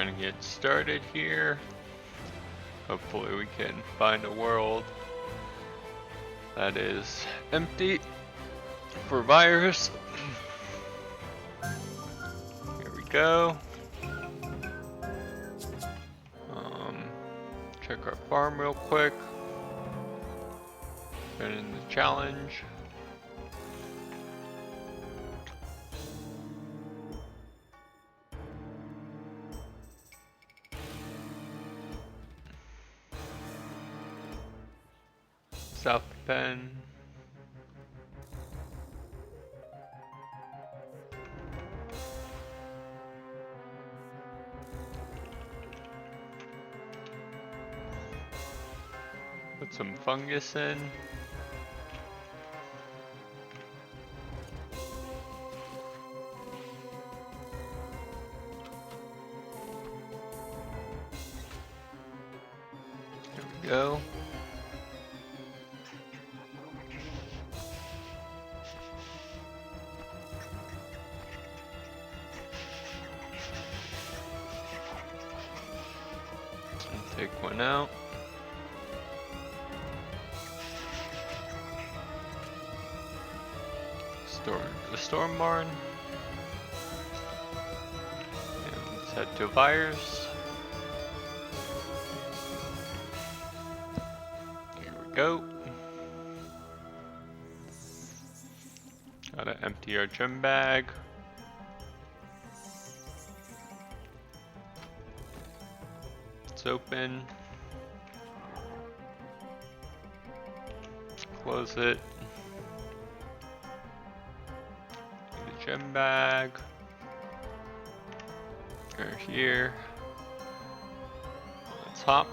gonna get started here. Hopefully we can find a world that is empty for virus. Here we go. Check our farm real quick. Been in the challenge. South Bend. Put some fungus in. There we go. Take one out. Store the storm barn. And let's head to fires. Here we go. Gotta empty our gem bag. It's open. Close it. The gem bag. Go here. Let's hop.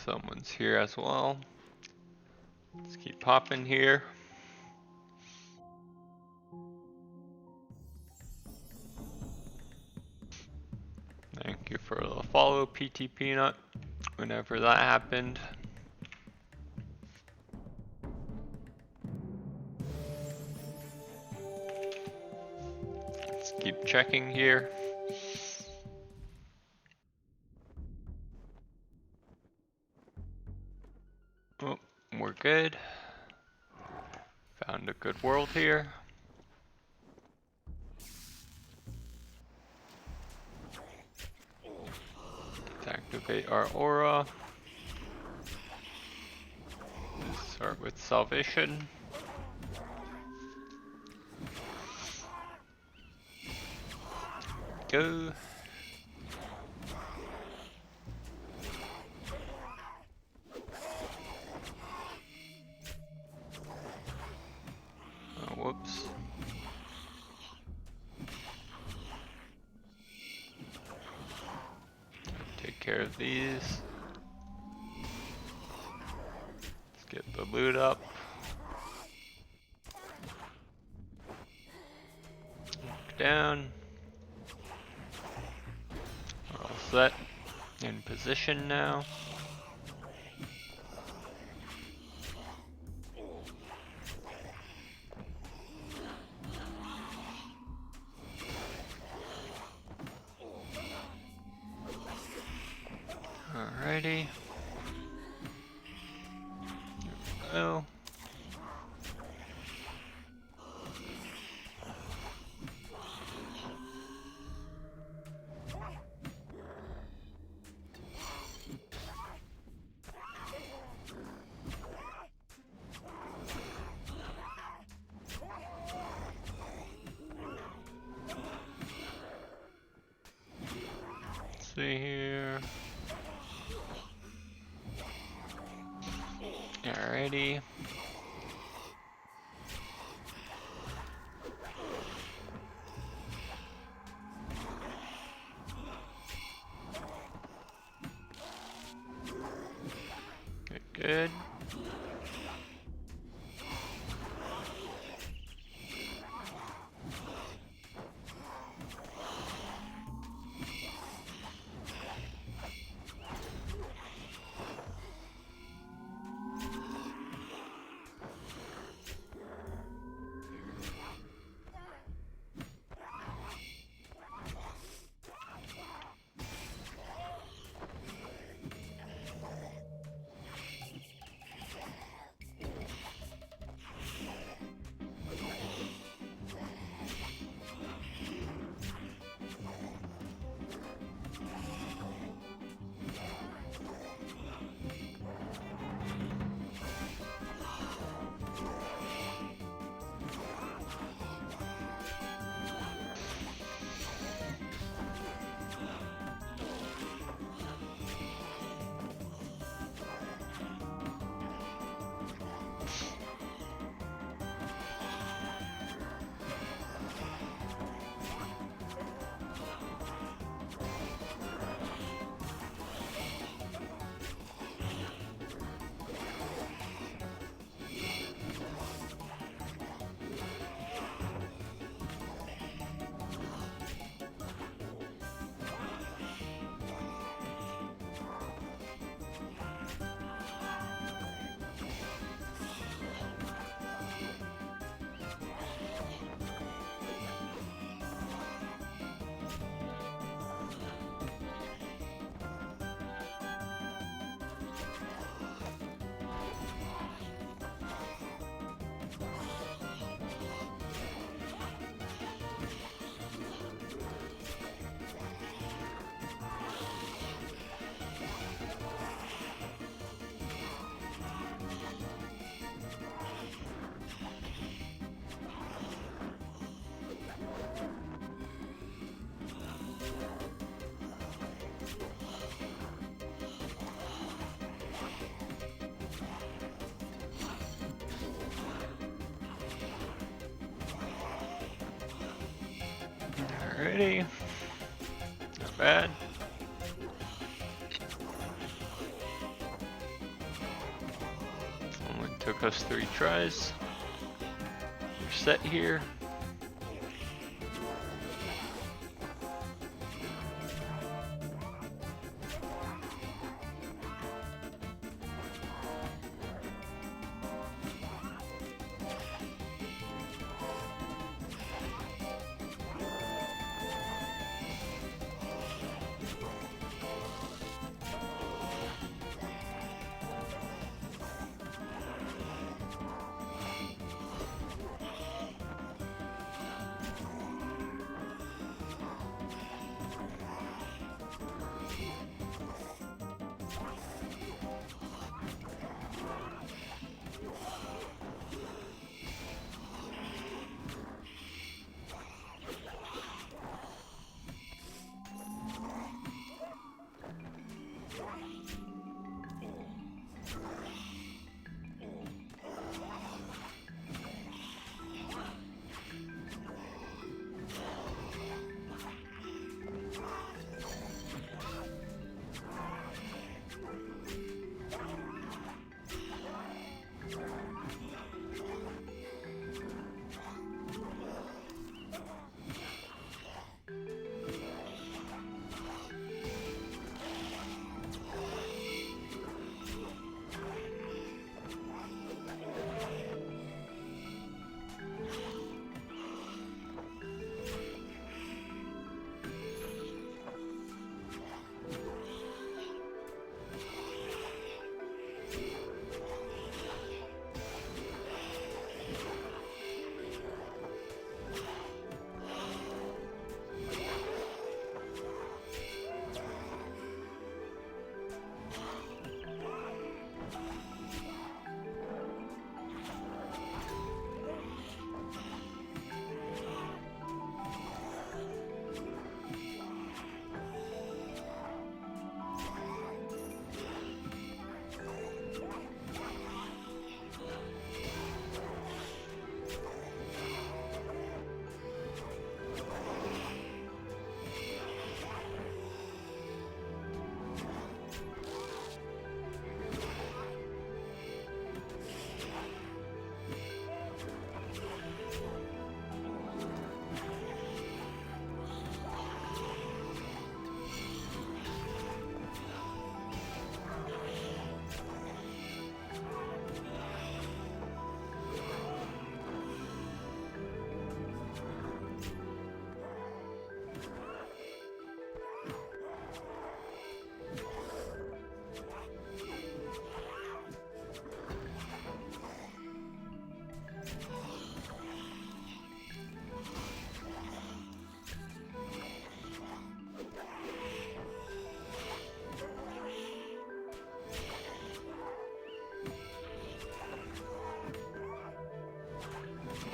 Someone's here as well. Let's keep hopping here. Thank you for the follow, PT Peanut, whenever that happened. Let's keep checking here. Oh, we're good. Found a good world here. Let's activate our aura. Let's start with salvation. Go. Whoops. Take care of these. Let's get the loot up. Look down. We're all set. In position now. Alrighty. Here we go. Let's see here. Alrighty. Good. Alrighty. Not bad. Only took us 3 tries. We're set here.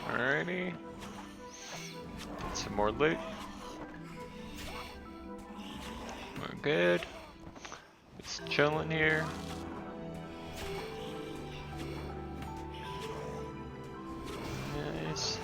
Alrighty. Get some more loot. We're good. Just chilling here. Nice.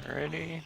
Alrighty.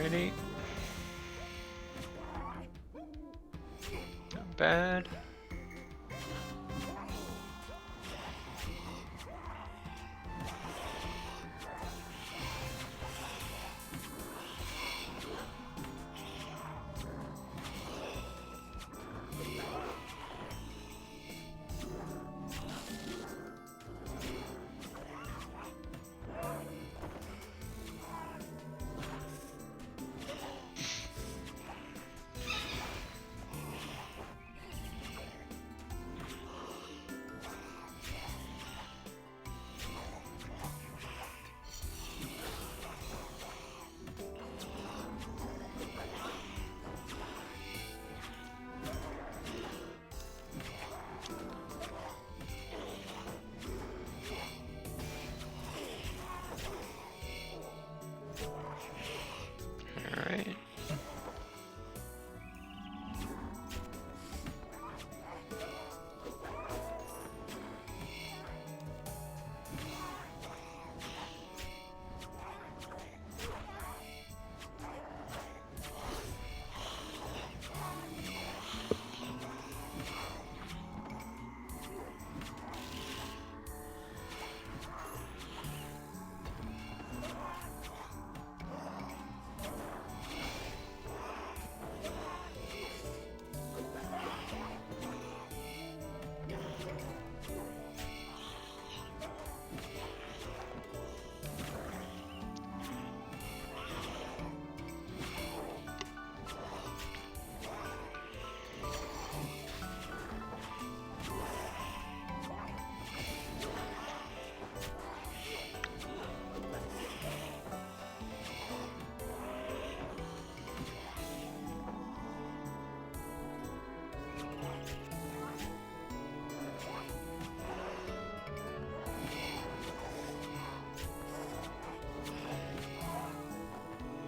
Alrighty. Not bad. Alright.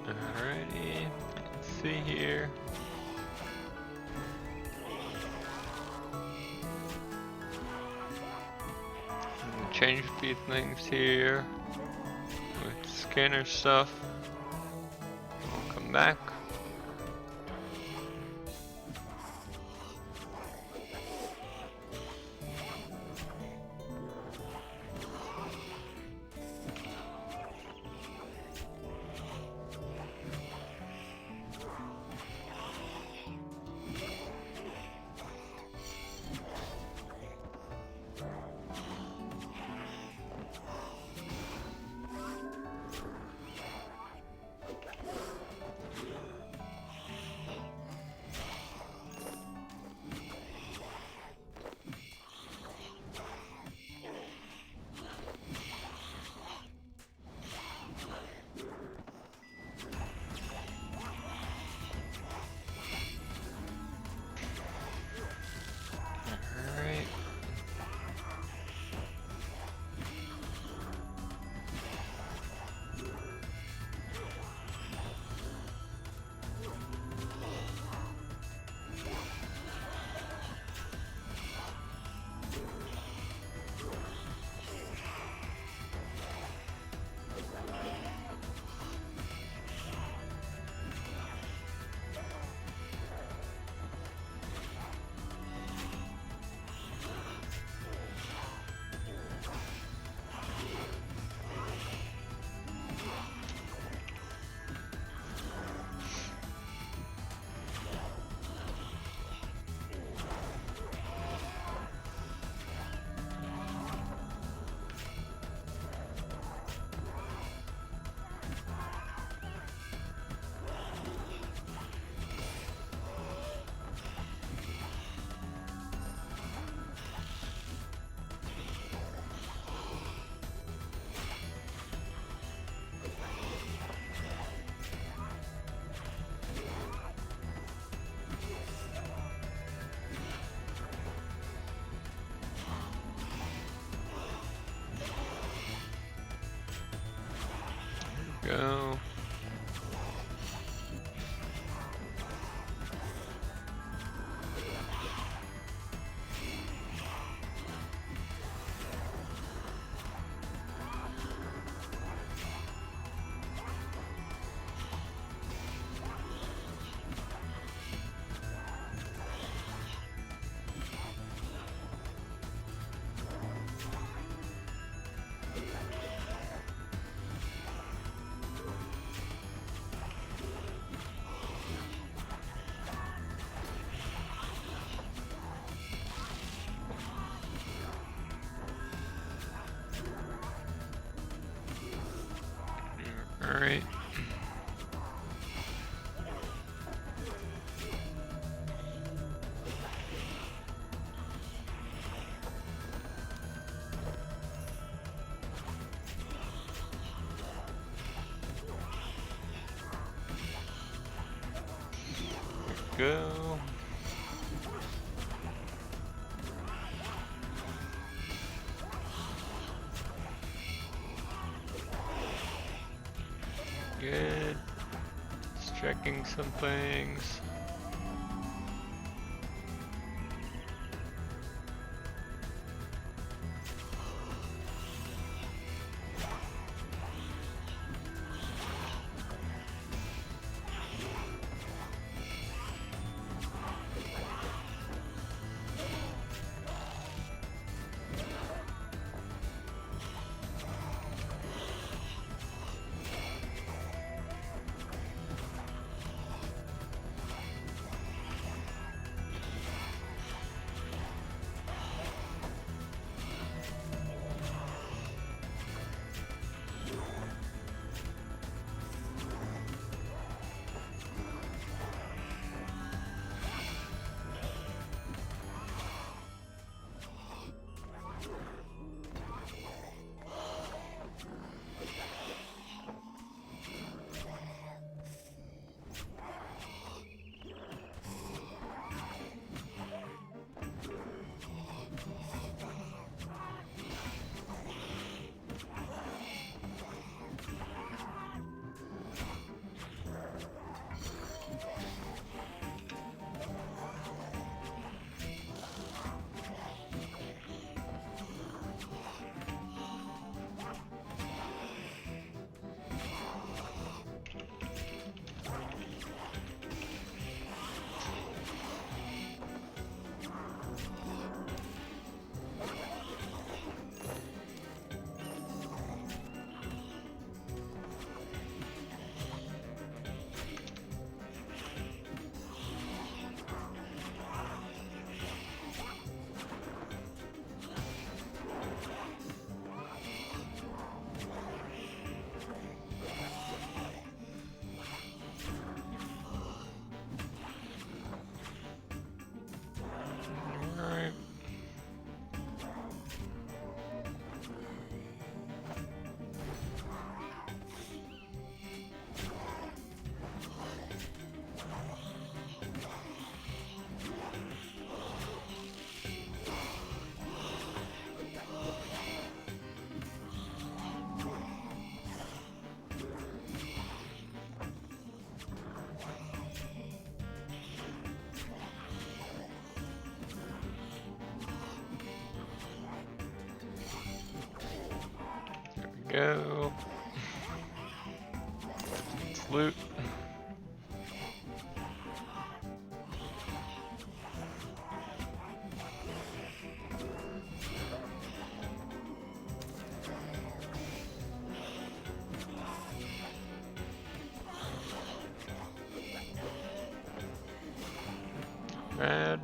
Alrighty, let's see here. Change a few things here with scanner stuff. We'll come back. Go. Alright. Go. Good. Just checking some things. Alright. Go. Let's loot. Bad.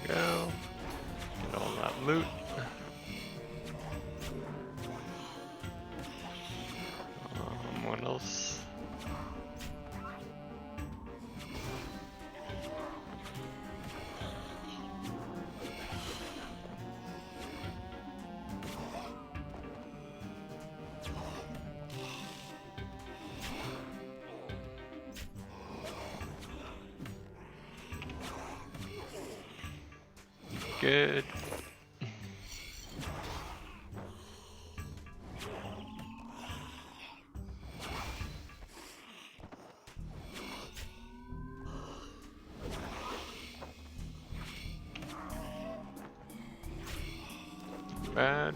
Go. Get all that loot. What else? good. Bad.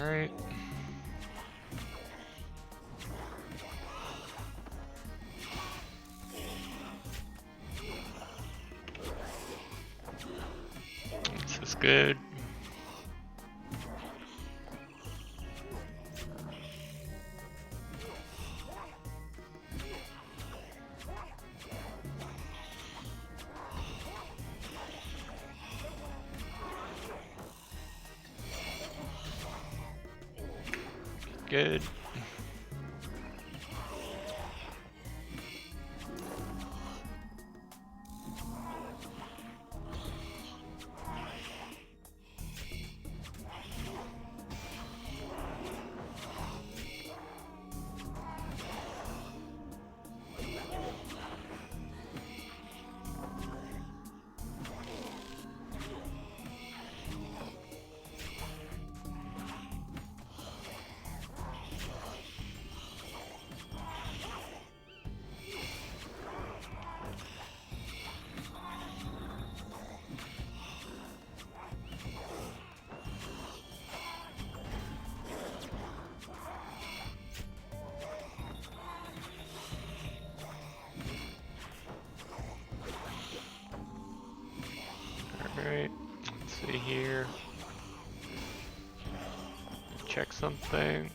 Alright. This is good. Good. Alright, let's see here. Check something.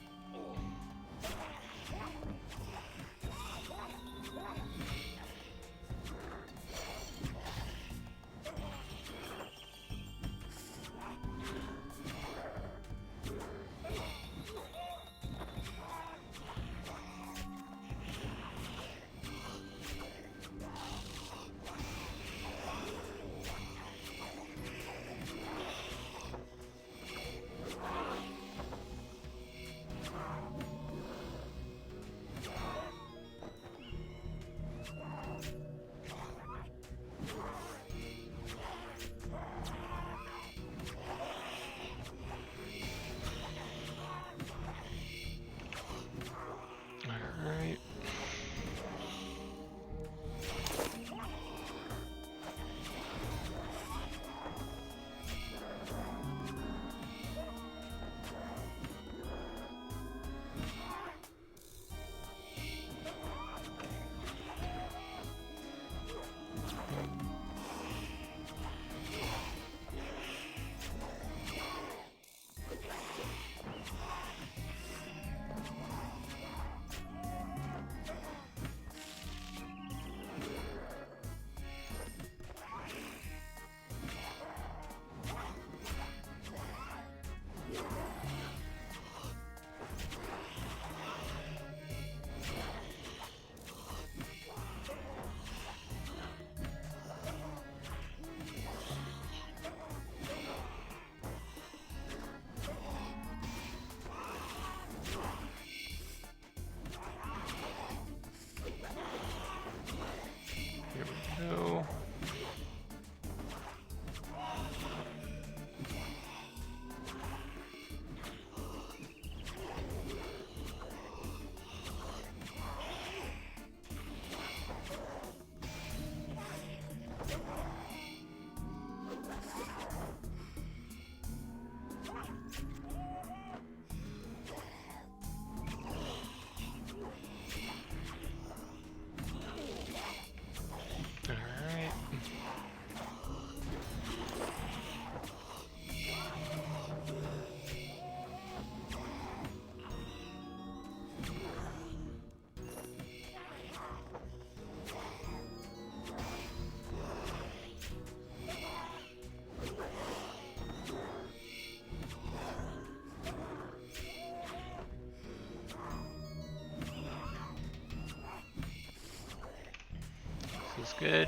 Feels good.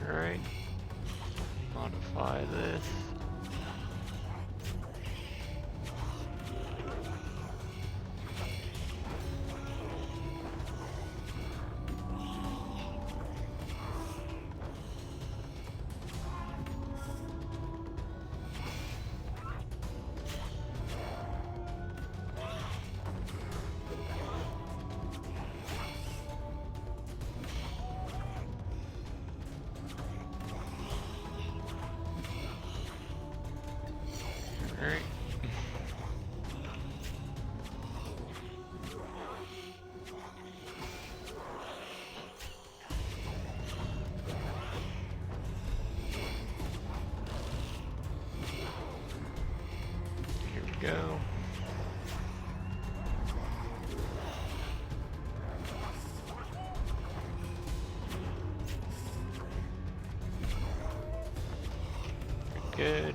Alright, modify this. Alright. Here we go. Good.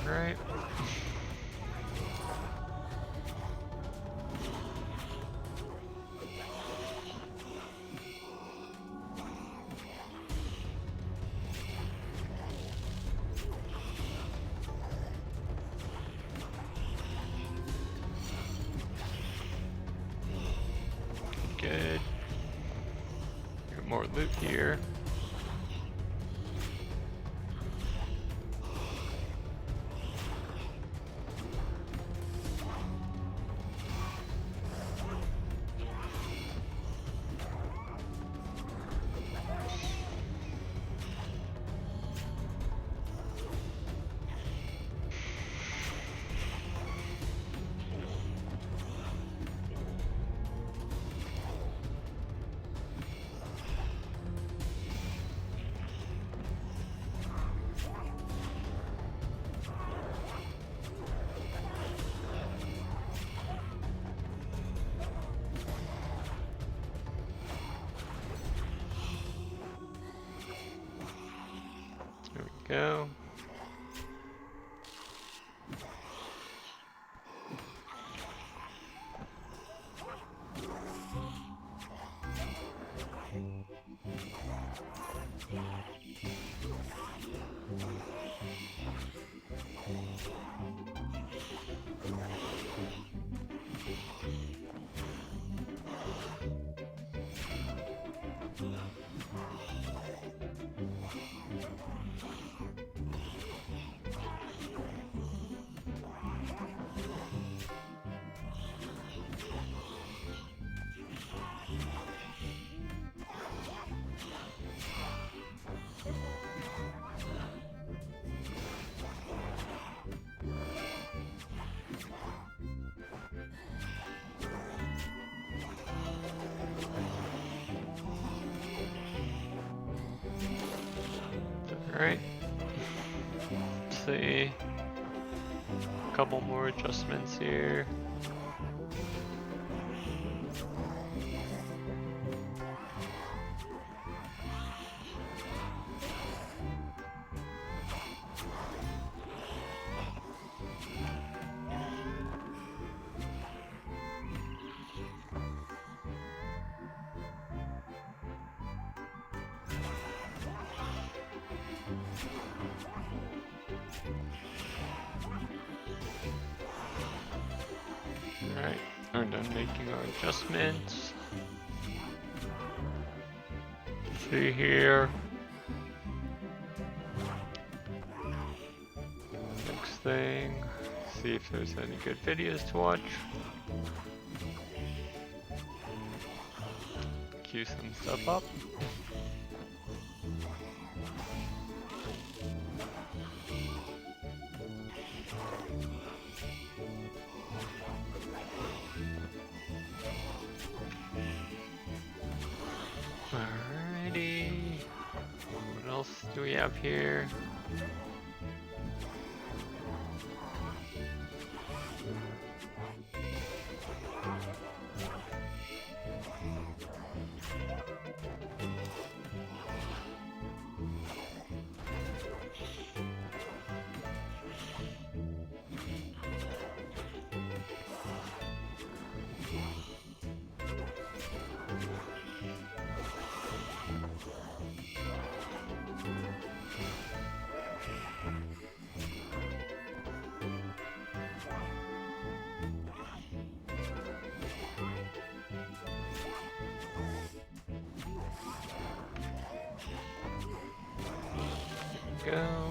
Right. Good. Get more loot here. There we go. Alright. Let's see. A couple more adjustments here. Alright, we're done making our adjustments. See here. Next thing, see if there's any good videos to watch. Queue some stuff up. Alrighty. What else do we have here? Go.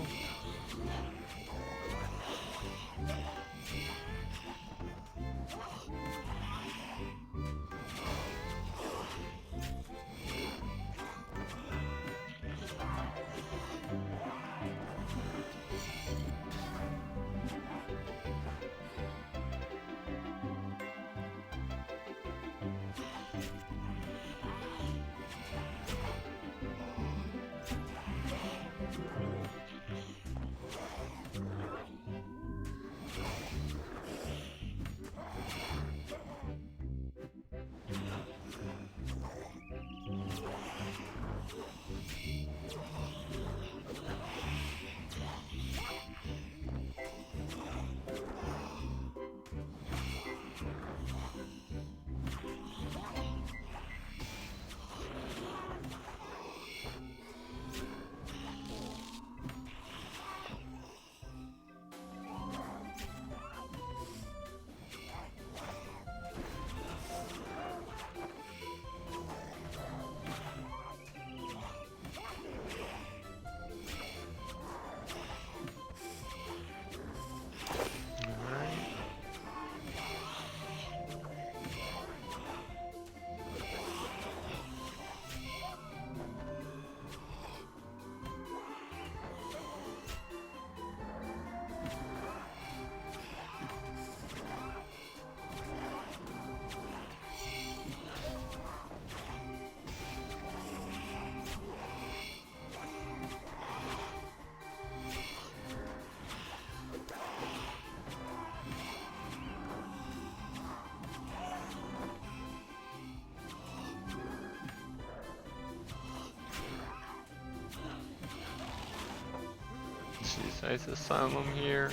Nice asylum here.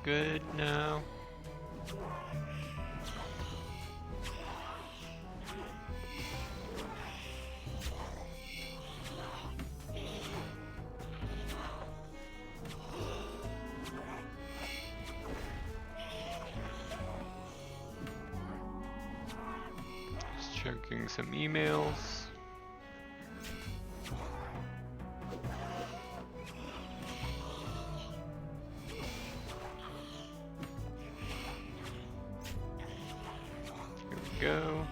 good now. Just checking some emails. Go.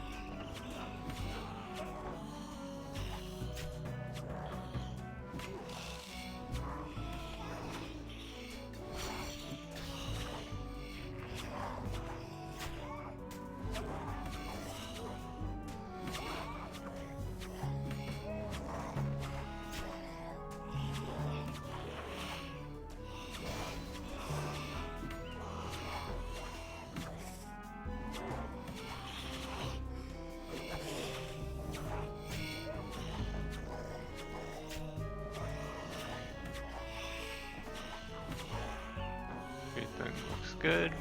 Everything looks good.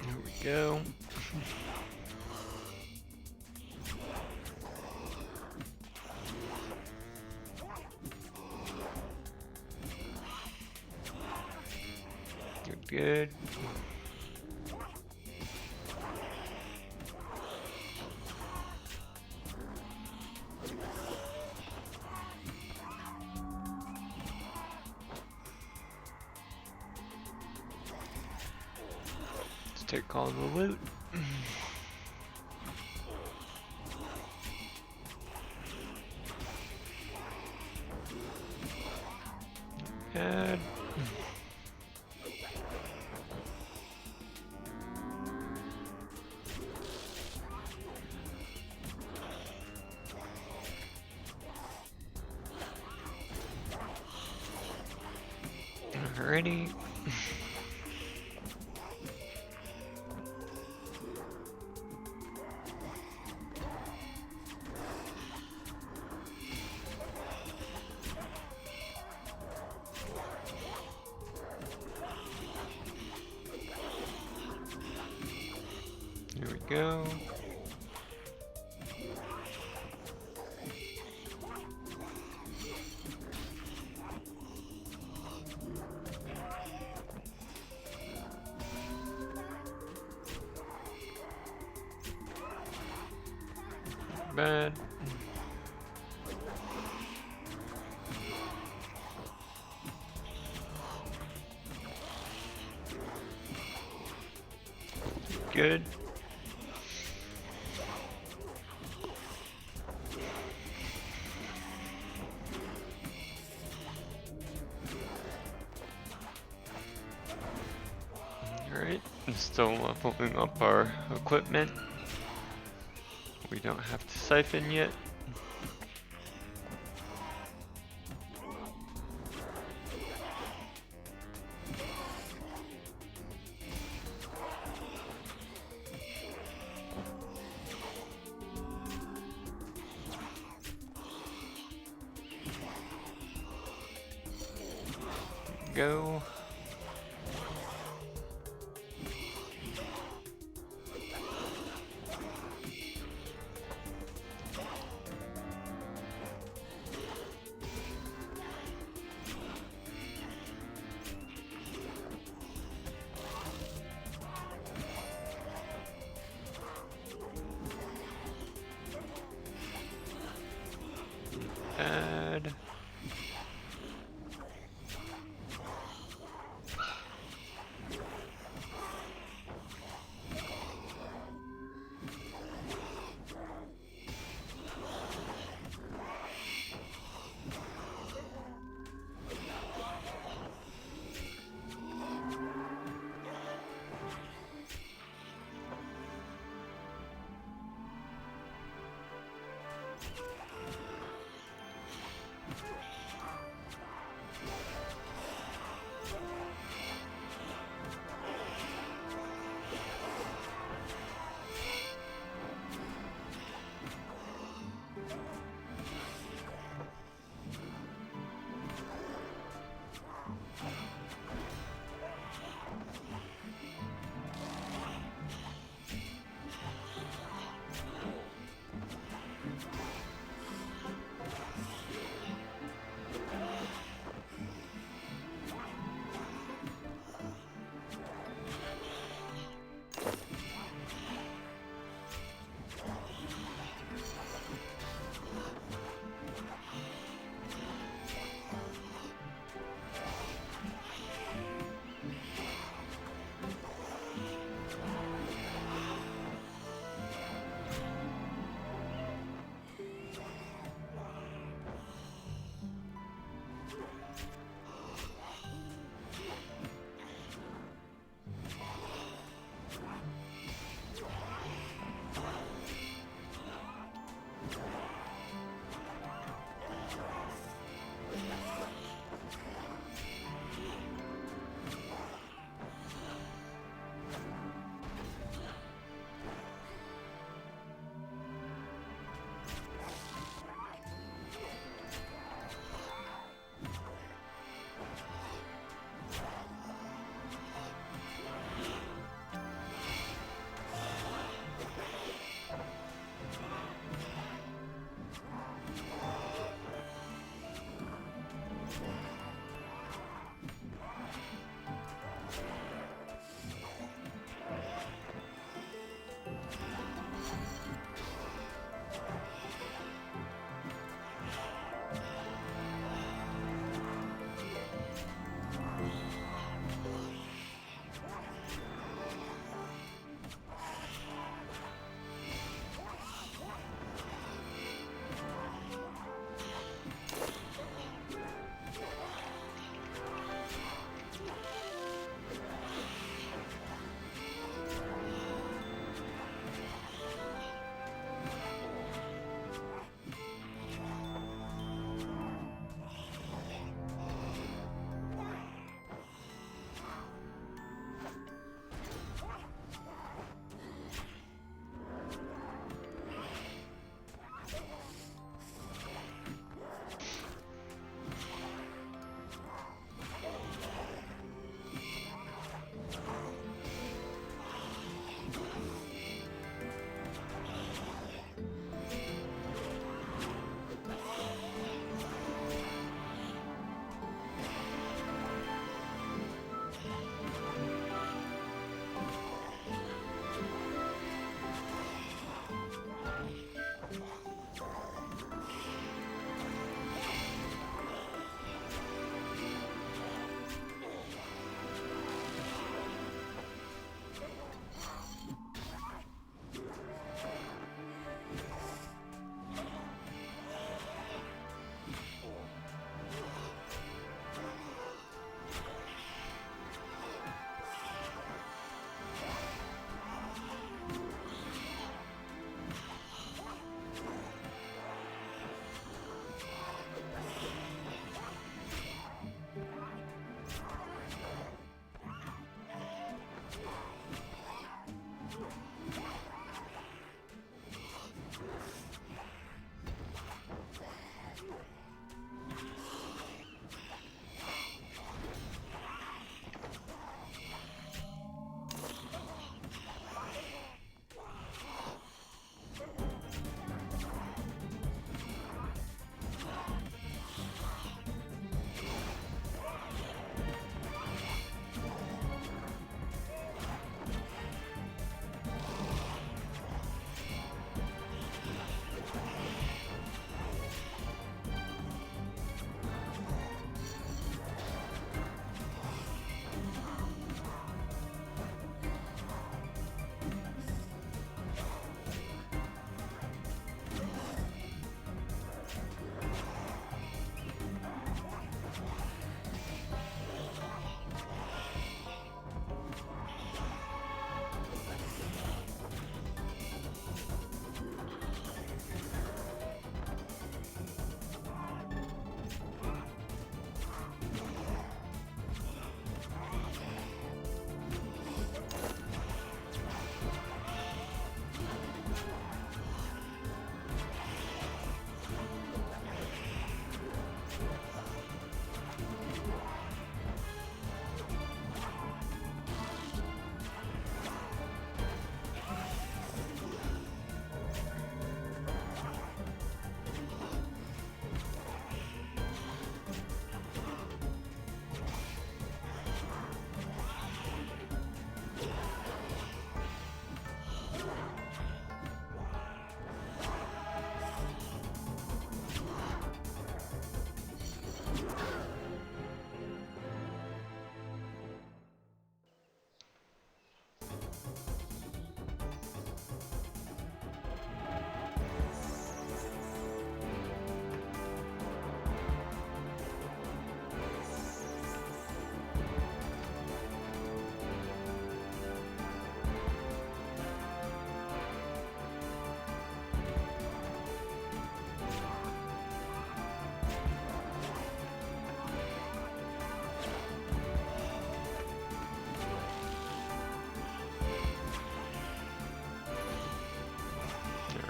There we go. Good. Let's take all the loot. And alrighty. Here we go. Bad. Good. Alright, still leveling up our equipment. We don't have to siphon yet. Go. Add.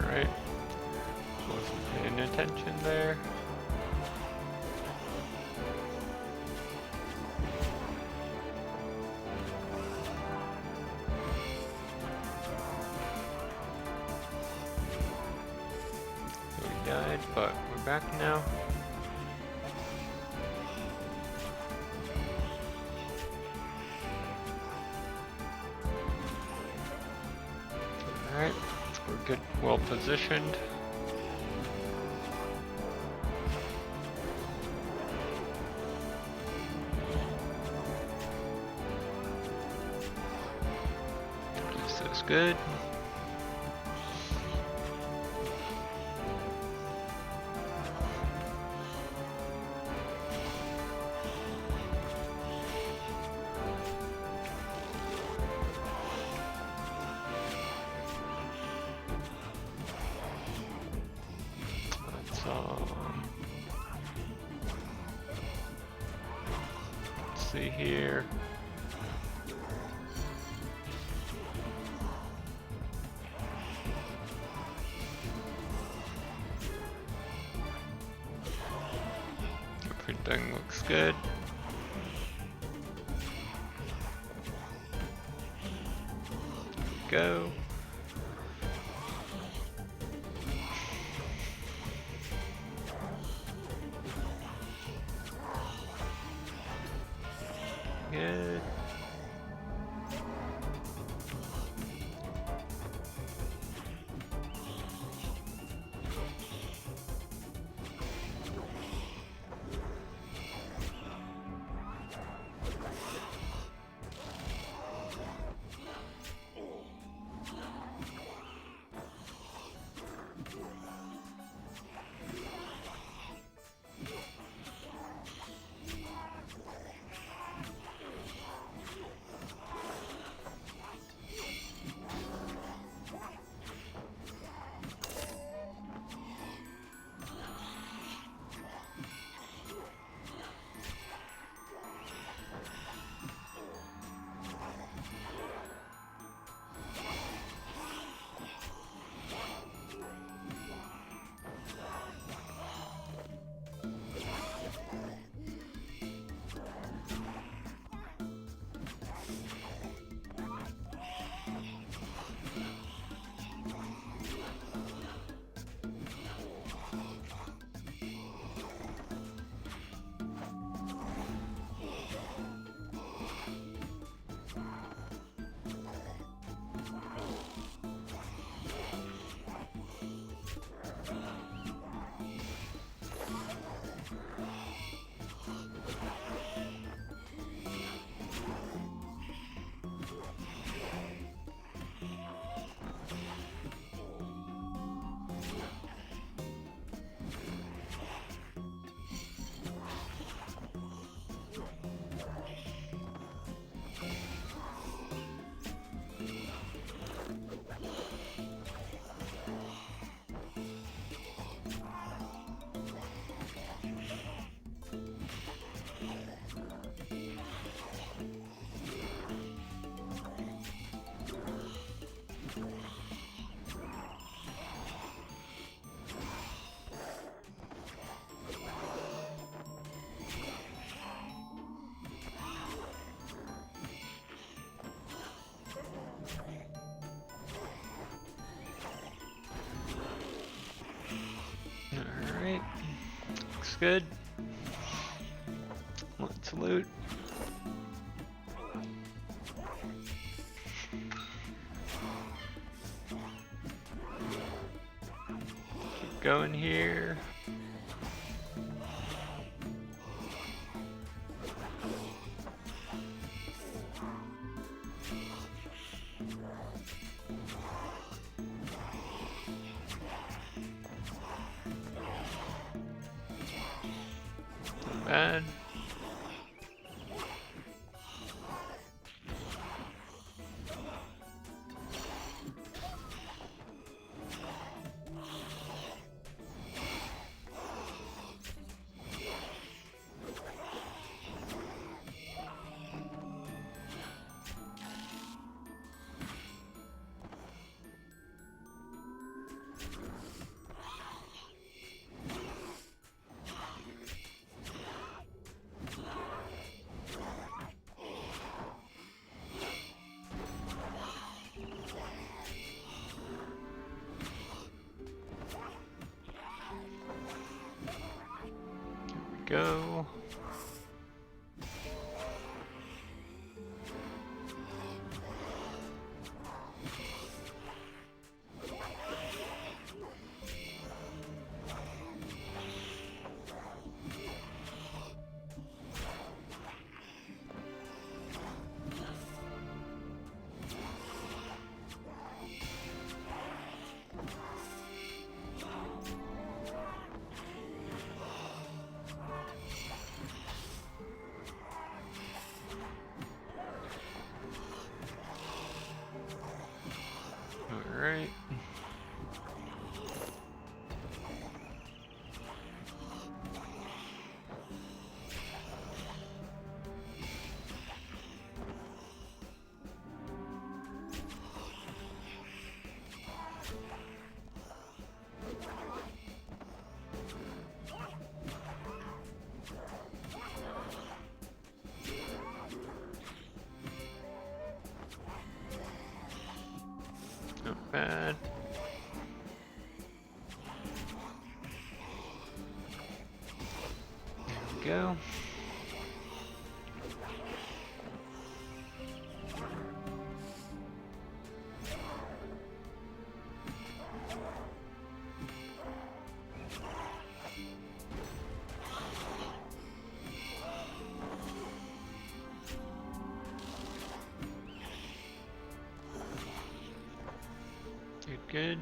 Alright. Wasn't paying attention there. We died, but we're back now. Alright, we're good, well positioned. This is good. Let's see here. Everything looks good. Go. Good. Alright, looks good. Let's loot. Keep going here. Bad. go. Alright. Not bad. There we go. Good.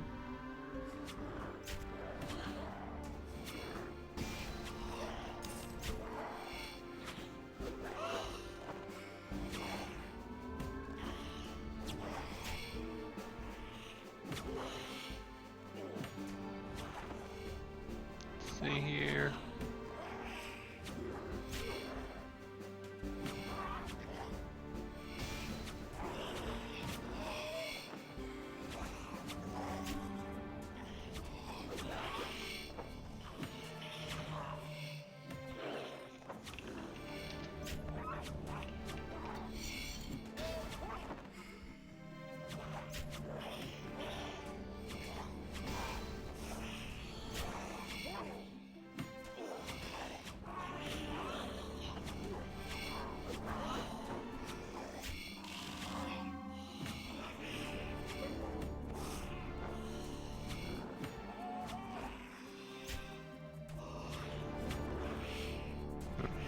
See here.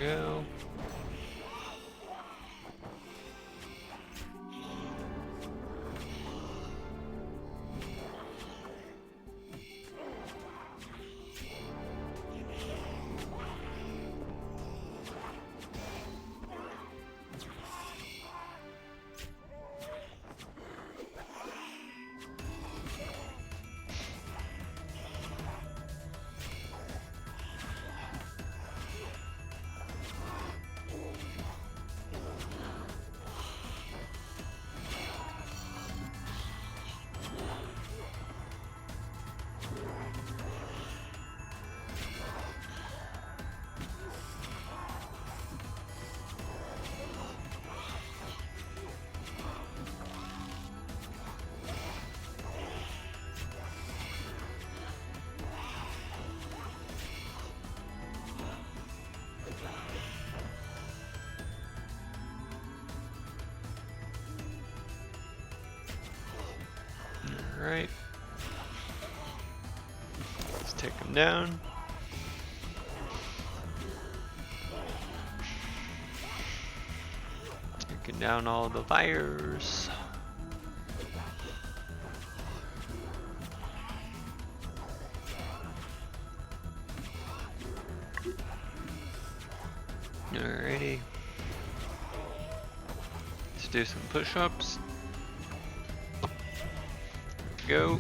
Go. Alright. Let's take him down. Taking down all the fires. Alrighty. Let's do some push-ups. Go.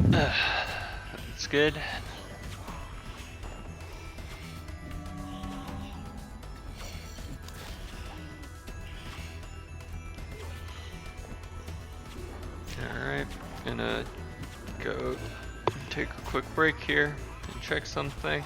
That's good. Alright, gonna go take a quick break here. and check something.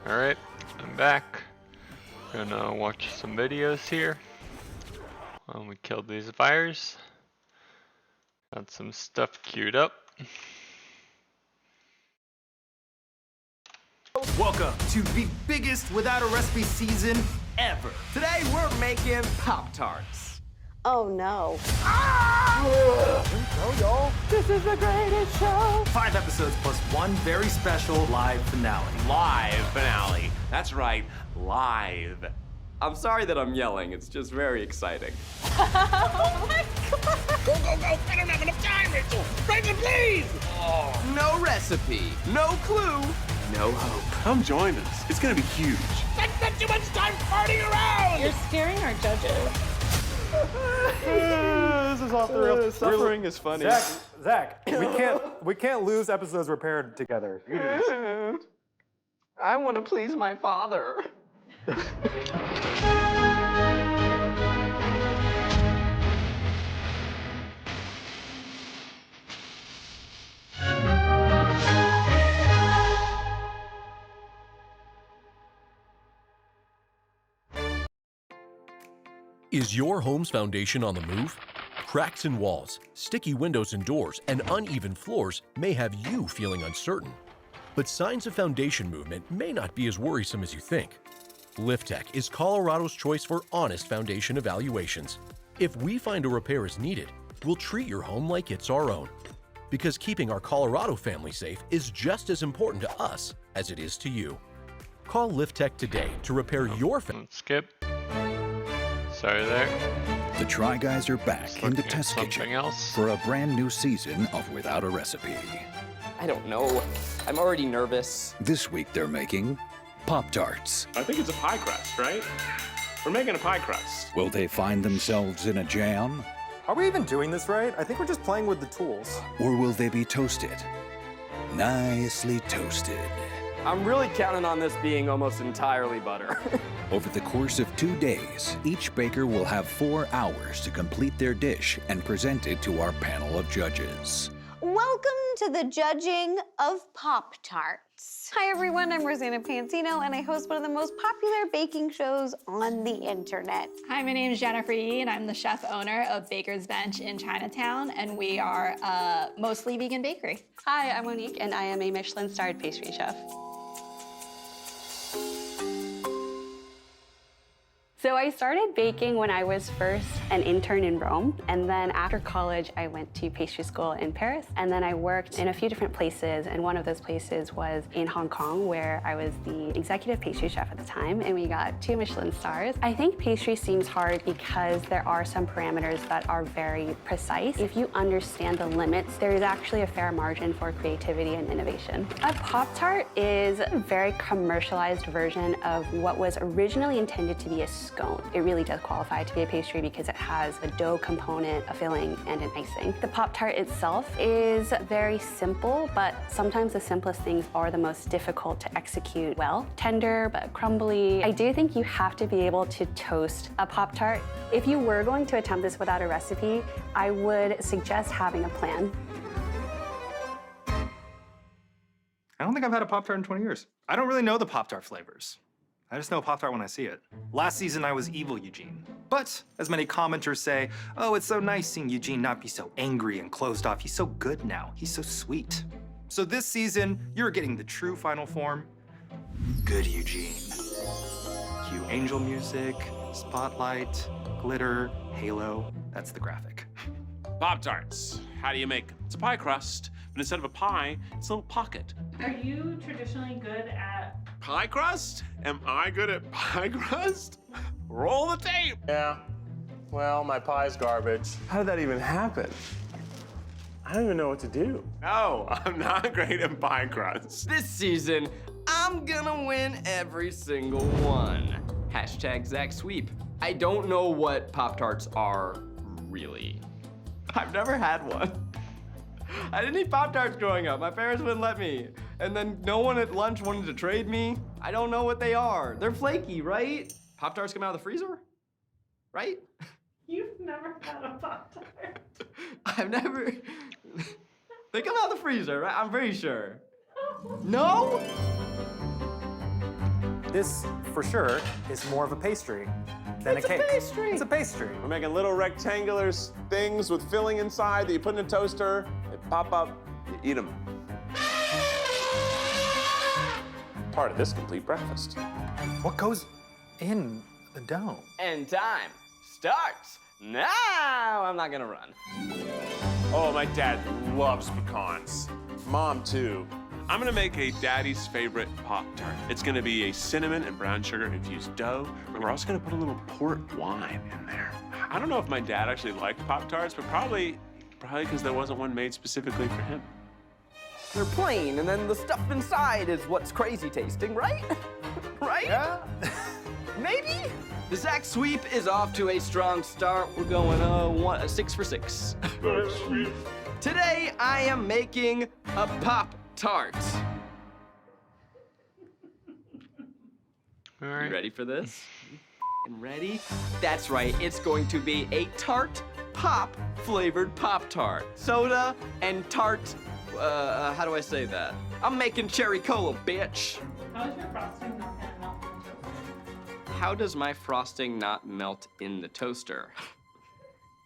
Alright, I'm back. Gonna watch some videos here. We killed these fires. Got some stuff queued up. Welcome to the biggest Without a Recipe season ever. Today we're making Pop-Tarts. Oh no. Oh, y'all. This is the greatest show. 5 episodes plus one very special live finale. Live finale. That's right, live. I'm sorry that I'm yelling. It's just very exciting. Oh my god. Go, go, go. I don't have enough time, Rachel. Franklin, please. Oh. No recipe, no clue, no hope. Come join us. It's gonna be huge. That's not too much time farting around. You're scaring our judges. This is off the rails. Suffering is funny. Zach, we can't lose episodes we're paired together. You do this. I want to please my father. Is your home's foundation on the move? Cracks in walls, sticky windows and doors, and uneven floors may have you feeling uncertain. But signs of foundation movement may not be as worrisome as you think. LiftTech is Colorado's choice for honest foundation evaluations. If we find a repair is needed, we'll treat your home like it's our own. Because keeping our Colorado family safe is just as important to us as it is to you. Call LiftTech today to repair your Skip. Sorry there. The Try Guys are back in the test kitchen for a brand new season of Without a Recipe. I don't know. I'm already nervous. This week they're making Pop-Tarts. I think it's a pie crust, right? We're making a pie crust. Will they find themselves in a jam? Are we even doing this right? I think we're just playing with the tools. Or will they be toasted? Nicely toasted. I'm really counting on this being almost entirely butter. Over the course of 2 days, each baker will have 4 hours to complete their dish and present it to our panel of judges. Welcome to the judging of Pop-Tarts. Hi everyone, I'm Rosanna Pansino and I host one of the most popular baking shows on the internet. Hi, my name is Jennifer Yee and I'm the chef owner of Baker's Bench in Chinatown, and we are a mostly vegan bakery. Hi, I'm Monique and I am a Michelin-starred pastry chef. So I started baking when I was first an intern in Rome, and then after college I went to pastry school in Paris, and then I worked in a few different places, and one of those places was in Hong Kong, where I was the executive pastry chef at the time, and we got 2 Michelin stars. I think pastry seems hard because there are some parameters that are very precise. If you understand the limits, there is actually a fair margin for creativity and innovation. A Pop-Tart is a very commercialized version of what was originally intended to be a scone. It really does qualify to be a pastry because it has a dough component, a filling, and an icing. The Pop-Tart itself is very simple, but sometimes the simplest things are the most difficult to execute well. Tender, but crumbly. I do think you have to be able to toast a Pop-Tart. If you were going to attempt this without a recipe, I would suggest having a plan. I don't think I've had a Pop-Tart in 20 years. I don't really know the Pop-Tart flavors. I just know Pop-Tart when I see it. Last season, I was evil Eugene. But, as many commenters say, oh, it's so nice seeing Eugene not be so angry and closed off. He's so good now. He's so sweet. So this season, you're getting the true final form. Good Eugene. Cue angel music, spotlight, glitter, halo. That's the graphic. Pop-Tarts. How do you make them? It's a pie crust, but instead of a pie, it's a little pocket. Are you traditionally good at Pie crust? Am I good at pie crust? Roll the tape. Yeah. Well, my pie's garbage. How did that even happen? I don't even know what to do. No, I'm not great at pie crust. This season, I'm gonna win every single one. Hashtag Zach Sweep. I don't know what Pop-Tarts are, really. I've never had one. I didn't eat Pop-Tarts growing up. My parents wouldn't let me. And then no one at lunch wanted to trade me. I don't know what they are. They're flaky, right? Pop-Tarts come out of the freezer? Right? You've never had a Pop-Tart. I've never... They come out of the freezer, right? I'm pretty sure. No? This, for sure, is more of a pastry than a cake. Pastry. It's a pastry. We're making little rectangular things with filling inside that you put in a toaster, they pop up, you eat them. Part of this complete breakfast. What goes in the dough? And time starts now. I'm not gonna run. Oh, my dad loves pecans. Mom, too. I'm gonna make a daddy's favorite Pop-Tart. It's gonna be a cinnamon and brown sugar infused dough, and we're also gonna put a little port wine in there. I don't know if my dad actually liked Pop-Tarts, but probably because there wasn't one made specifically for him. They're plain, and then the stuff inside is what's crazy tasting, right? Right? Yeah. Maybe? The Zach sweep is off to a strong start. We're going 6 for 6. Today, I am making a Pop-Tart. All right. You ready for this? Ready? That's right, it's going to be a tart pop flavored Pop-Tart. Soda and tart, how do I say that? I'm making cherry cola, bitch. How is your frosting not gonna melt in the toaster? How does my frosting not melt in the toaster?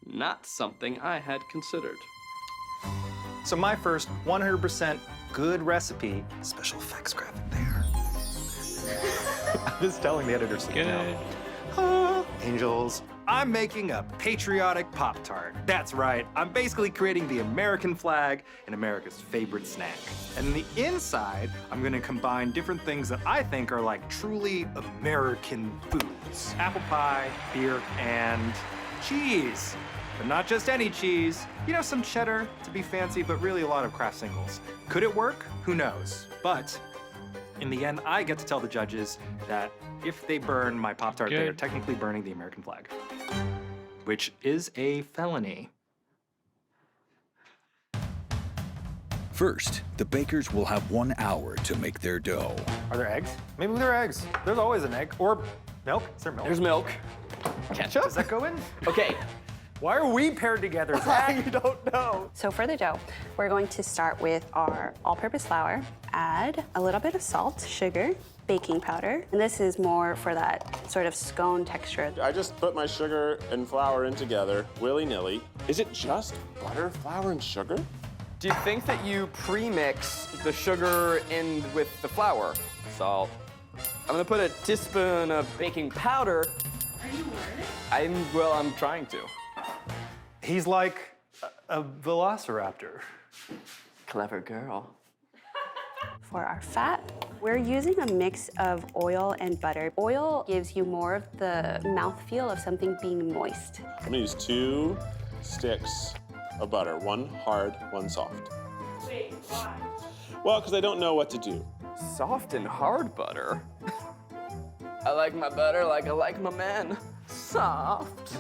Not something I had considered. So my first 100% good recipe, special effects graphic there. I'm just telling the editor something Good. Angels. I'm making a patriotic Pop-Tart. That's right, I'm basically creating the American flag and America's favorite snack. And in the inside, I'm gonna combine different things that I think are like truly American foods. Apple pie, beer, and cheese. But not just any cheese. You know, some cheddar to be fancy, but really a lot of Kraft singles. Could it work? Who knows? But in the end, I get to tell the judges that if they burn my Pop-Tart, they are Good. technically burning the American flag, which is a felony. First, the bakers will have 1 hour to make their dough. Are there eggs? Maybe there are eggs. There's always an egg. Or milk. Is there milk? There's milk. Ketchup? Does that go in? Okay. Why are we paired together, Zach? You don't know. So for the dough, we're going to start with our all-purpose flour, add a little bit of salt, sugar, baking powder, and this is more for that sort of scone texture. I just put my sugar and flour in together, willy-nilly. Is it just butter, flour, and sugar? Do you think that you pre-mix the sugar in with the flour? Salt. I'm gonna put a teaspoon of baking powder. Are you worried? I'm trying to. He's like a velociraptor. Clever girl. For our fat, we're using a mix of oil and butter. Oil gives you more of the mouthfeel of something being moist. I'm gonna use 2 sticks of butter, 1 hard, 1 soft. Wait, why? Well, because I don't know what to do. Soft and hard butter. I like my butter like I like my men. Soft.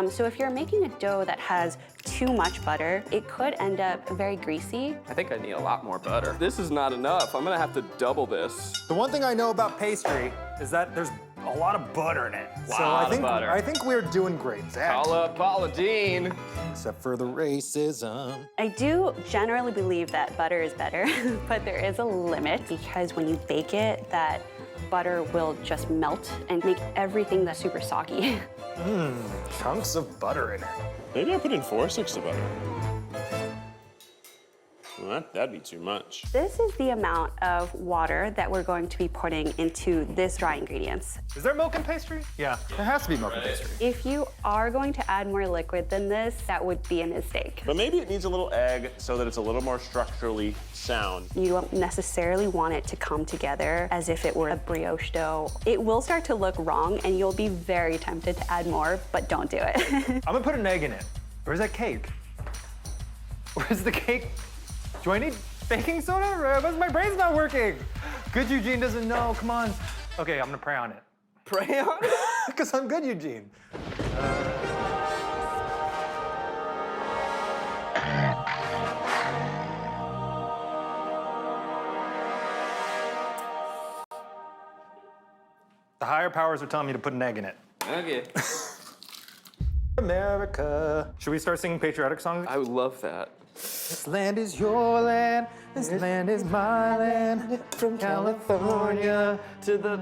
So if you're making a dough that has too much butter, it could end up very greasy. I think I need a lot more butter. This is not enough. I'm gonna have to double this. The one thing I know about pastry is that there's a lot of butter in it. Lot of butter. I think we're doing great, Zach. Call up Paula Dean. Except for the racism. I do generally believe that butter is better, but there is a limit because when you bake it, that butter will just melt and make everything that's super soggy. Chunks of butter in it. Maybe I put in 4 sticks of butter. Well, that'd be too much. This is the amount of water that we're going to be putting into this dry ingredients. Is there milk in pastry? Yeah, there has to be milk in pastry. If you are going to add more liquid than this, that would be a mistake. But maybe it needs a little egg so that it's a little more structurally sound. You don't necessarily want it to come together as if it were a brioche dough. It will start to look wrong and you'll be very tempted to add more, but don't do it. I'm gonna put an egg in it. Where's that cake? Where's the cake? Do I need baking soda? My brain's not working. Good Eugene doesn't know, come on. Okay, I'm gonna pray on it. Pray on it? Because I'm good, Eugene. The higher powers are telling me to put an egg in it. Okay. America. Should we start singing patriotic songs? I would love that. This land is your land, this land is my land, from California to the...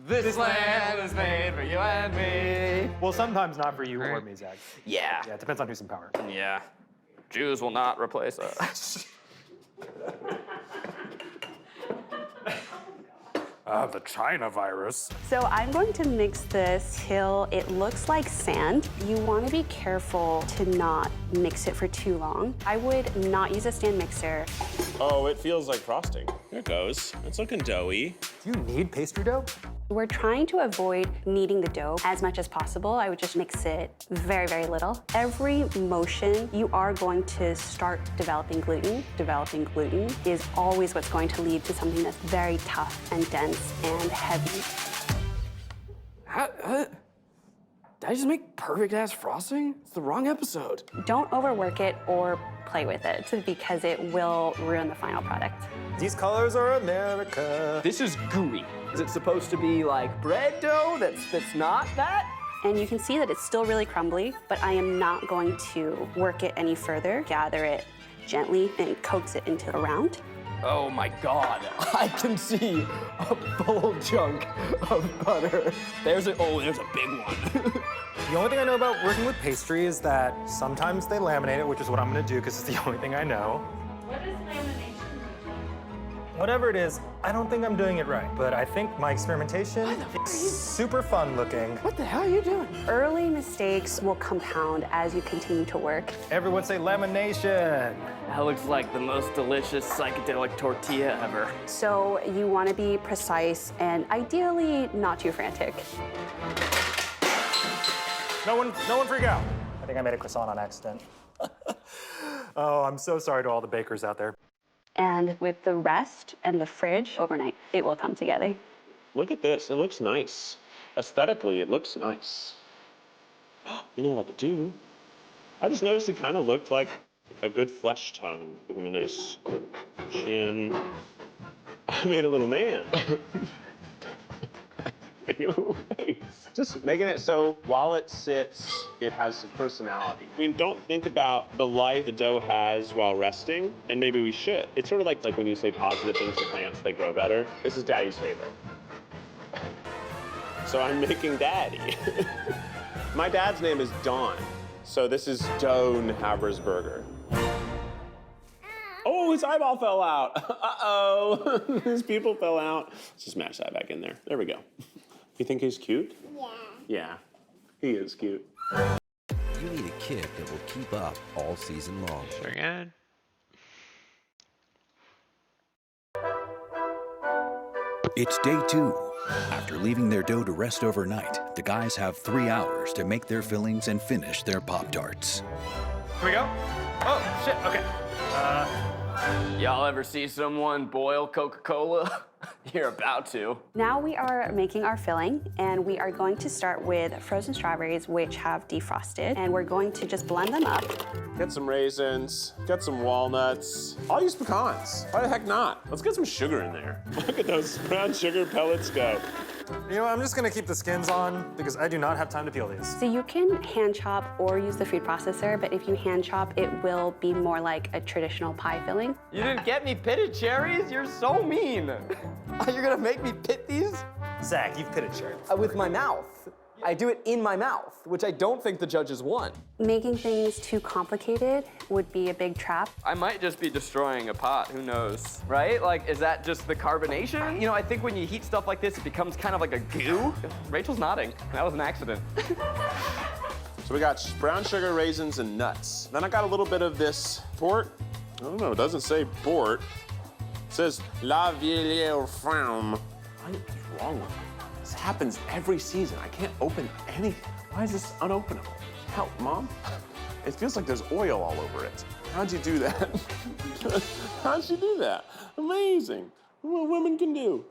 This land is made for you and me. Well, sometimes not for you or me, Zach. Yeah. Yeah, it depends on who's in power. Yeah. Jews will not replace us. The China virus. So I'm going to mix this till it looks like sand. You want to be careful to not mix it for too long. I would not use a stand mixer. Oh, it feels like frosting. There it goes. It's looking doughy. Do you need pastry dough? We're trying to avoid kneading the dough as much as possible. I would just mix it very, very little. Every motion, you are going to start developing gluten. Developing gluten is always what's going to lead to something that's very tough and dense and heavy. Did I just make perfect-ass frosting? It's the wrong episode. Don't overwork it or play with it because it will ruin the final product. These colors are America. This is gooey. Is it supposed to be like bread dough that's not that? And you can see that it's still really crumbly, but I am not going to work it any further. Gather it gently and coax it into a round. Oh my God, I can see a full chunk of butter. There's a big one. The only thing I know about working with pastry is that sometimes they laminate it, which is what I'm gonna do because it's the only thing I know. What is lamination? Whatever it is, I don't think I'm doing it right, but I think my experimentation is super fun looking. What the hell are you doing? Early mistakes will compound as you continue to work. Everyone say lamination. That looks like the most delicious psychedelic tortilla ever. So you want to be precise and ideally not too frantic. No one freak out. I think I made a croissant on accident. Oh, I'm so sorry to all the bakers out there. And with the rest and the fridge overnight, it will come together. Look at this. It looks nice. Aesthetically, it looks nice. You know what to do. I just noticed it kind of looked like a good flesh tone. A nice chin. I made a little man. Just making it so while it sits, it has some personality. We don't think about the life the dough has while resting, and maybe we should. It's sort of like when you say positive things to plants, they grow better. This is Daddy's favorite. So I'm making Daddy. My dad's name is Don, so this is Doan Habersberger. Oh, his eyeball fell out. Uh-oh, his pupil fell out. Let's just match that back in there. There we go. You think he's cute? Yeah. Yeah, he is cute. You need a kid that will keep up all season long. Sure can. It's day 2. After leaving their dough to rest overnight, the guys have 3 hours to make their fillings and finish their Pop-Tarts. Here we go. Oh, shit, okay. Y'all ever see someone boil Coca-Cola? You're about to. Now we are making our filling, and we are going to start with frozen strawberries, which have defrosted, and we're going to just blend them up. Get some raisins, get some walnuts. I'll use pecans. Why the heck not? Let's get some sugar in there. Look at those brown sugar pellets go. You know, I'm just gonna keep the skins on because I do not have time to peel these. So you can hand chop or use the food processor, but if you hand chop, it will be more like a traditional pie filling. You didn't get me pitted cherries? You're so mean. You're gonna make me pit these? Zach, you've pitted cherries. With my mouth. I do it in my mouth, which I don't think the judges want. Making things too complicated would be a big trap. I might just be destroying a pot, who knows, right? Like, is that just the carbonation? You know, I think when you heat stuff like this, it becomes kind of like a goo. Rachel's nodding. That was an accident. So we got brown sugar, raisins, and nuts. Then I got a little bit of this port. I don't know, it doesn't say port. It says La Vieille Femme. What is wrong with me? This happens every season. I can't open anything. Why is this unopenable? Help, Mom. It feels like there's oil all over it. How'd you do that? How'd you do that? Amazing. What women can do.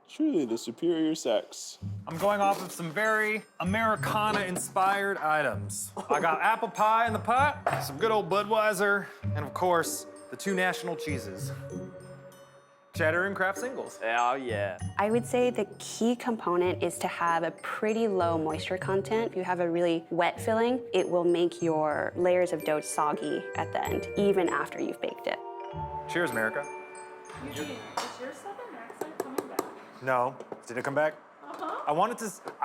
Truly the superior sex. I'm going off of some very Americana-inspired items. I got apple pie in the pot, some good old Budweiser, and of course, the 2 national cheeses. Cheddar and Kraft singles. Oh, yeah. I would say the key component is to have a pretty low moisture content. If you have a really wet filling, it will make your layers of dough soggy at the end, even after you've baked it. Cheers, America. Eugene, is your southern accent coming back? No. Did it come back? Uh-huh. I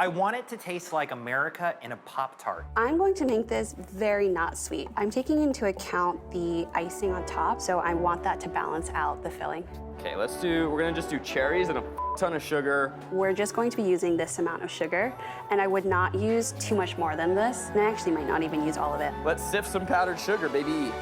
want it to taste like America in a Pop-Tart. I'm going to make this very not sweet. I'm taking into account the icing on top, so I want that to balance out the filling. Okay, we're gonna just do cherries and a ton of sugar. We're just going to be using this amount of sugar, and I would not use too much more than this, and I actually might not even use all of it. Let's sift some powdered sugar, baby.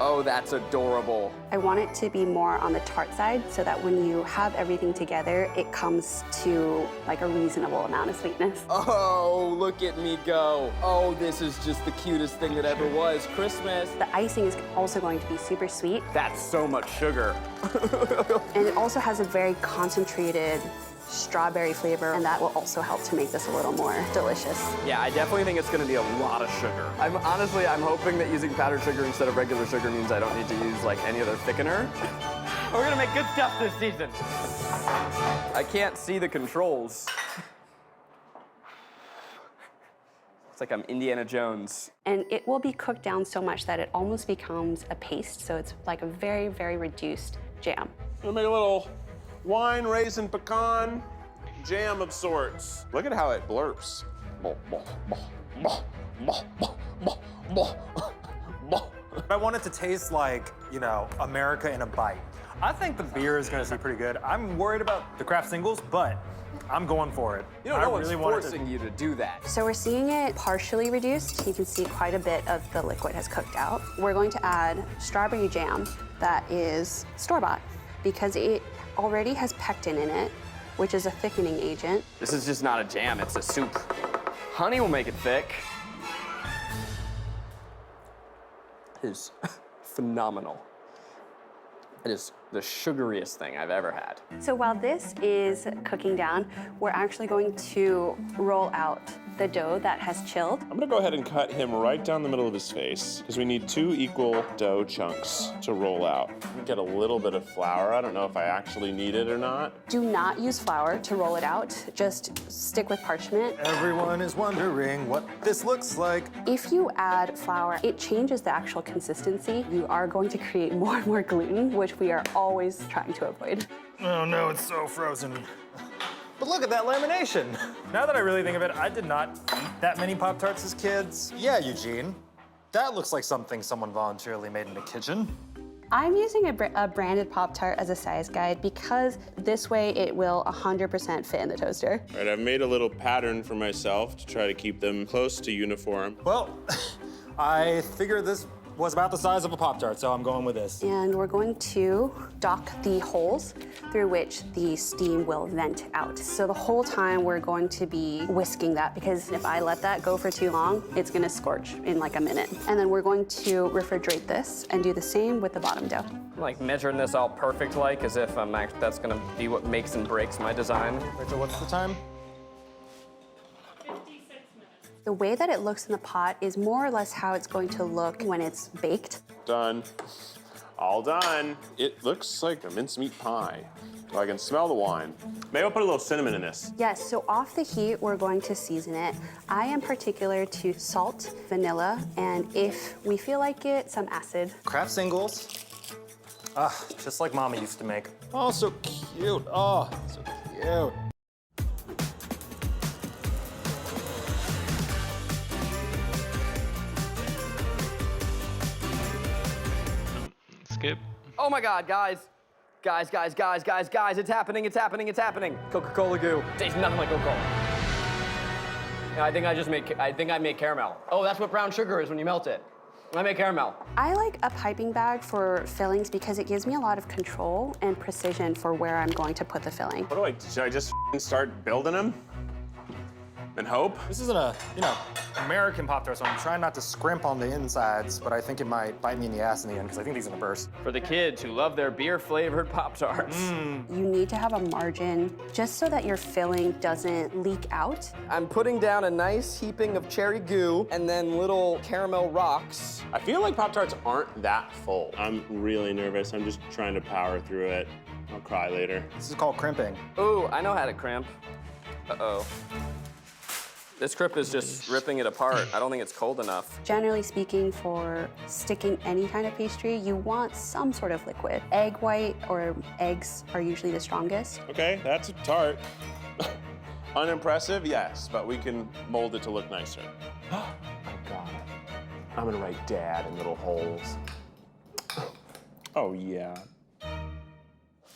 Oh, that's adorable. I want it to be more on the tart side so that when you have everything together, it comes to like a reasonable amount of sweetness. Oh, look at me go. Oh, this is just the cutest thing that ever was. Christmas. The icing is also going to be super sweet. That's so much sugar. And it also has a very concentrated strawberry flavor, and that will also help to make this a little more delicious. Yeah, I definitely think it's gonna be a lot of sugar. I'm hoping that using powdered sugar instead of regular sugar means I don't need to use like any other thickener. We're gonna make good stuff this season. I can't see the controls. It's like I'm Indiana Jones. And it will be cooked down so much that it almost becomes a paste, so it's like a very, very reduced jam. We'll make a little wine, raisin, pecan jam of sorts. Look at how it blurps. I want it to taste like, you know, America in a bite. I think the beer is gonna be pretty good. I'm worried about the Kraft singles, but I'm going for it. You know, no one's forcing you to do that. So we're seeing it partially reduced. You can see quite a bit of the liquid has cooked out. We're going to add strawberry jam that is store-bought because it already has pectin in it, which is a thickening agent. This is just not a jam, it's a soup. Honey will make it thick. It is phenomenal. It is the sugariest thing I've ever had. So while this is cooking down, we're actually going to roll out the dough that has chilled. I'm gonna go ahead and cut him right down the middle of his face because we need 2 equal dough chunks to roll out. Get a little bit of flour. I don't know if I actually need it or not. Do not use flour to roll it out. Just stick with parchment. Everyone is wondering what this looks like. If you add flour, it changes the actual consistency. You are going to create more and more gluten, which we are always trying to avoid. Oh no, it's so frozen. But look at that lamination. Now that I really think of it, I did not eat that many Pop-Tarts as kids. Yeah, Eugene, that looks like something someone voluntarily made in the kitchen. I'm using a branded Pop-Tart as a size guide because this way it will 100% fit in the toaster. All right, I've made a little pattern for myself to try to keep them close to uniform. Well, I figured this was about the size of a Pop-Tart, so I'm going with this. And we're going to dock the holes through which the steam will vent out. So the whole time we're going to be whisking that because if I let that go for too long, it's gonna scorch in like a minute. And then we're going to refrigerate this and do the same with the bottom dough. I'm like measuring this all perfect like as if that's gonna be what makes and breaks my design. Rachel, what's the time? The way that it looks in the pot is more or less how it's going to look when it's baked. Done. All done. It looks like a mincemeat pie. I can smell the wine. Maybe I'll put a little cinnamon in this. Yes, so off the heat, we're going to season it. I am particular to salt, vanilla, and if we feel like it, some acid. Kraft singles. Ah, just like Mama used to make. Oh, so cute. Oh, so cute. Skip. Oh my God, guys. Guys, it's happening. Coca-Cola goo. Tastes nothing like Coca-Cola. Yeah, I think I made caramel. Oh, that's what brown sugar is when you melt it. I make caramel. I like a piping bag for fillings because it gives me a lot of control and precision for where I'm going to put the filling. Should I just start building them? And hope? This isn't a, American Pop-Tart, so I'm trying not to scrimp on the insides, but I think it might bite me in the ass in the end, because I think these are gonna burst. For the kids who love their beer-flavored Pop-Tarts. You need to have a margin just so that your filling doesn't leak out. I'm putting down a nice heaping of cherry goo and then little caramel rocks. I feel like Pop-Tarts aren't that full. I'm really nervous. I'm just trying to power through it. I'll cry later. This is called crimping. Ooh, I know how to crimp. Uh-oh. This crimp is just ripping it apart. I don't think it's cold enough. Generally speaking, for sticking any kind of pastry, you want some sort of liquid. Egg white or eggs are usually the strongest. Okay, that's a tart. Unimpressive, yes, but we can mold it to look nicer. I got it. I'm gonna write Dad in little holes. Oh, yeah.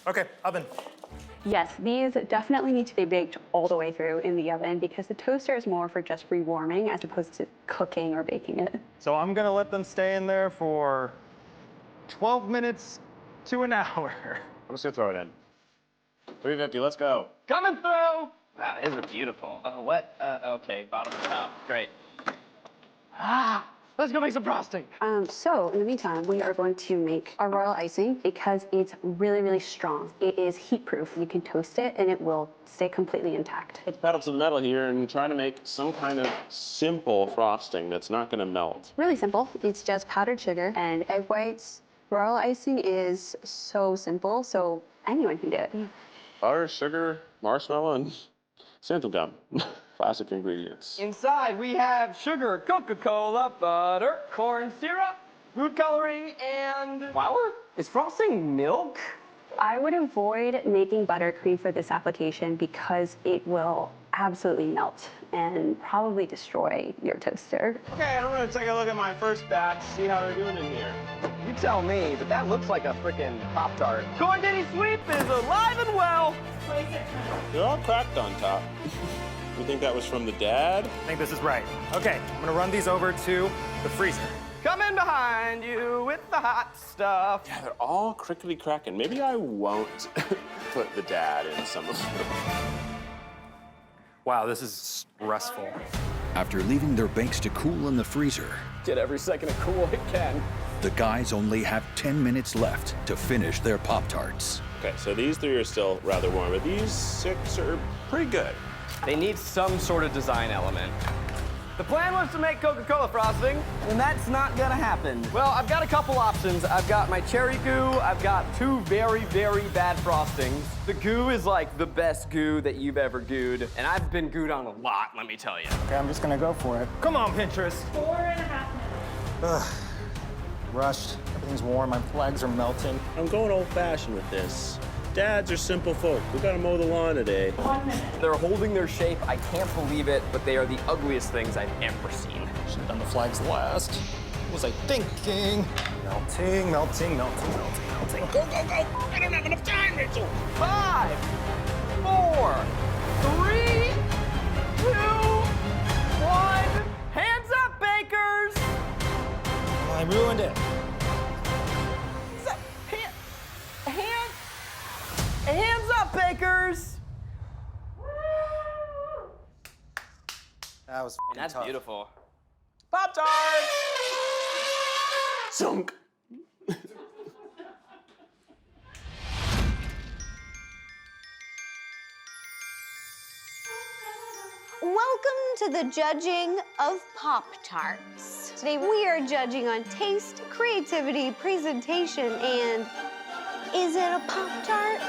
Okay, oven. Yes, these definitely need to be baked all the way through in the oven because the toaster is more for just rewarming as opposed to cooking or baking it. So I'm gonna let them stay in there for 12 minutes to an hour. I'm just gonna throw it in. 350, let's go. Coming through! Wow, these are beautiful. What? Okay, bottom to top. Great. Ah, let's go make some frosting. So in the meantime, we are going to make our royal icing because it's really, really strong. It is heat proof. You can toast it and it will stay completely intact. Let's pedal to the metal here and try to make some kind of simple frosting that's not gonna melt. Really simple. It's just powdered sugar and egg whites. Royal icing is so simple, so anyone can do it. Butter, sugar, marshmallow, and Santal gum. Classic ingredients. Inside we have sugar, Coca-Cola, butter, corn syrup, food coloring, and flour? Is frosting milk? I would avoid making buttercream for this application because it will absolutely melt and probably destroy your toaster. Okay, I'm gonna take a look at my first batch, see how they're doing in here. You tell me, but that looks like a frickin' Pop-Tart. Corn Diddy Sweep is alive and well! They're all cracked on top. You think that was from the dad? I think this is right. Okay, I'm gonna run these over to the freezer. Coming behind you with the hot stuff. Yeah, they're all crickety cracking. Maybe I won't put the dad in some of them. Wow, this is stressful. After leaving their bakes to cool in the freezer, Get every second of cool it can. the guys only have 10 minutes left to finish their Pop-Tarts. Okay, so these three are still rather warm, but these 6 are pretty good. They need some sort of design element. The plan was to make Coca-Cola frosting, and that's not gonna happen. Well, I've got a couple options. I've got my cherry goo. I've got 2 very, very bad frostings. The goo is like the best goo that you've ever gooed, and I've been gooed on a lot, let me tell you. Okay, I'm just gonna go for it. Come on, Pinterest. 4.5 minutes. Ugh. Rushed. Everything's warm. My legs are melting. I'm going old-fashioned with this. Dads are simple folk. We gotta mow the lawn today. 1 minute. They're holding their shape. I can't believe it, but they are the ugliest things I've ever seen. Should have done the flags last. What was I thinking? Melting, melting, melting, melting, melting. Go, go, go! I don't have enough time, Rachel! 5, 4, 3, 2, 1. Hands up, bakers! I ruined it. Hands up, bakers! That was That's tough. beautiful. Pop-Tarts! Zunk! Welcome to the judging of Pop-Tarts. Today we are judging on taste, creativity, presentation, and is it a Pop-Tart?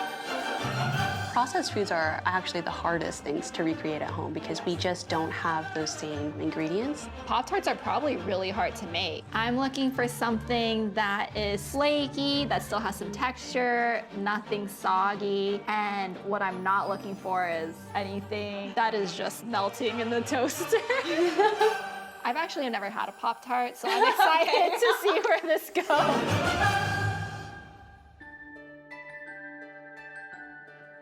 Processed foods are actually the hardest things to recreate at home because we just don't have those same ingredients. Pop-Tarts are probably really hard to make. I'm looking for something that is flaky, that still has some texture, nothing soggy, and what I'm not looking for is anything that is just melting in the toaster. I've actually never had a Pop-Tart, so I'm excited to see where this goes.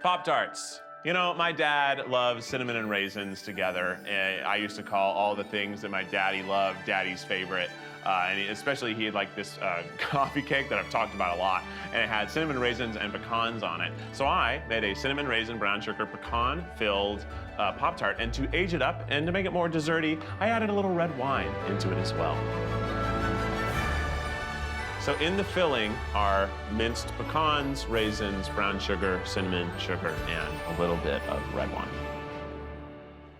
Pop-Tarts. You know, my dad loves cinnamon and raisins together. I used to call all the things that my daddy loved Daddy's favorite. Especially he had like this coffee cake that I've talked about a lot, and it had cinnamon raisins and pecans on it. So I made a cinnamon raisin brown sugar pecan filled Pop-Tart, and to age it up and to make it more desserty, I added a little red wine into it as well. So in the filling are minced pecans, raisins, brown sugar, cinnamon, sugar, and a little bit of red wine.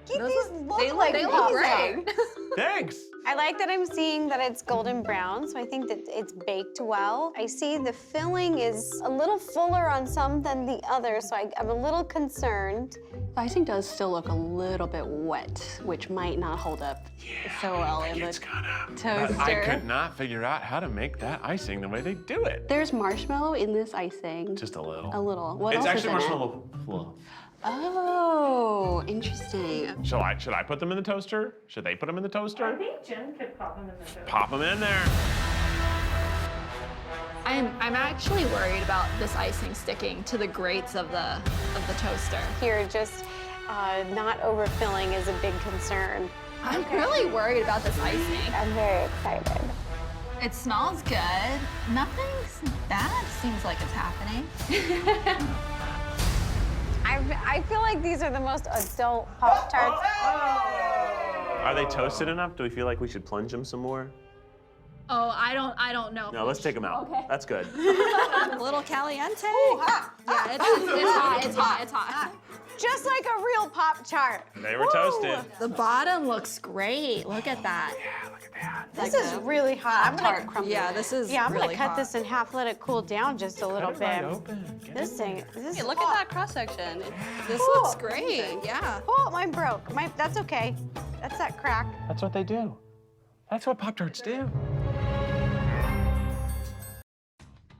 These look they like look Pop-Tarts. great. Thanks! I like that I'm seeing that it's golden brown, so I think that it's baked well. I see the filling is a little fuller on some than the other, so I'm a little concerned. The icing does still look a little bit wet, which might not hold up so well in the toaster. I could not figure out how to make that icing the way they do it. There's marshmallow in this icing. Just a little. A little. What It's else is actually in it? marshmallow fluff. Oh, interesting. Should I put them in the toaster? Should they put them in the toaster? I think Jen could pop them in the toaster. Pop them in there. I'm actually worried about this icing sticking to the grates of the toaster. Here, just not overfilling is a big concern. I'm really worried about this icing. I'm very excited. It smells good. Nothing bad seems like it's happening. I feel like these are the most adult Pop-Tarts. Are they toasted enough? Do we feel like we should plunge them some more? Oh, I don't know. No, let's take them out. Okay. That's good. A little caliente. Yeah, it's hot. It's hot. It's hot. Just like a real Pop-Tart. They were toasted. The bottom looks great. Look at that. Yeah, look at that. This is really hot. I'm gonna crumble. Yeah, this is I'm really gonna cut hot. this in half, let it cool down just a little Cut it bit. right open. Get This thing, this Hey, is look hot. at that cross section. This Cool. looks great. Yeah. Oh, mine broke. That's okay. That's that crack. That's what they do. That's what Pop-Tarts do.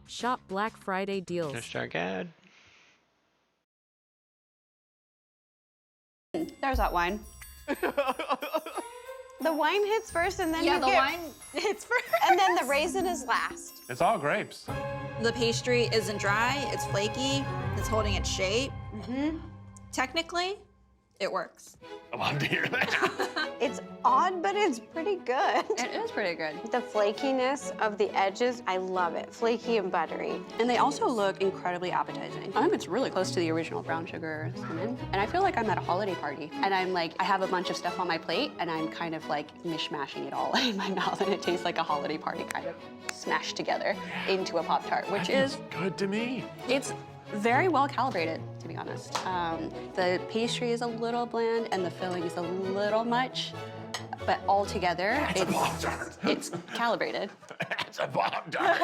Shop Black Friday deals. Hashtag ad. There's that wine. The wine hits first, and then Yeah, you the get, wine hits first. and then the raisin is last. It's all grapes. The pastry isn't dry. It's flaky. It's holding its shape. Technically, it works. I love to hear that. It's odd, but it's pretty good. It is pretty good. The flakiness of the edges, I love it. Flaky and buttery. And they also look incredibly appetizing. It's really close to the original brown sugar cinnamon. And I feel like I'm at a holiday party. And I'm like, I have a bunch of stuff on my plate, and I'm kind of like mishmashing it all in my mouth, and it tastes like a holiday party kind of smashed together into a Pop-Tart, which is good to me. It's very well calibrated, to be honest. The pastry is a little bland and the filling is a little much, but altogether, it's calibrated. It's a Pop-Tart.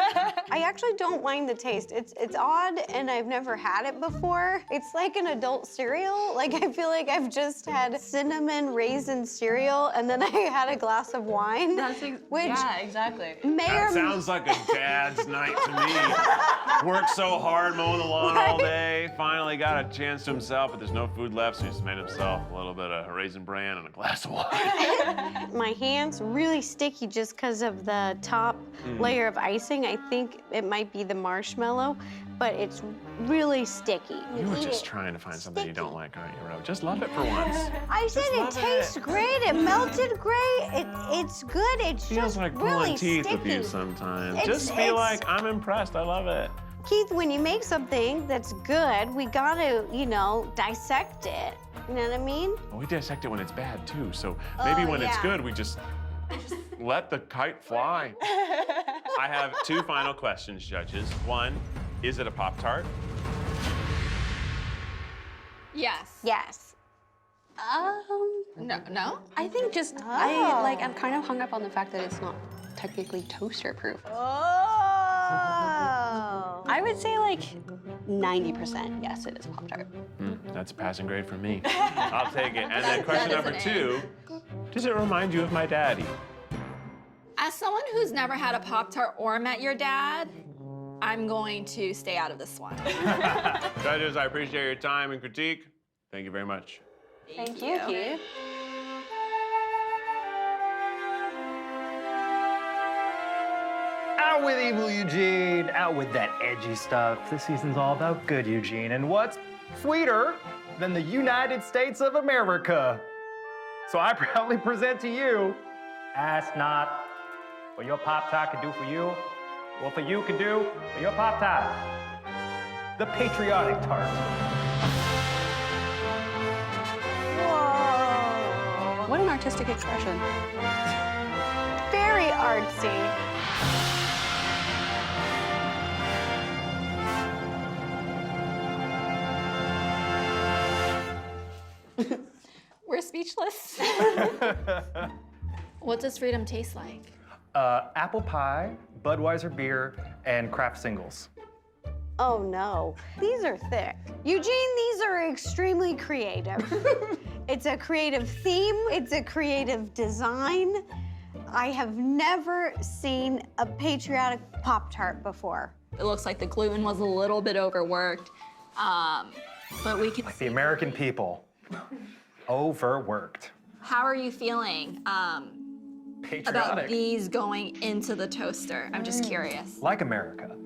I actually don't mind the taste. It's odd, and I've never had it before. It's like an adult cereal. Like, I feel like I've just had cinnamon raisin cereal, and then I had a glass of wine. Yeah, exactly. That sounds like a dad's night to me. Worked so hard mowing the lawn all day, finally got a chance to himself, but there's no food left, so he just made himself a little bit of Raisin Bran and a glass of wine. My hand's really sticky just because of the top layer of icing. I think it might be the marshmallow, but it's really sticky. You were just trying to find something you don't like, aren't you, Ro? Just love it for once. I said it tastes great. It melted great. It's good. It's Feels just like really pulling teeth sticky. with you sometimes. It's- Just be it's- like, I'm impressed, I love it. Keith, when you make something that's good, we gotta, dissect it. You know what I mean? We dissect it when it's bad too, so maybe when it's yeah. good, we just let the kite fly. I have two final questions, judges. One, is it a Pop-Tart? Yes. Yes. No. I think I'm kind of hung up on the fact that it's not technically toaster proof. Oh. I would say like 90% yes, it is a Pop-Tart. That's a passing grade for me. I'll take it. And then question number two, does it remind you of my daddy? As someone who's never had a Pop-Tart or met your dad, I'm going to stay out of this one. Judges, I appreciate your time and critique. Thank you very much. Thank you, Keith. Out with evil Eugene, out with that edgy stuff. This season's all about good Eugene, and what's sweeter than the United States of America? So I proudly present to you, ask not what your Pop-Tart can do for you, what for you can do for your Pop-Tart. The patriotic tart. Whoa. What an artistic expression. Very artsy. We're speechless. What does freedom taste like? Apple pie, Budweiser beer, and craft singles. Oh no, these are thick. Eugene, these are extremely creative. It's a creative theme, it's a creative design. I have never seen a patriotic Pop-Tart before. It looks like the gluten was a little bit overworked, but we can Like the American people. Overworked. How are you feeling Patriotic. about these going into the toaster? I'm just curious. Like America,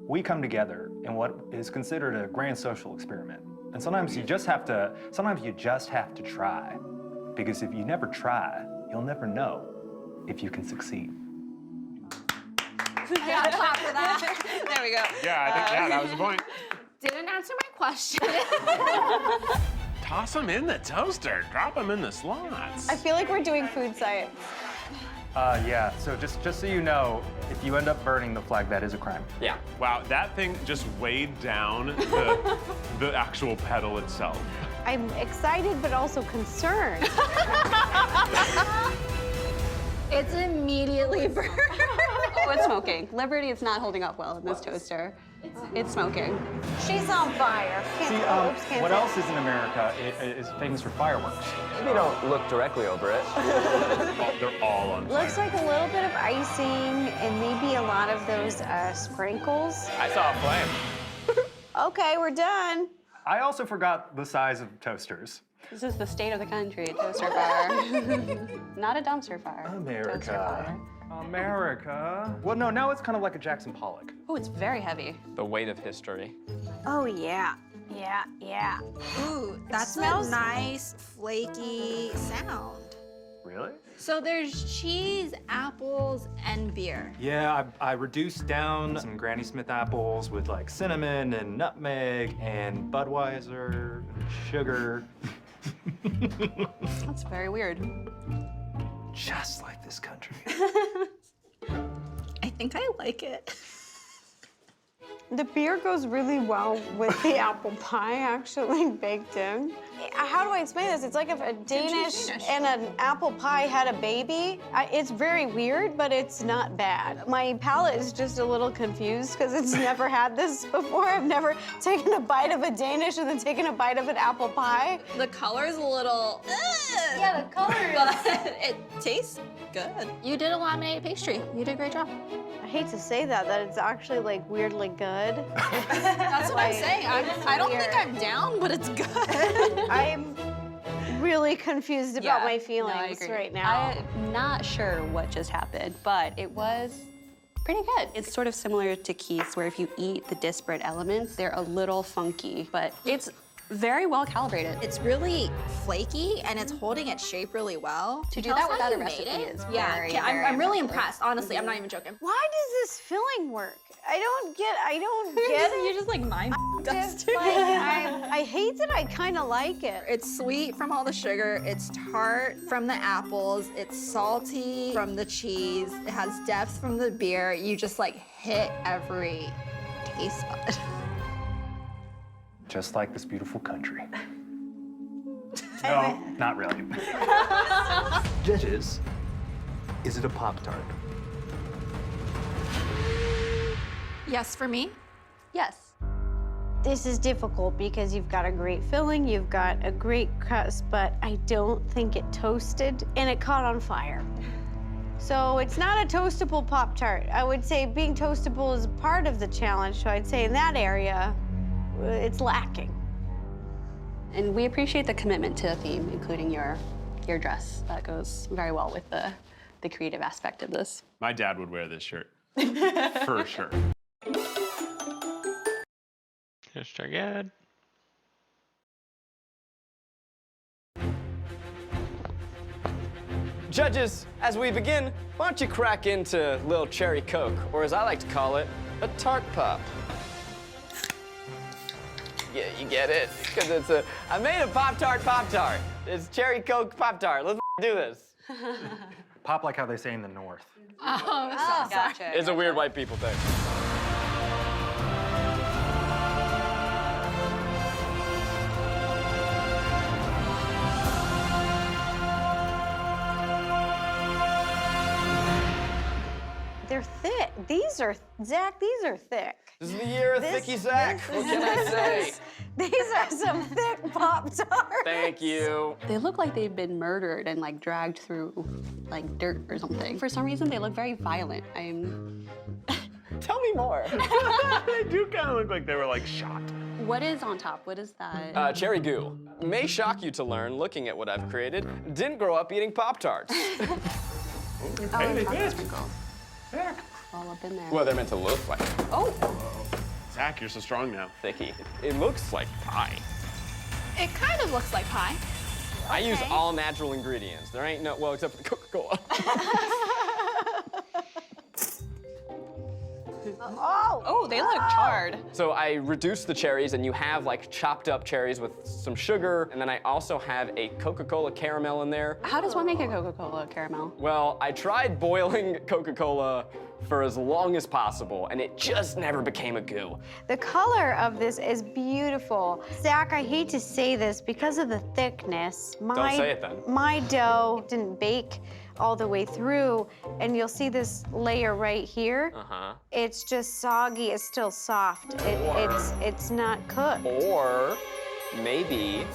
we come together in what is considered a grand social experiment. And sometimes you just have to try. Because if you never try, you'll never know if you can succeed. Yeah, clap for that. There we go. Yeah, I think that was the point. Didn't answer my question. Toss them in the toaster. Drop them in the slots. I feel like we're doing food science. Yeah, so just so you know, if you end up burning the flag, that is a crime. Yeah. Wow, that thing just weighed down the actual pedal itself. I'm excited, but also concerned. It's immediately burned. Oh, it's smoking. Liberty is not holding up well in this toaster. It's smoking. She's on fire. Can't What else is in America is famous for fireworks? Maybe don't look directly over it. They're all on fire. Looks like a little bit of icing and maybe a lot of those sprinkles. I saw a flame. Okay, we're done. I also forgot the size of toasters. This is the state of the country, toaster fire. Not a dumpster fire. Toaster fire. America. Well, no, now it's kind of like a Jackson Pollock. Oh, it's very heavy. The weight of history. Oh, yeah. Yeah. Ooh, that smells smells nice, flaky sound. Really? So there's cheese, apples, and beer. Yeah, I reduced down some Granny Smith apples with like cinnamon and nutmeg and Budweiser and sugar. That's very weird. Just like this country. I think I like it. The beer goes really well with the apple pie actually baked in. How do I explain this? It's like if a Danish and an apple pie had a baby. It's very weird, but it's not bad. My palate is just a little confused because it's never had this before. I've never taken a bite of a Danish and then taken a bite of an apple pie. The color's a little, Yeah, the color but it tastes good. You did a laminated pastry. You did a great job. I hate to say that it's actually like weirdly good. That's what I'm saying. I don't think I'm down, but it's good. I'm really confused about my No, I feelings agree. right now. I'm not sure what just happened, but it was pretty good. It's sort of similar to Keith's, where if you eat the disparate elements, they're a little funky, but it's very well calibrated. It's really flaky and it's holding its shape really well. To do Tell that us how without a you recipe made it. is Yeah, very, I'm very really impressive. impressed. Honestly, I'm not even joking. Why does this filling work? I don't get it. You're just like mind Just like, I hate it, I kind of like it. It's sweet from all the sugar, it's tart from the apples, it's salty from the cheese, it has depth from the beer. You just like hit every taste bud. Just like this beautiful country. No, not really. Judges, is it a Pop-Tart? Yes, for me. Yes. This is difficult because you've got a great filling, you've got a great crust, but I don't think it toasted and it caught on fire. So it's not a toastable Pop-Tart. I would say being toastable is part of the challenge, so I'd say in that area, it's lacking. And we appreciate the commitment to the theme, including your dress. That goes very well with the creative aspect of this. My dad would wear this shirt. For sure. Hashtag ad. Judges, as we begin, why don't you crack into a little cherry Coke, or as I like to call it, a tart pop. Yeah, you get it? Because I made a Pop-Tart Pop-Tart. It's cherry Coke Pop-Tart. Let's do this. Pop like how they say in the North. Oh, Gotcha. It's a weird white people thing. These are, Zach, these are thick. This is the year of Thicky Zach. What can I say? These are some thick Pop-Tarts. Thank you. They look like they've been murdered and like dragged through like dirt or something. For some reason, they look very violent. Tell me more. They do kind of look like they were like shot. What is on top? What is that? Cherry goo. May shock you to learn, looking at what I've created, didn't grow up eating Pop-Tarts. Hey, they fit. Yeah. All up in there. Well, they're meant to look like. Oh! Zach, you're so strong now. Thicky. It looks like pie. It kind of looks like pie. I use all natural ingredients. There ain't no, well, except for the Coca-Cola. Oh, they look charred. So I reduce the cherries, and you have like chopped up cherries with some sugar, and then I also have a Coca-Cola caramel in there. How does one make a Coca-Cola caramel? Well, I tried boiling Coca-Cola for as long as possible, and it just never became a goo. The color of this is beautiful. Zach, I hate to say this because of the thickness. Don't say it then. My dough didn't bake all the way through, and you'll see this layer right here. It's just soggy. It's still soft. It's not cooked. Or maybe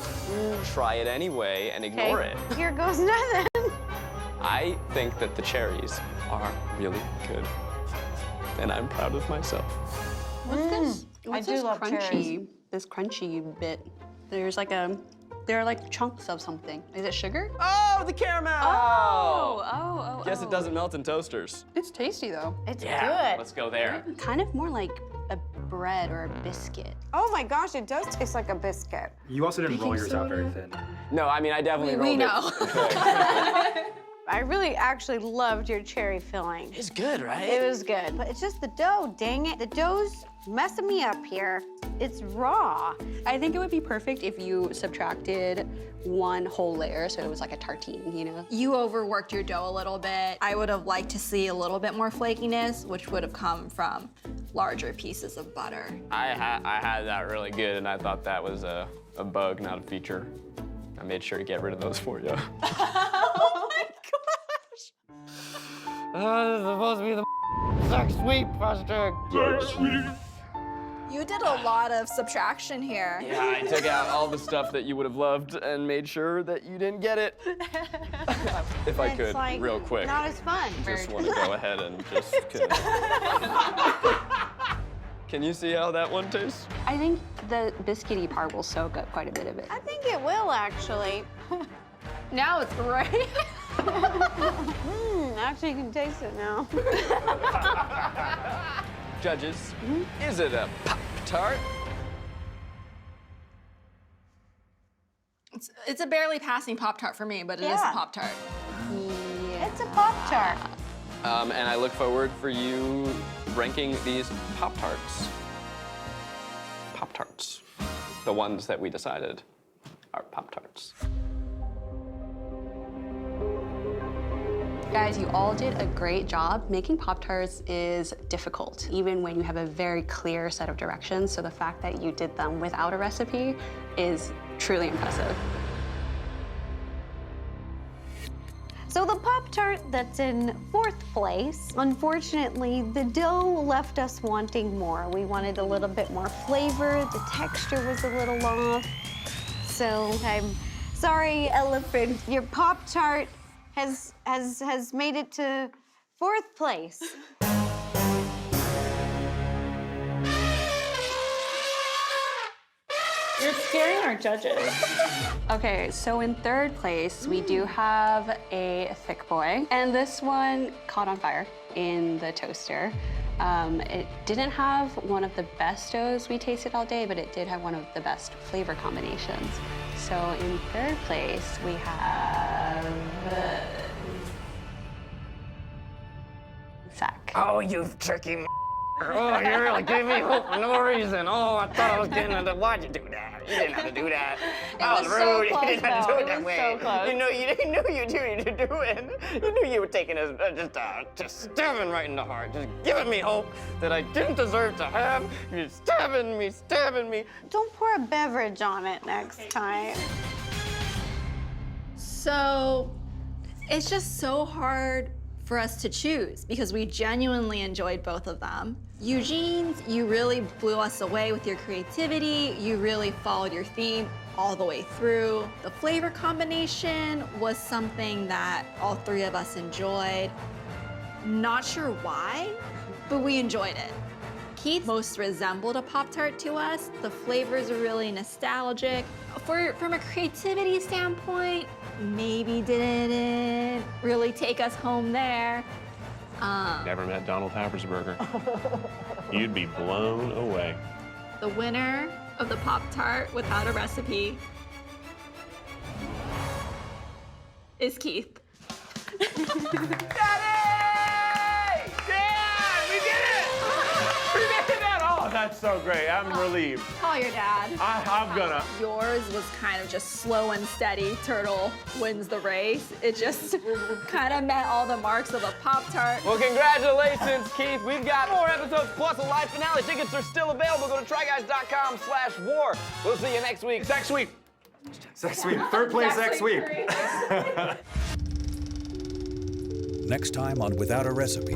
try it anyway and ignore it. Here goes nothing. I think that the cherries are really good, and I'm proud of myself. What's this? What's I do this love crunchy? cherries. This crunchy bit. There's like a. There are like chunks of something. Is it sugar? Oh, the caramel! Oh. Guess it doesn't melt in toasters. It's tasty though. It's Yeah, good. let's go there. Kind of more like a bread or a biscuit. Oh my gosh, it does taste like a biscuit. You also didn't roll yours out very thin. No, I mean, I definitely rolled We it. know. I really actually loved your cherry filling. It's good, right? It was good, but it's just the dough, dang it. The dough's messing me up here. It's raw. I think it would be perfect if you subtracted one whole layer, so it was like a tartine, you know? You overworked your dough a little bit. I would have liked to see a little bit more flakiness, which would have come from larger pieces of butter. I had that really good, and I thought that was a bug, not a feature. I made sure to get rid of those for you. Oh my gosh! This is supposed to be the Zach Sweep hashtag. Zach Sweep. You did a lot of subtraction here. Yeah, I took out all the stuff that you would have loved and made sure that you didn't get it. If I It's could, like real quick. not as fun. Just want to go ahead and just. Can you see how that one tastes? I think the biscuity part will soak up quite a bit of it. I think it will actually. Now it's great. Actually, you can taste it now. Judges, is it a Pop-Tart? It's a barely passing Pop-Tart for me, but it is a Yeah. Pop-Tart. Yeah. It's a Pop-Tart. And I look forward for you ranking these Pop-Tarts. Pop-Tarts. The ones that we decided are Pop-Tarts. Guys, you all did a great job. Making Pop-Tarts is difficult, even when you have a very clear set of directions. So the fact that you did them without a recipe is truly impressive. So the Pop-Tart that's in 4th place, unfortunately, the dough left us wanting more. We wanted a little bit more flavor. The texture was a little off. So I'm sorry, Elephant. Your Pop-Tart has made it to 4th place. You're scaring our judges. Okay, so in 3rd place, we do have a thick boy. And this one caught on fire in the toaster. It didn't have one of the best doughs we tasted all day, but it did have one of the best flavor combinations. So in 3rd place, we have Zach. Oh, you tricky Oh, you really gave me hope for no reason. Oh, I thought I was getting into. Why'd you do that? You didn't have to do that. That was so rude. close, You didn't have to though. do it It that was way. so close. You knew you needed to do it. You knew you were taking us just stabbing right in the heart, just giving me hope that I didn't deserve to have. You're stabbing me. Don't pour a beverage on it next time. So it's just so hard for us to choose because we genuinely enjoyed both of them. Eugene's, you really blew us away with your creativity. You really followed your theme all the way through. The flavor combination was something that all three of us enjoyed. Not sure why, but we enjoyed it. Keith most resembled a Pop-Tart to us. The flavors are really nostalgic. From a creativity standpoint, maybe didn't really take us home there. Never met Donald Happersburger. You'd be blown away. The winner of the Pop-Tart without a recipe is Keith. Oh, that's so great. I'm relieved. Call your dad. I'm gonna. Yours was kind of just slow and steady. Turtle wins the race. It just kind of met all the marks of a Pop-Tart. Well, congratulations, Keith. We've got more episodes plus a live finale. Tickets are still available. Go to tryguys.com/war. We'll see you next week. Zach Sweep. Zach Sweep. Third place, Zach Sweep. Next time on Without a Recipe,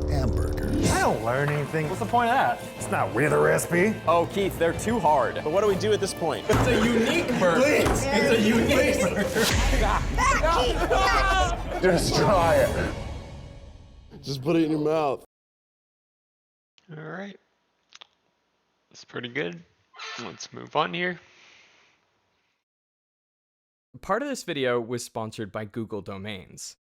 hamburgers. I don't learn anything. What's the point of that? It's not with a recipe. Oh, Keith, they're too hard. But what do we do at this point? It's a unique burger. Please, it's a unique burger. Just try it. Just put it in your mouth. All right. That's pretty good. Let's move on here. Part of this video was sponsored by Google Domains.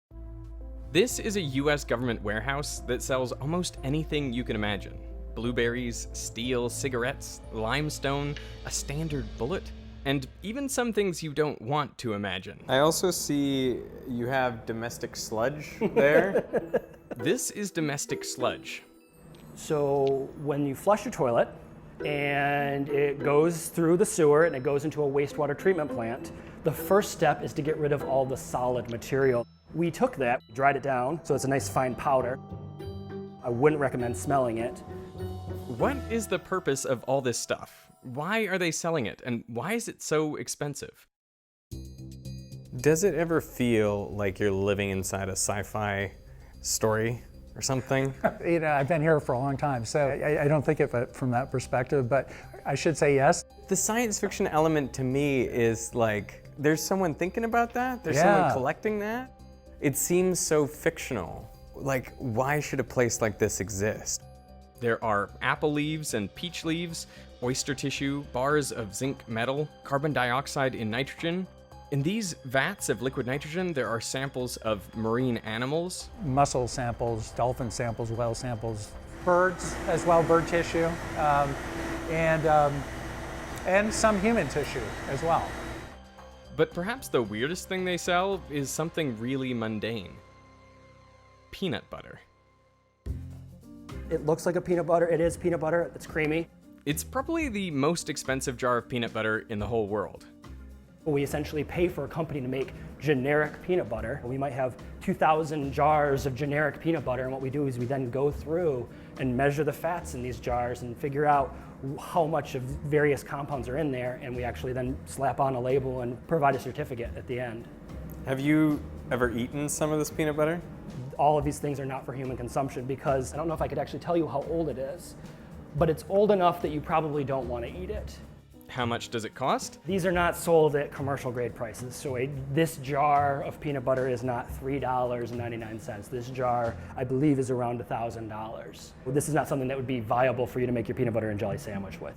This is a US government warehouse that sells almost anything you can imagine. Blueberries, steel, cigarettes, limestone, a standard bullet, and even some things you don't want to imagine. I also see you have domestic sludge there. This is domestic sludge. So when you flush your toilet and it goes through the sewer and it goes into a wastewater treatment plant, the first step is to get rid of all the solid material. We took that, dried it down, so it's a nice fine powder. I wouldn't recommend smelling it. What is the purpose of all this stuff? Why are they selling it, and why is it so expensive? Does it ever feel like you're living inside a sci-fi story or something? You know, I've been here for a long time, so I don't think of it from that perspective, but I should say yes. The science fiction element to me is like, there's someone thinking about that? There's someone collecting that? It seems so fictional. Like, why should a place like this exist? There are apple leaves and peach leaves, oyster tissue, bars of zinc metal, carbon dioxide in nitrogen. In these vats of liquid nitrogen, there are samples of marine animals. Mussel samples, dolphin samples, whale samples, birds as well, bird tissue, and some human tissue as well. But perhaps the weirdest thing they sell is something really mundane. Peanut butter. It looks like a peanut butter. It is peanut butter. It's creamy. It's probably the most expensive jar of peanut butter in the whole world. We essentially pay for a company to make generic peanut butter. We might have 2,000 jars of generic peanut butter, and what we do is we then go through and measure the fats in these jars and figure out how much of various compounds are in there, and we actually then slap on a label and provide a certificate at the end. Have you ever eaten some of this peanut butter? All of these things are not for human consumption because I don't know if I could actually tell you how old it is, but it's old enough that you probably don't want to eat it. How much does it cost? These are not sold at commercial grade prices. So this jar of peanut butter is not $3.99. This jar, I believe, is around $1,000. This is not something that would be viable for you to make your peanut butter and jelly sandwich with.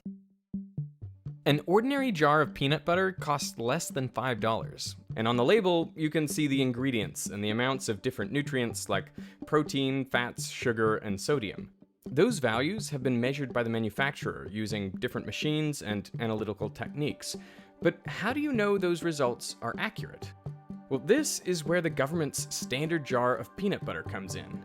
An ordinary jar of peanut butter costs less than $5. And on the label, you can see the ingredients and the amounts of different nutrients like protein, fats, sugar, and sodium. Those values have been measured by the manufacturer using different machines and analytical techniques. But how do you know those results are accurate? Well, this is where the government's standard jar of peanut butter comes in.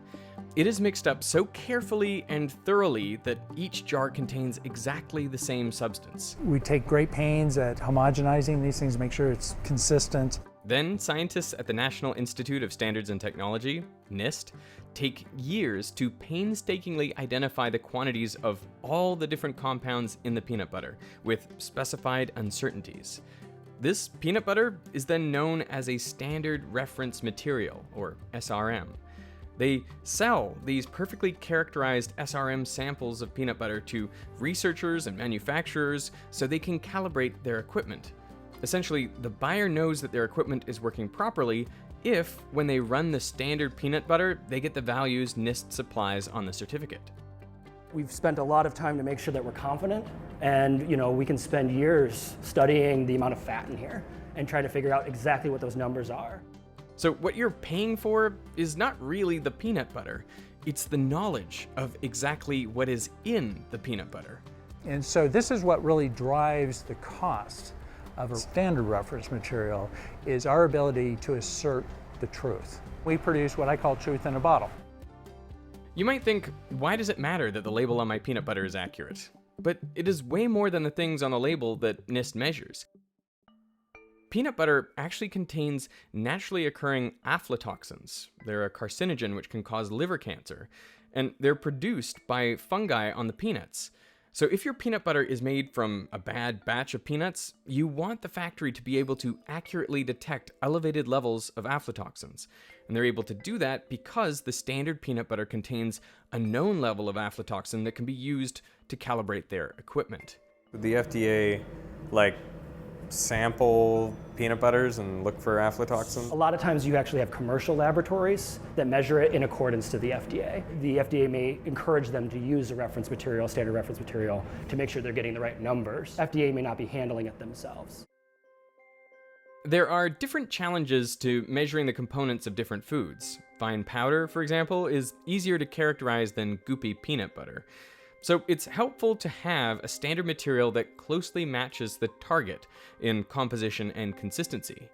It is mixed up so carefully and thoroughly that each jar contains exactly the same substance. We take great pains at homogenizing these things to make sure it's consistent. Then scientists at the National Institute of Standards and Technology, NIST, take years to painstakingly identify the quantities of all the different compounds in the peanut butter with specified uncertainties. This peanut butter is then known as a standard reference material, or SRM. They sell these perfectly characterized SRM samples of peanut butter to researchers and manufacturers so they can calibrate their equipment. Essentially, the buyer knows that their equipment is working properly if, when they run the standard peanut butter, they get the values NIST supplies on the certificate. We've spent a lot of time to make sure that we're confident, and we can spend years studying the amount of fat in here and try to figure out exactly what those numbers are. So what you're paying for is not really the peanut butter, it's the knowledge of exactly what is in the peanut butter. And so this is what really drives the cost of a standard reference material, is our ability to assert the truth. We produce what I call truth in a bottle. You might think, why does it matter that the label on my peanut butter is accurate? But it is way more than the things on the label that NIST measures. Peanut butter actually contains naturally occurring aflatoxins. They're a carcinogen which can cause liver cancer, and they're produced by fungi on the peanuts. So if your peanut butter is made from a bad batch of peanuts, you want the factory to be able to accurately detect elevated levels of aflatoxins. And they're able to do that because the standard peanut butter contains a known level of aflatoxin that can be used to calibrate their equipment. The FDA, sample peanut butters and look for aflatoxins? A lot of times you actually have commercial laboratories that measure it in accordance to the FDA. The FDA may encourage them to use a reference material, standard reference material, to make sure they're getting the right numbers. FDA may not be handling it themselves. There are different challenges to measuring the components of different foods. Fine powder, for example, is easier to characterize than goopy peanut butter. So it's helpful to have a standard material that closely matches the target in composition and consistency.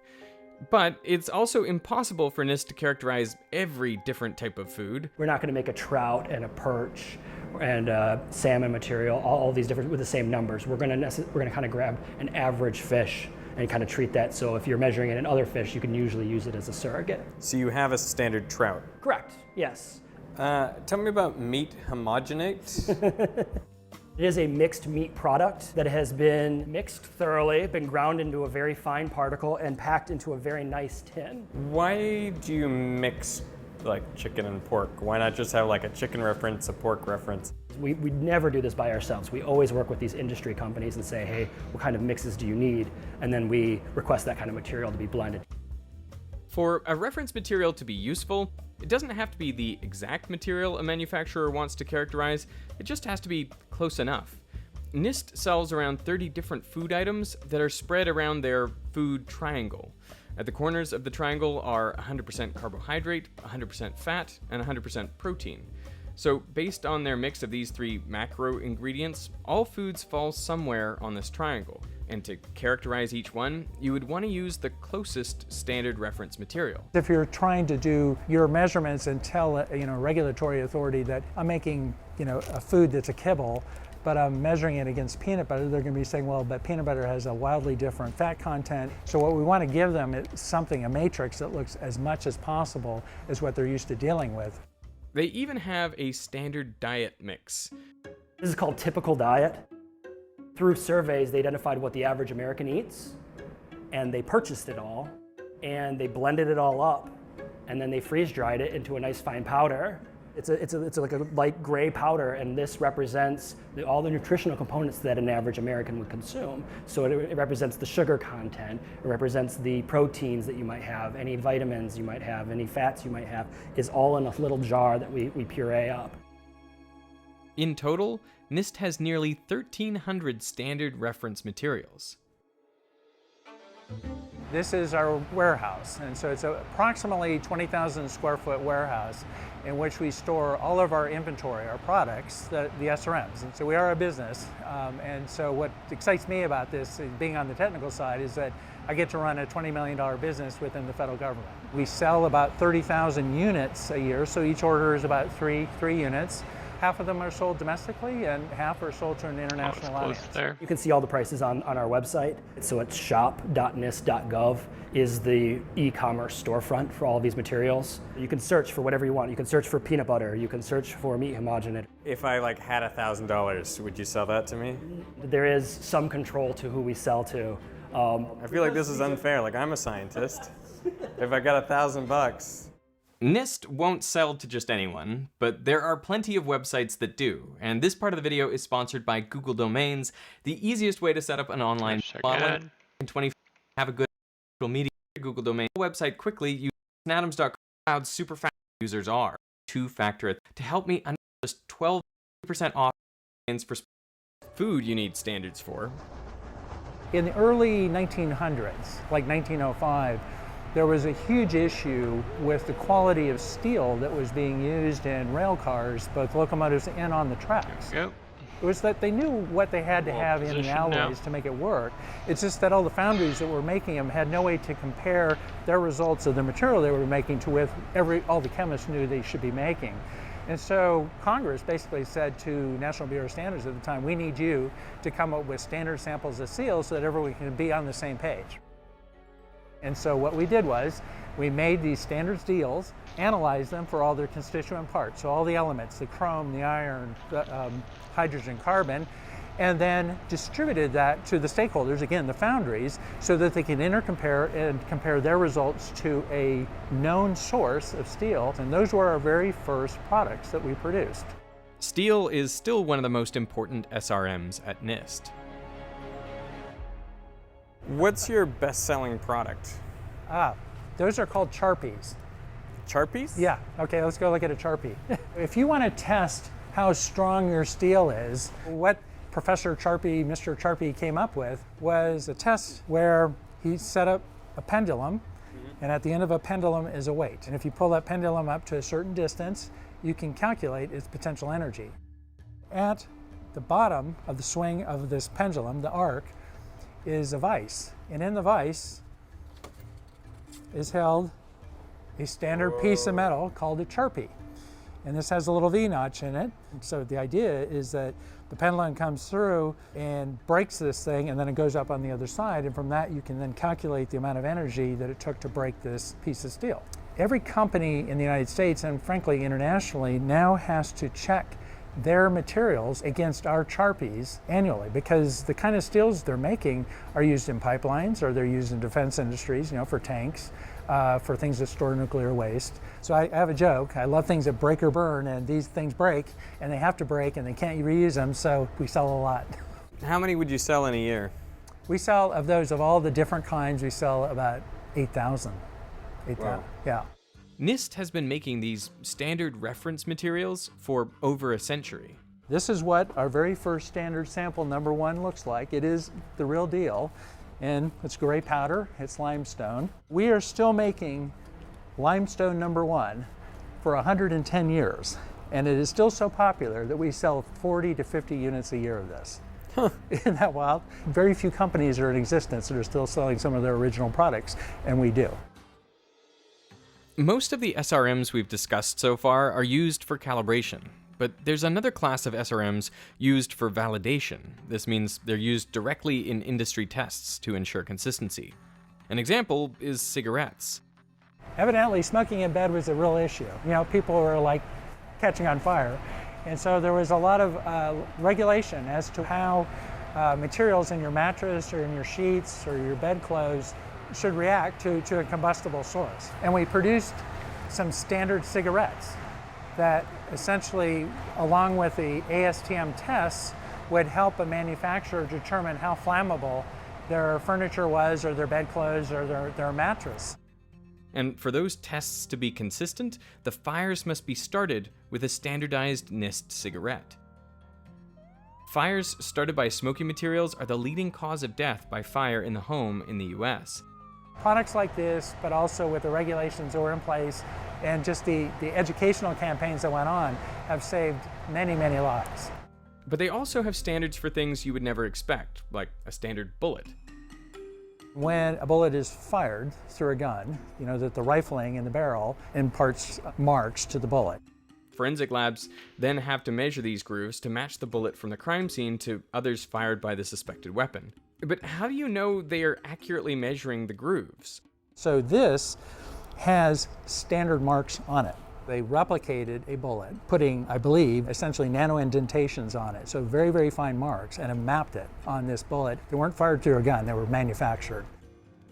But it's also impossible for NIST to characterize every different type of food. We're not going to make a trout and a perch and a salmon material, all these different with the same numbers. We're going to kind of grab an average fish and kind of treat that. So if you're measuring it in other fish, you can usually use it as a surrogate. So you have a standard trout? Correct, yes. Tell me about meat homogenate. It is a mixed meat product that has been mixed thoroughly, been ground into a very fine particle, and packed into a very nice tin. Why do you mix chicken and pork? Why not just have a chicken reference, a pork reference? We never do this by ourselves. We always work with these industry companies and say, hey, what kind of mixes do you need? And then we request that kind of material to be blended. For a reference material to be useful, it doesn't have to be the exact material a manufacturer wants to characterize, it just has to be close enough. NIST sells around 30 different food items that are spread around their food triangle. At the corners of the triangle are 100% carbohydrate, 100% fat, and 100% protein. So based on their mix of these three macro ingredients, all foods fall somewhere on this triangle. And to characterize each one, you would want to use the closest standard reference material. If you're trying to do your measurements and tell a regulatory authority that I'm making a food that's a kibble, but I'm measuring it against peanut butter, they're going to be saying, well, but peanut butter has a wildly different fat content. So what we want to give them is something, a matrix that looks as much as possible as what they're used to dealing with. They even have a standard diet mix. This is called typical diet. Through surveys, they identified what the average American eats, and they purchased it all, and they blended it all up, and then they freeze-dried it into a nice fine powder. It's like a light gray powder, and this represents all the nutritional components that an average American would consume. So it represents the sugar content, it represents the proteins that you might have, any vitamins you might have, any fats you might have, is all in a little jar that we puree up. In total, NIST has nearly 1,300 standard reference materials. This is our warehouse, and so it's approximately 20,000 square foot warehouse in which we store all of our inventory, our products, the SRMs. And so we are a business, and so what excites me about this, being on the technical side, is that I get to run a $20 million business within the federal government. We sell about 30,000 units a year, so each order is about three units. Half of them are sold domestically and half are sold to an international audience. You can see all the prices on our website. So it's shop.nist.gov is the e-commerce storefront for all of these materials. You can search for whatever you want. You can search for peanut butter. You can search for meat homogenate. If I had $1,000, would you sell that to me? There is some control to who we sell to. I feel like this is unfair. I'm a scientist. If I got $1,000. NIST won't sell to just anyone, but there are plenty of websites that do, and this part of the video is sponsored by Google Domains, the easiest way to set up an online modeling in 20 have a good social media Google domain website quickly. Use Snatoms.com. How super fast users are. Two-factor to help me under just 12% off for food you need standards for. In the early 1900s, like 1905, there was a huge issue with the quality of steel that was being used in rail cars, both locomotives and on the tracks. Yep. It was that they knew what they had to have in the alloys to make it work. It's just that all the foundries that were making them had no way to compare their results of the material they were making to with all the chemists knew they should be making. And so Congress basically said to National Bureau of Standards at the time, we need you to come up with standard samples of steel so that everyone can be on the same page. And so what we did was we made these standard steels, analyzed them for all their constituent parts, so all the elements, the chrome, the iron, the hydrogen, carbon, and then distributed that to the stakeholders, again, the foundries, so that they can intercompare and compare their results to a known source of steel. And those were our very first products that we produced. Steel is still one of the most important SRMs at NIST. What's your best-selling product? Those are called Charpies. Charpies? Yeah, okay, let's go look at a Charpie. If you want to test how strong your steel is, what Professor Charpie, Mr. Charpie came up with was a test where he set up a pendulum, and at the end of a pendulum is a weight. And if you pull that pendulum up to a certain distance, you can calculate its potential energy. At the bottom of the swing of this pendulum, the arc, is a vise. And in the vise is held a standard piece of metal called a Charpie. And this has a little V-notch in it. So the idea is that the pendulum comes through and breaks this thing, and then it goes up on the other side, and from that you can then calculate the amount of energy that it took to break this piece of steel. Every company in the United States, and frankly internationally, now has to check their materials against our Charpies annually, because the kind of steels they're making are used in pipelines, or they're used in defense industries, for tanks, for things that store nuclear waste. So I have a joke, I love things that break or burn, and these things break, and they have to break, and they can't reuse them, so we sell a lot. How many would you sell in a year? We sell, of those, of all the different kinds, we sell about 8,000. 8,000, wow. Yeah. NIST has been making these standard reference materials for over a century. This is what our very first standard sample number 1 looks like. It is the real deal, and it's gray powder, it's limestone. We are still making limestone number 1 for 110 years, and it is still so popular that we sell 40 to 50 units a year of this. Isn't that wild? Very few companies are in existence that are still selling some of their original products, and we do. Most of the SRMs we've discussed so far are used for calibration, but there's another class of SRMs used for validation. This means they're used directly in industry tests to ensure consistency. An example is cigarettes. Evidently, smoking in bed was a real issue. People were like catching on fire. And so there was a lot of regulation as to how materials in your mattress or in your sheets or your bedclothes should react to a combustible source. And we produced some standard cigarettes that essentially, along with the ASTM tests, would help a manufacturer determine how flammable their furniture was, or their bedclothes, or their mattress. And for those tests to be consistent, the fires must be started with a standardized NIST cigarette. Fires started by smoky materials are the leading cause of death by fire in the home in the US. Products like this, but also with the regulations that were in place and just the educational campaigns that went on, have saved many, many lives. But they also have standards for things you would never expect, like a standard bullet. When a bullet is fired through a gun, that the rifling in the barrel imparts marks to the bullet. Forensic labs then have to measure these grooves to match the bullet from the crime scene to others fired by the suspected weapon. But how do you know they are accurately measuring the grooves? So this has standard marks on it. They replicated a bullet, putting, I believe, essentially nano indentations on it. So very, very fine marks, and have mapped it on this bullet. They weren't fired through a gun, they were manufactured.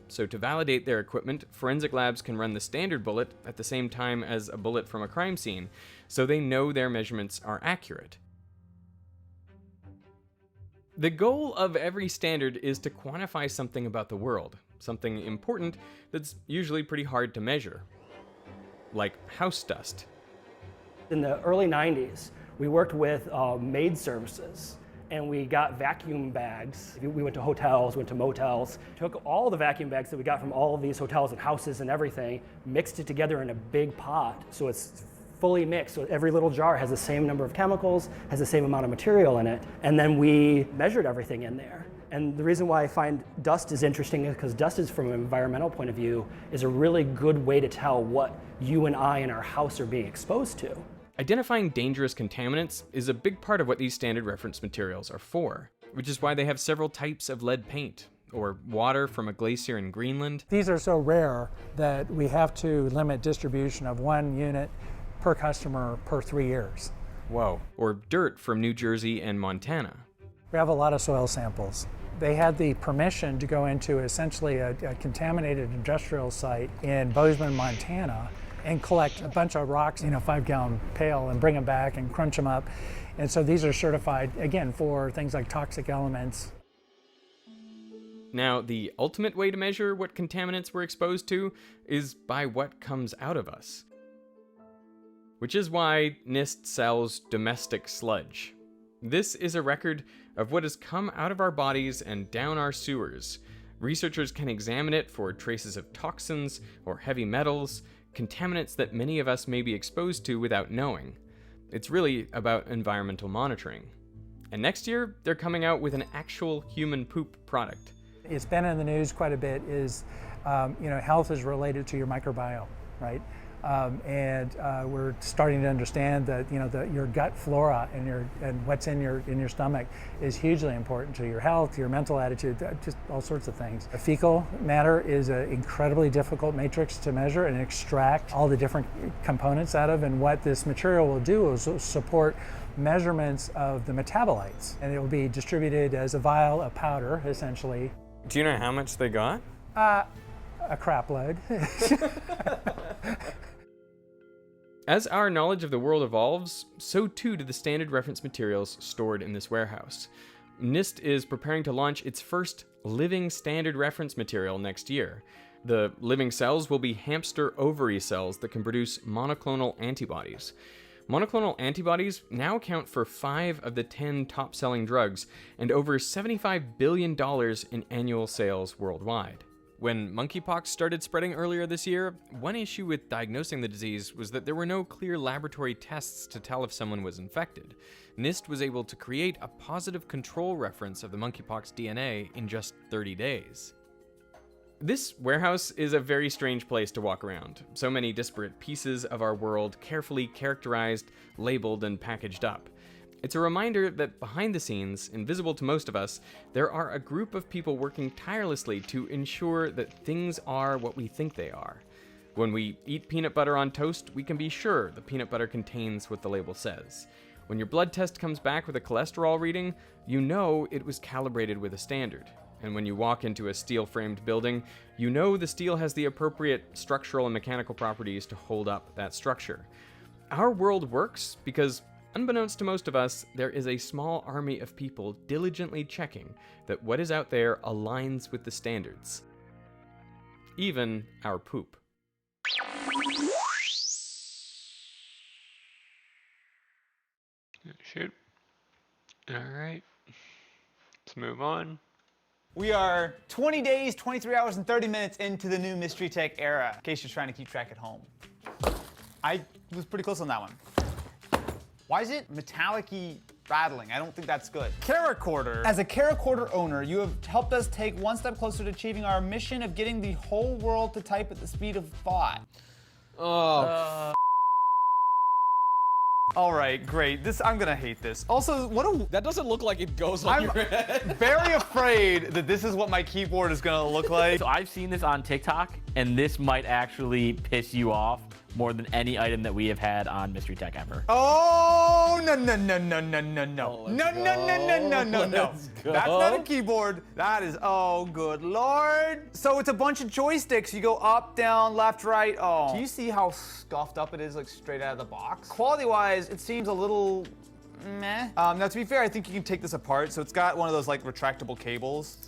So to validate their equipment, forensic labs can run the standard bullet at the same time as a bullet from a crime scene, so they know their measurements are accurate. The goal of every standard is to quantify something about the world, something important that's usually pretty hard to measure, like house dust. In the early 90s, we worked with maid services, and we got vacuum bags. We went to hotels, went to motels, took all the vacuum bags that we got from all of these hotels and houses and everything, mixed it together in a big pot, so it's fully mixed, so every little jar has the same number of chemicals, has the same amount of material in it, and then we measured everything in there. And the reason why I find dust is interesting is because dust is, from an environmental point of view, is a really good way to tell what you and I in our house are being exposed to. Identifying dangerous contaminants is a big part of what these standard reference materials are for, which is why they have several types of lead paint, or water from a glacier in Greenland. These are so rare that we have to limit distribution of 1 unit per customer per 3 years. Whoa. Or dirt from New Jersey and Montana. We have a lot of soil samples. They had the permission to go into essentially a contaminated industrial site in Bozeman, Montana, and collect a bunch of rocks in a 5-gallon pail and bring them back and crunch them up. And so these are certified, again, for things like toxic elements. Now, the ultimate way to measure what contaminants we're exposed to is by what comes out of us. Which is why NIST sells domestic sludge. This is a record of what has come out of our bodies and down our sewers. Researchers can examine it for traces of toxins or heavy metals, contaminants that many of us may be exposed to without knowing. It's really about environmental monitoring. And next year, they're coming out with an actual human poop product. It's been in the news quite a bit is, health is related to your microbiome, right? We're starting to understand that your gut flora and what's in your stomach is hugely important to your health, your mental attitude, just all sorts of things. Fecal matter is an incredibly difficult matrix to measure and extract all the different components out of, and what this material will do is support measurements of the metabolites, and it will be distributed as a vial of powder, essentially. Do you know how much they got? A crap load. As our knowledge of the world evolves, so too do the standard reference materials stored in this warehouse. NIST is preparing to launch its first living standard reference material next year. The living cells will be hamster ovary cells that can produce monoclonal antibodies. Monoclonal antibodies now account for 5 of the 10 top-selling drugs and over $75 billion in annual sales worldwide. When monkeypox started spreading earlier this year, one issue with diagnosing the disease was that there were no clear laboratory tests to tell if someone was infected. NIST was able to create a positive control reference of the monkeypox DNA in just 30 days. This warehouse is a very strange place to walk around. So many disparate pieces of our world carefully characterized, labeled, and packaged up. It's a reminder that behind the scenes, invisible to most of us, there are a group of people working tirelessly to ensure that things are what we think they are. When we eat peanut butter on toast, we can be sure the peanut butter contains what the label says. When your blood test comes back with a cholesterol reading, you know it was calibrated with a standard. And when you walk into a steel-framed building, you know the steel has the appropriate structural and mechanical properties to hold up that structure. Our world works because, unbeknownst to most of us, there is a small army of people diligently checking that what is out there aligns with the standards. Even our poop. Shoot. Alright. Let's move on. We are 20 days, 23 hours, and 30 minutes into the new Mystery Tech era, in case you're trying to keep track at home. I was pretty close on that one. Why is it metallic-y rattling? I don't think that's good. Caracorder. As a Caracorder owner, you have helped us take one step closer to achieving our mission of getting the whole world to type at the speed of thought. Oh. All right, great. I'm gonna hate this. Also, that doesn't look like it goes on your head. I'm very afraid that this is what my keyboard is gonna look like. So I've seen this on TikTok, and this might actually piss you off more than any item that we have had on Mystery Tech ever. Oh, no, no, no, no, no, no, no. No, no, no, no, no, no, no. That's not a keyboard. That is, oh, good Lord. So it's a bunch of joysticks. You go up, down, left, right. Oh. Do you see how scuffed up it is, like straight out of the box? Quality-wise, it seems a little meh. Now, to be fair, I think you can take this apart. So it's got one of those like retractable cables.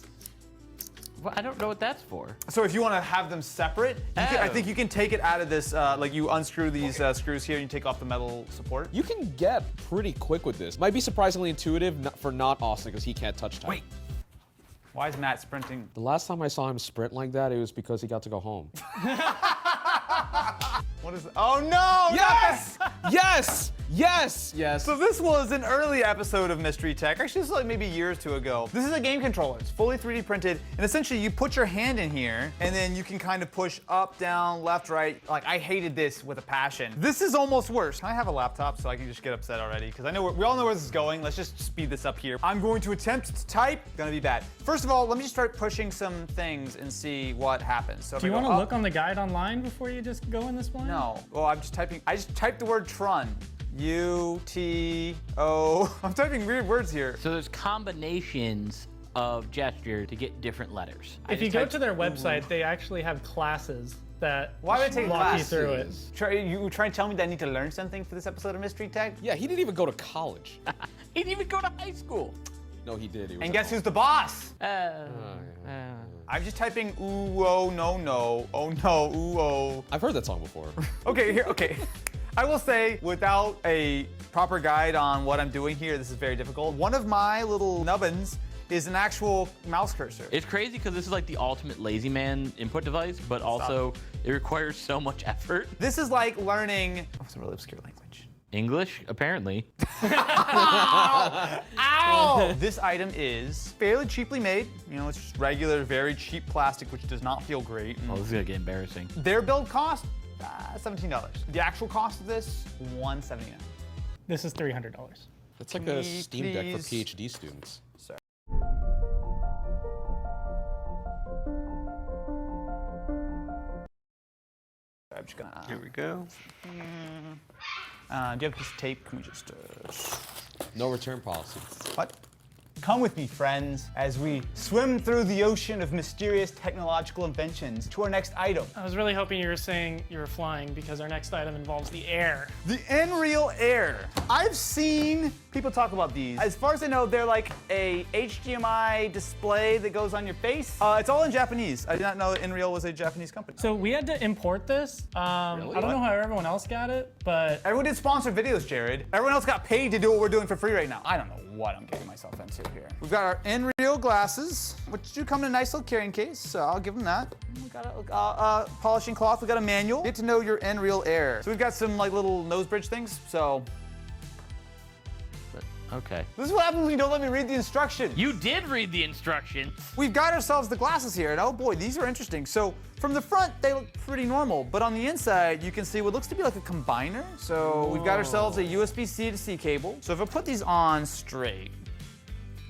Well, I don't know what that's for. So if you want to have them separate, I think you can take it out of this, like you unscrew these screws here and you take off the metal support. You can get pretty quick with this. Might be surprisingly intuitive for not Austin because he can't touch time. Wait. Why is Matt sprinting? The last time I saw him sprint like that, it was because he got to go home. What is it? Oh no! Yes! Yes! Yes! Yes. So this was an early episode of Mystery Tech. Actually, this was like maybe a year or two ago. This is a game controller. It's fully 3D printed, and essentially you put your hand in here, and then you can kind of push up, down, left, right. Like, I hated this with a passion. This is almost worse. Can I have a laptop so I can just get upset already? Because I know we all know where this is going. Let's just speed this up here. I'm going to attempt to type. Gonna be bad. First of all, let me just start pushing some things and see what happens. So do you want to look on the guide online before you just go in this blind? No. Well, I'm just typing. I just typed the word Tron. U-T-O. I'm typing weird words here. So there's combinations of gesture to get different letters. If you go to their website, they actually have classes that Why would I take walk you classes? through it. You try and tell me that I need to learn something for this episode of Mystery Tech? Yeah, he didn't even go to college. He didn't even go to high school. No, he did. He was And guess who's the boss? yeah. I'm just typing ooh, oh, no, no. Oh, no, ooh, oh. I've heard that song before. Okay. I will say, without a proper guide on what I'm doing here, this is very difficult. One of my little nubbins is an actual mouse cursor. It's crazy because this is like the ultimate lazy man input device, but also it requires so much effort. This is like learning, what's a really obscure language? English, apparently. Ow! This item is fairly cheaply made. You know, it's just regular, very cheap plastic, which does not feel great. Oh, this is gonna get embarrassing. Their build cost, $17. The actual cost of this, $179. This is $300. That's like a Steam Deck for PhD students. Sorry. I'm just gonna. Here we go. Do you have a piece of tape? Can we just? No return policy. What? Come with me, friends, as we swim through the ocean of mysterious technological inventions to our next item. I was really hoping you were saying you were flying because our next item involves the air. The Nreal Air. I've seen people talk about these. As far as I know, they're like a HDMI display that goes on your face. It's all in Japanese. I did not know that Nreal was a Japanese company. So we had to import this. I don't know how everyone else got it, but everyone did sponsored videos, Jared. Everyone else got paid to do what we're doing for free right now. I don't know what I'm getting myself into here. We've got our Nreal glasses, which do come in a nice little carrying case, so I'll give them that. We got a polishing cloth. We got a manual. Get to know your Nreal Air. So we've got some like little nose bridge things. So. Okay. This is what happens when you don't let me read the instructions. You did read the instructions. We've got ourselves the glasses here, and oh boy, these are interesting. So from the front, they look pretty normal, but on the inside, you can see what looks to be like a combiner. So we've got ourselves a USB-C to C cable. So if I put these on straight,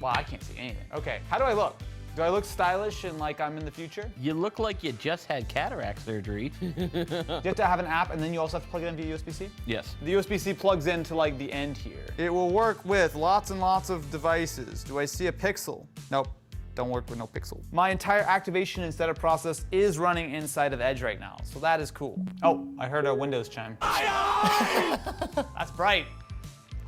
wow, I can't see anything. Okay, how do I look? Do I look stylish and like I'm in the future? You look like you just had cataract surgery. You have to have an app, and then you also have to plug it in via USB-C? Yes. The USB-C plugs into like the end here. It will work with lots and lots of devices. Do I see a pixel? Nope. Don't work with no pixel. My entire activation and setup process is running inside of Edge right now, so that is cool. Oh, I heard a Windows chime. That's bright.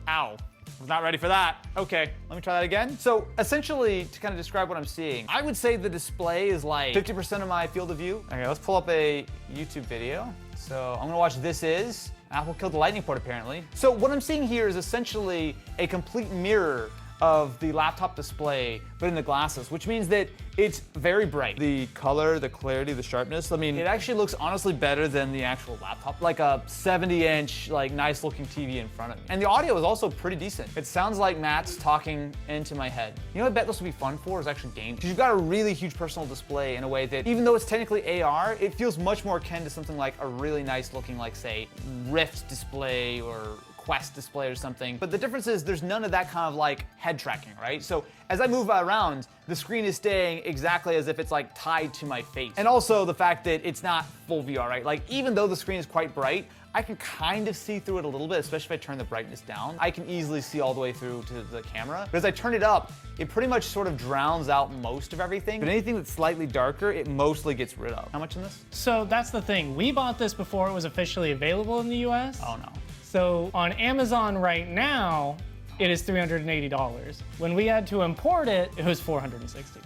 Ow. Was not ready for that. Okay, let me try that again. So essentially, to kind of describe what I'm seeing, I would say the display is like 50% of my field of view. Okay, let's pull up a YouTube video. So I'm gonna watch This Is. Apple killed the lightning port apparently. So what I'm seeing here is essentially a complete mirror of the laptop display, but in the glasses, which means that it's very bright. The color, the clarity, the sharpness, I mean, it actually looks honestly better than the actual laptop. Like a 70-inch, like nice looking TV in front of me. And the audio is also pretty decent. It sounds like Matt's talking into my head. You know what I bet this will be fun for is actually gaming. Because you've got a really huge personal display in a way that, even though it's technically AR, it feels much more akin to something like a really nice looking, like say, Rift display or Quest display or something. But the difference is there's none of that kind of like head tracking, right? So as I move around, the screen is staying exactly as if it's like tied to my face. And also the fact that it's not full VR, right? Like even though the screen is quite bright, I can kind of see through it a little bit, especially if I turn the brightness down. I can easily see all the way through to the camera. But as I turn it up, it pretty much sort of drowns out most of everything. But anything that's slightly darker, it mostly gets rid of. How much in this? So that's the thing. We bought this before it was officially available in the US. Oh no. So on Amazon right now, it is $380. When we had to import it, it was $460.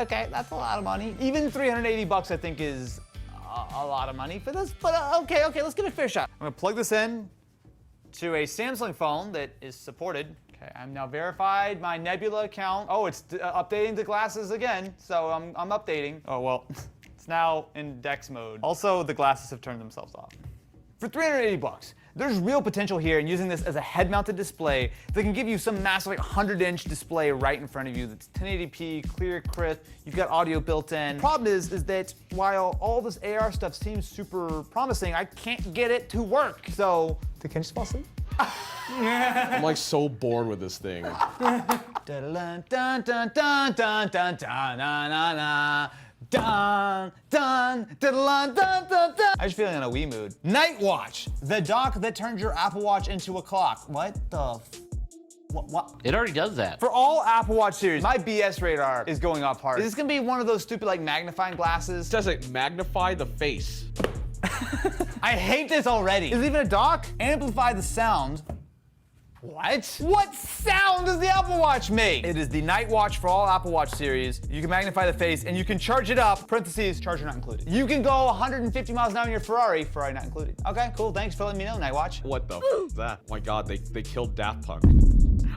Okay, that's a lot of money. Even 380 bucks I think is a lot of money for this, but okay, let's give it a fair shot. I'm gonna plug this in to a Samsung phone that is supported. Okay, I'm now verified my Nebula account. Oh, it's updating the glasses again, so I'm updating. Oh, well, it's now in DeX mode. Also, the glasses have turned themselves off. For 380 bucks, there's real potential here in using this as a head-mounted display that can give you some massive like 100-inch display right in front of you that's 1080p, clear, crisp, you've got audio built in. Problem is that while all this AR stuff seems super promising, I can't get it to work. So, can you just fall asleep? I'm like so bored with this thing. Dun, dun, dun, dun, dun, dun, dun, na, na, na. Dun, dun, dun, dun, dun, dun. I'm just feeling in a Wii mood. Night Watch, the dock that turns your Apple Watch into a clock. What the what? It already does that. For all Apple Watch series, my BS radar is going off hard. Is this gonna be one of those stupid like magnifying glasses? It says like magnify the face. I hate this already. Is it even a dock? Amplify the sound. What? What sound does the Apple Watch make? It is the Night Watch for all Apple Watch series. You can magnify the face and you can charge it up, parentheses, charger not included. You can go 150 miles an hour in your Ferrari not included. Okay, cool, thanks for letting me know, Night Watch. What the f is that? Oh my god, they killed Daft Punk.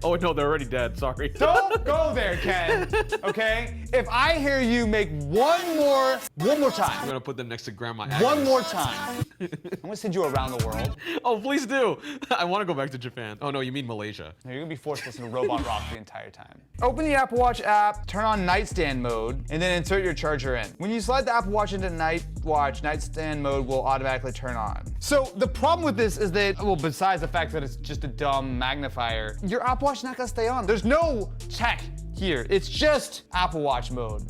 Oh no, they're already dead, sorry. Don't go there, Ken, okay? If I hear you make one more time. I'm gonna put them next to Grandma One more time. I'm gonna send you around the world. Oh, please do. I wanna go back to Japan. Oh no, you mean Malaysia. No, you're gonna be forced to listen to Robot Rock the entire time. Open the Apple Watch app, turn on nightstand mode, and then insert your charger in. When you slide the Apple Watch into Night Watch, nightstand mode will automatically turn on. So the problem with this is that, well, besides the fact that it's just a dumb magnifier, your Apple Watch is not gonna stay on. There's no tech here. It's just Apple Watch mode.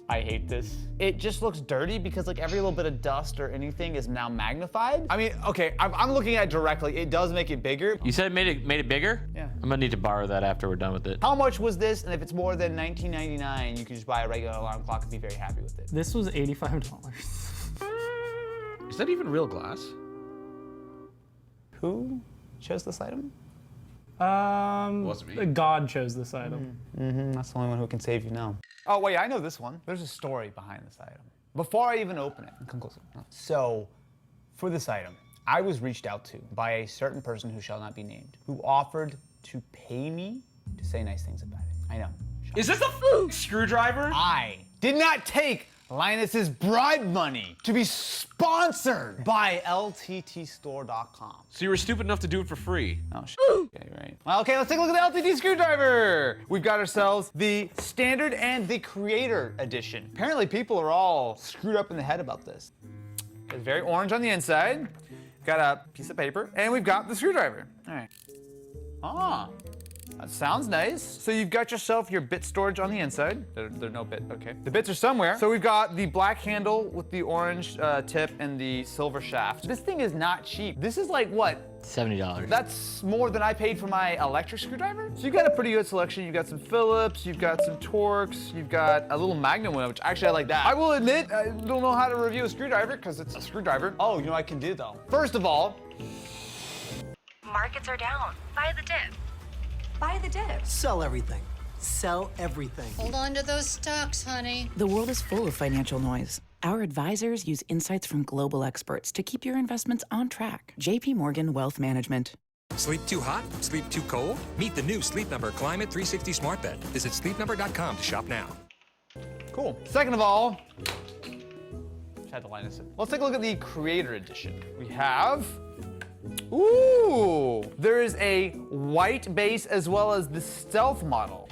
I hate this. It just looks dirty because like every little bit of dust or anything is now magnified. I mean, okay, I'm looking at it directly. It does make it bigger. You said it made it bigger? Yeah. I'm gonna need to borrow that after we're done with it. How much was this? And if it's more than $19.99, you can just buy a regular alarm clock and be very happy with it. This was $85. Is that even real glass? Who chose this item? Wasn't me. God chose this item. That's the only one who can save you now. Oh wait, I know this one. There's a story behind this item. Before I even open it, come closer. So, for this item, I was reached out to by a certain person who shall not be named, who offered to pay me to say nice things about it. I know. Is this a screwdriver? I did not take Linus's bribe money to be sponsored by LTTstore.com. So you were stupid enough to do it for free. Oh, shit. Okay, right. Well, okay, let's take a look at the LTT screwdriver. We've got ourselves the Standard and the Creator Edition. Apparently, people are all screwed up in the head about this. It's very orange on the inside. Got a piece of paper, and we've got the screwdriver. All right. Ah. That sounds nice. So you've got yourself your bit storage on the inside. There are no bit, okay. The bits are somewhere. So we've got the black handle with the orange tip and the silver shaft. This thing is not cheap. This is like what? $70. That's more than I paid for my electric screwdriver. So you've got a pretty good selection. You've got some Phillips, you've got some Torx, you've got a little Magnum one, which actually I like that. I will admit, I don't know how to review a screwdriver because it's a screwdriver. Oh, you know what I can do though? First of all, markets are down. Buy the dip. Buy the dip. Sell everything. Sell everything. Hold on to those stocks, honey. The world is full of financial noise. Our advisors use insights from global experts to keep your investments on track. JP Morgan Wealth Management. Sleep too hot? Sleep too cold? Meet the new Sleep Number Climate 360 Smart Bed. Visit sleepnumber.com to shop now. Cool. Second of all, just had to line this up. Let's take a look at the Creator Edition. We have, ooh, there is a white base as well as the stealth model.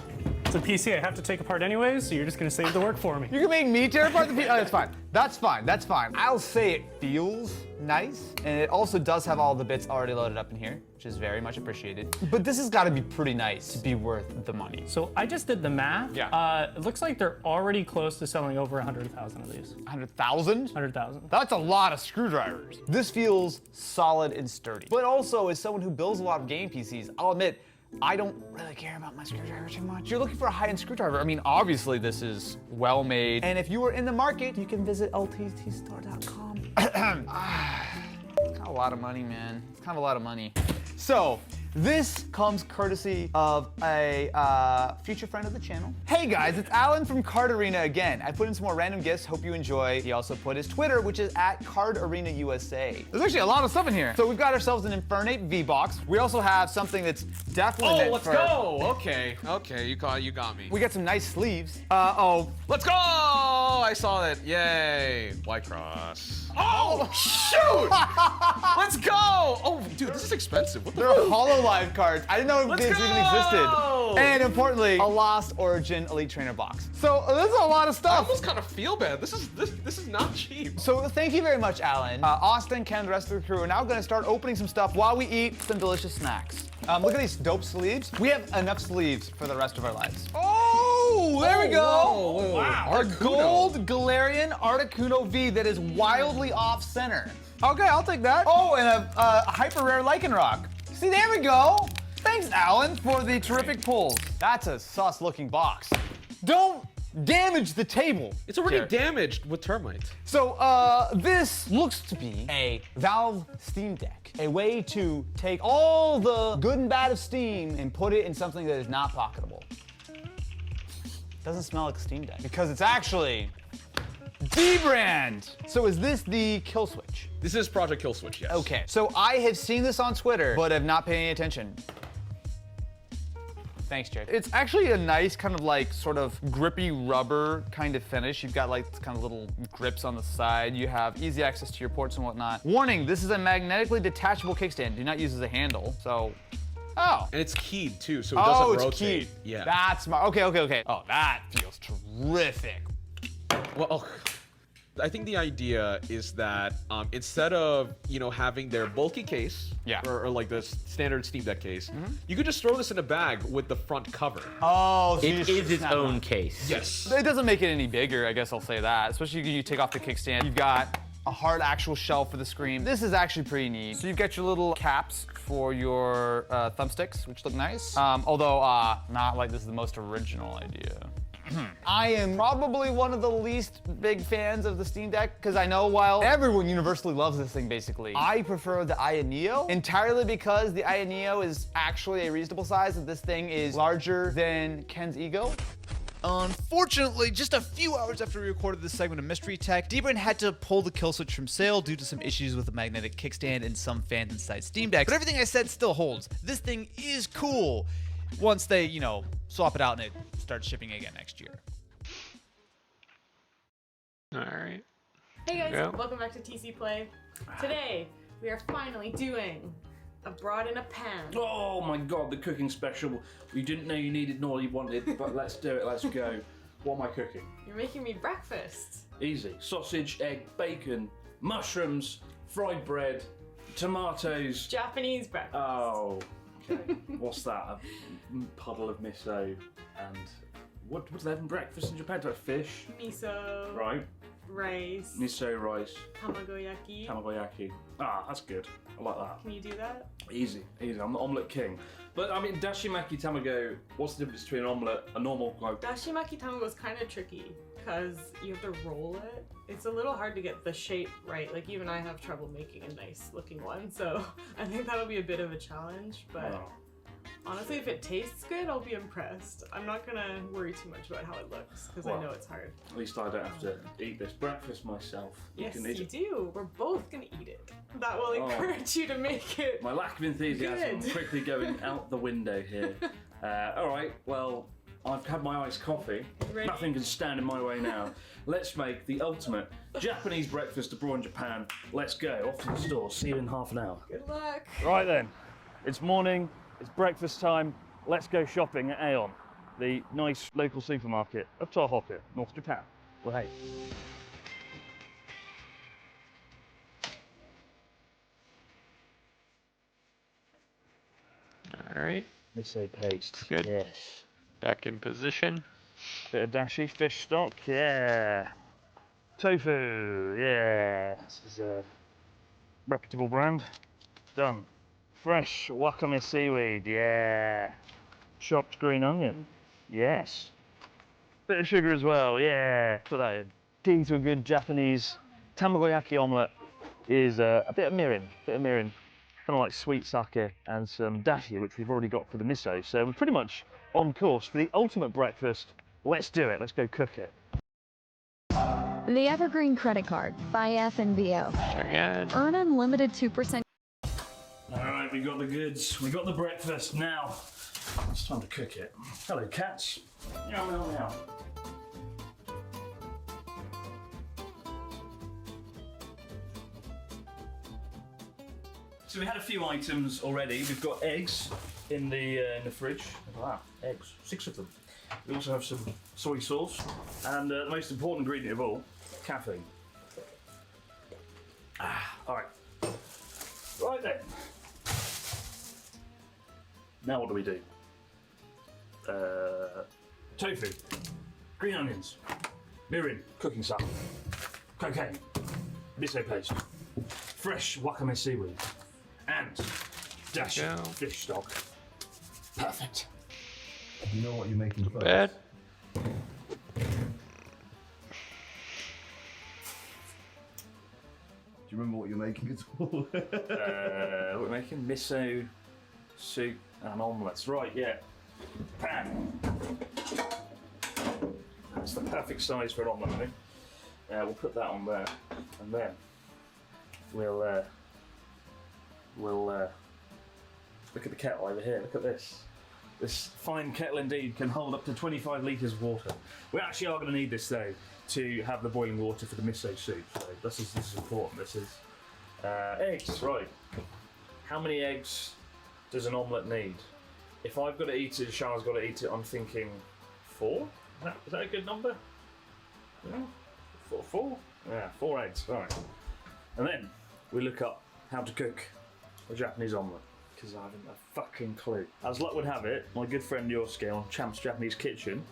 It's a PC I have to take apart anyways, so you're just gonna save the work for me. You can make me tear apart the PC? Oh, that's fine. That's fine, that's fine. I'll say it feels nice, and it also does have all the bits already loaded up in here, which is very much appreciated. But this has gotta be pretty nice to be worth the money. So I just did the math. Yeah. It looks like they're already close to selling over 100,000 of these. 100,000? 100,000. That's a lot of screwdrivers. This feels solid and sturdy. But also, as someone who builds a lot of game PCs, I'll admit, I don't really care about my screwdriver too much. You're looking for a high-end screwdriver. I mean, obviously this is well made. And if you were in the market, you can visit lttstore.com. It's kind of a lot of money, man. It's kind of a lot of money. So, this comes courtesy of a future friend of the channel. Hey guys, it's Alan from Card Arena again. I put in some more random gifts, hope you enjoy. He also put his Twitter, which is @CardArenaUSA. There's actually a lot of stuff in here. So we've got ourselves an Infernate V-Box. We also have something that's definitely meant let's for... go. Okay, you got me. We got some nice sleeves. Let's go! I saw that. Yay. White Cross. Oh, shoot! Let's go! Oh, dude, this is expensive. What the They're HoloLive cards. I didn't know if these even existed. go! And importantly, a Lost Origin Elite Trainer box. So this is a lot of I stuff. almost kind of feel bad. This is not cheap. So thank you very much, Alan. Austin, Ken, the rest of the crew are now gonna start opening some stuff while we eat some delicious snacks. Look at these dope sleeves. We have enough sleeves for the rest of our lives. Oh, there we go. whoa. Wow. A gold Galarian Articuno V that is wildly off center. Okay, I'll take that. Oh, and a hyper rare Lycanroc. See, there we go. Thanks, Alan, for the terrific pulls. That's a sus looking box. Don't damage the table. It's already damaged with termite. So, this looks to be a Valve Steam Deck. A way to take all the good and bad of Steam and put it in something that is not pocketable. Doesn't smell like a Steam Deck because it's actually D-brand. So is this the kill switch? This is Project Kill Switch, yes. Okay, so I have seen this on Twitter, but have not paid any attention. Thanks, Jared. It's actually a nice kind of like sort of grippy rubber kind of finish. You've got like kind of little grips on the side. You have easy access to your ports and whatnot. Warning, this is a magnetically detachable kickstand. Do not use as a handle, so. Oh. And it's keyed too, so it doesn't rotate. It's keyed. Yeah. That's smart. Okay. Oh, that feels terrific. Well, I think the idea is that instead of having their bulky case, or like the standard Steam Deck case, you could just throw this in a bag with the front cover. Oh, so it is its own case. Yes. It doesn't make it any bigger, I guess I'll say that. Especially when you take off the kickstand. You've got a hard actual shelf for the screen. This is actually pretty neat. So you've got your little caps for your thumbsticks, which look nice. Although not like this is the most original idea. I am probably one of the least big fans of the Steam Deck because I know while everyone universally loves this thing basically, I prefer the Aya Neo entirely because the Aya Neo is actually a reasonable size and this thing is larger than Ken's Ego. Unfortunately, just a few hours after we recorded this segment of Mystery Tech, D-Brand had to pull the kill switch from sale due to some issues with the magnetic kickstand and some fans inside Steam Deck. But everything I said still holds. This thing is cool once they, swap it out and it starts shipping again next year. All right. Hey guys, Yeah. welcome back to TC Play. Today, we are finally doing a broad in a pan. Oh my god, the cooking special. You didn't know you needed nor you wanted, but let's do it, let's go. What am I cooking? You're making me breakfast. Easy. Sausage, egg, bacon, mushrooms, fried bread, tomatoes. Japanese breakfast. Oh, okay. What's that? A puddle of miso and... What's that in breakfast in Japan? Like fish? Miso. Right. Rice. Miso rice. Tamagoyaki. Tamagoyaki. Ah, that's good. I like that. Can you do that? Easy. I'm the omelette king. But I mean, dashimaki tamago, what's the difference between an omelette, a normal like... Dashimaki tamago is kind of tricky because you have to roll it. It's a little hard to get the shape right. Like even I have trouble making a nice looking one. So I think that'll be a bit of a challenge, but honestly, if it tastes good, I'll be impressed. I'm not gonna worry too much about how it looks because I know it's hard. At least I don't have to eat this breakfast myself. Yes, can eat you it. do. We're both gonna eat it. That will encourage you to make it. My lack of enthusiasm good. quickly going out the window here. All right, well, I've had my iced coffee. Ready? Nothing can stand in my way now. Let's make the ultimate Japanese breakfast abroad in Japan. Let's go. Off to the store. See you in half an hour. Good luck. Right then. It's morning. It's breakfast time. Let's go shopping at Aeon. the nice local supermarket of Tohoku, North Japan. Well, hey. Alright. Miso paste. Good. Yes. Back in position. Bit of dashi fish stock. Yeah. Tofu. Yeah. This is a reputable brand. Done. Fresh wakame seaweed. Yeah. Chopped green onion. Yes. Bit of sugar as well. Yeah. Put that in. Tea to a good Japanese tamagoyaki omelette is a bit of mirin. Kind of like sweet sake and some dashi, which we've already got for the miso. So we're pretty much on course for the ultimate breakfast. Let's do it. Let's go cook it. The Evergreen Credit Card by FNBO. Earn unlimited 2%. All right, we got the goods. We got the breakfast. Now it's time to cook it. Hello, cats. Meow, meow, meow. So we had a few items already. We've got eggs in the fridge. Wow, eggs, 6 of them. We also have some soy sauce, and the most important ingredient of all, caffeine. All right. Right then. Now what do we do? Tofu, green onions, mirin, cooking salt, cocaine, miso paste, fresh wakame seaweed, and dashi fish stock. Perfect. You know what you're making first? Bad. Do you remember what you're making at all? What we're making? Miso soup and omelettes. Right, yeah. Pan. That's the perfect size for an omelette, I think. We'll put that on there, and then we'll look at the kettle over here. Look at this. This fine kettle indeed can hold up to 25 litres of water. We actually are going to need this though to have the boiling water for the miso soup. So this is important. This is eggs, right? How many eggs does an omelette need? If I've got to eat it, Shah's got to eat it. I'm thinking 4. Is that a good number? Yeah, 4. Yeah, 4 eggs. All right. And then we look up how to cook a Japanese omelette, because I haven't a fucking clue. As luck would have it, my good friend Yosuke on Champ's Japanese Kitchen,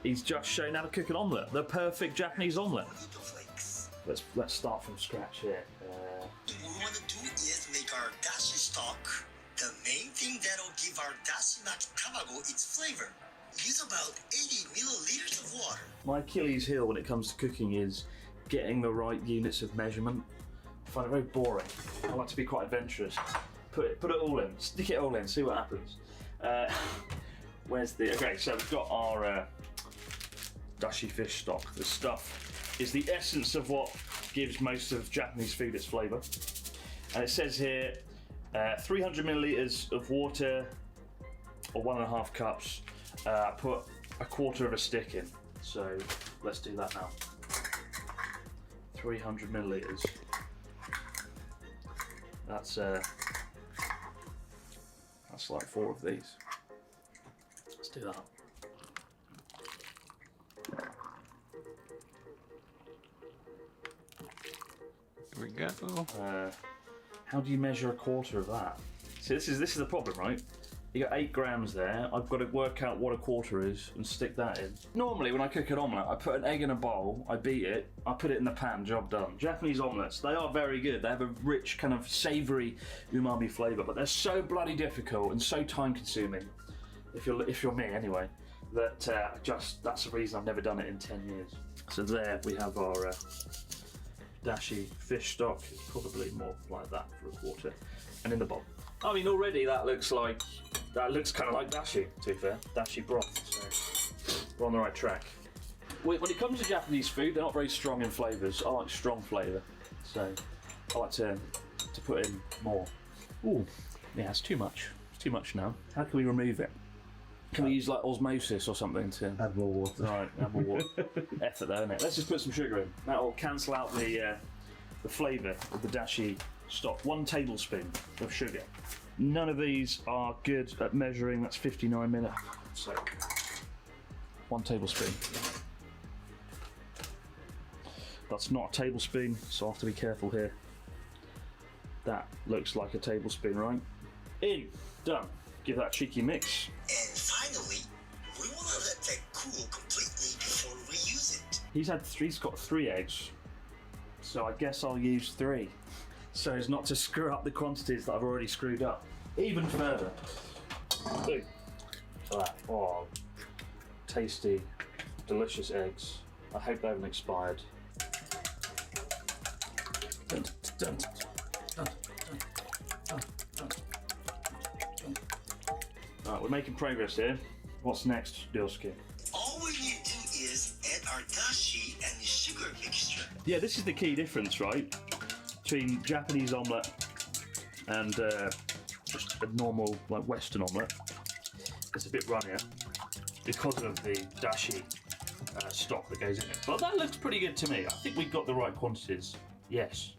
he's just shown how to cook an omelette, the perfect Japanese omelette. Let's start from scratch here. What we want to do is make our dashi stock. The main thing that'll give our dashi naki tamago its flavor. Use about 80 milliliters of water. My Achilles heel when it comes to cooking is getting the right units of measurement. I find it very boring. I like to be quite adventurous. Put it all in, stick it all in, see what happens. Where's the, okay, so we've got our dashi fish stock. The stuff is the essence of what gives most of Japanese food its flavour. And it says here, 300 milliliters of water, or 1.5 cups. Put 1/4 of a stick in. So let's do that now. 300 milliliters. That's like 4 of these. Let's do that. Here we go. How do you measure 1/4 of that? See, this is the problem, right? You got 8 grams there. I've got to work out what 1/4 is and stick that in. Normally, when I cook an omelette, I put an egg in a bowl, I beat it, I put it in the pan, job done. Japanese omelettes, they are very good. They have a rich, kind of savoury umami flavour, but they're so bloody difficult and so time-consuming. If you're me, anyway, that that's the reason I've never done it in 10 years. So there we have our dashi fish stock. It's probably more like that for 1/4, and in the bowl. I mean, already that looks kind of like dashi, to be fair. Dashi broth, so we're on the right track. When it comes to Japanese food, they're not very strong in flavours. I like strong flavour, so I like to put in more. Ooh, yeah, it's too much. It's too much now. How can we remove it? Can we use like osmosis or something to add more water? Right, add more water. Effort there, isn't it? Let's just put some sugar in. That'll cancel out the flavour of the dashi stock. 1 tablespoon of sugar. None of these are good at measuring. That's 59 milliliters. So 1 tablespoon. That's not a tablespoon, so I have to be careful here. That looks like a tablespoon, right? In, done. Give that a cheeky mix. And finally, we want to let that cool completely before we use it. He's got 3 eggs, so I guess I'll use 3. So as not to screw up the quantities that I've already screwed up even further. Boom. Oh, tasty, delicious eggs. I hope they haven't expired. Alright, we're making progress here. What's next, Dilsky? All we need to do is add our dashi and sugar mixture. Yeah, this is the key difference, right? Between Japanese omelette and just a normal, like, Western omelette. It's a bit runnier because of the dashi stock that goes in it. But that looks pretty good to me. I think we've got the right quantities. Yes.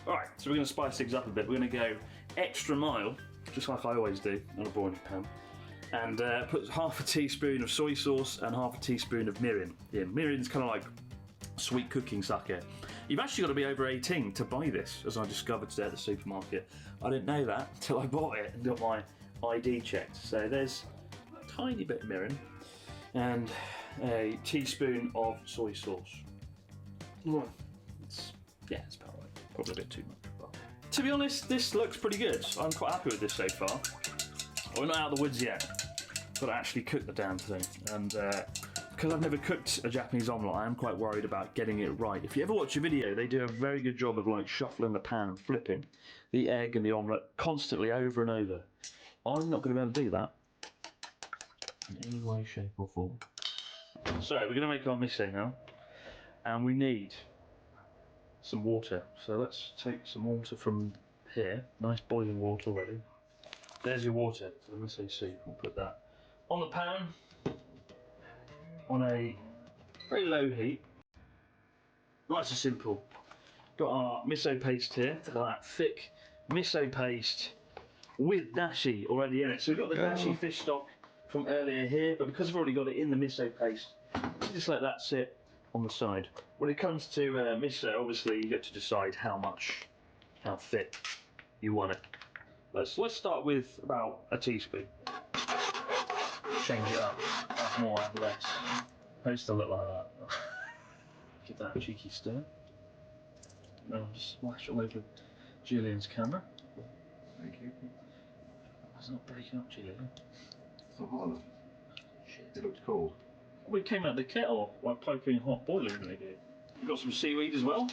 Alright, so we're going to spice things up a bit. We're going to go extra mile, just like I always do on a boiling pan. And put half a teaspoon of soy sauce and half a teaspoon of mirin in. Mirin's kind of like sweet cooking sake. You've actually got to be over 18 to buy this, as I discovered today at the supermarket. I didn't know that until I bought it and got my ID checked. So there's a tiny bit of mirin and a teaspoon of soy sauce. It's about right. Probably a bit too much. But to be honest, this looks pretty good. I'm quite happy with this so far. We're not out of the woods yet. Got to actually cook the damn thing. And because I've never cooked a Japanese omelette, I am quite worried about getting it right. If you ever watch a video, they do a very good job of like shuffling the pan and flipping the egg and the omelette constantly over and over. I'm not going to be able to do that in any way, shape or form. So we're going to make our miso now. And we need some water. So let's take some water from here. Nice boiling water already. There's your water for the miso soup. We'll put that on the pan on a very low heat. Nice and simple. Got our miso paste here, like that thick miso paste with dashi already in it. So we've got the dashi fish stock from earlier here, but because we've already got it in the miso paste, just let that sit on the side. When it comes to miso, obviously you get to decide how thick you want it. Let's start with about a teaspoon. Change it up, add more, add less. Supposed to look like that. Give that a cheeky stir. Now just splash all over Julian's camera. Thank you. It's not breaking up, Julian. It's not hot enough. Shit. It looks cold. We came out of the kettle like piping hot boiling again. We've got some seaweed as well.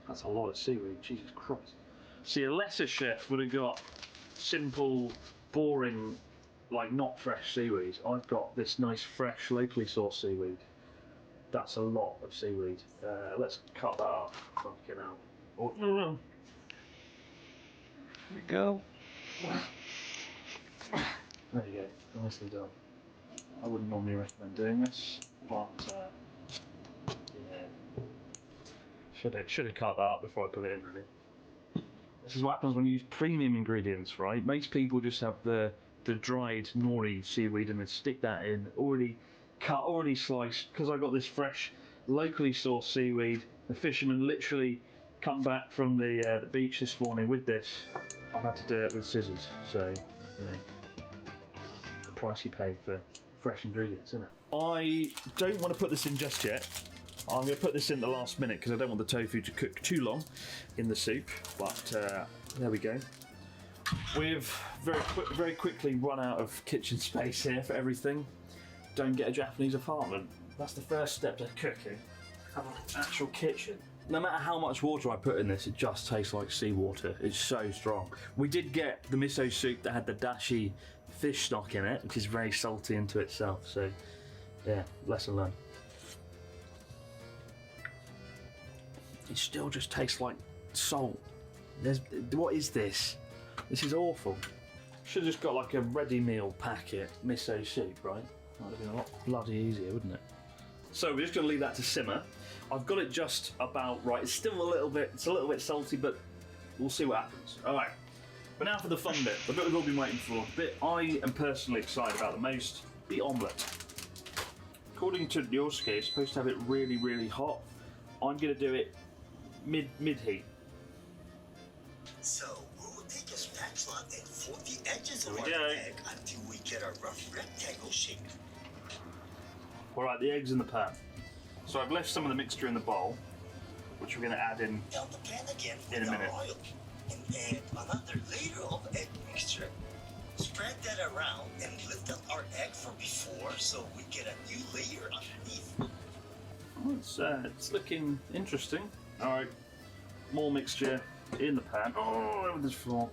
That's a lot of seaweed, Jesus Christ. See, a lesser chef would have got simple, boring, like not fresh seaweed. I've got this nice, fresh, locally sourced seaweed. That's a lot of seaweed. Let's cut that up. Fucking hell. Oh, no. Here we go. There you go. Nicely done. I wouldn't normally recommend doing this, but yeah. Should have cut that up before I put it in, really. This is what happens when you use premium ingredients, right? Most people just have the dried nori seaweed and then stick that in, already cut, already sliced. Because I got this fresh, locally sourced seaweed, the fishermen literally come back from the beach this morning with this. I've had to do it with scissors, so you know, the price you pay for fresh ingredients, isn't it? I don't want to put this in just yet. I'm going to put this in the last minute because I don't want the tofu to cook too long in the soup, but there we go. We've very quickly run out of kitchen space here for everything. Don't get a Japanese apartment. That's the first step to cooking. Have an actual kitchen. No matter how much water I put in this, it just tastes like seawater. It's so strong. We did get the miso soup that had the dashi fish stock in it, which is very salty into itself, so yeah, lesson learned. It still just tastes like salt. What is this? This is awful. Should have just got like a ready meal packet miso soup, right? Might have been a lot bloody easier, wouldn't it? So we're just going to leave that to simmer. I've got it just about right. It's still a little bit salty, but we'll see what happens. All right. But now for the fun bit, the bit we've all been waiting for. The bit I am personally excited about the most, the omelette. according to Runescape, it's supposed to have it really, really hot. I'm gonna do it mid heat. So we'll take a spatula and fold the edges of There our we go. egg until we get a rough rectangle shape. Alright, the egg's in the pan. So I've left some of the mixture in the bowl, which we're going to add in Down the pan again in with a our minute. oil and add another layer of egg mixture. Spread that around and lift up our egg from before so we get a new layer underneath. It's looking interesting. Alright, more mixture in the pan. Oh, over this floor.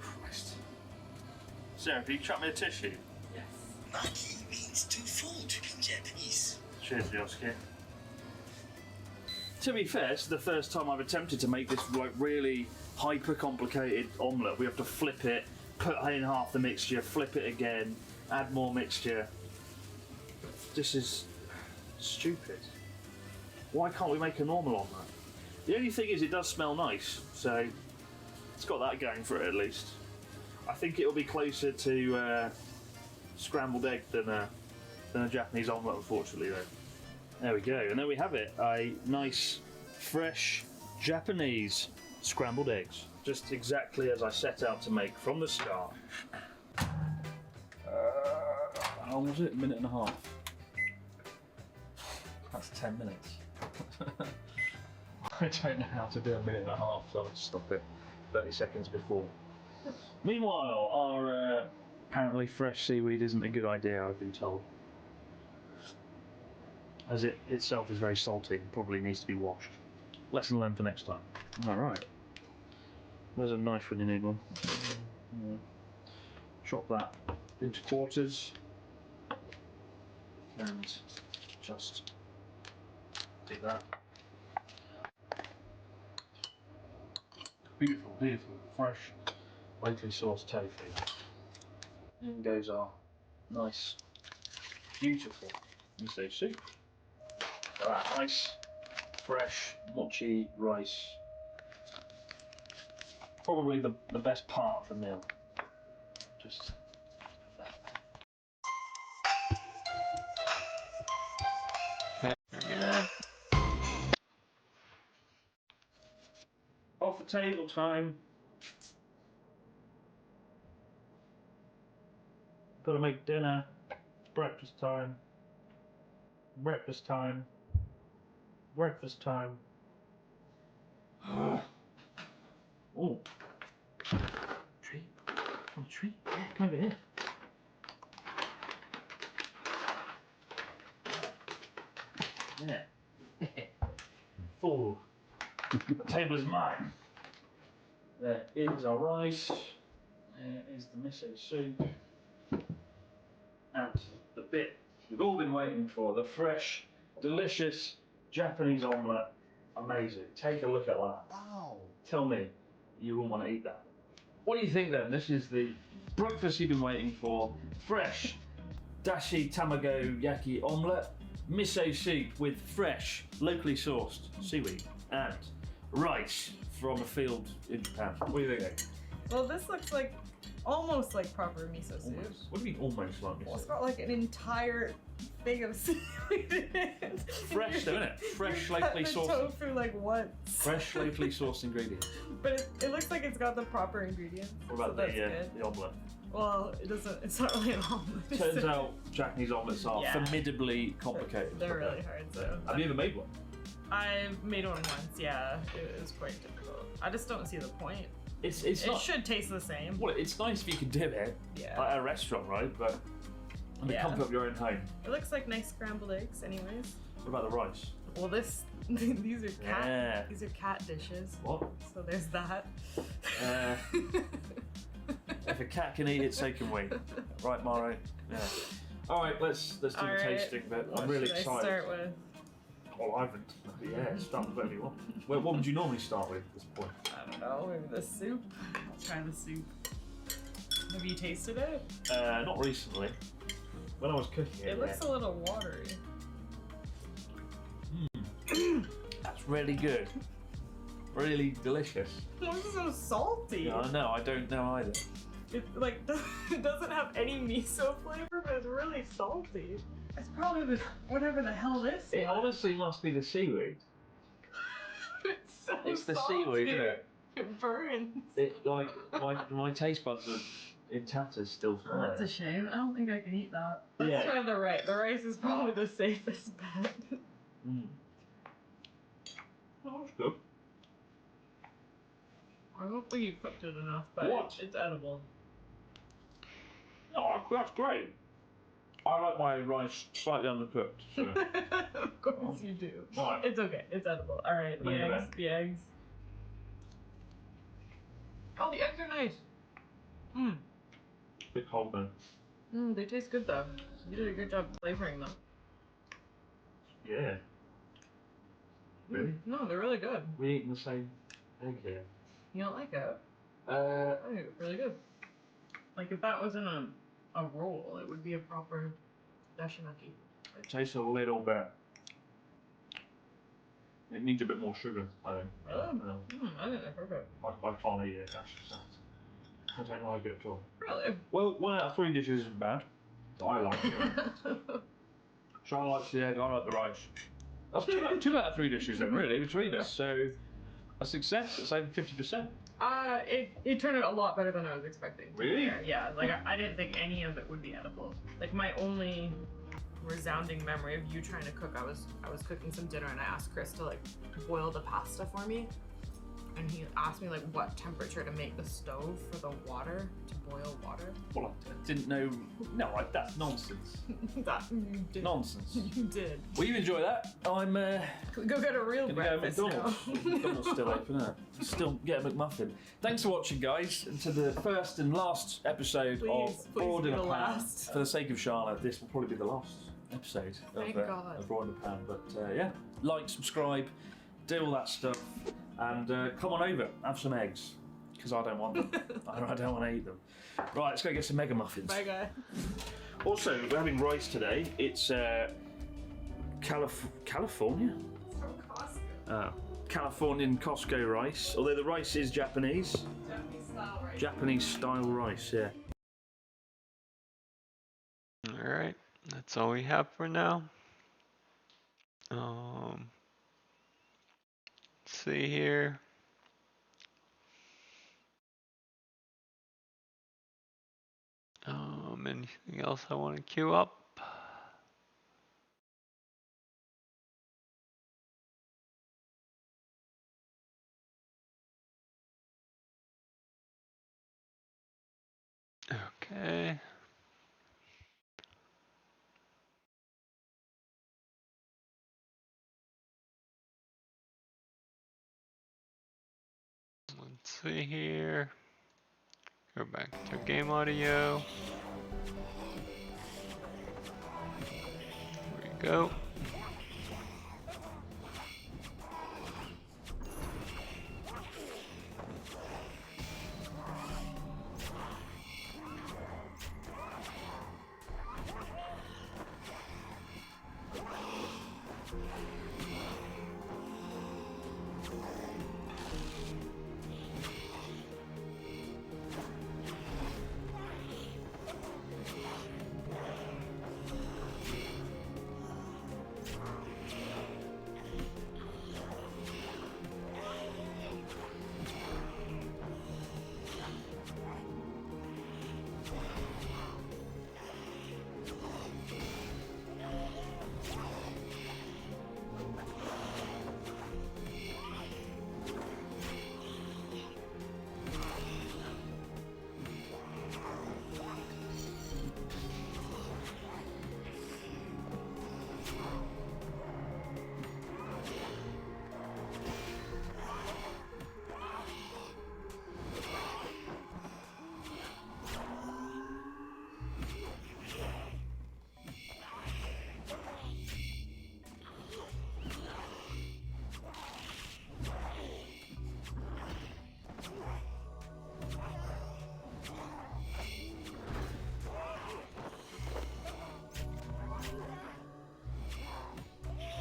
Christ. Sarah, can you chuck me a tissue? Yes. Maki means to fold in Japanese. Cheers, Yosuke. To be fair, it's the first time I've attempted to make this like really hyper complicated omelette. We have to flip it, put in half the mixture, flip it again, add more mixture. This is stupid. Why can't we make a normal omelette? The only thing is it does smell nice, so it's got that going for it at least. I think it'll be closer to scrambled egg than a Japanese omelette, unfortunately, though. There we go, and there we have it, a nice, fresh, Japanese scrambled eggs. Just exactly as I set out to make from the start. How long was it? A minute and a half. That's 10 minutes. I don't know how to do a minute and a half, so I'll stop it 30 seconds before. Meanwhile, our apparently fresh seaweed isn't a good idea, I've been told. As it itself is very salty and probably needs to be washed. Lesson learned for next time. Alright. There's a knife when you need one. Chop that into quarters. And just do that. Beautiful, beautiful, fresh, locally sourced tofu. In goes our nice, beautiful miso soup. Nice, fresh mochi rice. Probably the best part of the meal. Just off the table time. Gotta make dinner. Breakfast time. Breakfast time. Breakfast time. Oh. Tree. Oh, tree. Yeah, come over here. Yeah. Full. The table is mine. There is our rice. There is the miso soup. And the bit we've all been waiting for, the fresh, delicious Japanese omelette. Amazing. Take a look at that. Wow. Tell me you will want to eat that. What do you think then? This is the breakfast you've been waiting for. Fresh dashi tamago yaki omelette, miso soup with fresh, locally sourced seaweed and rice from a field in Japan. What do you think? Well, this looks like almost like proper miso soup. Almost. What do you mean almost like miso? Well, it's got like an entire thing of seaweed in it. Fresh though, isn't it? Fresh, Cut locally the sourced. tofu like once. Fresh, locally sourced ingredients. But it looks like it's got the proper ingredients. What about so that's good. the omelette? Well, it doesn't. It's not really an omelet. Turns out Japanese omelettes are Yeah. formidably complicated. They're really hard. So Have you ever made one? I've made one once. Yeah, it was quite difficult. I just don't see the point. It's It not. should taste the same. Well, it's nice if you can dip it. Yeah. Like at a restaurant, right? But in the Yeah. comfort of your own home. It looks like nice scrambled eggs, anyways. What about the rice? Well, these are cat. Yeah. These are cat dishes. What? So there's that. If a cat can eat it, so can we. Right, Maro? Yeah. All right, let's do All the right. tasting bit. What I'm really should I excited. start with? Well, I haven't. Yeah, start with whatever you want. What would you normally start with at this point? I don't know. Maybe the soup. I'll try the soup. Have you tasted it? Not recently. When I was cooking it. It looks a little watery. That's really good. Really delicious. Why is it so salty? Yeah, I know. I don't know either. It like it doesn't have any miso flavor, but it's really salty. It's probably the whatever the hell this is. It honestly must be the seaweed. It's so It's the salty. seaweed, isn't it? It burns. It like my taste buds are in tatters still. Oh, that's a shame. I don't think I can eat that. Let's Yeah. try the rice. The rice is probably the safest bet. Mm. Oh, that's good. I don't think you cooked it enough, but What? it's edible. Oh, that's great. I like my rice slightly undercooked. So. Of course you do. Right. It's okay. It's edible. All right, the Look at eggs. that. The eggs. Oh, the eggs are nice. Mmm. Bit cold though. They taste good though. You did a good job flavoring them. Yeah. Really? No, they're really good. We eating the same egg here. You don't like it? Uh, I think it's really good. Like if that was in a roll, it would be a proper dashimaki. tastes a little bit. It needs a bit more sugar, I think. Really? I think they're perfect. I can't eat it. That's just I don't like it at all. Really? Well, 1 out of 3 dishes isn't bad. I like it. Sean likes the egg. I like the rice. That's 2 out of 3 dishes then, really, between us. So a success. It's over 50%. It turned out a lot better than I was expecting. Really? Yeah, like I didn't think any of it would be edible. Like my only resounding memory of you trying to cook, I was cooking some dinner and I asked Chris to like boil the pasta for me. And he asked me like what temperature to make the stove for the water, to boil water. Well, I didn't know. No, that's nonsense. That you did. Nonsense. You did. Well, you enjoy that. I'm Go get a real gonna breakfast go to McDonald's. now. McDonald's still open, isn't it? Still get a McMuffin. Thanks for watching, guys, and to the first and last episode Please of be Broad in the a Pan. last. For the sake of Charlotte, this will probably be the last episode Thank God. of Broad in a Pan. But yeah, like, subscribe, do all that stuff, and come on over, have some eggs, because I don't want them. I don't want to eat them. Right, let's go get some mega muffins. Bye, guy. Also, we're having rice today. It's California? From Costco. Californian Costco rice. Although the rice is Japanese. Japanese style rice. Japanese style rice, yeah. Alright, that's all we have for now. Let's see here. Anything else I want to queue up? Okay. Let's see here. Go back to game audio. There we go.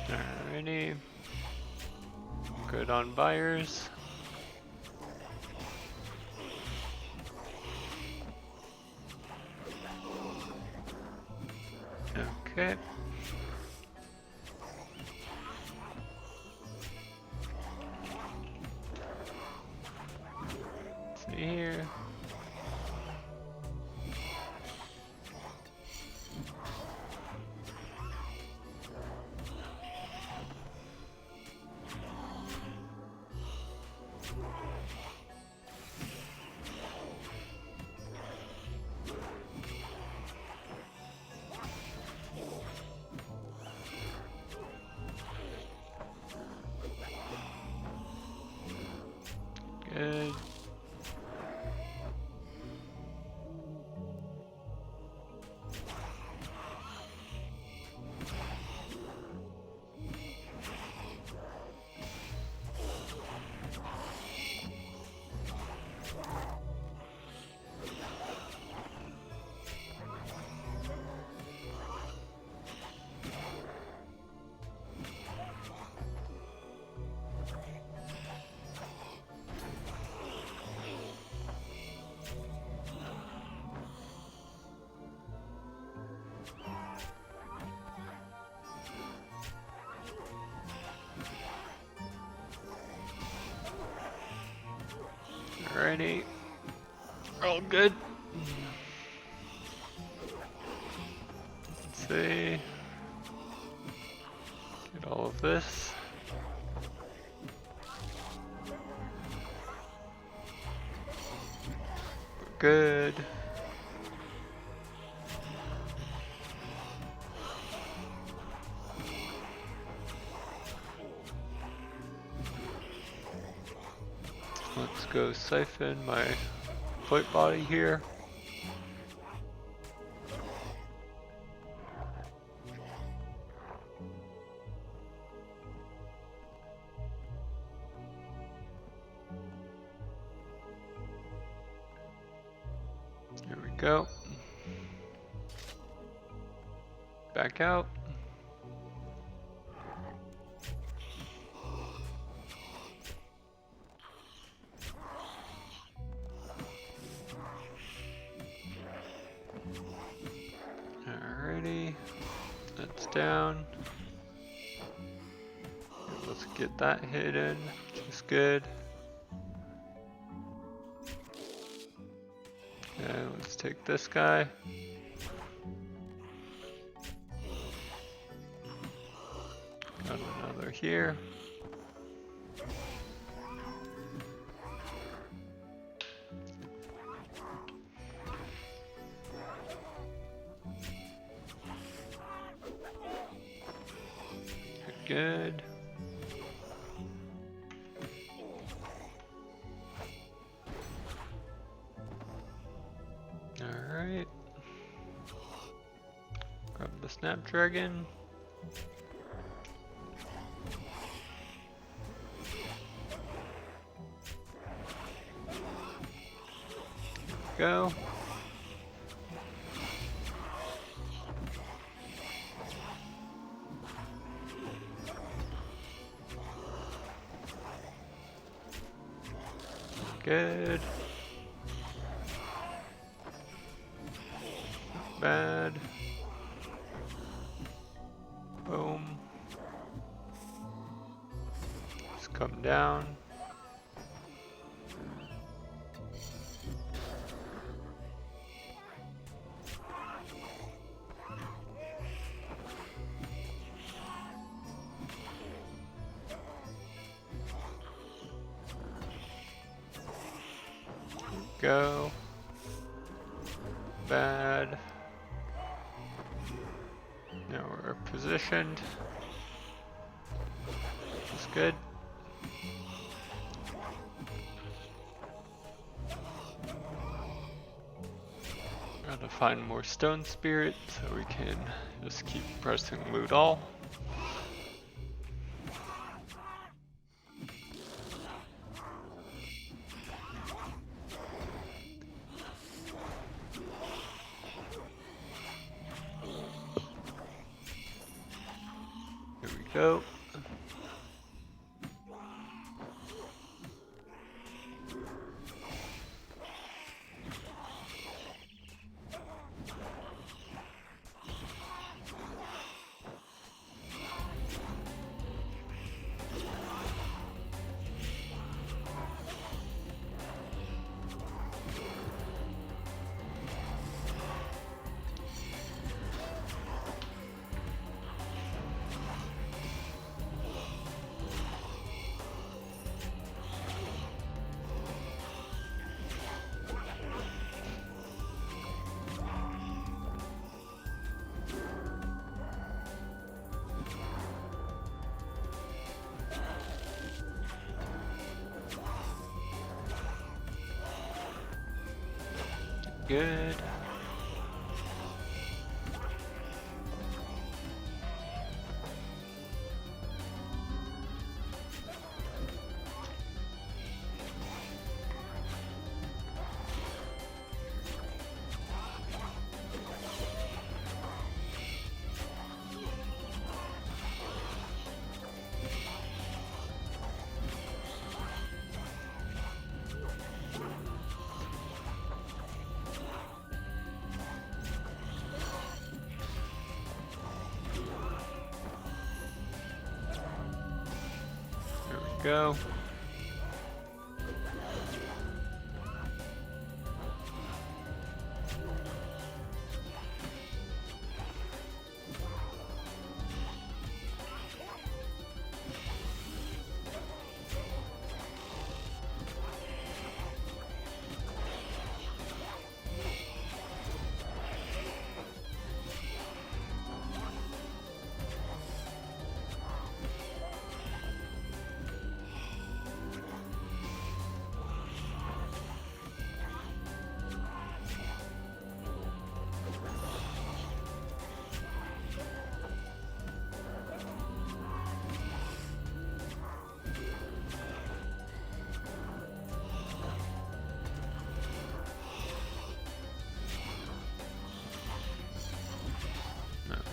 Alrighty. Good on buyers. Okay. See here. Good. Alrighty. All good. Let's see. Get all of this. We're good. Let's go siphon my plate body here. There we go. Back out. Alrighty, that's down. Let's get that hidden, which is good. And let's take this guy. Got another here. Good. All right. Grab the Snapdragon. Go. Good. Not bad. Boom. Just come down. Go. Bad. Now we're positioned. That's good. Gotta find more stone spirit so we can just keep pressing loot all. Here we go. good. Go.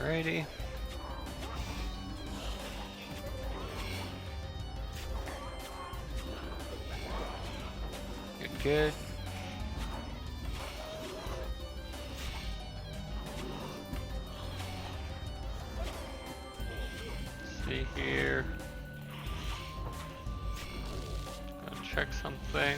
Alrighty. Good. See here. Go check something.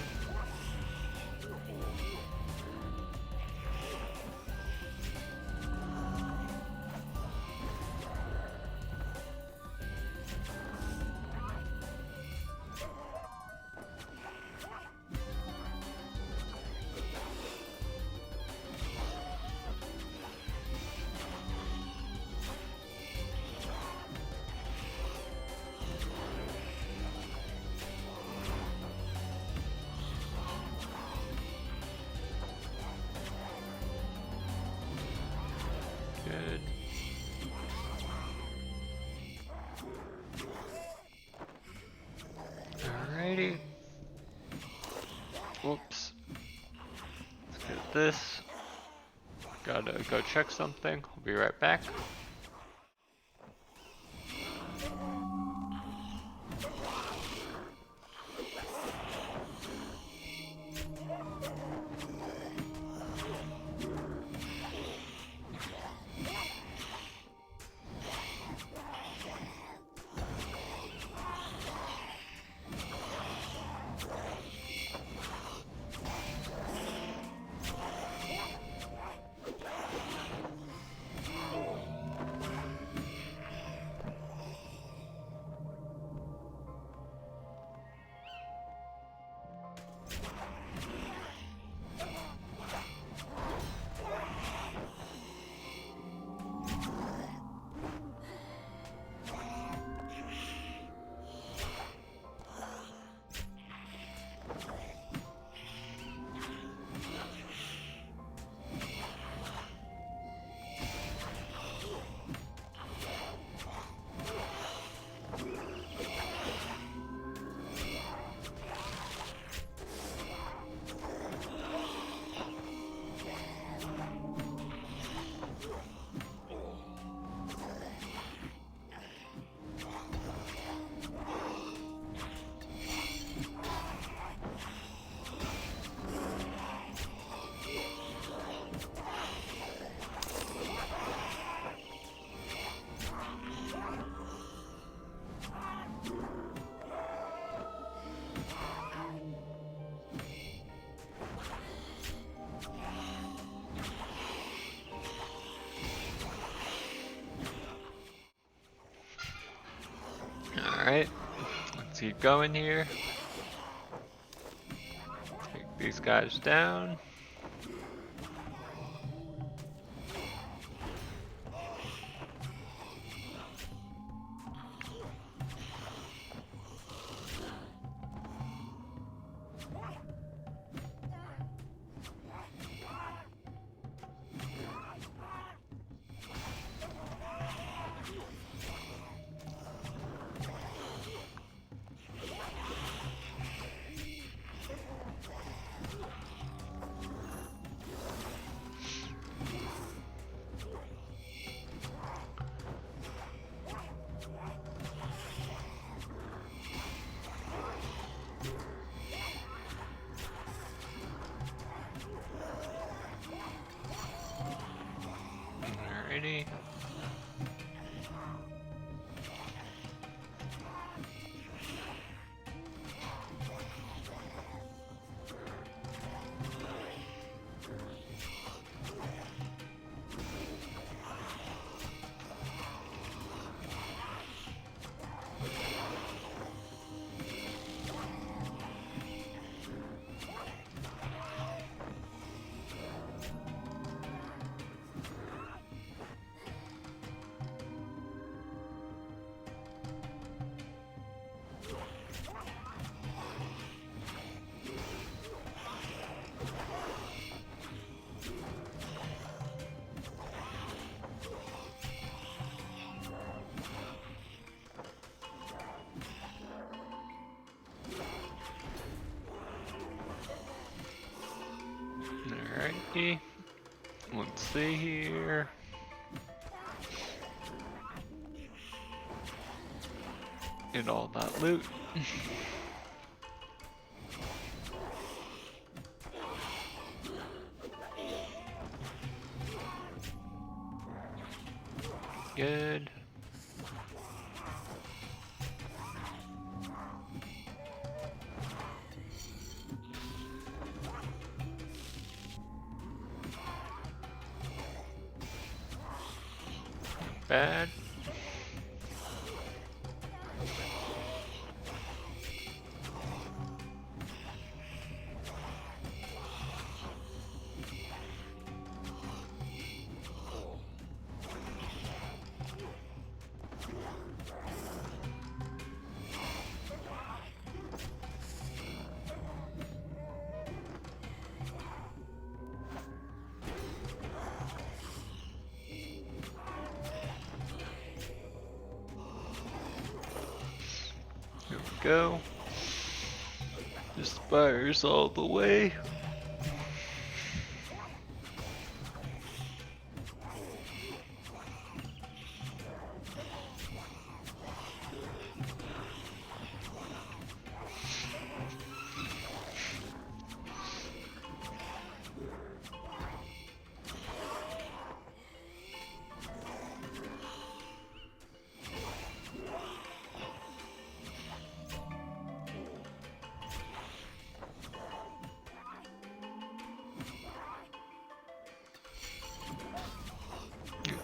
Good. Alrighty. Whoops. Let's get this. Gotta go check something. I'll be right back. Alright, let's keep going here. Take these guys down. Alrighty. Alrighty. Let's see here. Get all that loot. Good. Bad. Here we go. Just fires all the way.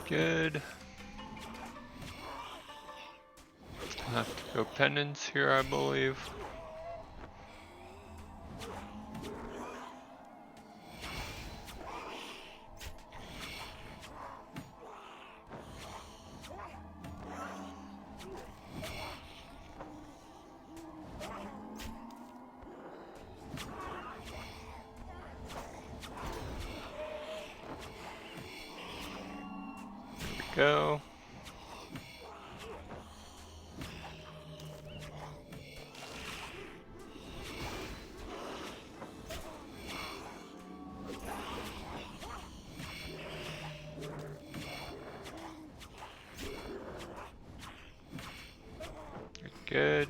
Good. Have to go penance here, I believe. Go. Good.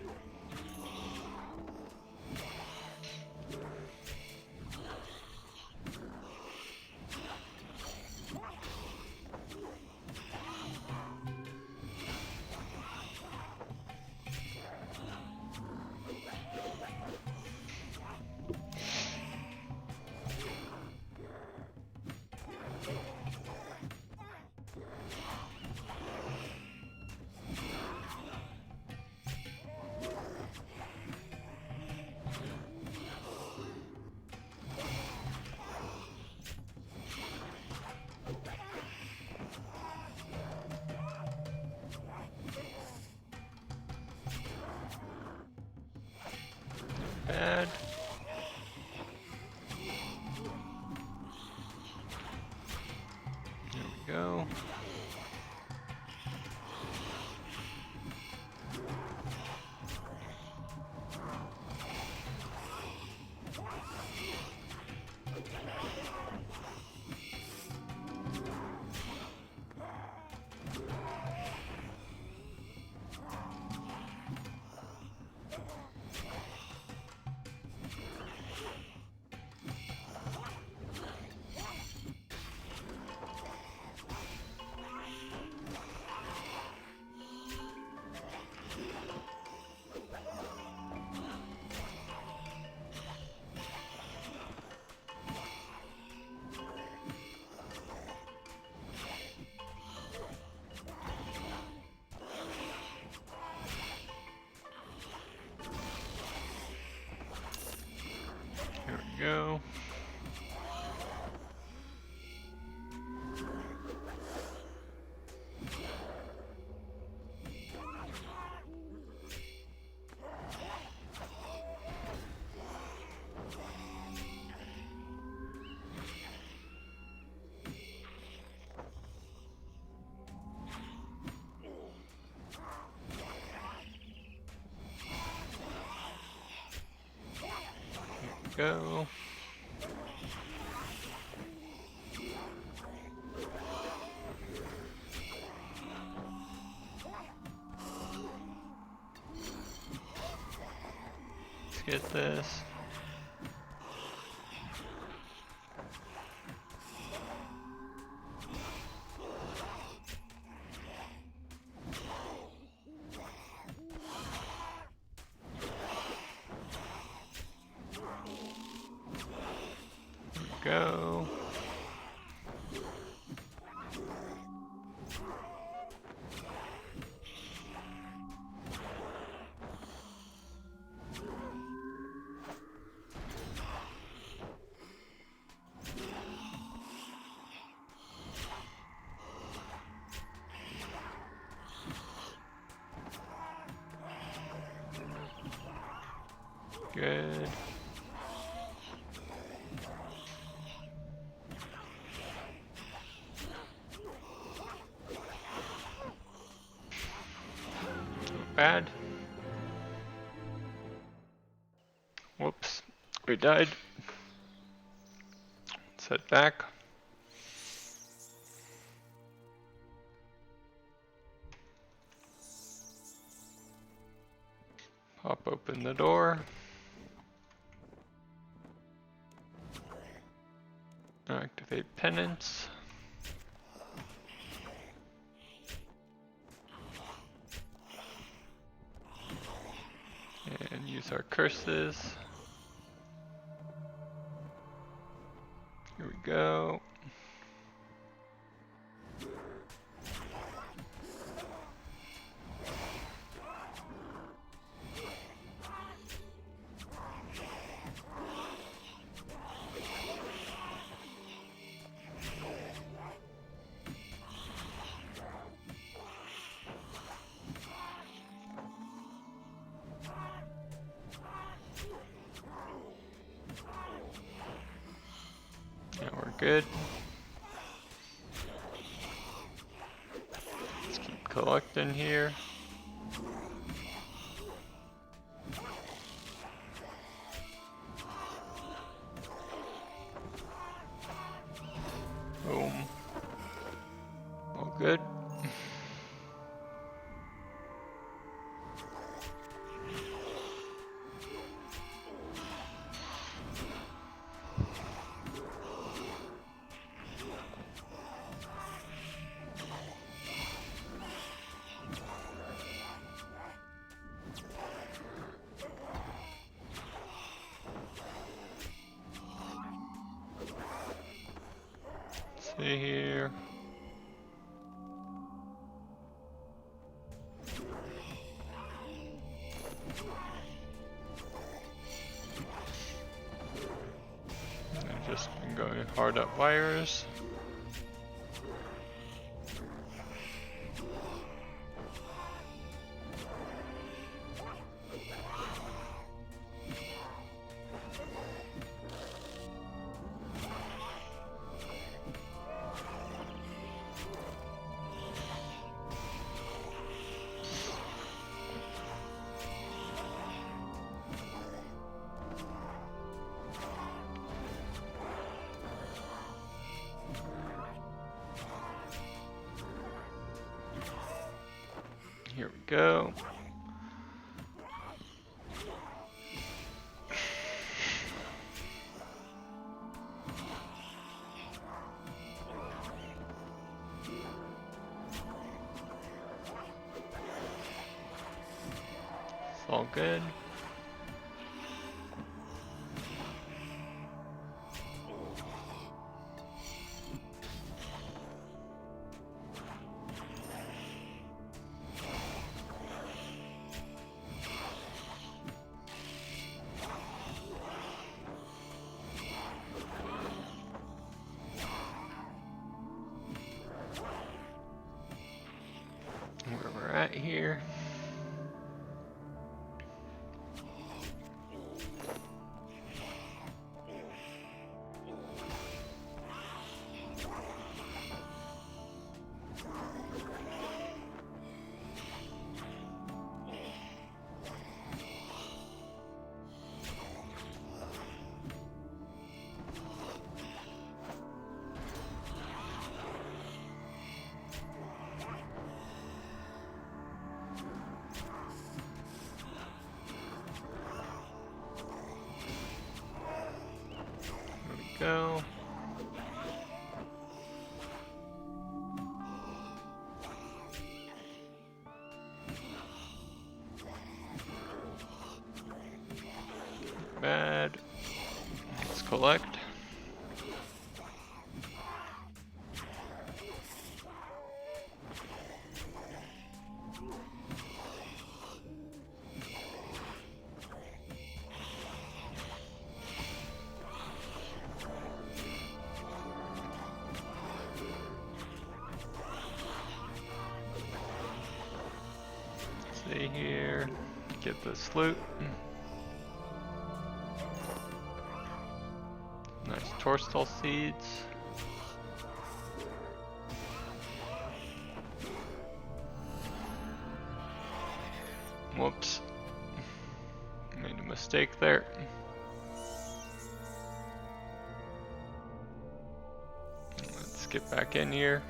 Bad. go. Go. Let's get this. Go. Good. Bad. Whoops, we died. Let's head back. Pop open the door. Activate penance. And use our curses. Here we go. Yeah, we're good. Let's keep collecting here. Boom. All good. See here. I've just been going hard up wires. Here we go. It's all good. go. Bad. Let's collect. See here, get this loot. Nice torstal seeds. Whoops. Made a mistake there. Let's get back in here.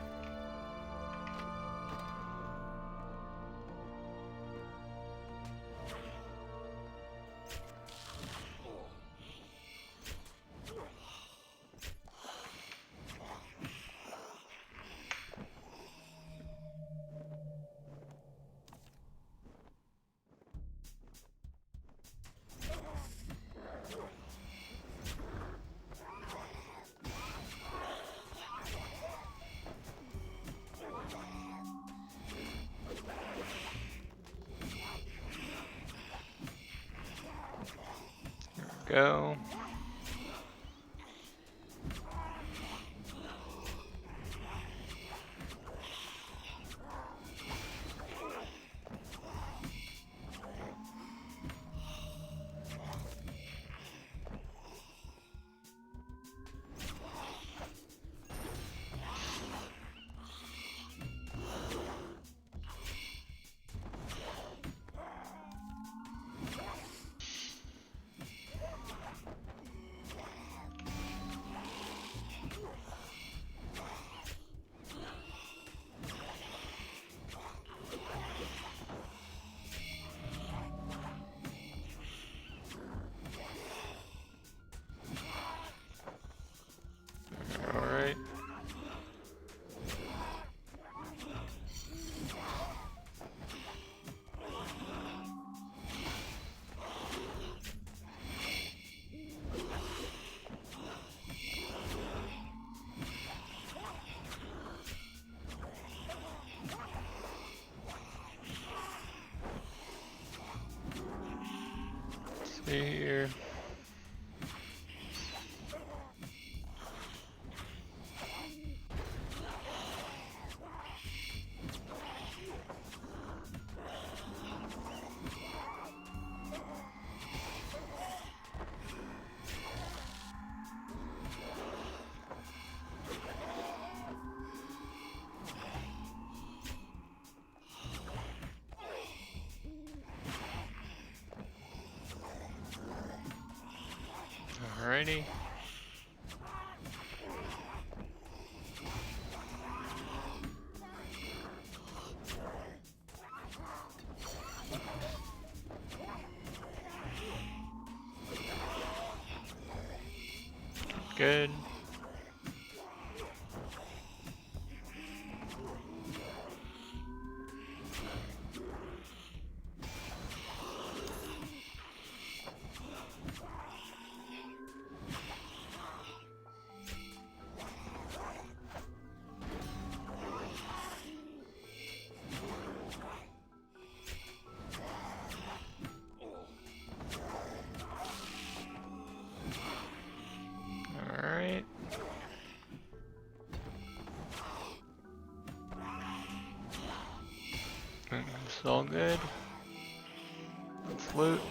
Go. Alright. See here. Alrighty. Good. Alright. It's all good. Let's loot.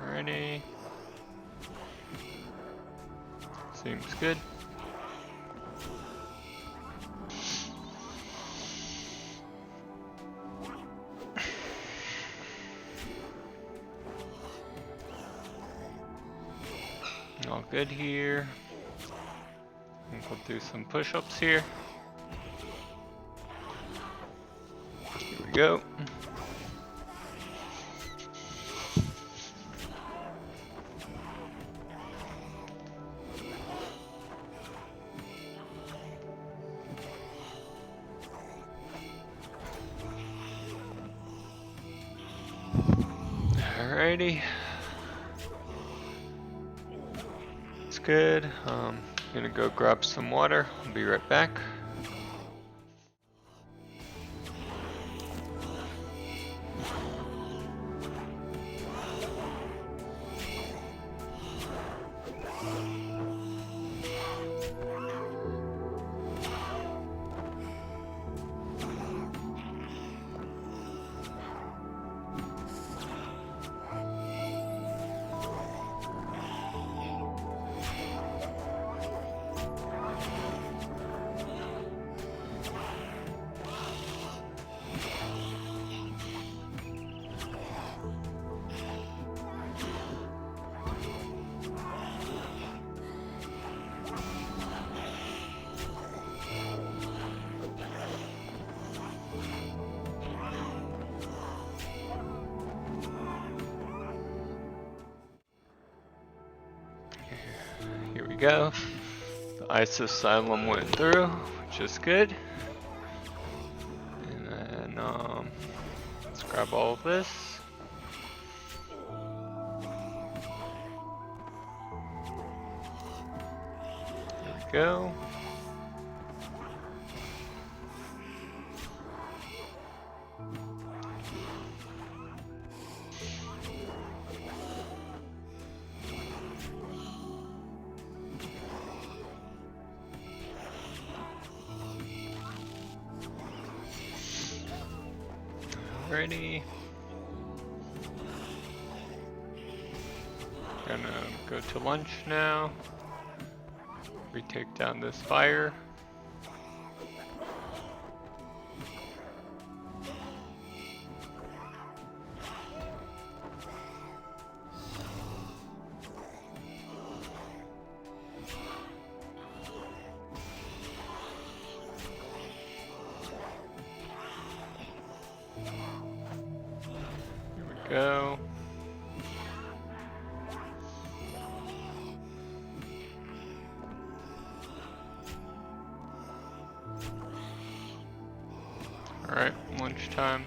Alrighty. Seems good. all good here. We'll do some push-ups here. Here we go. Alrighty. It's good. Gonna go grab some water. I'll be right back. Here we go. The ice asylum went through, which is good. And then let's grab all of this. There we go. Ready. Gonna go to lunch now. Retake down this fire. Go. All right, lunchtime.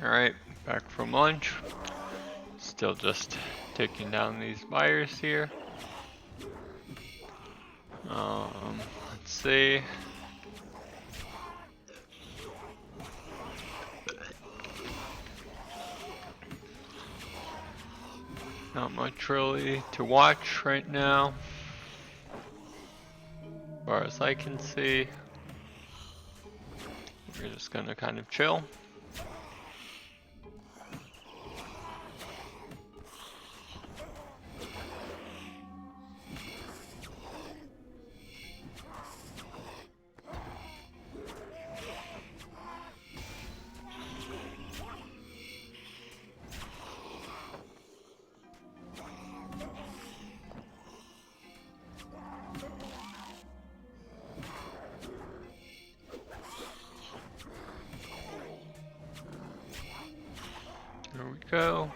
Alright, back from lunch. Still just taking down these buyers here. Let's see. Not much really to watch right now, as far as I can see. We're just gonna kind of chill. There we go.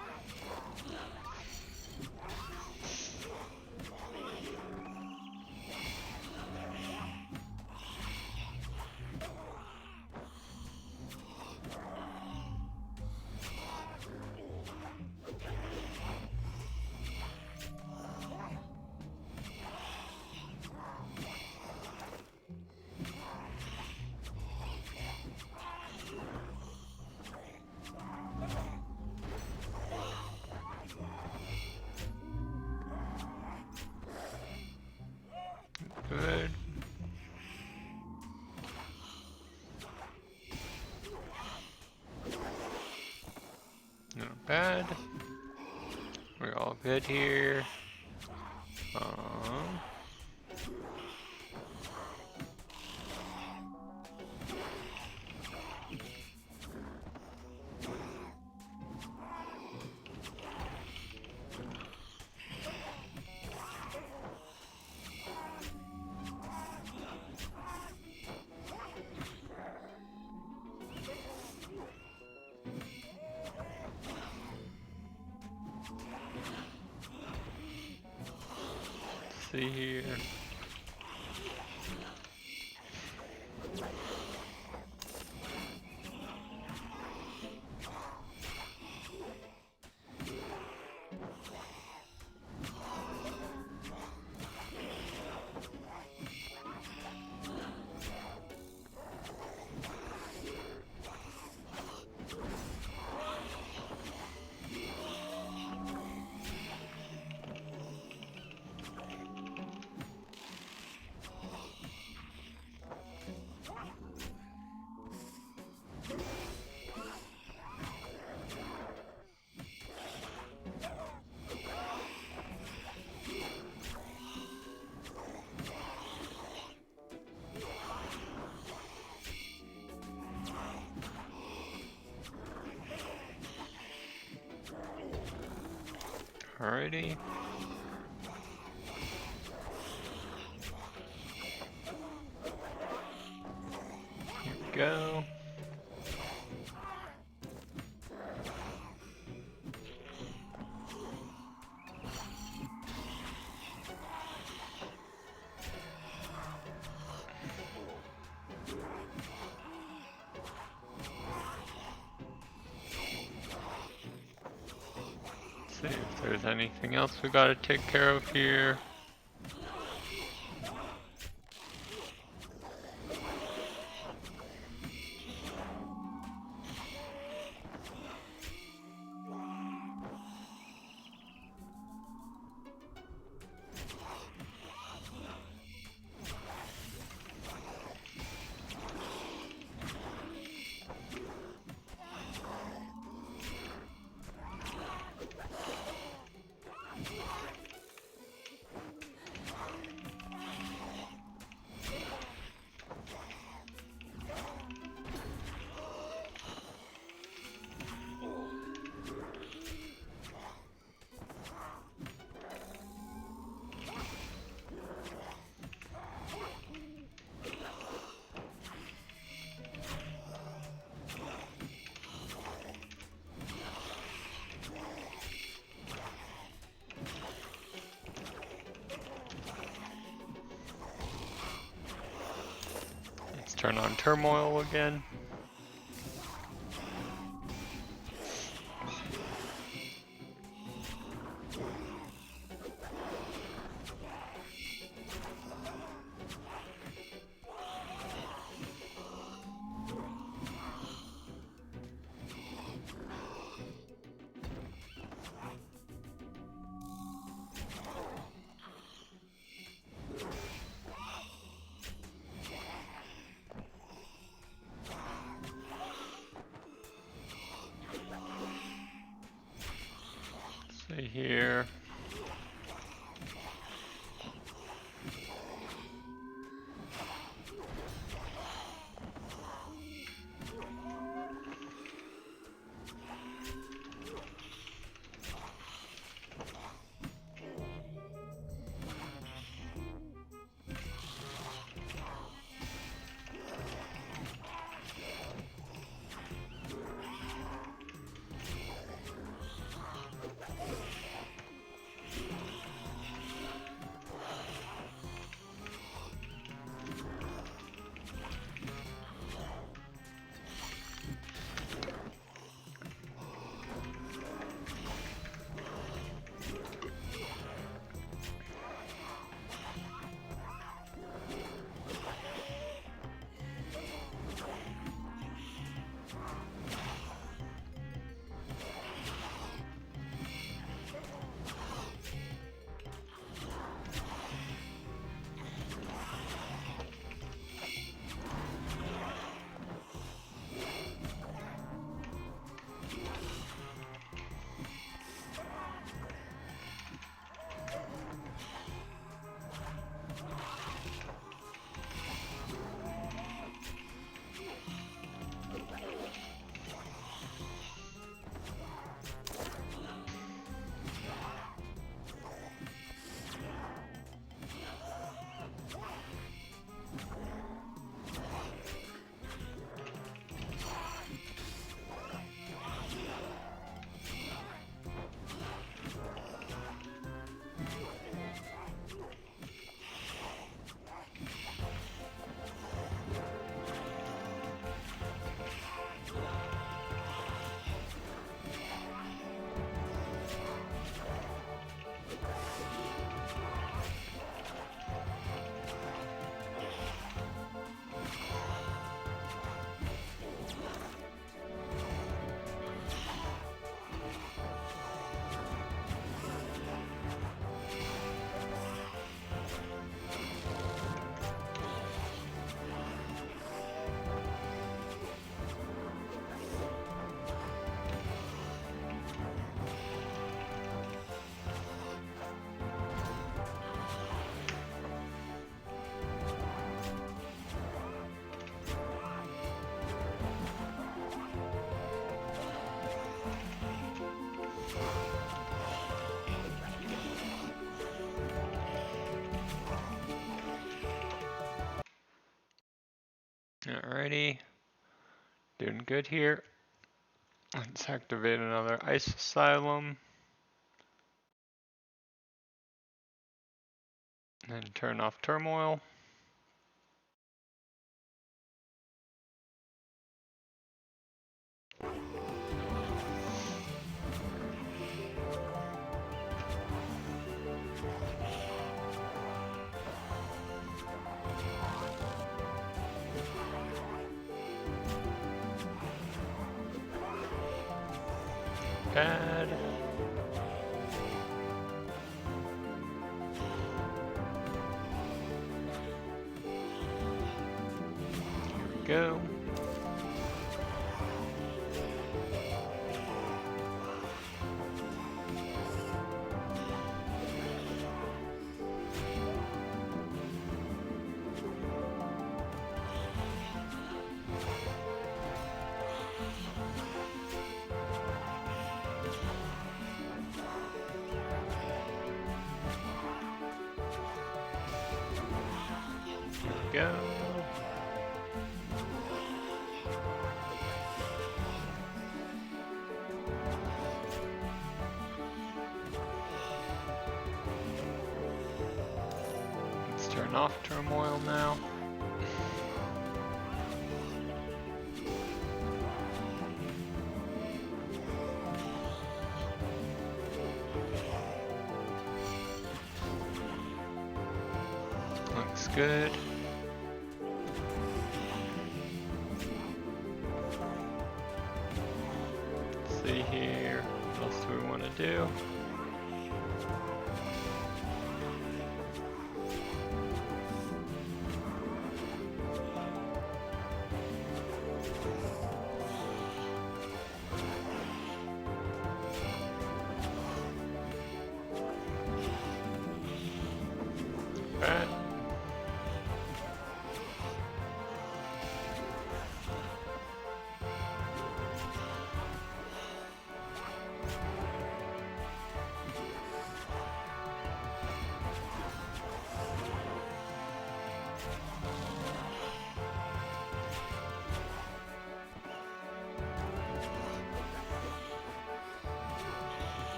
Good. Not bad. We're all good here. See here. Alrighty. Here we go. See if there's anything else we gotta take care of here. Turn on turmoil again. See here. Alrighty, doing good here. Let's activate another ice asylum. And turn off turmoil. Bad. Here we go. Go. Let's turn off turmoil now. Looks good. See here, what else do we want to do?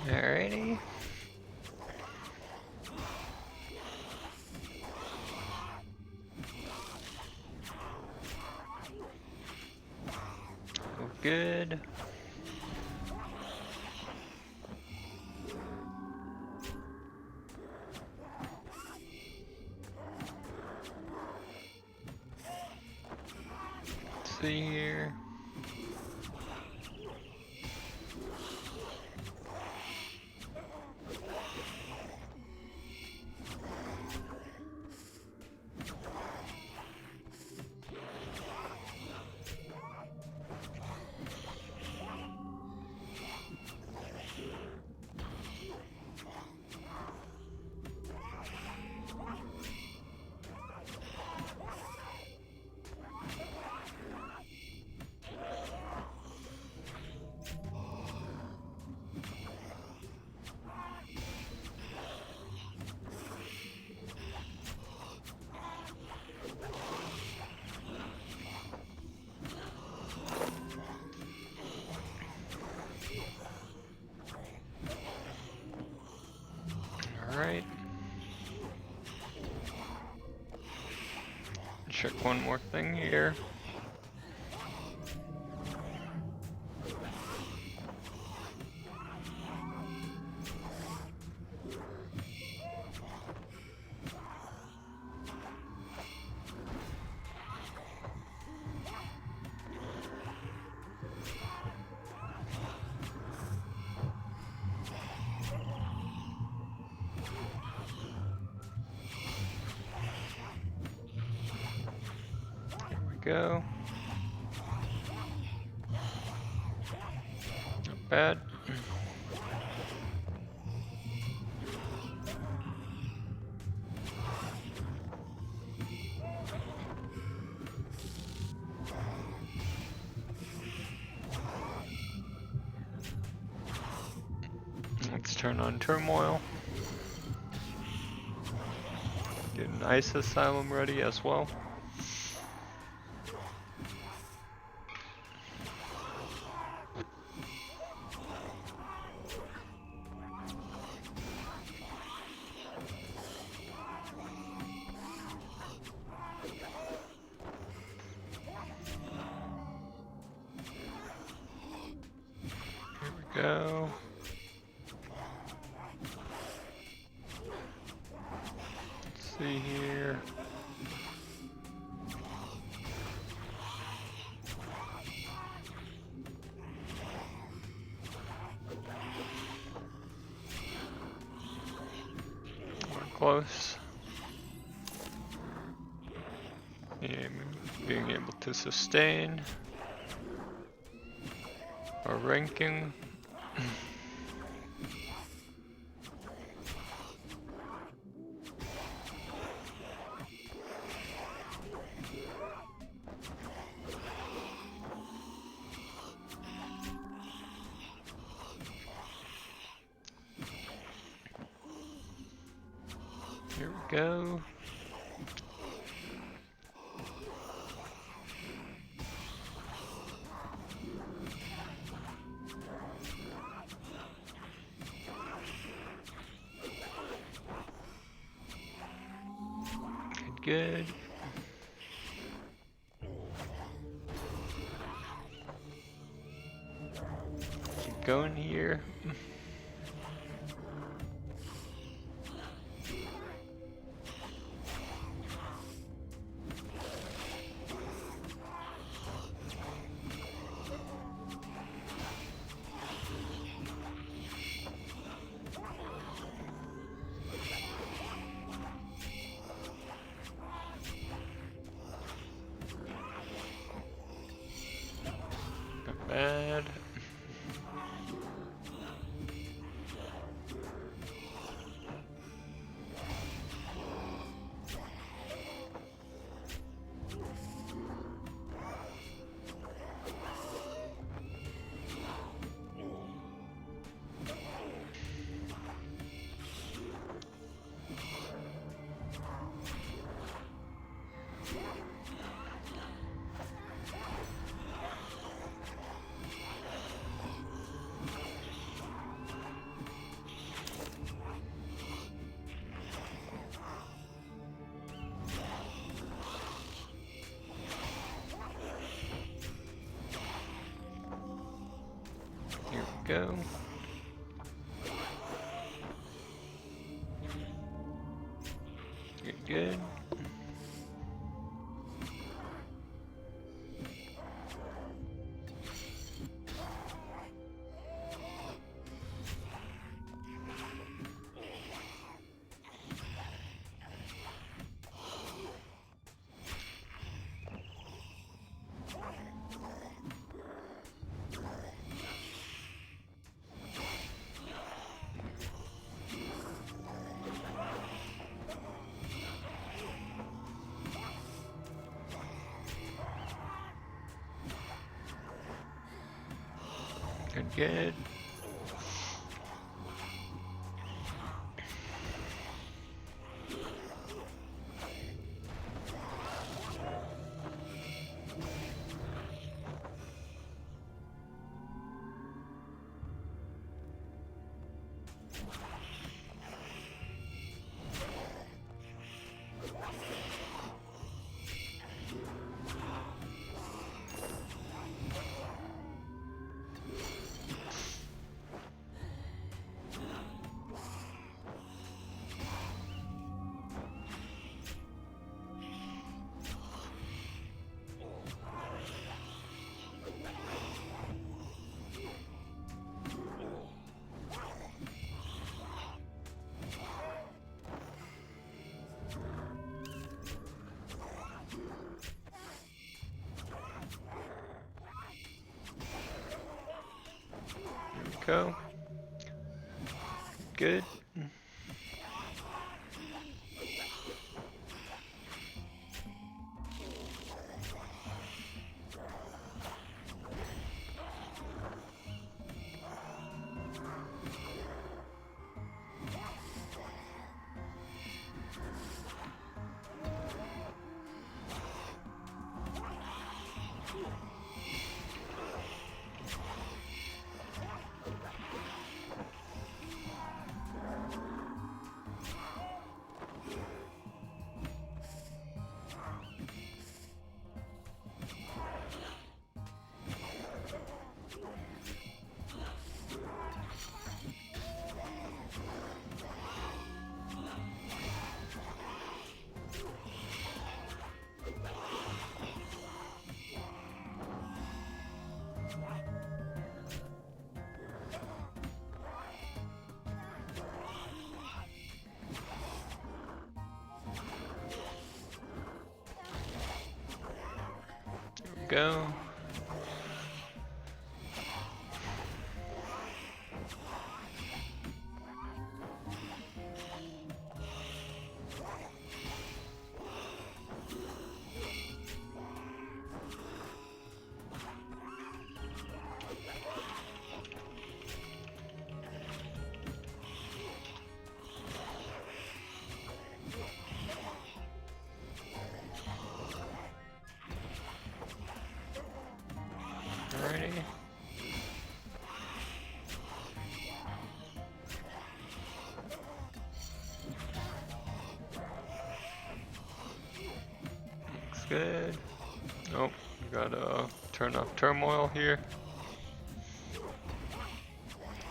Alrighty. Good. Let's see here. Alright. Check one more thing here. Go. Not bad. Let's turn on turmoil. Get an ice asylum ready as well. Go. Let's see here. We're close. Yeah, being able to sustain our ranking. Here we go. Good. Keep going here. Not bad. go. Good. Good. Go. Good. Go. Alrighty. Looks good. Nope, gotta turn off turmoil here.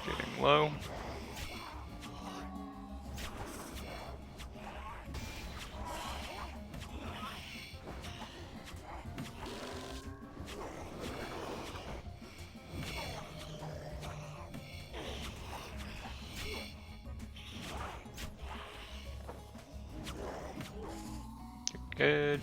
Getting low. Good.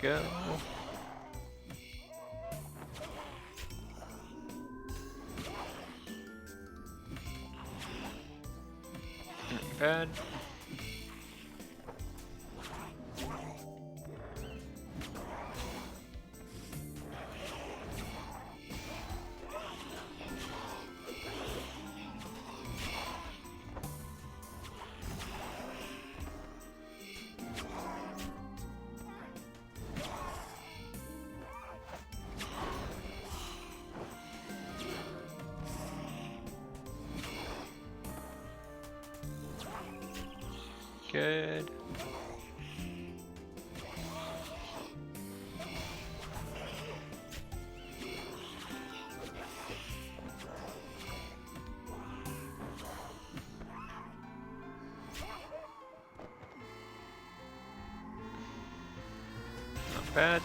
go. Not bad. Good. Not bad.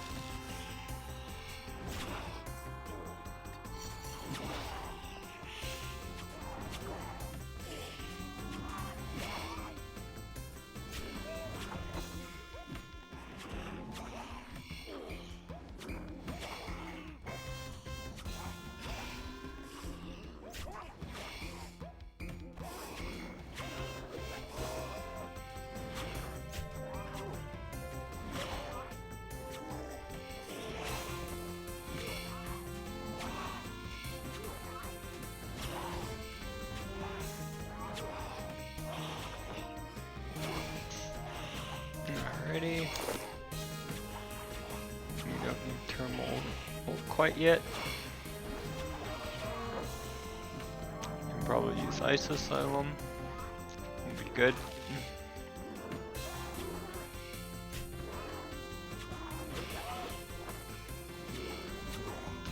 Alrighty. We don't need thermal quite yet. Can probably use Ice Asylum. Will be good.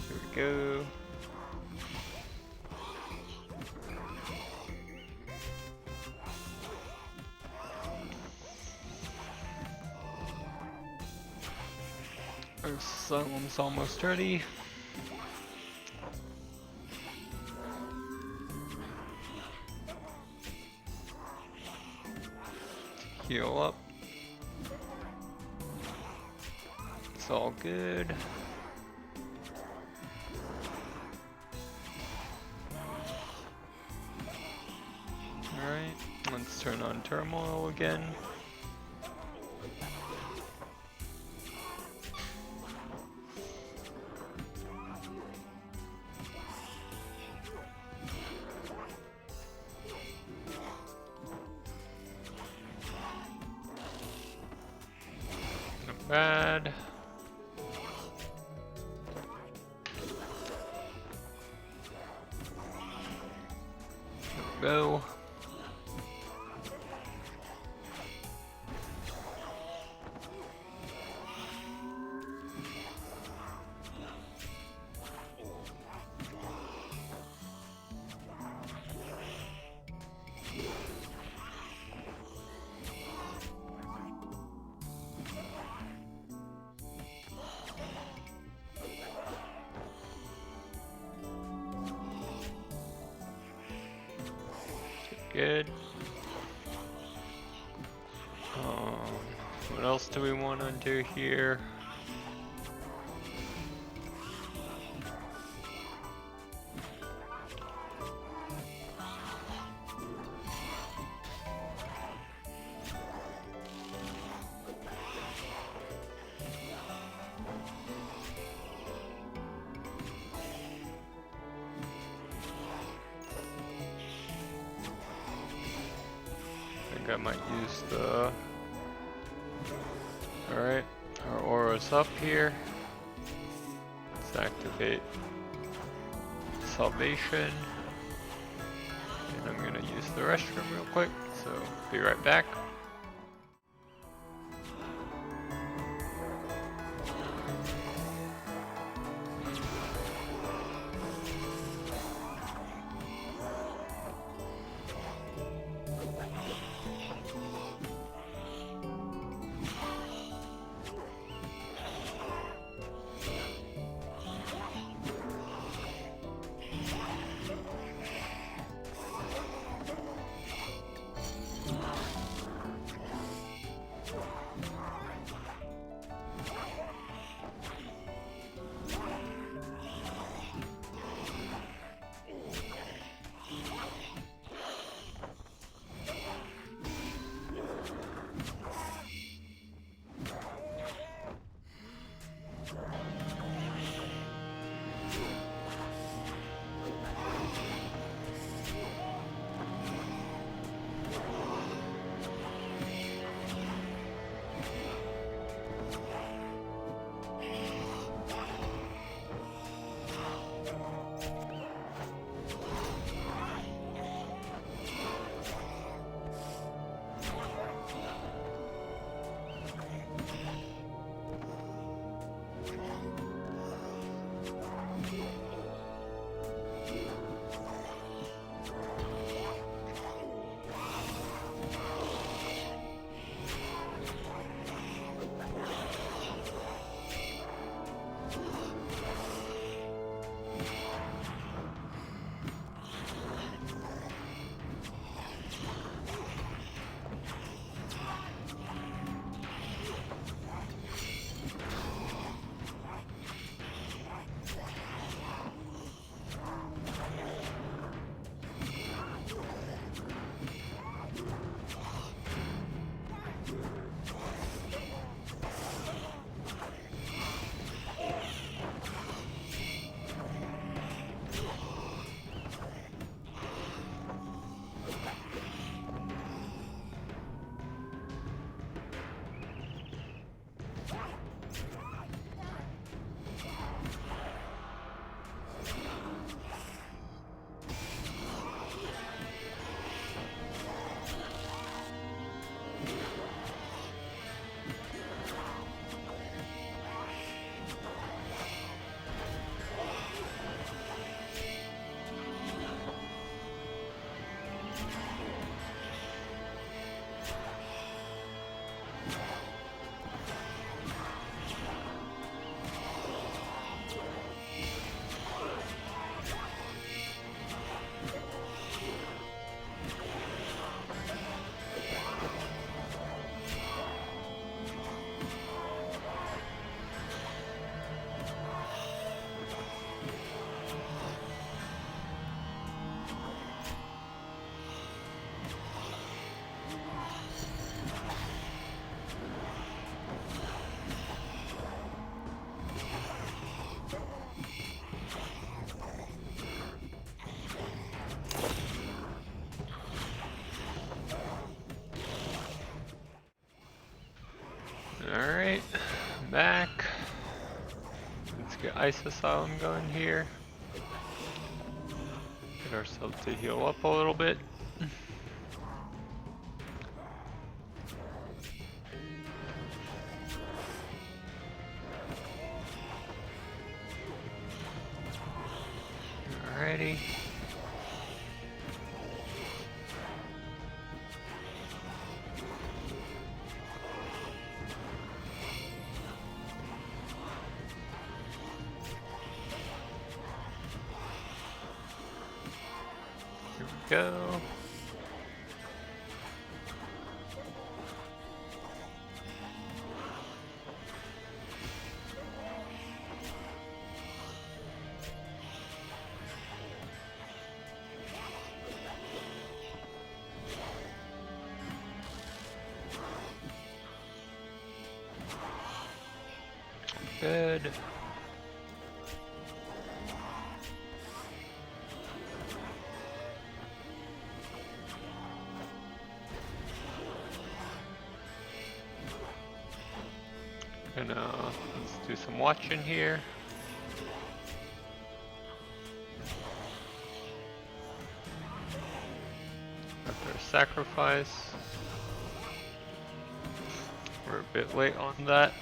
Here we go. Our Asylum's almost ready. Heal up. It's all good. Alright, let's turn on turmoil again. Not bad. Go. Good. What else do we want to do here? I might use the... Alright, our aura's up here. Let's activate Salvation. And I'm gonna use the restroom real quick, so be right back. ice asylum going here. Get ourselves to heal up a little bit. Alrighty. Here we go. Good. Let's do some watching here. After a sacrifice. We're a bit late on that.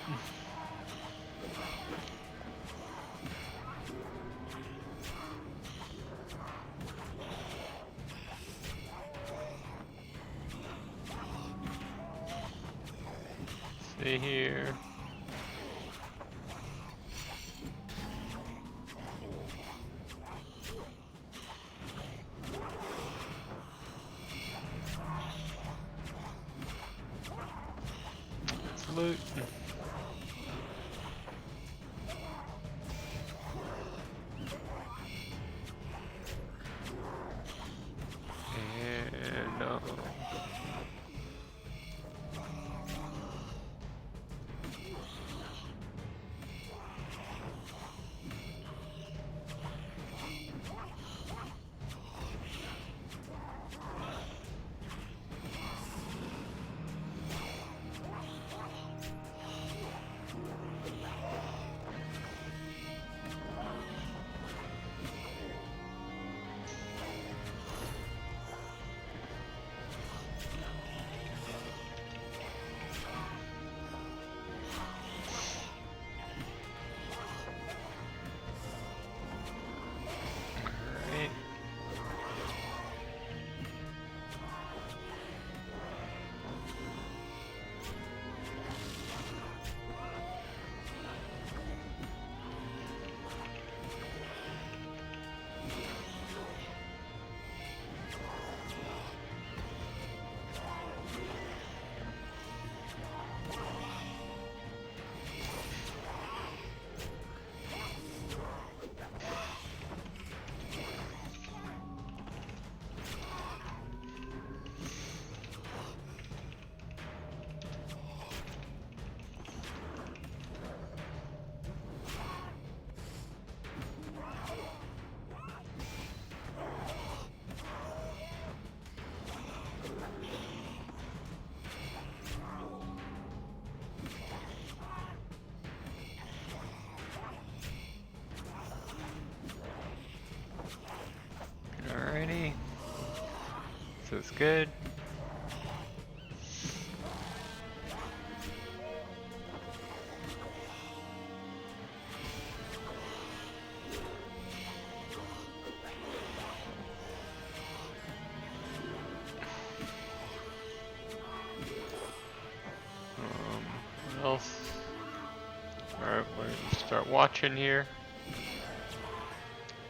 See here. Let's loot. And alrighty. So it's good. What else? Alright, we're gonna start watching here.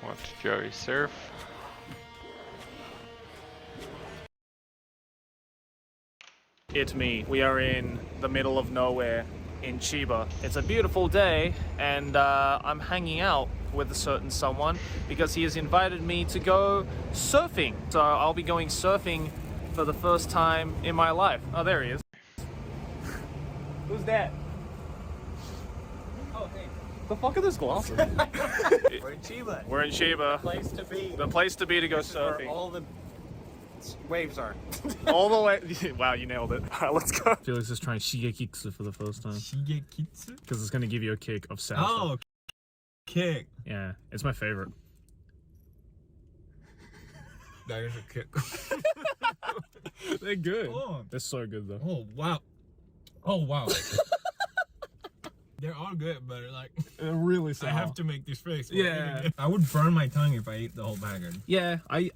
Watch Joey surf. It's me. We are in the middle of nowhere in Chiba. It's a beautiful day and I'm hanging out with a certain someone because he has invited me to go surfing. So I'll be going surfing for the first time in my life. Oh, there he is. Who's that? Oh, hey. The fuck are those glasses? We're in Chiba. We're in Chiba. The place to be. The place to be to go surfing. Where all the waves are. All the way. Wow, you nailed it. All right, let's go. Felix is trying Shigekitsu for the first time. Shigekitsu? Because it's going to give you a kick of sound. Oh, Kick. Yeah, it's my favorite. That is a kick. They're good. Oh. They're so good though. Oh wow. Oh wow. They're all good, but like They're really sour. I have to make this face. Yeah. I would burn my tongue if I ate the whole package. Yeah, I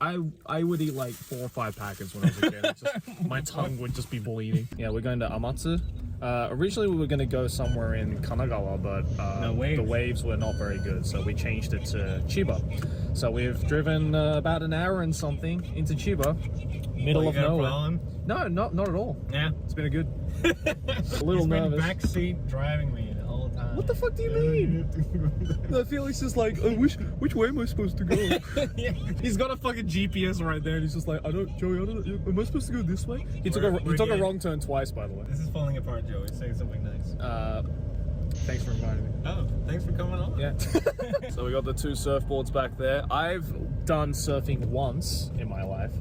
would eat like 4 or 5 packets when I was a kid. It's just, my tongue would just be bleeding. Yeah, we're going to Amatsu. Originally we were going to go somewhere in Kanagawa, but the waves were not very good, so we changed it to Chiba. So we've driven about an hour and something into Chiba, middle of nowhere. No, not at all. Yeah, it's been a good. A little He's been nervous. backseat driving me the whole time. What the fuck do you mean? I feel like just like, which way am I supposed to go? Yeah. He's got a fucking GPS right there, and he's just like, Joey, am I supposed to go this way? He took a wrong turn twice, by the way. This is falling apart, Joey. Say something nice. Thanks for inviting me. Oh, thanks for coming on. Yeah. So we got the 2 surfboards back there. I've done surfing once in my life.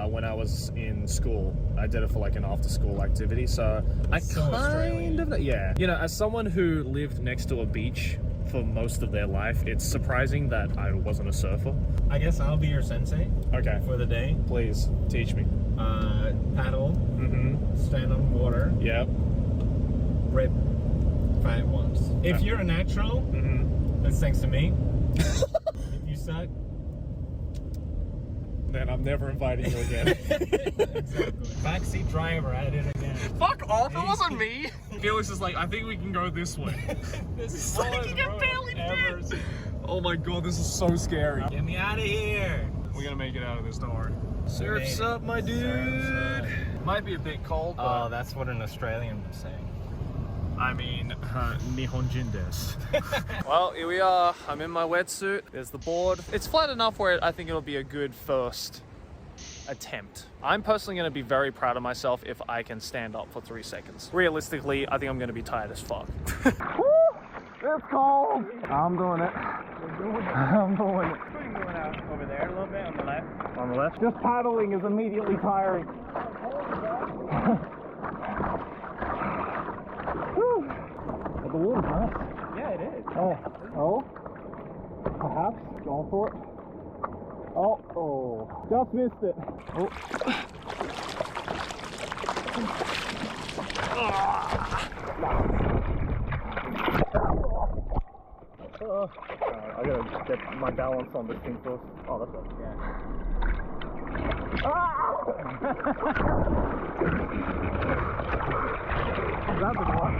When I was in school, I did it for like an after-school activity. So I kind of, yeah. You know, as someone who lived next to a beach for most of their life, it's surprising that I wasn't a surfer. I guess I'll be your sensei. Okay. For the day. Please teach me. Paddle. Stand on water. Yep. Rip 5 once. If you're a natural, that's thanks to me. If you suck, then I'm never inviting you again. Exactly. Backseat driver, I did it again. Fuck off, it wasn't me! Felix is like, I think we can go this way. This is It's like you can barely fit. Oh my god, this is so scary. Get me out of here. We're gonna make it out of this, don't worry. Surf's up, my dude. Might be a bit cold, but... Oh, that's what an Australian would say. I mean, Nihonjin desu. Well, here we are. I'm in my wetsuit. There's the board. It's flat enough where I think it'll be a good first attempt. I'm personally going to be very proud of myself if I can stand up for 3 seconds. Realistically, I think I'm going to be tired as fuck. It's cold. I'm doing it. I'm doing it. What are you doing out over there a little bit on the left? On the left? Just paddling is immediately tiring. But the water's nice. Yeah, it is. Oh. Perhaps. Going for it. Oh. Just missed it. Oh. I gotta get my balance on this thing first. Oh, that's it. Yeah. That's a lot.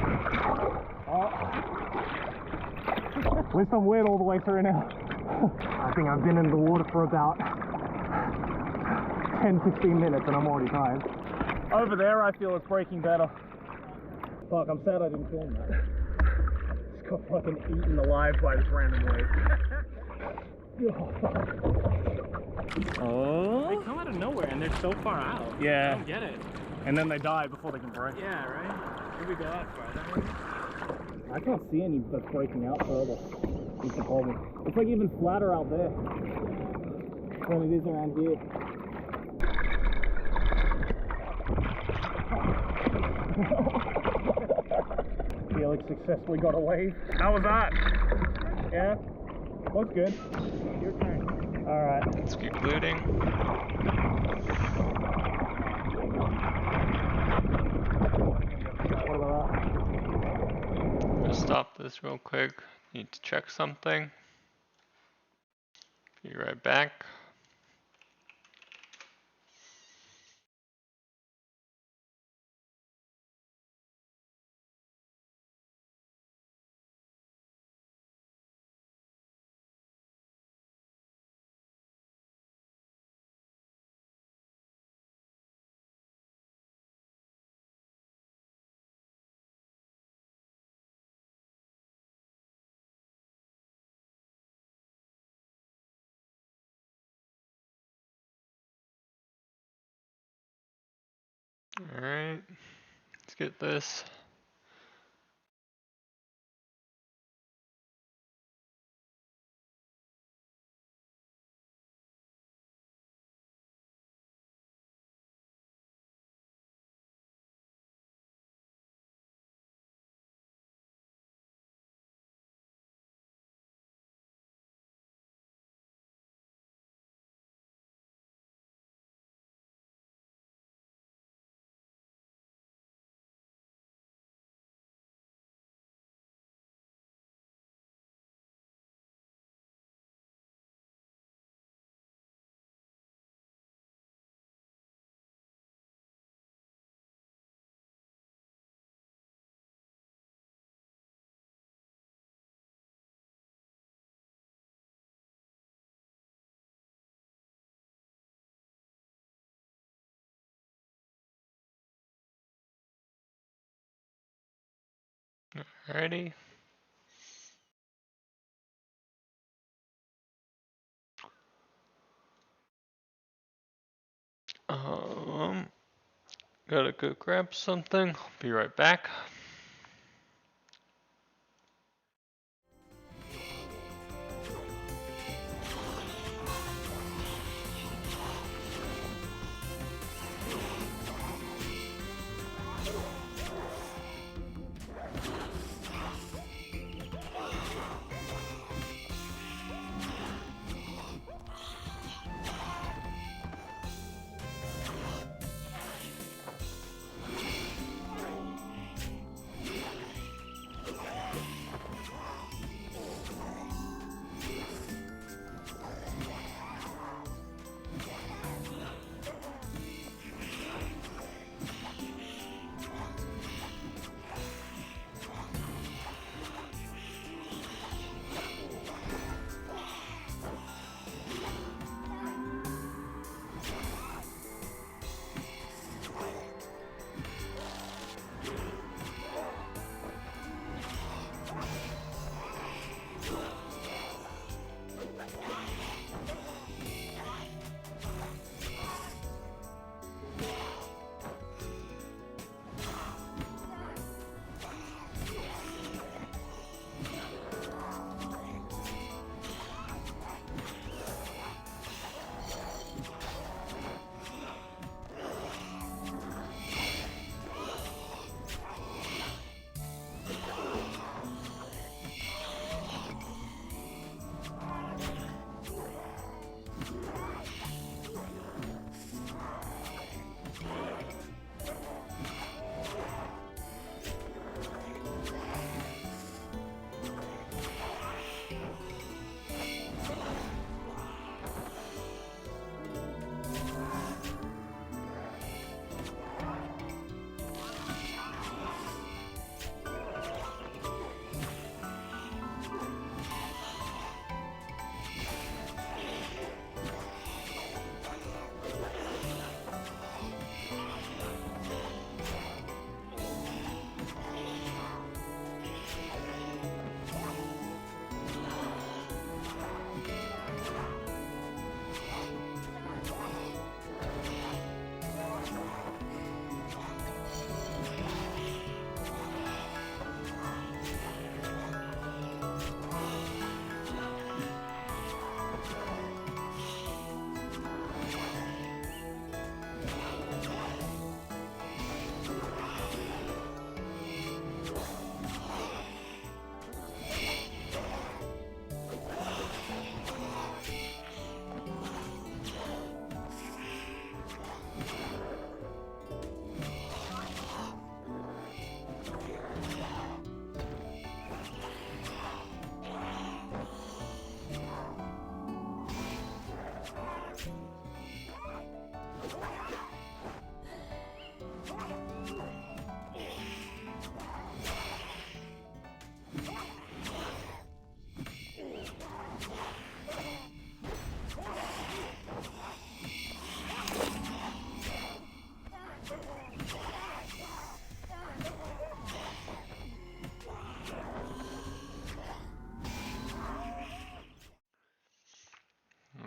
At least I'm wet all the way through now. I think I've been in the water for about 10-15 minutes and I'm already tired. Over there I feel it's breaking better. Fuck, I'm sad I didn't film that. Just got fucking eaten alive by this random wave. Oh. They come out of nowhere and they're so far out. Yeah. I don't get it. And then they die before they can break. Yeah, right? Maybe go out farther. I can't see any that's breaking out further. It's the problem. It's like even flatter out there than it is around here. Felix successfully got a wave. How was that? Yeah? Looks good. Your turn. Alright. Let's keep looting. What about that? Let's stop this real quick. Need to check something. Be right back. Alright, let's get this. Alrighty. Gotta go grab something. Be right back.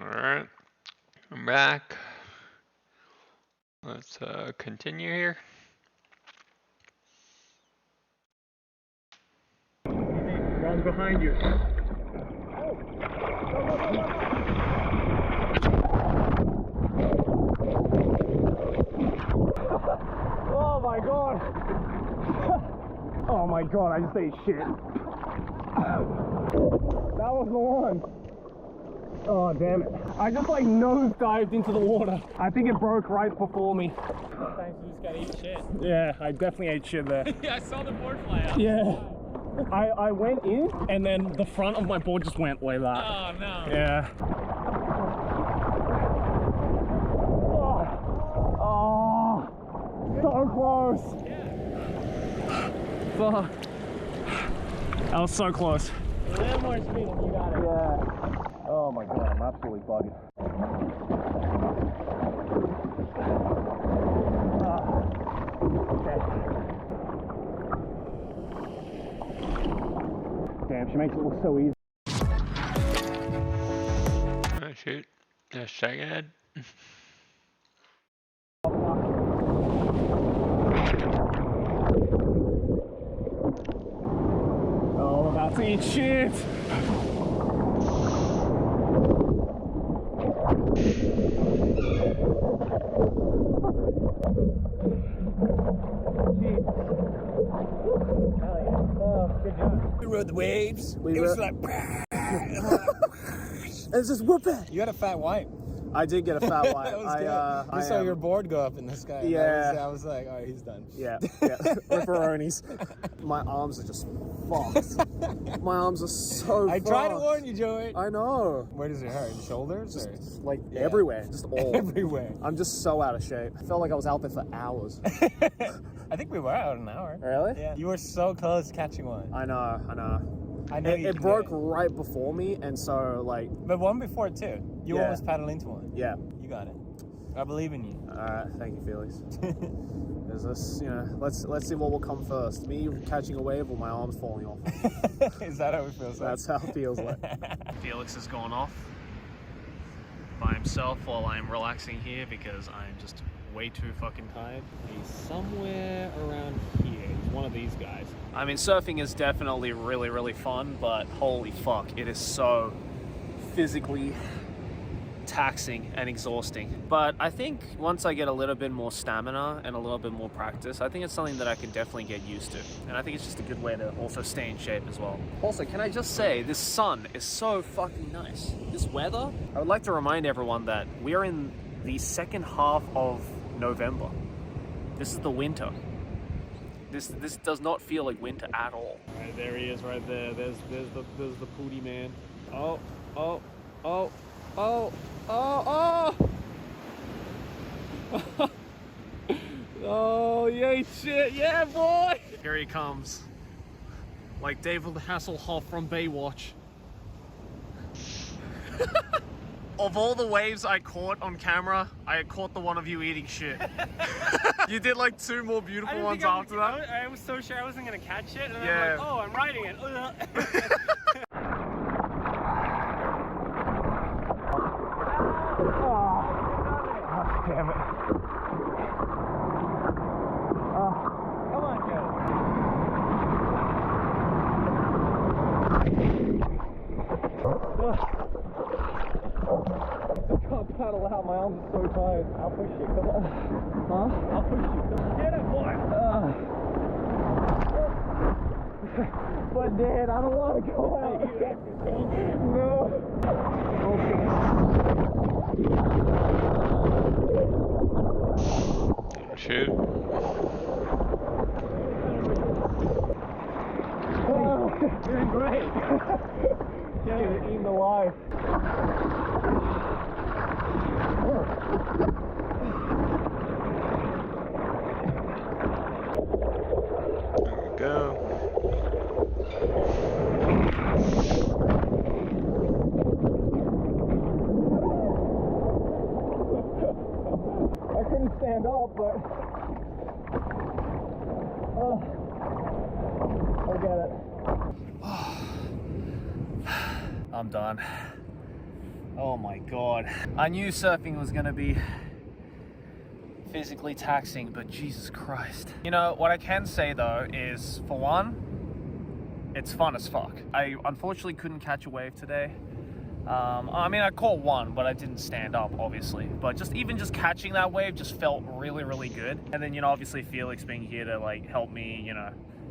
Alright, I'm back. Let's continue here. Wrong behind you. Oh my god! Oh my god, I just ate shit. That was the one. Oh damn it. I just like nose dived into the water. I think it broke right before me. Sometimes you just gotta eat shit. Yeah, I definitely ate shit there. Yeah, I saw the board fly out. Yeah. I went in and then the front of my board just went like that. Oh no. Yeah. Oh, so close. Fuck. That was so close. A little more speed and you got it. Yeah. Oh my god, I'm absolutely bugging. Okay. Damn, she makes it look so easy. Oh shoot. Just check it. Oh, I'm about to eat shit. We rode the waves. We it was rode- like, It's just whooping. you got a fat white. I did get a fat white. That was good. You saw your board go up in the sky. and Yeah. I was like, all right, he's done. Yeah. Ripperonis. My arms are just fucked. My arms are so I tried to fucked. warn you, Joey. I know. Where does it hurt? The shoulders? Just or? like Yeah. everywhere. Just all. Everywhere. I'm just so out of shape. I felt like I was out there for hours. I think we were out an hour. Really? Yeah. You were so close to catching one. I know. I know you It can broke do right before me, and so like. But one before it too. You Yeah. almost paddled into one. Yeah. You got it. I believe in you. Alright, thank you, Felix. There's this, let's see what will come first. Me catching a wave or my arms falling off. Is that how it feels like? That's how it feels like. Felix has gone off by himself while I'm relaxing here because I'm just way too fucking tired. He's somewhere around here. He's one of these guys. I mean, surfing is definitely really, really fun, but holy fuck, it is so physically taxing and exhausting. But I think once I get a little bit more stamina and a little bit more practice, I think it's something that I can definitely get used to. And I think it's just a good way to also stay in shape as well. Also, can I just say, this sun is so fucking nice. This weather, I would like to remind everyone that we are in the second half of November. This is the winter. This does not feel like winter at all. Right, there he is right there. There's the pooty man. Oh. Oh, yay, shit, yeah, boy! Here he comes. Like David Hasselhoff from Baywatch. Of all the waves I caught on camera, I caught the one of you eating shit. You did like 2 more beautiful ones after that. I was so sure I wasn't gonna catch it, and Yeah. I'm like, oh, I'm riding it. Damn it. Come on, Joe. I can't paddle out, my arms are so tired. I'll push you, come on. Huh? I'll push you, come on. Get it, boy! But Dad, I don't want to go out. No. Shoot. Oh, you're great. Yeah, you're eating alive. There we go. I couldn't stand up, but forget it. I'm done. Oh my god. I knew surfing was gonna be physically taxing, but Jesus Christ. You know, what I can say though is, for one, it's fun as fuck. I unfortunately couldn't catch a wave today. I mean, I caught one, but I didn't stand up, obviously. But even just catching that wave just felt really, really good. And then, obviously Felix being here to like help me,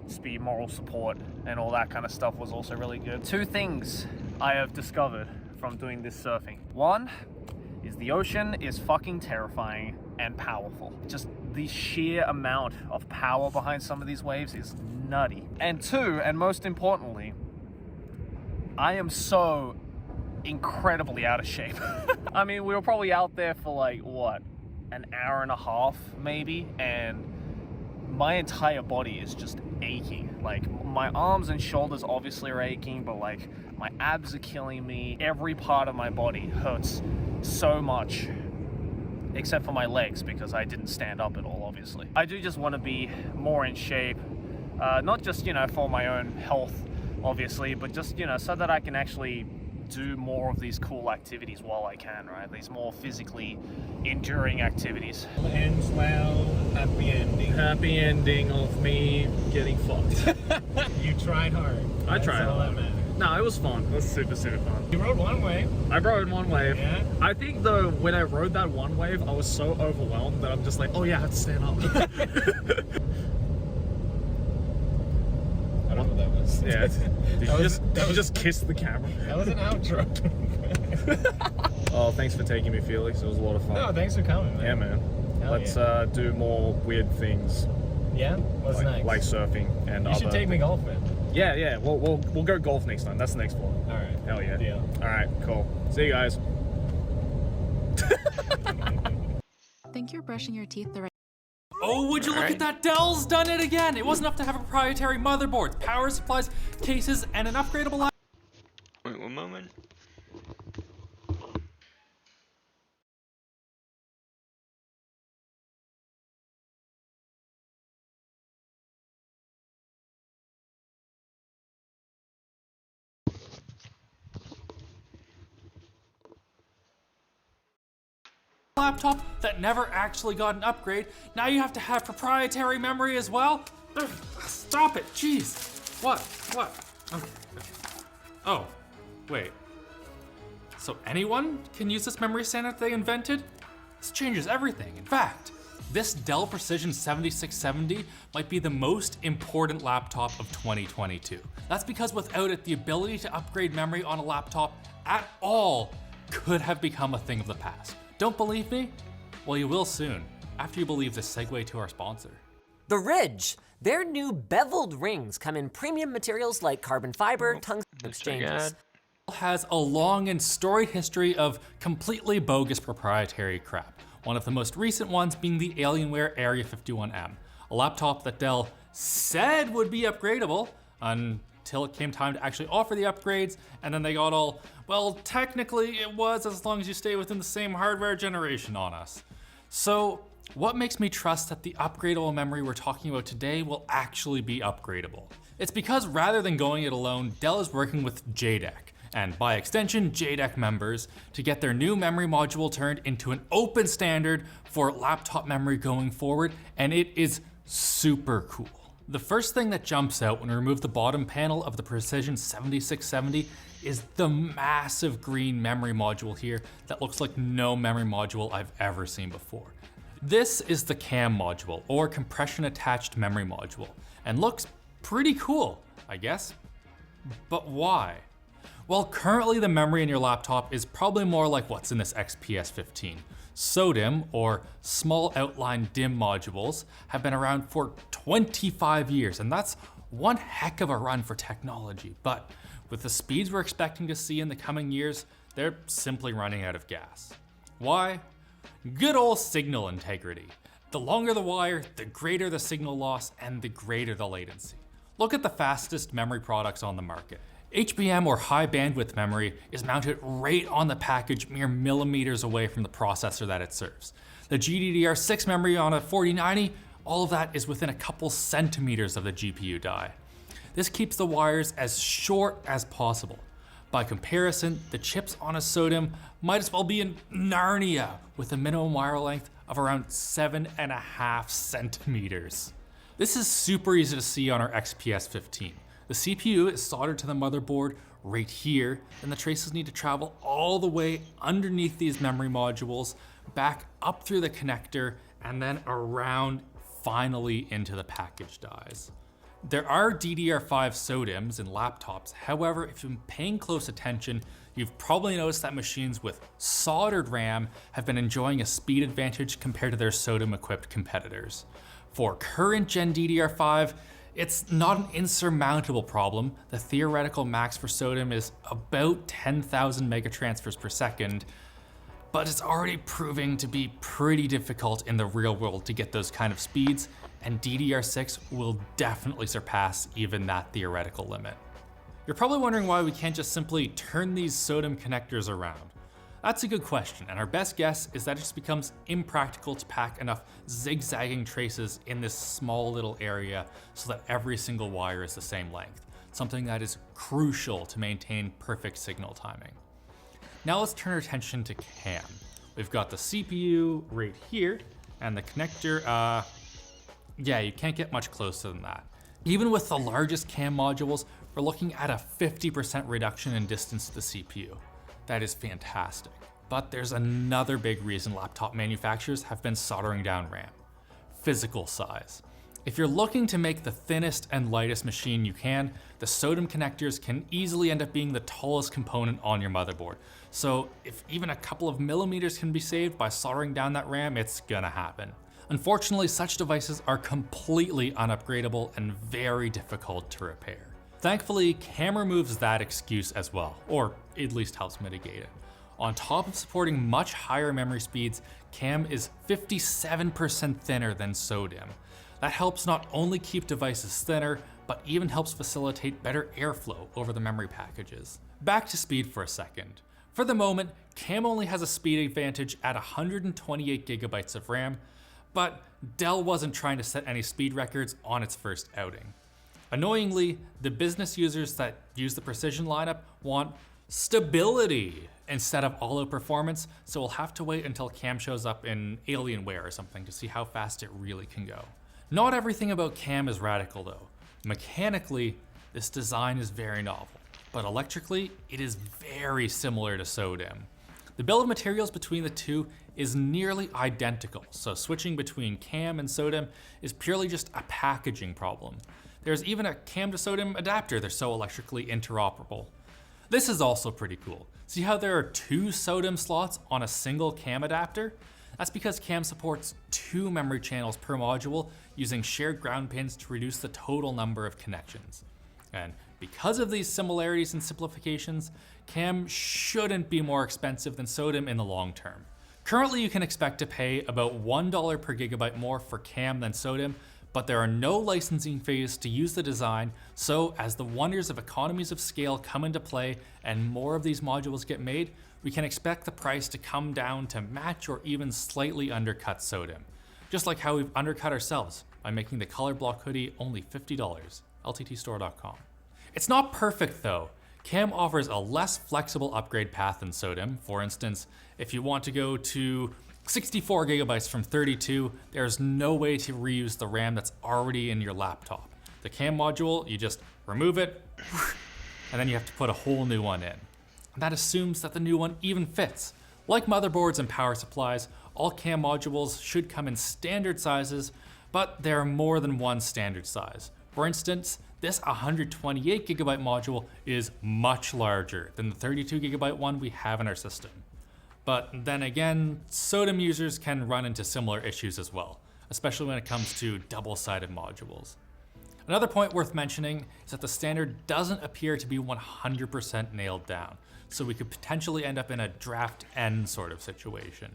just be moral support and all that kind of stuff was also really good. 2 things I have discovered from doing this surfing. One is the ocean is fucking terrifying and powerful. Just the sheer amount of power behind some of these waves is nutty. And 2, and most importantly, I am so incredibly out of shape. I mean, we were probably out there for like, what, an hour and a half maybe, and my entire body is just aching. Like, my arms and shoulders obviously are aching, but like, my abs are killing me. Every part of my body hurts so much, except for my legs, because I didn't stand up at all, obviously. I do just want to be more in shape, not just, for my own health, obviously, but just, you know, so that I can actually do more of these cool activities while I can, right? These more physically enduring activities. Ends well, happy ending. Happy ending of me getting fucked. You tried hard. I tried all hard. that matters. No, it was fun. It was super fun. You rode one wave. I rode one wave. Yeah. I think though, when I rode that one wave, I was so overwhelmed that I'm just like, oh yeah, I have to stand up. I don't know what that was. Yeah. Did you just kiss the camera? That was an outro. Oh, thanks for taking me, Felix. It was a lot of fun. No, thanks for coming, man. Yeah, man. Hell Let's yeah. do more weird things. Yeah? What's next? Like surfing and You other should take me golfing. Yeah. We'll go golf next time. That's the next one. All right. Hell yeah. Deal. All right, cool. See you guys. Think you're brushing your teeth the right. Oh, would you look at that? Dell's done it again. It wasn't enough to have proprietary motherboards, power supplies, cases, and an upgradable Wait one moment. laptop that never actually got an upgrade. Now you have to have proprietary memory as well? Ugh, stop it, jeez. What? Okay. Oh, wait. So anyone can use this memory standard they invented? This changes everything. In fact, this Dell Precision 7670 might be the most important laptop of 2022. That's because without it, the ability to upgrade memory on a laptop at all could have become a thing of the past. Don't believe me? Well, you will soon, after you believe the segue to our sponsor. The Ridge. Their new beveled rings come in premium materials like carbon fiber, tungsten exchanges. Has a long and storied history of completely bogus proprietary crap. One of the most recent ones being the Alienware Area 51M, a laptop that Dell said would be upgradable until it came time to actually offer the upgrades, and then they got all, well, technically it was as long as you stay within the same hardware generation on us. So what makes me trust that the upgradable memory we're talking about today will actually be upgradable? It's because rather than going it alone, Dell is working with JDEC, and by extension, JDEC members, to get their new memory module turned into an open standard for laptop memory going forward, and it is super cool. The first thing that jumps out when we remove the bottom panel of the Precision 7670 is the massive green memory module here that looks like no memory module I've ever seen before. This is the CAM module, or compression attached memory module, and looks pretty cool, I guess. But why? Well, currently the memory in your laptop is probably more like what's in this XPS 15. SODIMM, or small outline DIMM modules, have been around for 25 years, and that's one heck of a run for technology. But with the speeds we're expecting to see in the coming years, they're simply running out of gas. Why? Good old signal integrity. The longer the wire, the greater the signal loss and the greater the latency. Look at the fastest memory products on the market. HBM, or high bandwidth memory, is mounted right on the package, mere millimeters away from the processor that it serves. The GDDR6 memory on a 4090, all of that is within a couple centimeters of the GPU die. This keeps the wires as short as possible. By comparison, the chips on a SODIMM might as well be in Narnia, with a minimum wire length of around 7.5 centimeters. This is super easy to see on our XPS 15. The CPU is soldered to the motherboard right here, and the traces need to travel all the way underneath these memory modules, back up through the connector, and then around finally into the package dies. There are DDR5 SODIMMs in laptops. However, if you've been paying close attention, you've probably noticed that machines with soldered RAM have been enjoying a speed advantage compared to their SODIMM-equipped competitors. For current gen DDR5, it's not an insurmountable problem. The theoretical max for SODIMM is about 10,000 megatransfers per second, but it's already proving to be pretty difficult in the real world to get those kind of speeds, and DDR6 will definitely surpass even that theoretical limit. You're probably wondering why we can't just simply turn these SODIMM connectors around. That's a good question, and our best guess is that it just becomes impractical to pack enough zigzagging traces in this small little area so that every single wire is the same length. something that is crucial to maintain perfect signal timing. Now let's turn our attention to CAM. We've got the CPU right here, and the connector, yeah, you can't get much closer than that. Even with the largest CAM modules, we're looking at a 50% reduction in distance to the CPU. That is fantastic. But there's another big reason laptop manufacturers have been soldering down RAM: physical size. If you're looking to make the thinnest and lightest machine you can, the SODIMM connectors can easily end up being the tallest component on your motherboard. So if even a couple of millimeters can be saved by soldering down that RAM, it's gonna happen. Unfortunately, such devices are completely unupgradable and very difficult to repair. Thankfully, CAM removes that excuse as well, or at least helps mitigate it. On top of supporting much higher memory speeds, CAM is 57% thinner than SODIMM. That helps not only keep devices thinner, but even helps facilitate better airflow over the memory packages. Back to speed for a second. For the moment, CAM only has a speed advantage at 128 gigabytes of RAM, but Dell wasn't trying to set any speed records on its first outing. Annoyingly, the business users that use the Precision lineup want stability instead of all-out performance, so we'll have to wait until CAM shows up in Alienware or something to see how fast it really can go. Not everything about CAM is radical though. Mechanically, this design is very novel, but electrically, it is very similar to SODIMM. The bill of materials between the two is nearly identical, so switching between CAM and SODIMM is purely just a packaging problem. There's even a CAM to SODIMM adapter, they're so electrically interoperable. This is also pretty cool. See how there are 2 SODIMM slots on a single CAM adapter? That's because CAM supports 2 memory channels per module using shared ground pins to reduce the total number of connections. And because of these similarities and simplifications, CAM shouldn't be more expensive than SODIMM in the long term. Currently, you can expect to pay about $1 per gigabyte more for CAM than SODIMM, but there are no licensing fees to use the design, so as the wonders of economies of scale come into play and more of these modules get made, we can expect the price to come down to match or even slightly undercut SODIMM. Just like how we've undercut ourselves by making the color block hoodie only $50, lttstore.com. It's not perfect though. CAM offers a less flexible upgrade path than SODIMM. For instance, if you want to go to 64 gigabytes from 32, there's no way to reuse the RAM that's already in your laptop. The CAM module, you just remove it, and then you have to put a whole new one in. That assumes that the new one even fits. Like motherboards and power supplies, all CAM modules should come in standard sizes, but there are more than one standard size. For instance, this 128 gigabyte module is much larger than the 32 gigabyte one we have in our system. But then again, SODIMM users can run into similar issues as well, especially when it comes to double-sided modules. Another point worth mentioning is that the standard doesn't appear to be 100% nailed down, so we could potentially end up in a draft N sort of situation.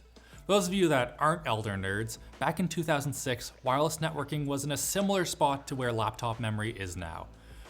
For those of you that aren't Elder nerds, back in 2006, wireless networking was in a similar spot to where laptop memory is now.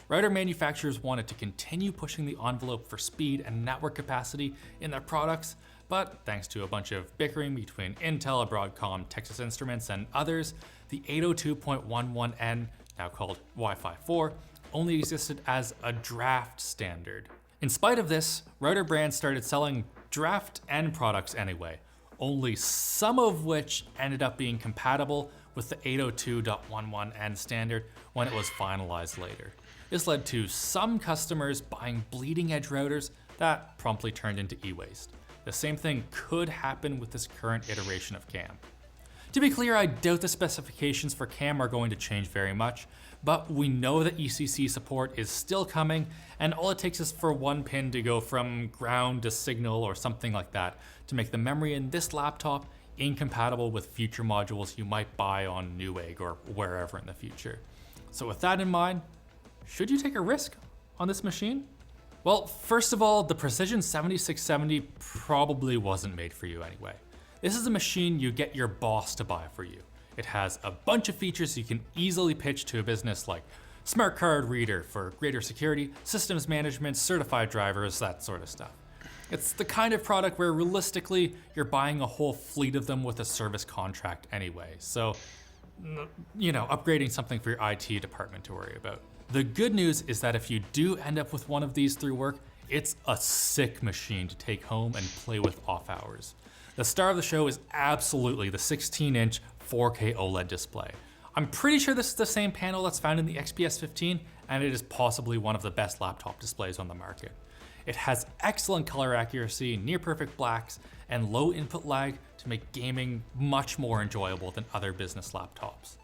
Router manufacturers wanted to continue pushing the envelope for speed and network capacity in their products, but thanks to a bunch of bickering between Intel, Broadcom, Texas Instruments, and others, the 802.11n, now called Wi-Fi 4, only existed as a draft standard. In spite of this, router brands started selling draft N products anyway, only some of which ended up being compatible with the 802.11n standard when it was finalized later. This led to some customers buying bleeding edge routers that promptly turned into e-waste. The same thing could happen with this current iteration of CAM. To be clear, I doubt the specifications for CAM are going to change very much, but we know that ECC support is still coming, and all it takes is for one pin to go from ground to signal or something like that to make the memory in this laptop incompatible with future modules you might buy on Newegg or wherever in the future. So with that in mind, should you take a risk on this machine? Well, first of all, the Precision 7670 probably wasn't made for you anyway. This is a machine you get your boss to buy for you. It has a bunch of features you can easily pitch to a business like smart card reader for greater security, systems management, certified drivers, that sort of stuff. It's the kind of product where realistically, you're buying a whole fleet of them with a service contract anyway. So, you know, upgrading something for your IT department to worry about. The good news is that if you do end up with one of these through work, it's a sick machine to take home and play with off hours. The star of the show is absolutely the 16-inch 4K OLED display. I'm pretty sure this is the same panel that's found in the XPS 15, and it is possibly one of the best laptop displays on the market. It has excellent color accuracy, near perfect blacks, and low input lag to make gaming much more enjoyable than other business laptops.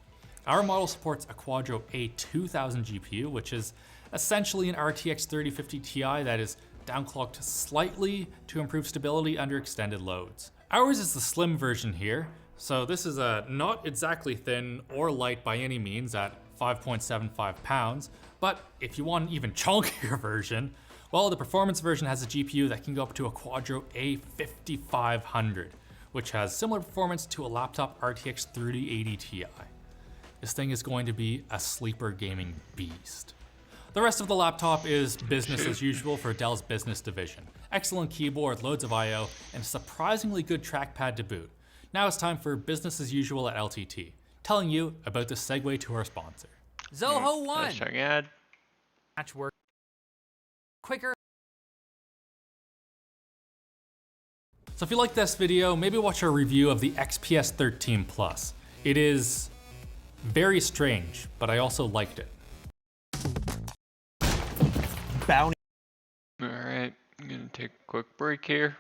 Our model supports a Quadro A2000 GPU, which is essentially an RTX 3050 Ti that is downclocked slightly to improve stability under extended loads. Ours is the slim version here, so this is not exactly thin or light by any means at 5.75 pounds, but if you want an even chunkier version, well, the performance version has a GPU that can go up to a Quadro A5500, which has similar performance to a laptop RTX 3080 Ti. This thing is going to be a sleeper gaming beast. The rest of the laptop is business as usual for Dell's business division. Excellent keyboard, loads of I/O, and a surprisingly good trackpad to boot. Now it's time for business as usual at LTT, telling you about the segue to our sponsor. Zoho One. Let's check ad. Match work quicker. So if you like this video, maybe watch our review of the XPS 13 Plus. It is very strange, but I also liked it. Bounty. Alright, I'm gonna take a quick break here.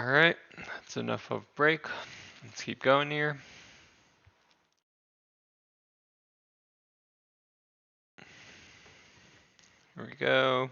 Alright, that's enough of break. Let's keep going here. Here we go.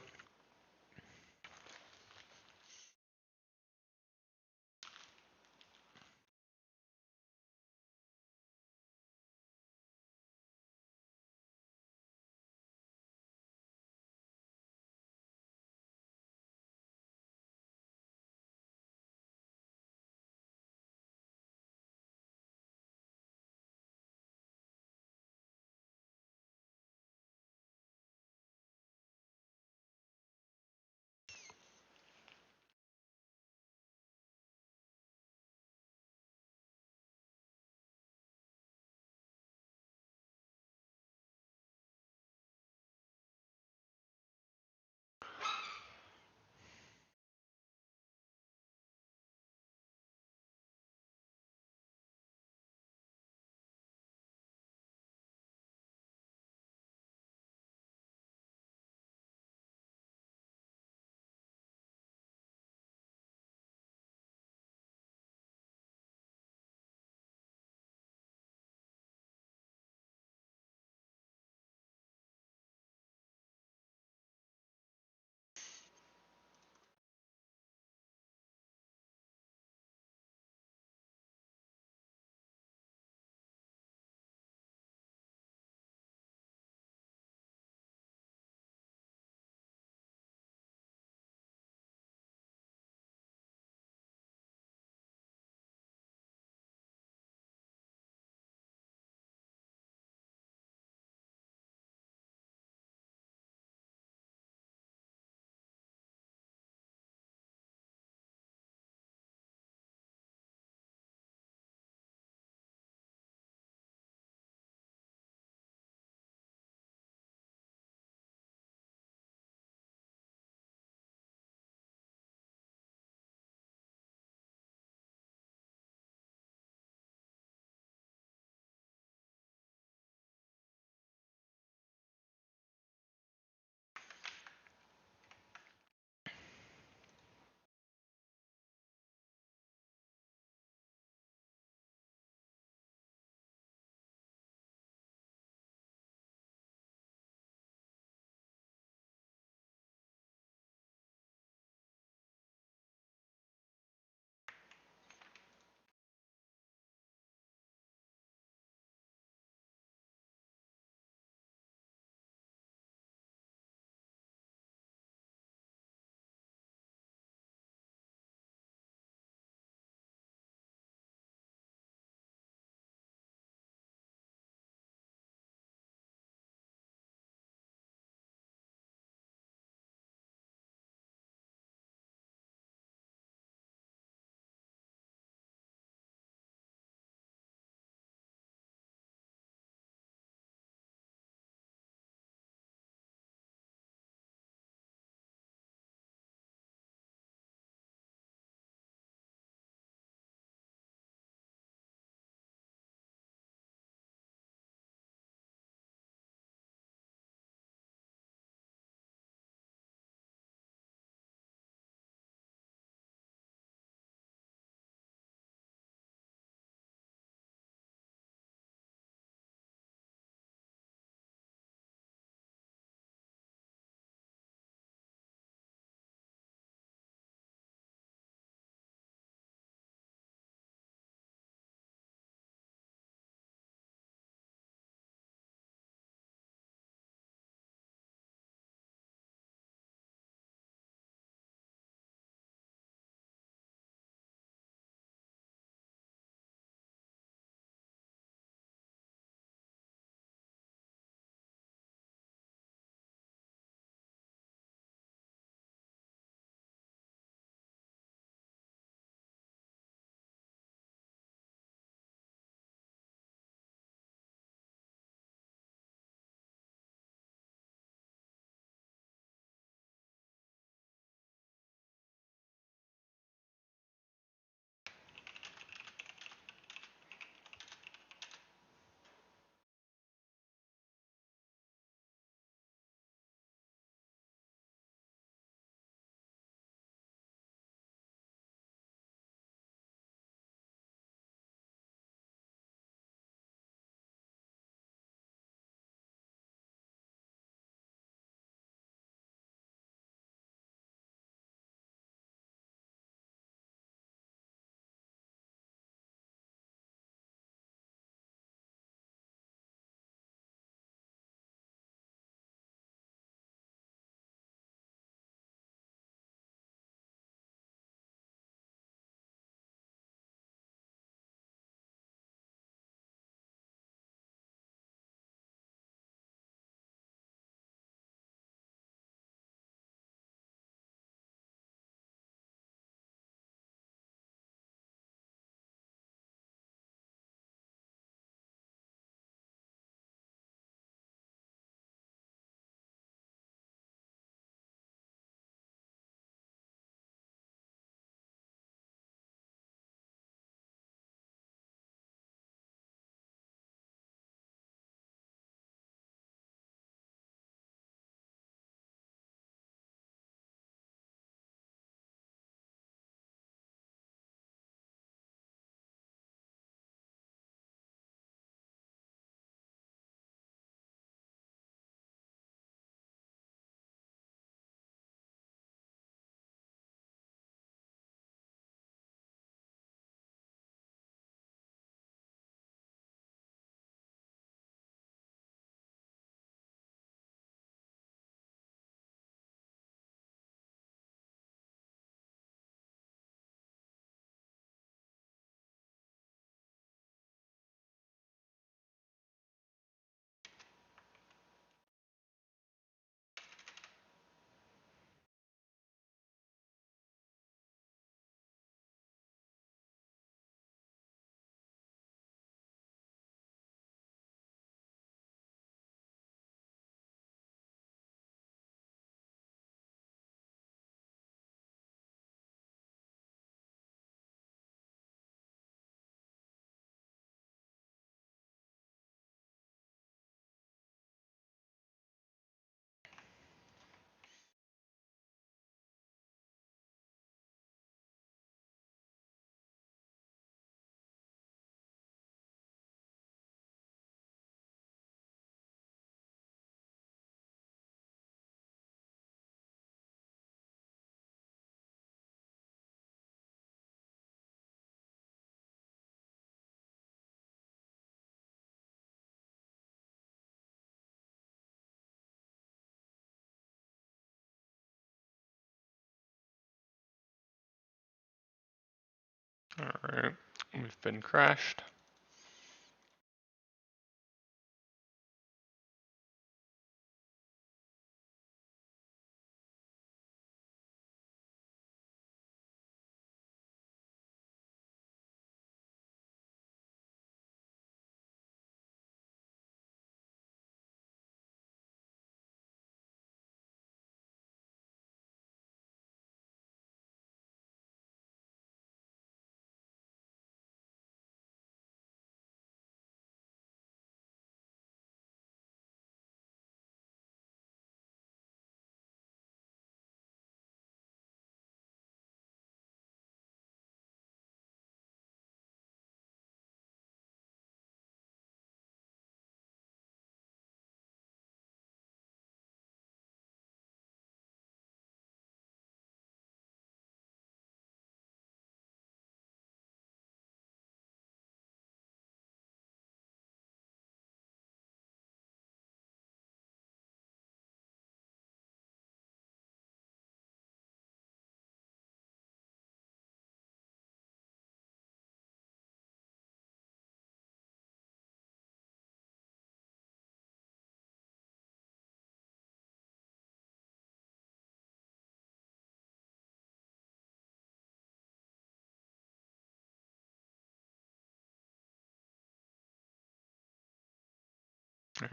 Alright, we've been crashed.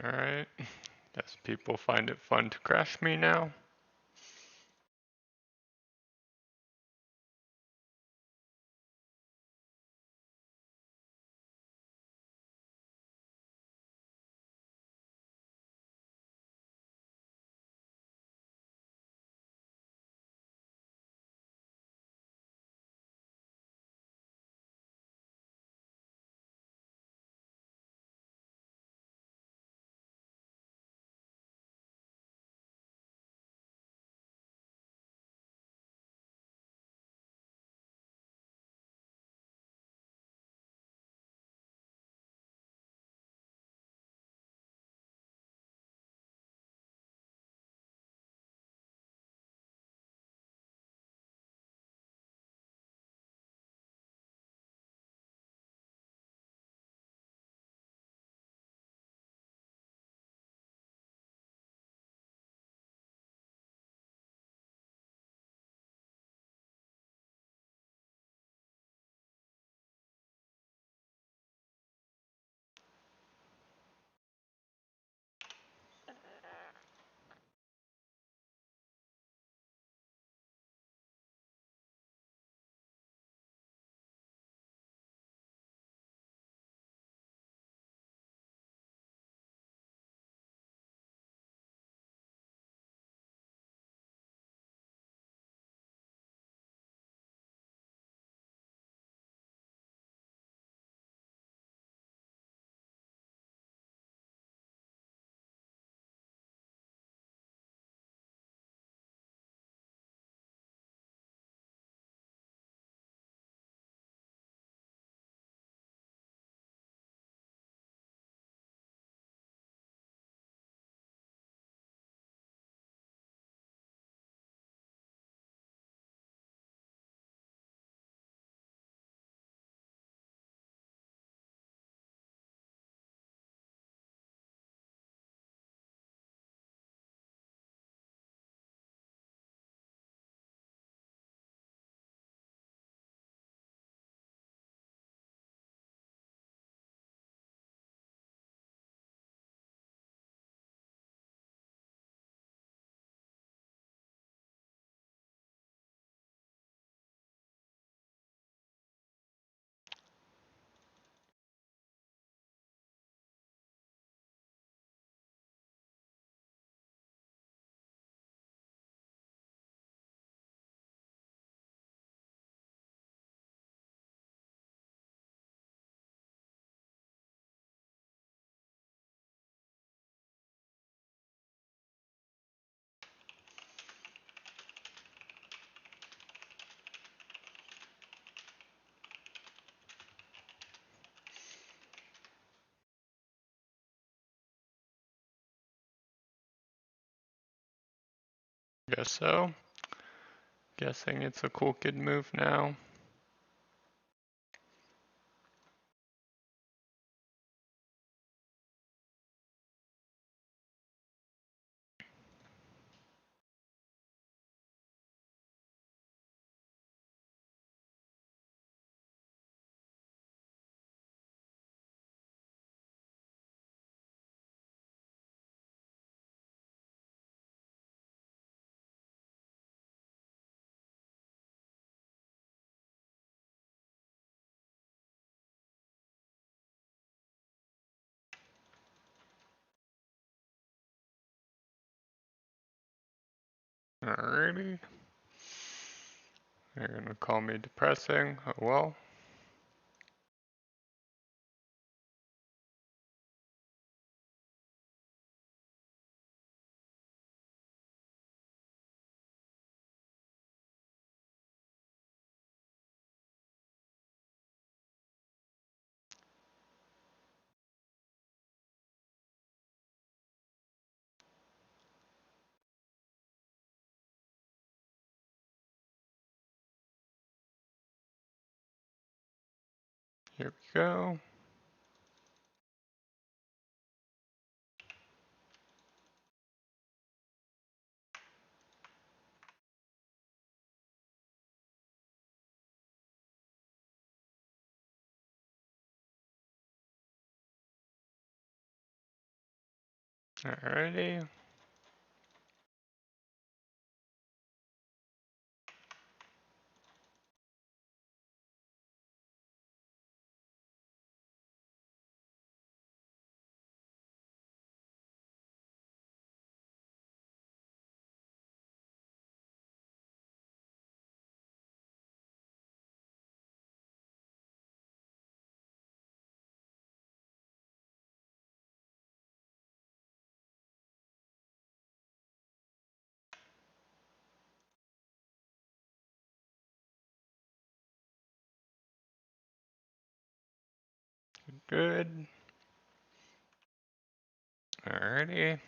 Alright, guess people find it fun to crash me now. Guess so. Guessing it's a cool kid move now. Alrighty. They're gonna call me depressing. Oh well. Here we go. Alrighty. Good. Alrighty.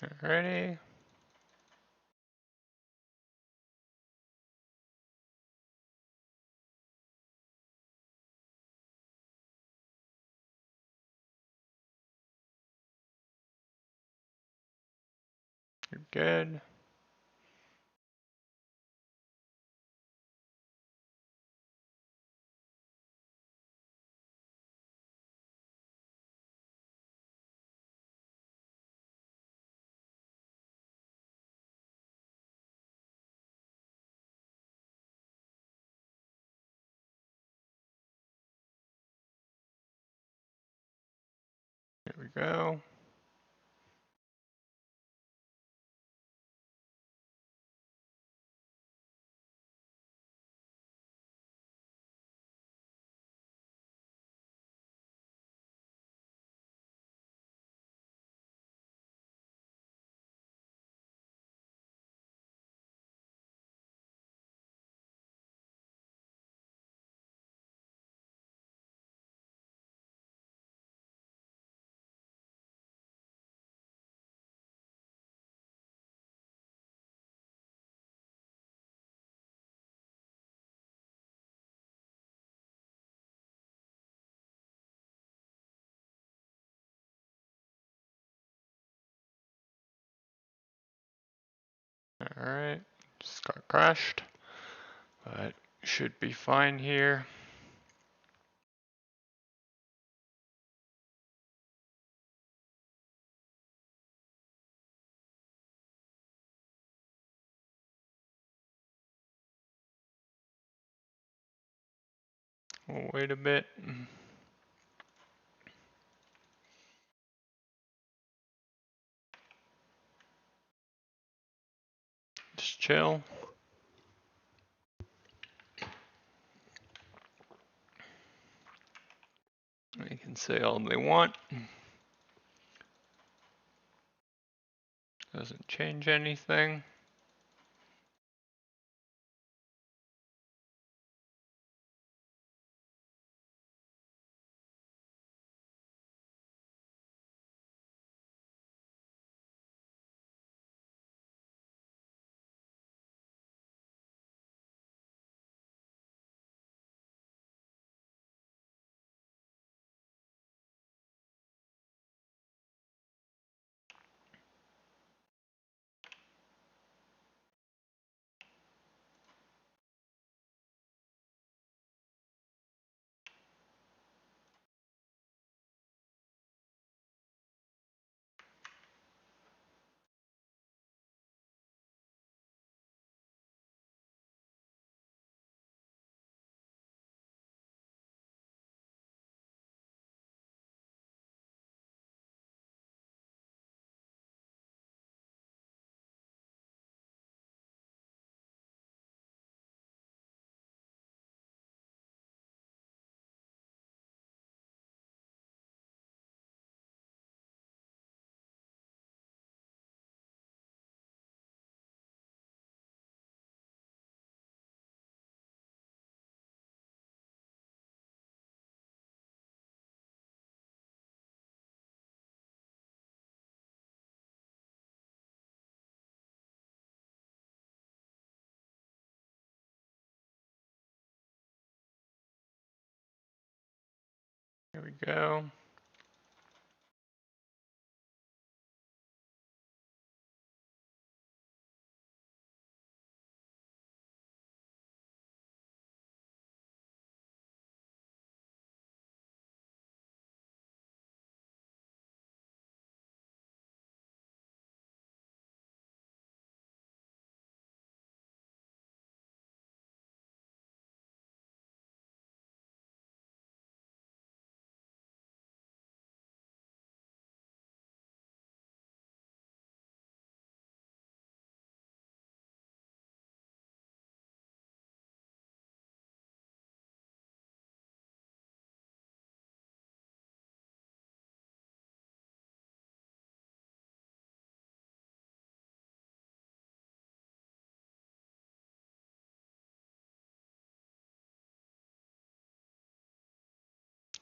Alrighty. You're good. Here we go. Alright, just got crashed, but should be fine here. We'll wait a bit. Just chill. They can say all they want. Doesn't change anything. Here we go.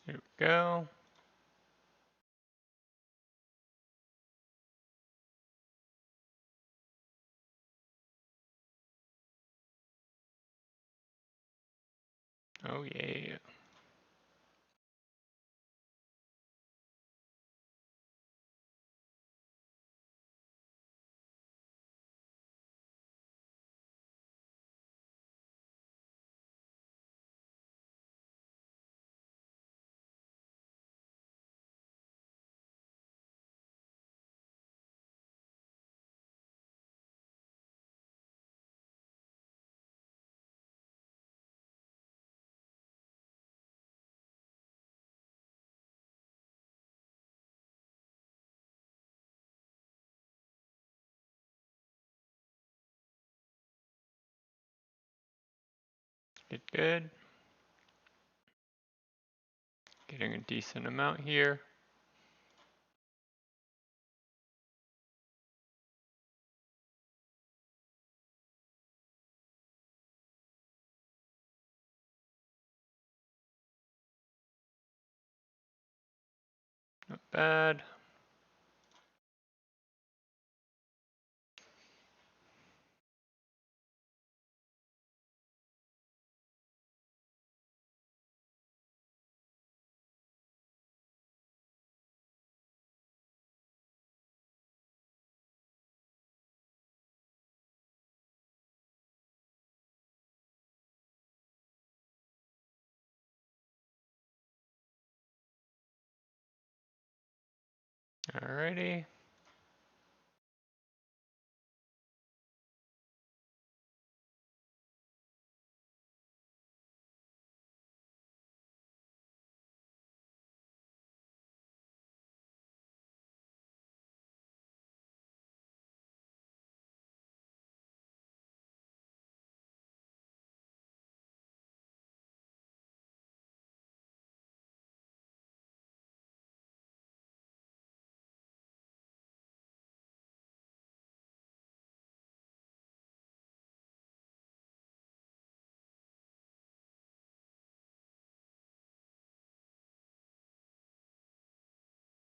Here we go. Oh yeah. Did good. Getting a decent amount here. Not bad. Alrighty.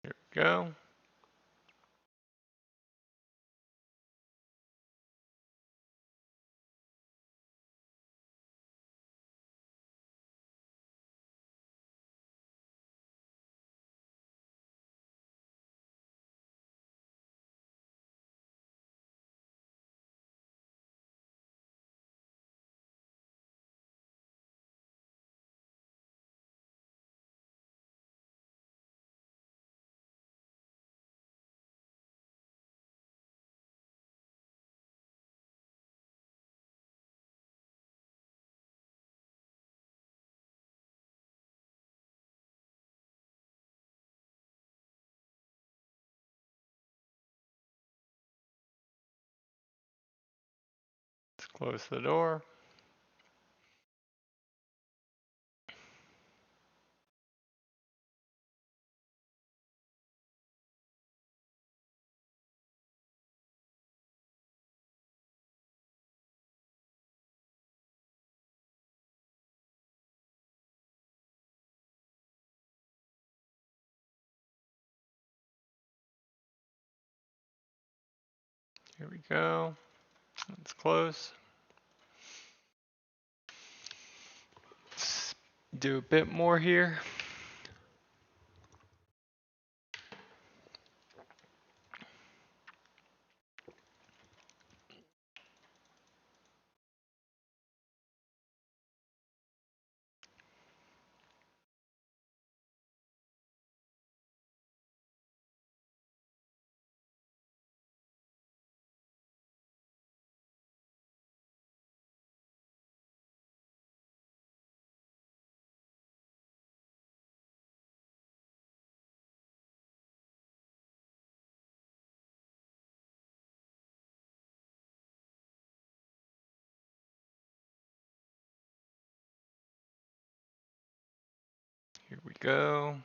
Here we go. Let's close the door. Here we go. Let's close. Let's do a bit more here. Here we go.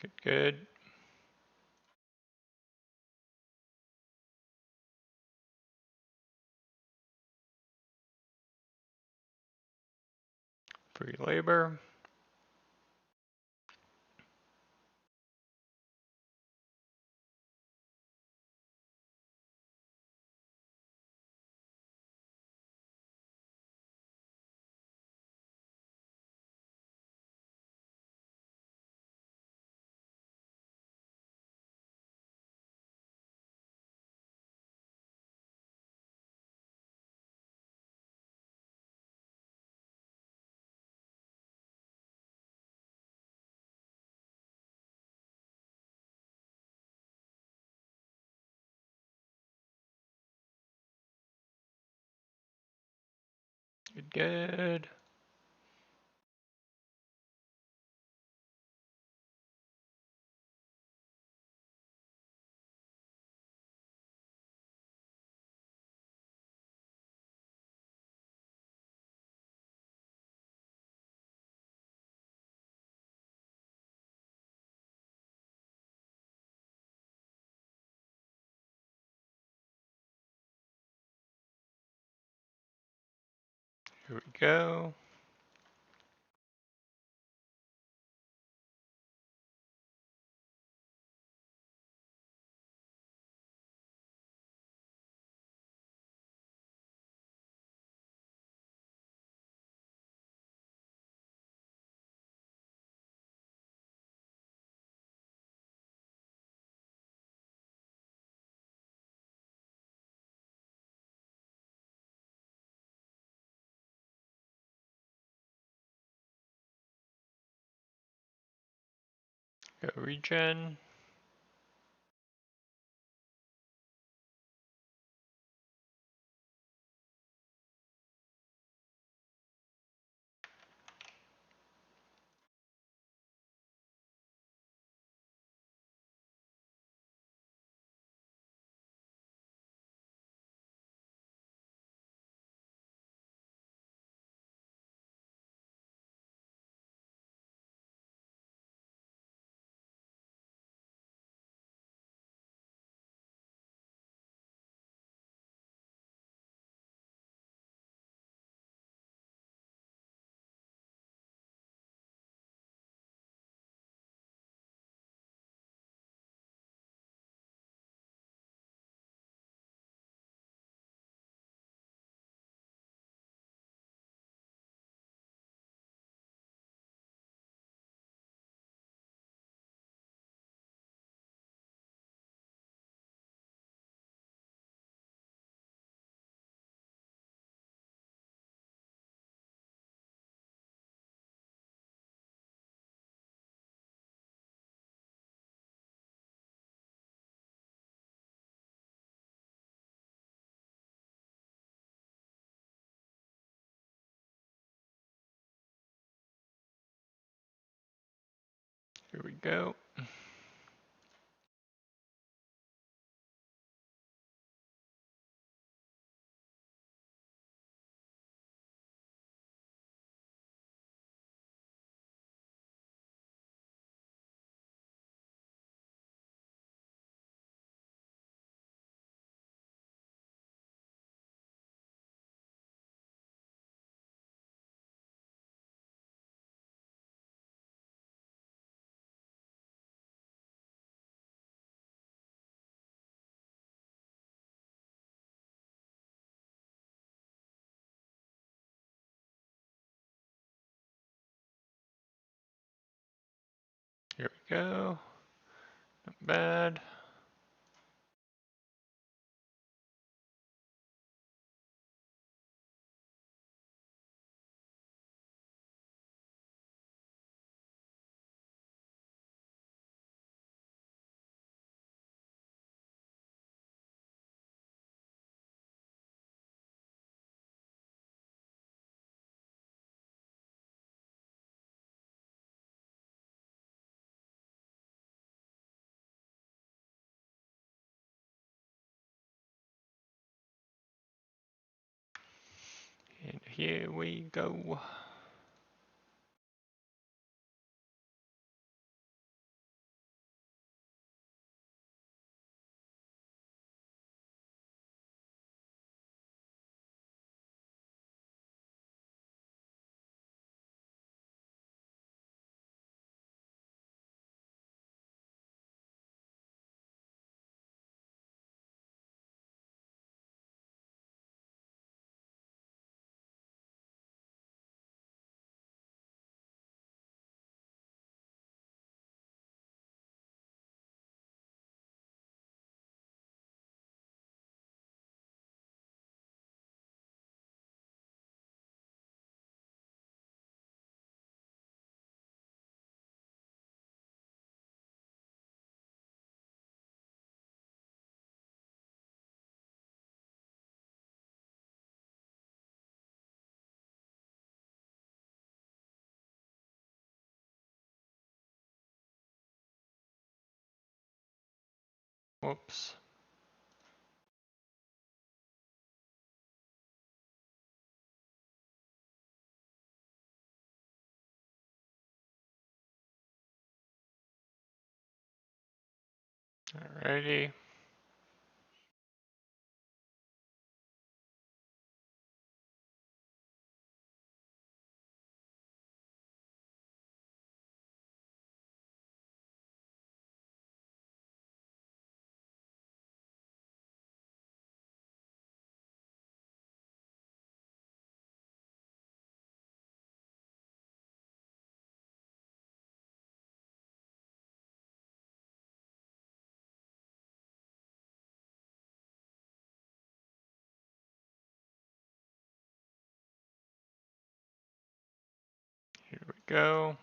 Good, good. Free labor. Good, good. Here we go. Go regen. Here we go. Here we go. Not bad. And here we go. Whoops. Alrighty. go.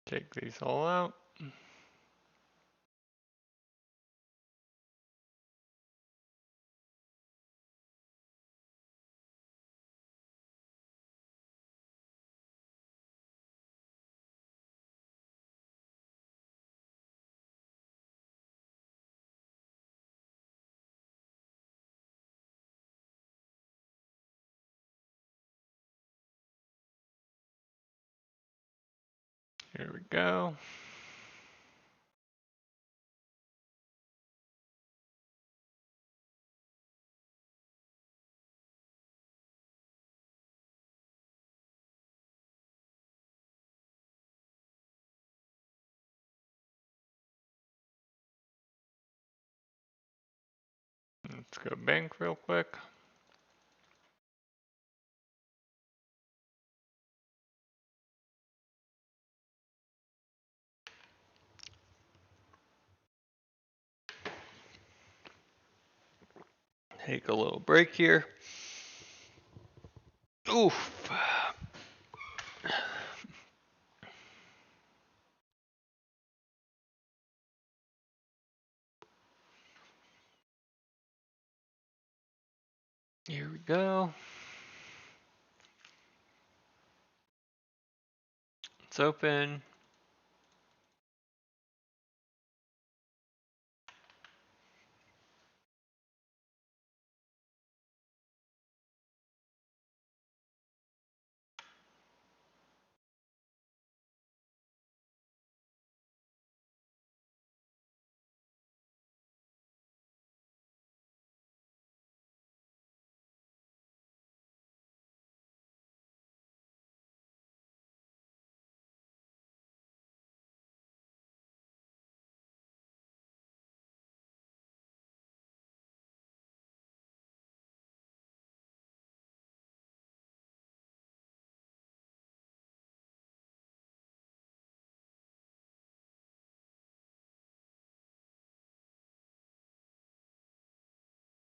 Take these all out. Here we go. Let's go bank real quick. Take a little break here. Oof. Here we go. It's open.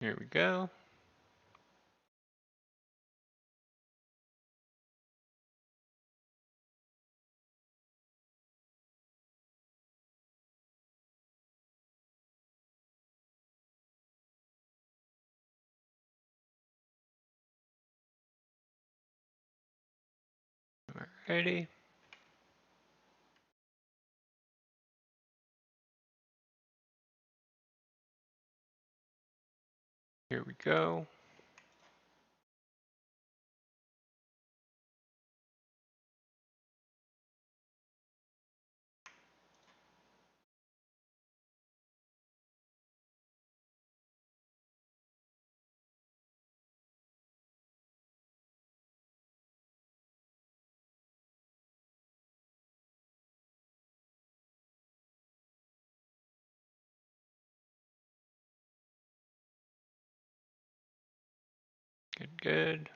Here we go. Alrighty. Here we go. Good, good.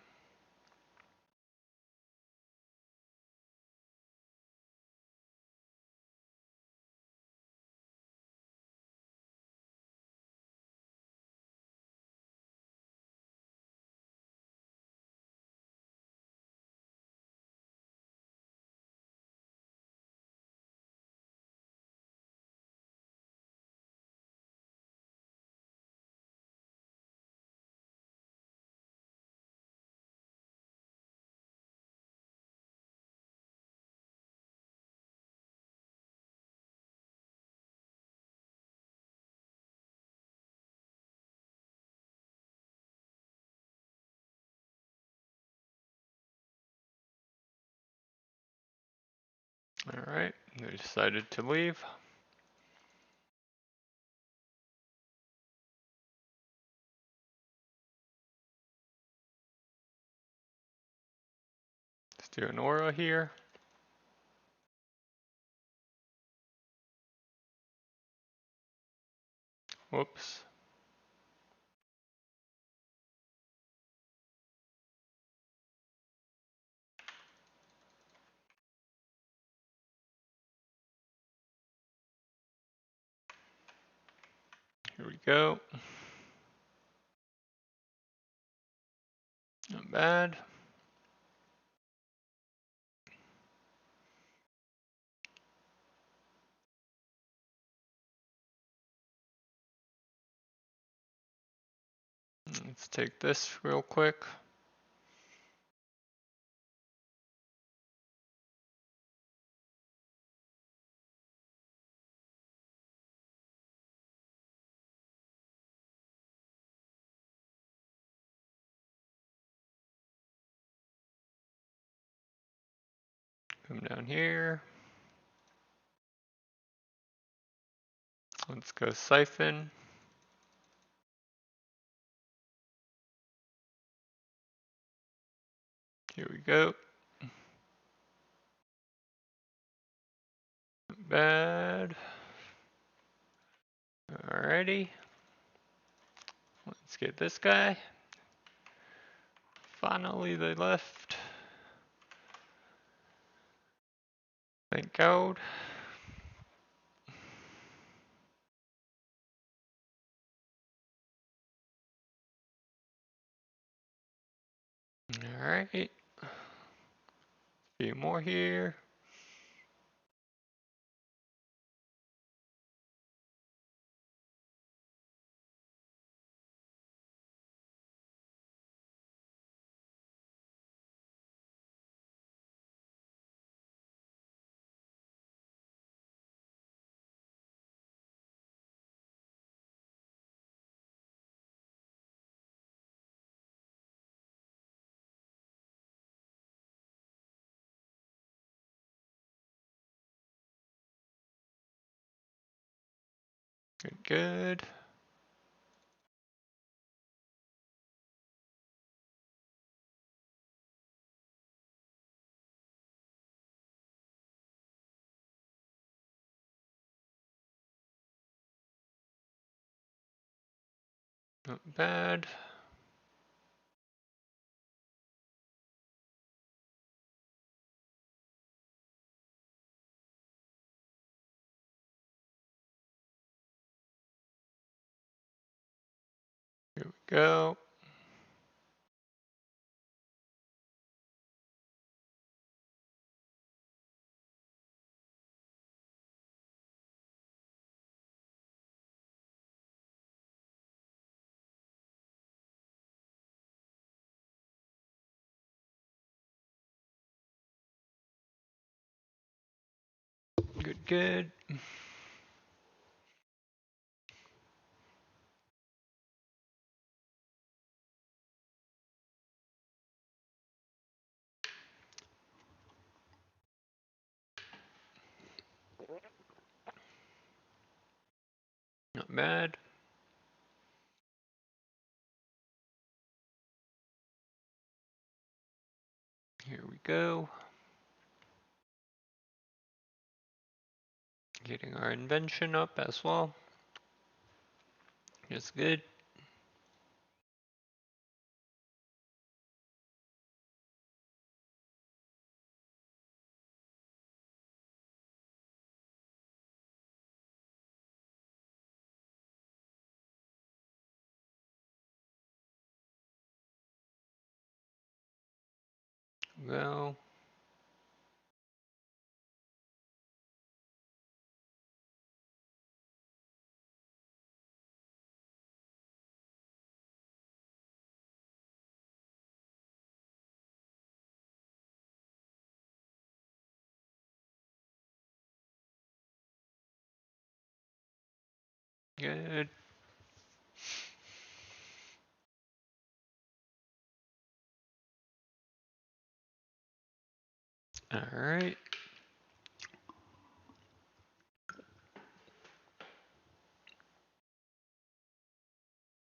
Alright, they decided to leave. Let's do an aura here. Whoops. Here we go. Not bad. Let's take this real quick. Come down here. Let's go siphon. Here we go. Not bad. Alrighty. Let's get this guy. Finally, they left. Thank God. Alright. A few more here. Good, good. Not bad. Here we go. Good, good. Not bad. Here we go. Getting our invention up as well. That's good. Go. Good. All right.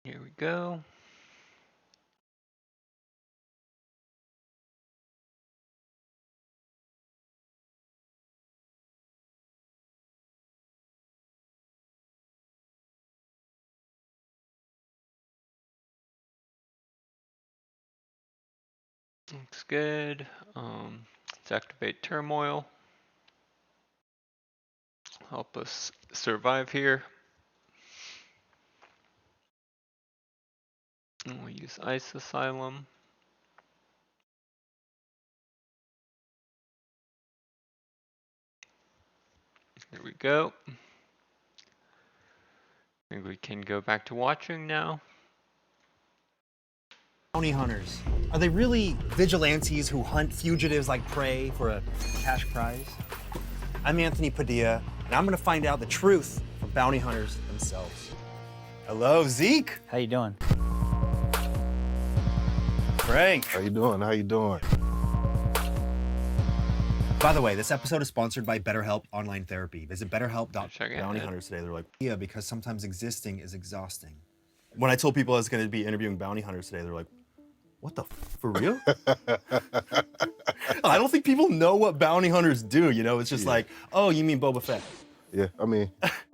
Here we go. Looks good. Let's activate turmoil. Help us survive here. And we'll use Ice Asylum. There we go. I think we can go back to watching now. Bounty hunters. Are they really vigilantes who hunt fugitives like prey for a cash prize? I'm Anthony Padilla, and I'm gonna find out the truth from bounty hunters themselves. Hello, Zeke. How you doing? Frank. How you doing? How you doing? By the way, this episode is sponsored by BetterHelp Online Therapy. Visit BetterHelp.bounty hunters today. They're like, yeah, because sometimes existing is exhausting. When I told people I was gonna be interviewing bounty hunters today, they're like, what the for real? I don't think people know what bounty hunters do, you know? It's just like, oh, you mean Boba Fett? Yeah, I mean,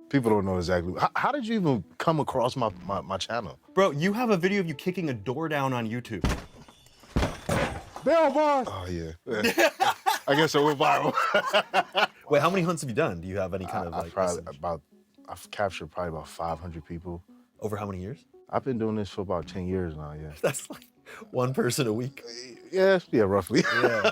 people don't know exactly. How did you even come across my channel? Bro, you have a video of you kicking a door down on YouTube. Bell boss! Oh, yeah. I guess it went viral. Wait, how many hunts have you done? Do you have any kind of like... I've captured probably about 500 people. Over how many years? I've been doing this for about 10 years now, yeah. That's like one person a week? Yeah, roughly. Yeah.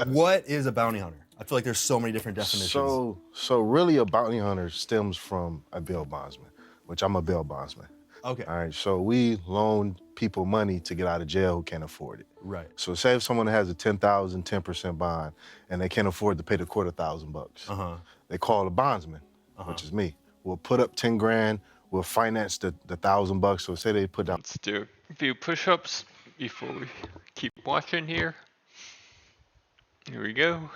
What is a bounty hunter? I feel like there's so many different definitions. So really a bounty hunter stems from a bail bondsman, which I'm a bail bondsman. Okay. All right, so we loan people money to get out of jail who can't afford it. Right. So say if someone has a 10,000, 10% bond, and they can't afford to pay the $250,000, they call a bondsman, which is me. We'll put up 10 grand, we'll finance the $1,000. So say they put down. Let's do a few push-ups before we keep watching here. Here we go.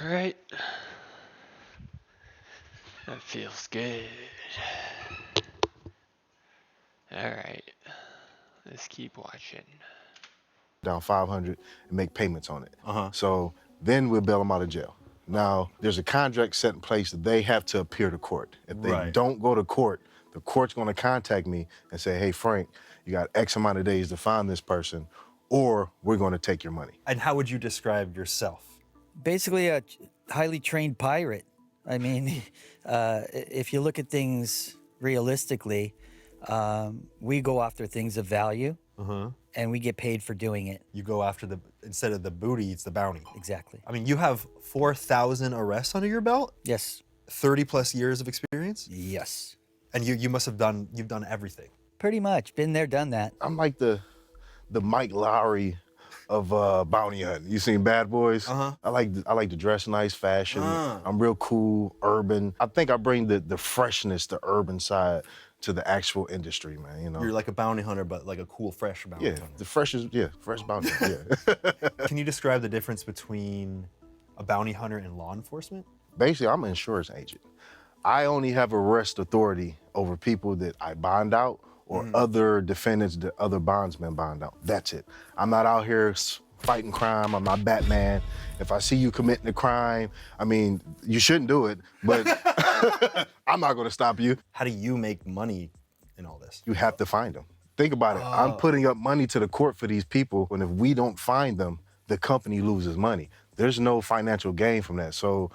All right. That feels good. All right. Let's keep watching. Down 500 and make payments on it. So then we'll bail them out of jail. Now, there's a contract set in place that they have to appear to court. If they don't go to court, the court's gonna contact me and say, hey, Frank, you got X amount of days to find this person, or we're gonna take your money. And how would you describe yourself? Basically a highly trained pirate. I mean, if you look at things realistically, we go after things of value, and we get paid for doing it. You go after instead of the booty, it's the bounty. Exactly. I mean, you have 4,000 arrests under your belt? Yes. 30 plus years of experience? Yes. And you must have done everything. Pretty much, been there, done that. I'm like the Mike Lowry of bounty hunting. You seen Bad Boys? I like to dress nice, fashion. I'm real cool, urban. I think I bring the freshness, the urban side to the actual industry, man. You know, you're like a bounty hunter, but like a cool, fresh bounty hunter. The freshest, fresh bounty. Yeah. Can you describe the difference between a bounty hunter and law enforcement? Basically, I'm an insurance agent. I only have arrest authority over people that I bond out or other defendants that other bondsmen bond out. That's it. I'm not out here fighting crime. I'm not Batman. If I see you committing a crime, I mean, you shouldn't do it, but I'm not gonna stop you. How do you make money in all this? You have to find them. Think about it. I'm putting up money to the court for these people, and if we don't find them, the company loses money. There's no financial gain from that. So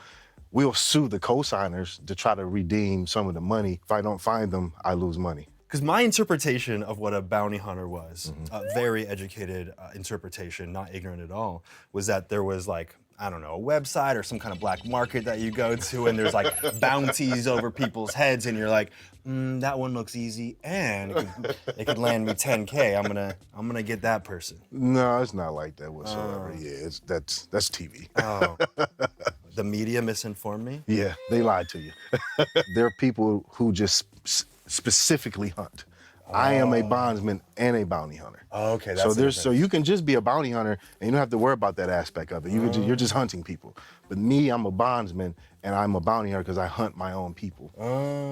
we'll sue the co-signers to try to redeem some of the money. If I don't find them, I lose money. Because my interpretation of what a bounty hunter was, a very educated interpretation, not ignorant at all, was that there was like, I don't know, a website or some kind of black market that you go to and there's like bounties over people's heads and you're like, that one looks easy and it could land me 10K. I'm gonna get that person. No, it's not like that whatsoever. Yeah, that's TV. The media misinformed me? Yeah, they lied to you. There are people who just specifically hunt. I am a bondsman and a bounty hunter. Okay, that's so the there's so difference. you can just be a bounty hunter and you don't have to worry about that aspect of it. You're just hunting people. But me, I'm a bondsman and I'm a bounty hunter because I hunt my own people.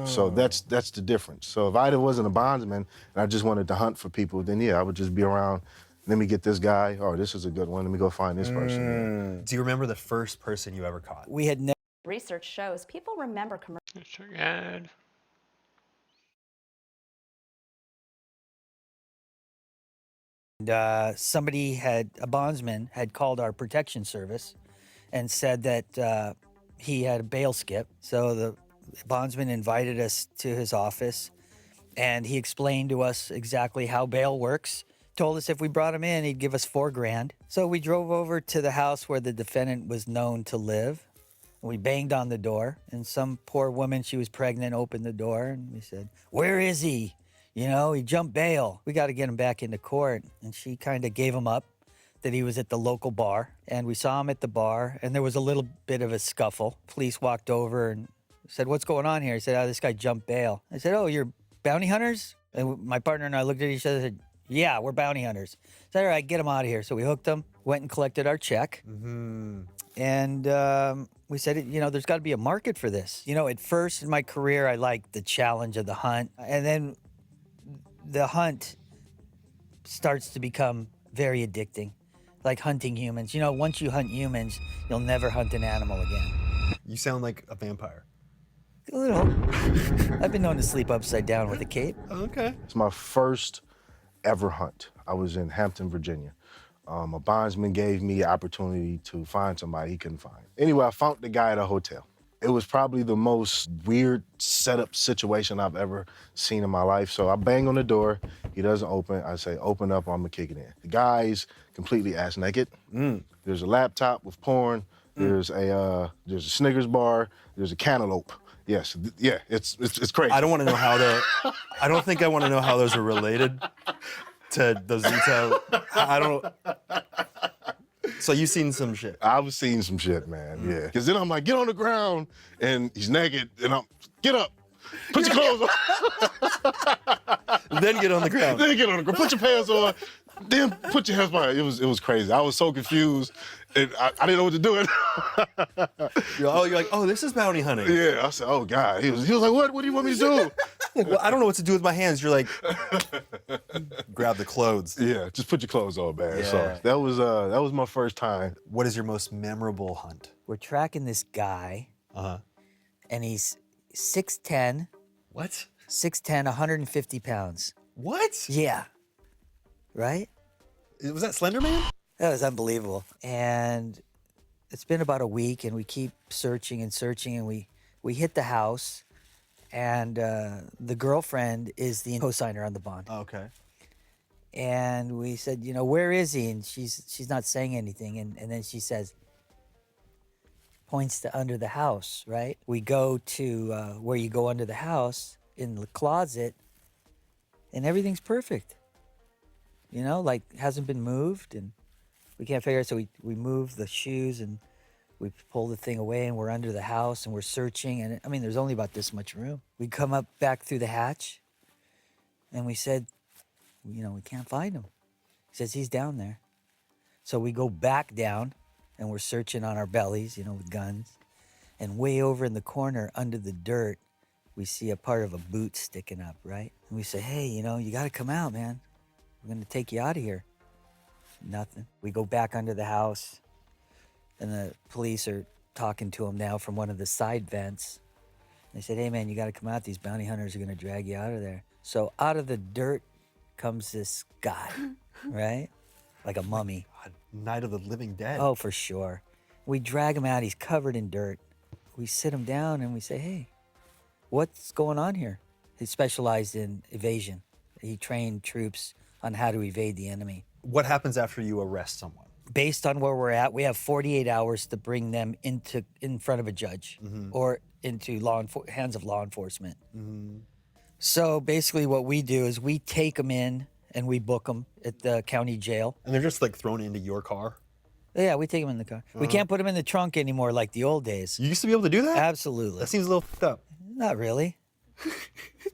So that's the difference. So if I wasn't a bondsman and I just wanted to hunt for people, then yeah, I would just be around. Let me get this guy. Oh, this is a good one. Let me go find this person. Do you remember the first person you ever caught? We had never. Research shows people remember commercials. Somebody a bondsman had called our protection service and said that he had a bail skip. So the bondsman invited us to his office and he explained to us exactly how bail works. Told us if we brought him in, he'd give us $4 grand. So we drove over to the house where the defendant was known to live. We banged on the door and some poor woman, she was pregnant, opened the door and we said, "Where is he? You know, he jumped bail. We got to get him back into court." And she kind of gave him up that he was at the local bar. And we saw him at the bar and there was a little bit of a scuffle. Police walked over and said, "What's going on here?" He said, "Oh, this guy jumped bail." I said, "Oh, you're bounty hunters?" And my partner and I looked at each other and said, "Yeah, we're bounty hunters." I said, "All right, get him out of here." So we hooked him, went and collected our check. And we said, you know, there's got to be a market for this. You know, at first in my career, I liked the challenge of the hunt. And then the hunt starts to become very addicting, like hunting humans. You know, once you hunt humans, you'll never hunt an animal again. You sound like a vampire. A little. I've been known to sleep upside down with a cape. Okay. It's my first ever hunt. I was in Hampton, Virginia. A bondsman gave me the opportunity to find somebody he couldn't find. Anyway, I found the guy at a hotel. It was probably the most weird setup situation I've ever seen in my life. So I bang on the door, he doesn't open. I say, "Open up, I'm gonna kick it in." The guy's completely ass naked. There's a laptop with porn. There's a Snickers bar. There's a cantaloupe. Yes, yeah, it's crazy. I don't want to know how I don't think I want to know how those are related to the Zuto. I don't. So you seen some shit? I was seeing some shit, man. Yeah. Because then I'm like, "Get on the ground," and he's naked, and I'm, "Get up, put your clothes on." Then get on the ground. Then get on the ground. Put your pants on. Then put your hands behind. It was crazy. I was so confused, and I didn't know what to do. You're like, "Oh, this is bounty hunting." Yeah. I said, "Oh God." He was like, "What? What do you want me to do?" Well, I don't know what to do with my hands. You're like, grab the clothes. Yeah, just put your clothes on, man. Yeah. So that was my first time. What is your most memorable hunt? We're tracking this guy. And he's 6'10". What? 6'10", 150 pounds. What? Yeah. Right? Was that Slender Man? That was unbelievable. And it's been about a week and we keep searching and searching and we hit the house and the girlfriend is the co-signer on the bond. Okay. And we said, you know, "Where is he?" And she's not saying anything. And then she says, points to under the house, right? We go to where you go under the house in the closet and everything's perfect. You know, like hasn't been moved and we can't figure it. So we move the shoes and we pull the thing away and we're under the house and we're searching. And I mean, there's only about this much room. We come up back through the hatch and we said, you know, we can't find him. He says, "He's down there." So we go back down and we're searching on our bellies, you know, with guns. And way over in the corner under the dirt, we see a part of a boot sticking up, right? And we say, "Hey, you know, you got to come out, man. We're going to take you out of here." Nothing. We go back under the house and the police are talking to him now from one of the side vents. They said, "Hey, man, you got to come out. These bounty hunters are going to drag you out of there." So out of the dirt comes this guy, right? Like a mummy. Night of the Living Dead. Oh, for sure. We drag him out. He's covered in dirt. We sit him down and we say, "Hey, what's going on here?" He specialized in evasion. He trained troops on how to evade the enemy. What happens after you arrest someone? Based on where we're at, we have 48 hours to bring them in front of a judge or into hands of law enforcement. So basically what we do is we take them in and we book them at the county jail. And they're just like thrown into your car? Yeah, we take them in the car. We can't put them in the trunk anymore like the old days. You used to be able to do that? Absolutely. That seems a little fucked up. Not really.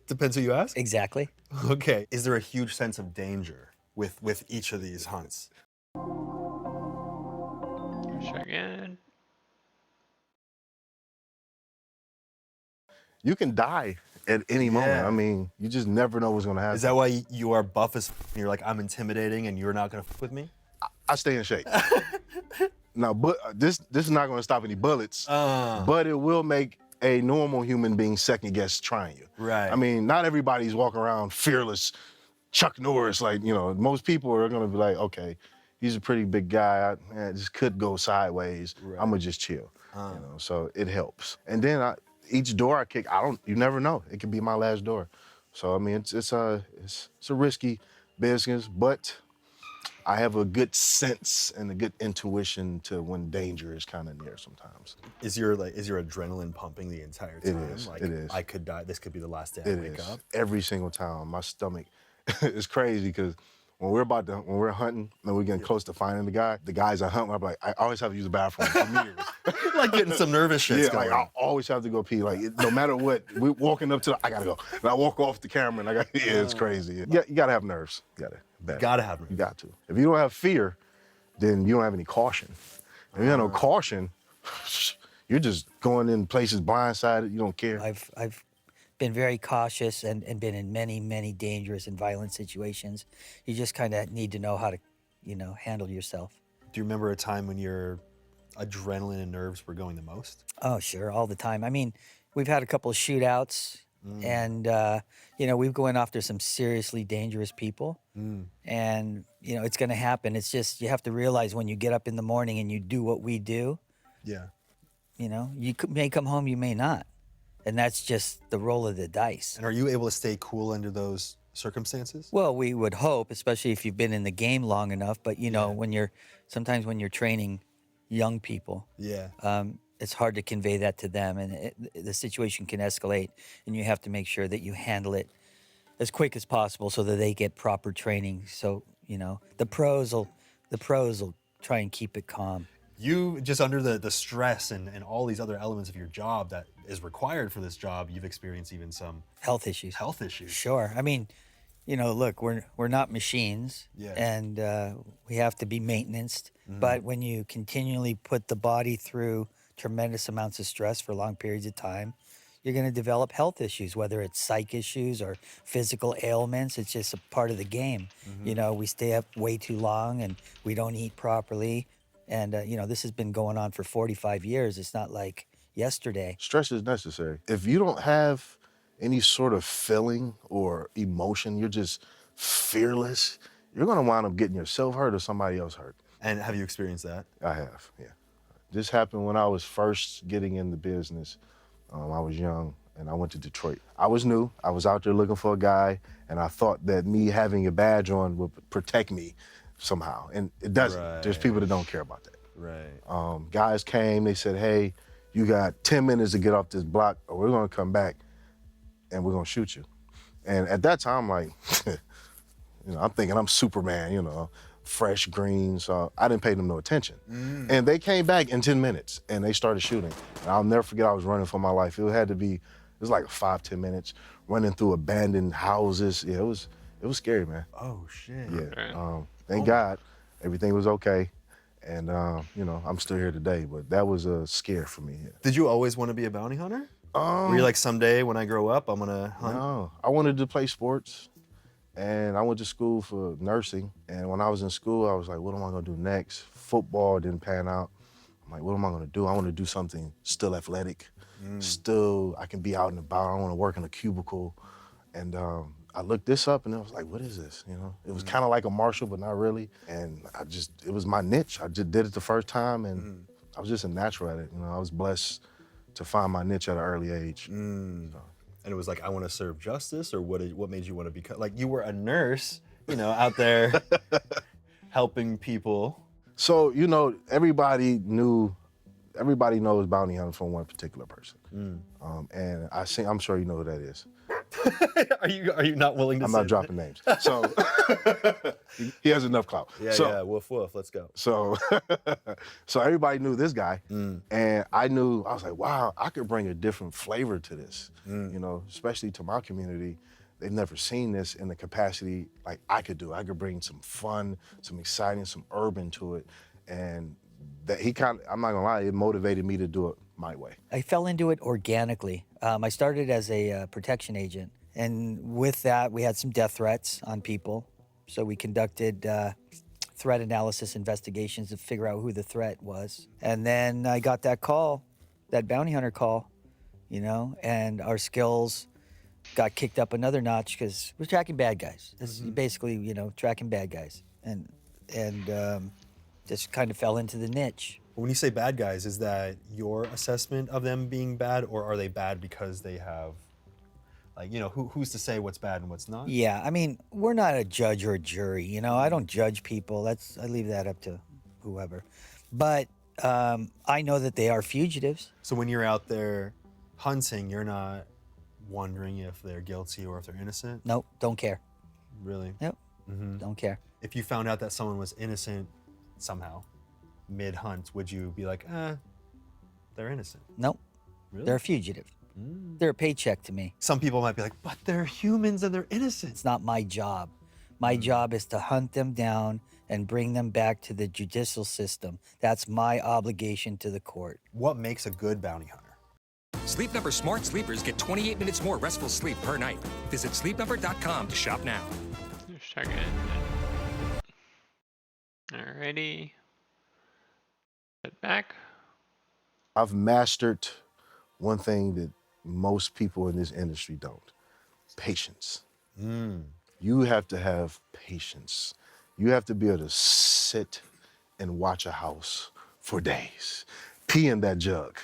Depends who you ask? Exactly. Okay. Is there a huge sense of danger with each of these hunts? Again. You can die at any moment. I mean, you just never know what's gonna happen. Is that why you are buff as f- and you're like, I'm intimidating and you're not gonna f with me? I stay in shape. Now, but this is not gonna stop any bullets, but it will make a normal human being second guess trying you. Right. I mean, not everybody's walking around fearless, Chuck Norris. Like, you know, most people are gonna be like, okay, he's a pretty big guy. This could go sideways. Right. I'm gonna just chill. You know, so it helps. And then each door I kick, you never know. It could be my last door. So I mean, it's a risky business, but I have a good sense and a good intuition to when danger is kind of near sometimes. Is your adrenaline pumping the entire time? It is. Like, It is. I could die. This could be the last day I It wake is. up. Every single time, my stomach is crazy because when we're hunting and we're getting close to finding the guys I hunt, I'm like, I always have to use the bathroom for meters. Like getting some nervous shit Yeah, going. like I always have to go pee. Like no matter what, we're walking up to I gotta go. And I walk off the camera and it's crazy. You gotta have nerves. You gotta have nerves. You got to. If you don't have fear, then you don't have any caution. If you have no caution, you're just going in places blindsided. You don't care. I've been very cautious and been in many, many dangerous and violent situations. You just kind of need to know how to, handle yourself. Do you remember a time when your adrenaline and nerves were going the most? Oh, sure, all the time. I mean, we've had a couple of shootouts, and we've gone after some seriously dangerous people, and it's going to happen. It's just you have to realize when you get up in the morning and you do what we do. Yeah. You may come home, you may not, and that's just the roll of the dice. And are you able to stay cool under those circumstances? Well, we would hope, especially if you've been in the game long enough. But sometimes when you're training young people, it's hard to convey that to them, and the situation can escalate, and you have to make sure that you handle it as quick as possible so that they get proper training. So the pros will try and keep it calm. You just under the stress and all these other elements of your job that is required for this job, you've experienced even some health issues. Sure. I mean, look, we're not machines, and we have to be maintained. But when you continually put the body through tremendous amounts of stress for long periods of time, you're going to develop health issues, whether it's psych issues or physical ailments. It's just a part of the game. We stay up way too long and we don't eat properly. And, this has been going on for 45 years. It's not like yesterday. Stress is necessary. If you don't have any sort of feeling or emotion, you're just fearless, you're going to wind up getting yourself hurt or somebody else hurt. And have you experienced that? I have, yeah. This happened when I was first getting in the business. I was young and I went to Detroit. I was new. I was out there looking for a guy, and I thought that me having a badge on would protect me somehow, and it doesn't. Right. There's people that don't care about that. Right. Guys came, they said, hey, you got 10 minutes to get off this block or we're gonna come back and we're gonna shoot you. And at that time, like, I'm thinking I'm Superman, fresh green, so I didn't pay them no attention. And they came back in 10 minutes and they started shooting. And I'll never forget I was running for my life. It was like 5-10 minutes running through abandoned houses. Yeah, it was scary, man. Oh, shit. Yeah. Thank God everything was okay. And, I'm still here today, but that was a scare for me. Yeah. Did you always want to be a bounty hunter? Were you like, someday when I grow up, I'm going to hunt? No, I wanted to play sports, and I went to school for nursing. And when I was in school, I was like, what am I going to do next? Football didn't pan out. I'm like, what am I going to do? I want to do something still athletic. Still, I can be out and about. I don't want to work in a cubicle. And I looked this up and I was like, what is this? It was kind of like a martial, but not really. And it was my niche. I just did it the first time, and I was just a natural at it. I was blessed to find my niche at an early age. So. And it was like, I want to serve justice, or what made you want to become, like, you were a nurse, out there helping people. So, everybody knows bounty hunting from one particular person. And I'm sure you know who that is. Are you not willing to I'm say not dropping names. So he has enough clout. Yeah, so, yeah, woof, woof, let's go. So, so everybody knew this guy, and I was like, wow, I could bring a different flavor to this, you know, especially to my community. They've never seen this in the capacity like I could do. I could bring some fun, some exciting, some urban to it, and that I'm not gonna lie, it motivated me to do it my way. I fell into it organically. I started as a protection agent, and with that, we had some death threats on people. So we conducted threat analysis investigations to figure out who the threat was. And then I got that call, that bounty hunter call, you know, and our skills got kicked up another notch because we're tracking bad guys. It's basically, you know, tracking bad guys, and just kind of fell into the niche. When you say bad guys, is that your assessment of them being bad, or are they bad because they have, like, you know, who's to say what's bad and what's not? Yeah, I mean, we're not a judge or a jury, you know. I don't judge people. I leave that up to whoever. But I know that they are fugitives. So when you're out there hunting, you're not wondering if they're guilty or if they're innocent? Nope, don't care. Really? Yep, don't care. If you found out that someone was innocent somehow, mid-hunt, would you be like, they're innocent? Nope, Really? they're a fugitive. They're a paycheck to me. Some people might be like, but they're humans and they're innocent. It's not my job. My job is to hunt them down and bring them back to the judicial system. That's my obligation to the court. What makes a good bounty hunter? Sleep Number smart sleepers get 28 minutes more restful sleep per night. Visit sleepnumber.com to shop now. Just check it. Alrighty. Head back. I've mastered one thing that most people in this industry don't: patience. You have to have patience. You have to be able to sit and watch a house for days, pee in that jug.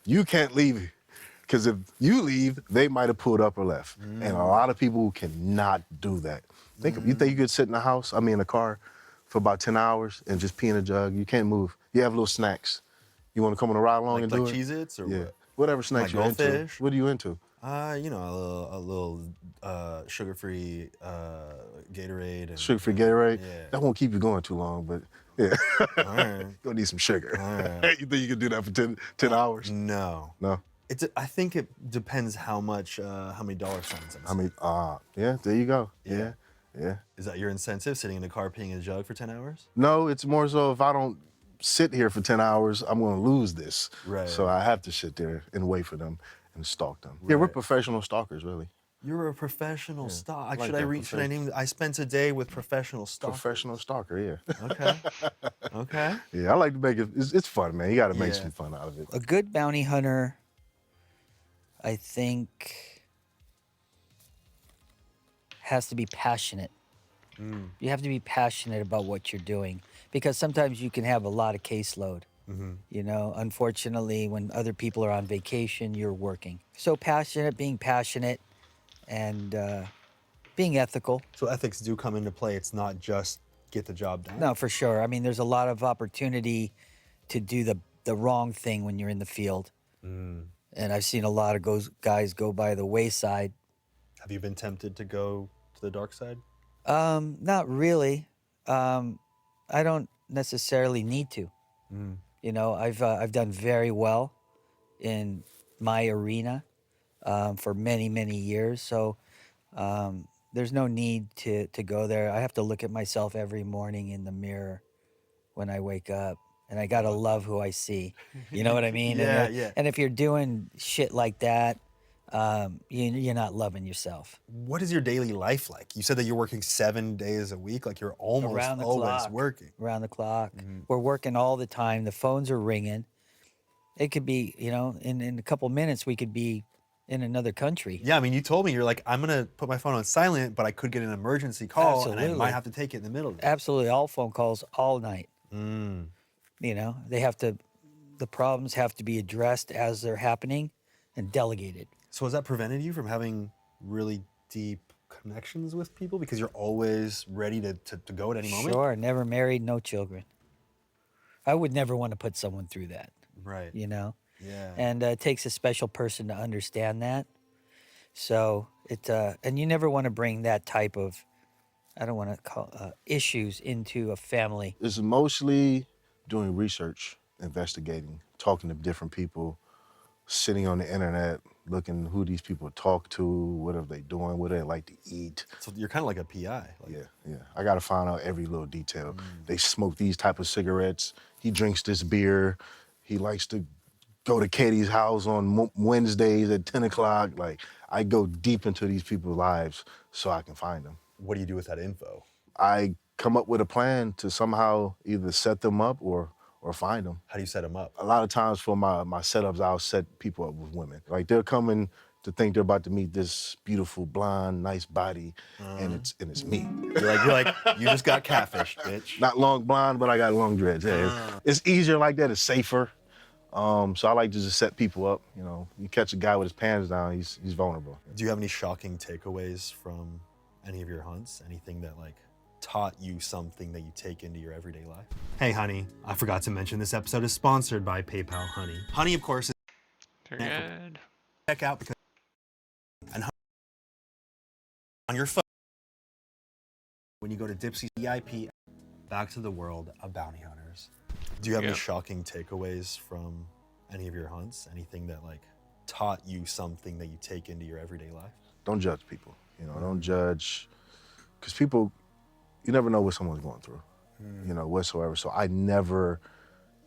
You can't leave, because if you leave, they might have pulled up or left. And a lot of people cannot do that. You think you could sit in a car for about 10 hours and just pee in a jug? You can't move. You have little snacks. You want to come on a ride along and do it? Like Cheez-Its or what? Whatever snacks Like you're into. goldfish? What are you into? You know, a little sugar-free Gatorade. And, Sugar-free Gatorade? Yeah. That won't keep you going too long, but yeah. All right. Gonna need some sugar. All right. You think you can do that for 10 hours? No. No? I think it depends how many dollar signs I'm seeing. Yeah, there you go. Yeah. Is that your incentive, sitting in the car peeing in a jug for 10 hours? No, it's more so if I don't sit here for 10 hours, I'm gonna lose this. Right. So I have to sit there and wait for them and stalk them. Yeah, we're professional stalkers, really. You're a professional stalker. Like Should I name? I spent a day with professional stalker. Professional stalker, yeah. Okay. Okay. Yeah, I like to make it. It's fun, man. You got to make some fun out of it. A good bounty hunter, I think, has to be passionate. You have to be passionate about what you're doing, because sometimes you can have a lot of caseload. You know, unfortunately, when other people are on vacation, you're working. So being passionate, and being ethical. So ethics do come into play. It's not just get the job done. No, for sure. I mean, there's a lot of opportunity to do the wrong thing when you're in the field. And I've seen a lot of guys go by the wayside. Have you been tempted to go to the dark side? Not really. I don't necessarily need to. You know, I've done very well in my arena for many, many years. So there's no need to go there. I have to look at myself every morning in the mirror when I wake up, and I gotta love who I see. You know what I mean? Yeah. And if you're doing shit like that, you're not loving yourself. What is your daily life like? You said that you're working 7 days a week. Like you're almost Around the always clock. working. Around the clock. We're working all the time. The phones are ringing. It could be, you know, in a couple minutes we could be in another country. Yeah, I mean, you told me, you're like, I'm gonna put my phone on silent, but I could get an emergency call, and I might have to take it in the middle of it. Absolutely, all phone calls all night. You know, the problems have to be addressed as they're happening and delegated. So has that prevented you from having really deep connections with people because you're always ready to go at any moment? Sure, never married, no children. I would never want to put someone through that. Right. You know? Yeah. And it takes a special person to understand that. So and you never want to bring that type of, I don't want to call issues into a family. It's mostly doing research, investigating, talking to different people, sitting on the internet, looking who these people talk to, what are they doing, what do they like to eat. So you're kind of like a PI. Yeah. I got to find out every little detail. They smoke these type of cigarettes. He drinks this beer. He likes to go to Katie's house on Wednesdays at 10 o'clock. Like, I go deep into these people's lives so I can find them. What do you do with that info? I come up with a plan to somehow either set them up or find them. How do you set them up? A lot of times for my setups, I'll set people up with women. Like, they're coming to think they're about to meet this beautiful, blonde, nice body, and it's me. You're like, you just got catfished, bitch. Not long blonde, but I got long dreads. Yeah, it's easier like that. It's safer. So I like to just set people up. You know, you catch a guy with his pants down, he's vulnerable. Do you have any shocking takeaways from any of your hunts? Anything that like taught you something that you take into your everyday life? Hey, honey, I forgot to mention this episode is sponsored by PayPal Honey. Honey, of course, is Good. check out because and on your phone when you go to Dipsy VIP, back to the world of bounty hunters. Do you have any shocking takeaways from any of your hunts? Anything that like taught you something that you take into your everyday life? Don't judge people. You know, don't judge, because people, you never know what someone's going through, you know, whatsoever. So I never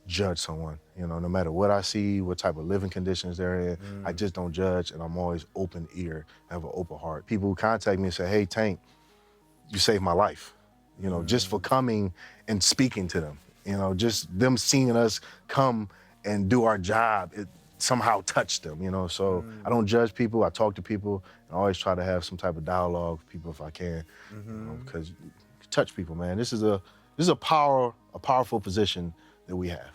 judge someone, you know, no matter what I see, what type of living conditions they're in, I just don't judge, and I'm always open ear, have an open heart. People who contact me and say, hey, Tank, you saved my life, you know, just for coming and speaking to them, you know, just them seeing us come and do our job, it somehow touched them, you know, so I don't judge people, I talk to people, and I always try to have some type of dialogue with people if I can, you know, because you touch people, man. This is a powerful position that we have.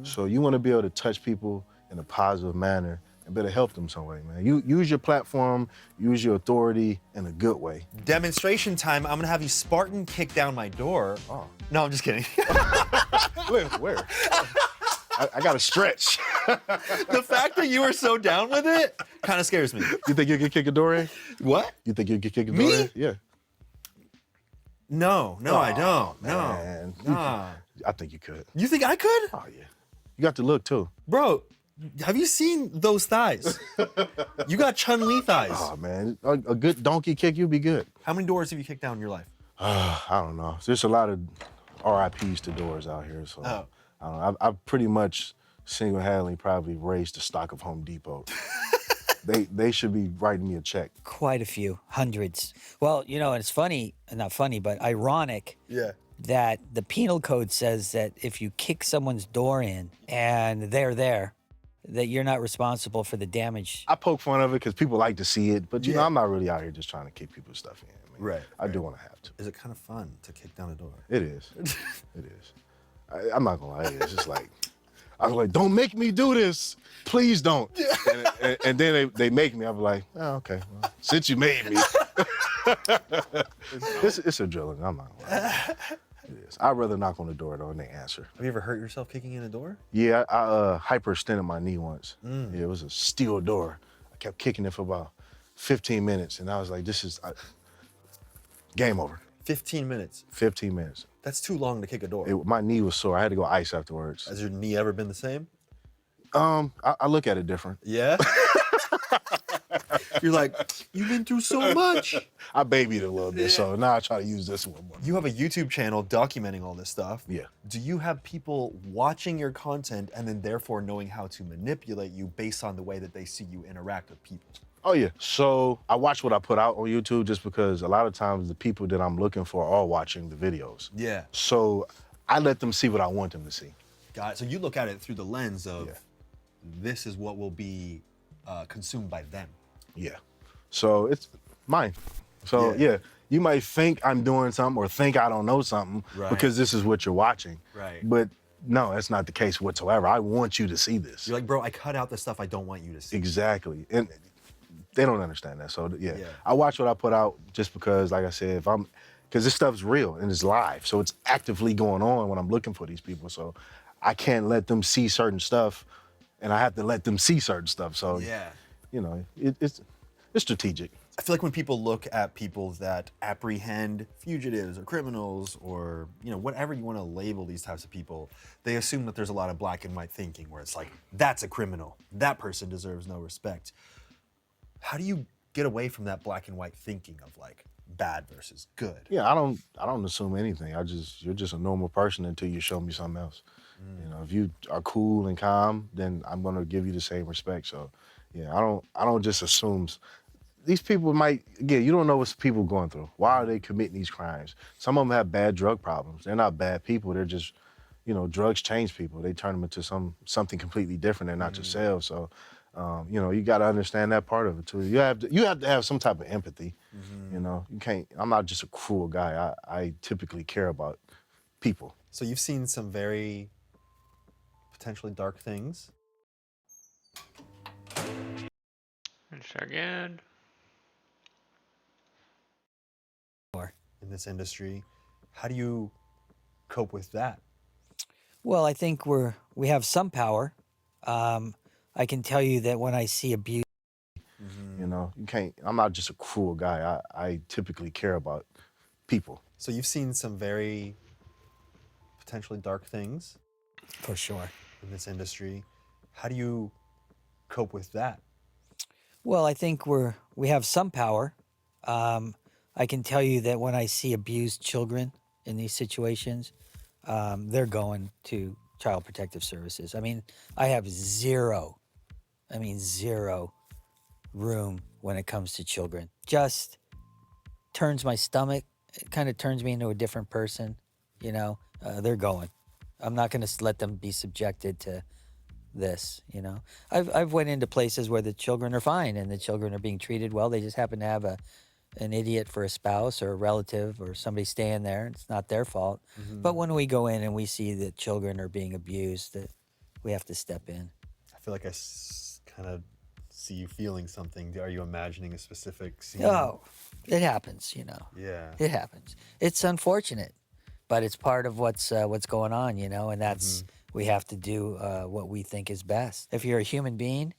So you want to be able to touch people in a positive manner and better help them some way, man. You use your platform, use your authority in a good way. Demonstration time. I'm gonna have you Spartan kick down my door. Oh. No, I'm just kidding. Where? I gotta stretch. The fact that you were so down with it kind of scares me. You think you could kick a door in? What? You think you could kick a door Me? in? Yeah. No, I don't. Man. No. Nah. I think you could. You think I could? Oh, yeah. You got the look, too. Bro, have you seen those thighs? You got Chun-Li thighs. Oh, man. A good donkey kick, you'd be good. How many doors have you kicked down in your life? I don't know. There's a lot of RIPs to doors out here, so I don't know. I've pretty much single-handedly probably raised the stock of Home Depot. They should be writing me a check. Quite a few, hundreds. Well, you know, it's funny, not funny, but ironic. Yeah. That the penal code says that if you kick someone's door in and they're there, that you're not responsible for the damage. I poke fun of it because people like to see it, but you know, I'm not really out here just trying to kick people's stuff in. I mean, Right. I do want to have to. Is it kind of fun to kick down a door? It is. It is. I'm not gonna lie. It's just like, I was like, don't make me do this. Please don't. And then they make me. I'm like, oh, okay. Well, since you made me. It's adrenaline. I'm not gonna lie. It is. I'd rather knock on the door though and they answer. Have you ever hurt yourself kicking in a door? Yeah, I hyperextended my knee once. Mm. Yeah, it was a steel door. I kept kicking it for about 15 minutes, and I was like, this is game over. 15 minutes. 15 minutes. That's too long to kick a door. My knee was sore. I had to go ice afterwards. Has your knee ever been the same? I look at it different. Yeah? You're like, you've been through so much. I babied it a little bit, so now I try to use this one more. You have a YouTube channel documenting all this stuff. Yeah. Do you have people watching your content and then therefore knowing how to manipulate you based on the way that they see you interact with people? Oh, yeah. So I watch what I put out on YouTube just because a lot of times the people that I'm looking for are watching the videos. Yeah. So I let them see what I want them to see. Got it. So you look at it through the lens of this is what will be consumed by them. Yeah. So it's mine. So yeah, you might think I'm doing something or think I don't know something because this is what you're watching. Right. But no, that's not the case whatsoever. I want you to see this. You're like, bro, I cut out the stuff I don't want you to see. Exactly. And they don't understand that. So yeah, I watch what I put out just because, like I said, because this stuff's real and it's live. So it's actively going on when I'm looking for these people. So I can't let them see certain stuff and I have to let them see certain stuff. So yeah, you know, it's It's strategic. I feel like when people look at people that apprehend fugitives or criminals or, you know, whatever you want to label these types of people, they assume that there's a lot of black and white thinking where it's like, that's a criminal. That person deserves no respect. How do you get away from that black and white thinking of like bad versus good? Yeah, I don't assume anything. You're just a normal person until you show me something else. You know, if you are cool and calm, then I'm gonna give you the same respect. So, yeah, I don't just assume. These people might, again, you don't know what people going through. Why are they committing these crimes? Some of them have bad drug problems. They're not bad people. They're just, you know, drugs change people. They turn them into something completely different and not yourself. So, you know, you got to understand that part of it too. You have to have some type of empathy. You know, you can't. I'm not just a cruel guy. I typically care about people. So you've seen some very potentially dark things. Again. In this industry, how do you cope with that? Well, I think we have some power. I can tell you that when I see abuse, You know, you can't. I'm not just a cruel guy. I typically care about people. So you've seen some very potentially dark things. For sure. In this industry, how do you cope with that? Well, I think we have some power. I can tell you that when I see abused children in these situations, they're going to Child Protective Services. I mean, I have zero room when it comes to children. Just turns my stomach. It kind of turns me into a different person. You know, they're going. I'm not going to let them be subjected to this, you know. I've went into places where the children are fine and the children are being treated well. They just happen to have an idiot for a spouse or a relative or somebody staying there. It's not their fault. But when we go in and we see that children are being abused, that we have to step in. I feel like I kind of see you feeling something. Are you imagining a specific scene? Oh, it happens, you know. Yeah. It happens. It's unfortunate, but it's part of what's going on, you know, and that's we have to do what we think is best. If you're a human being,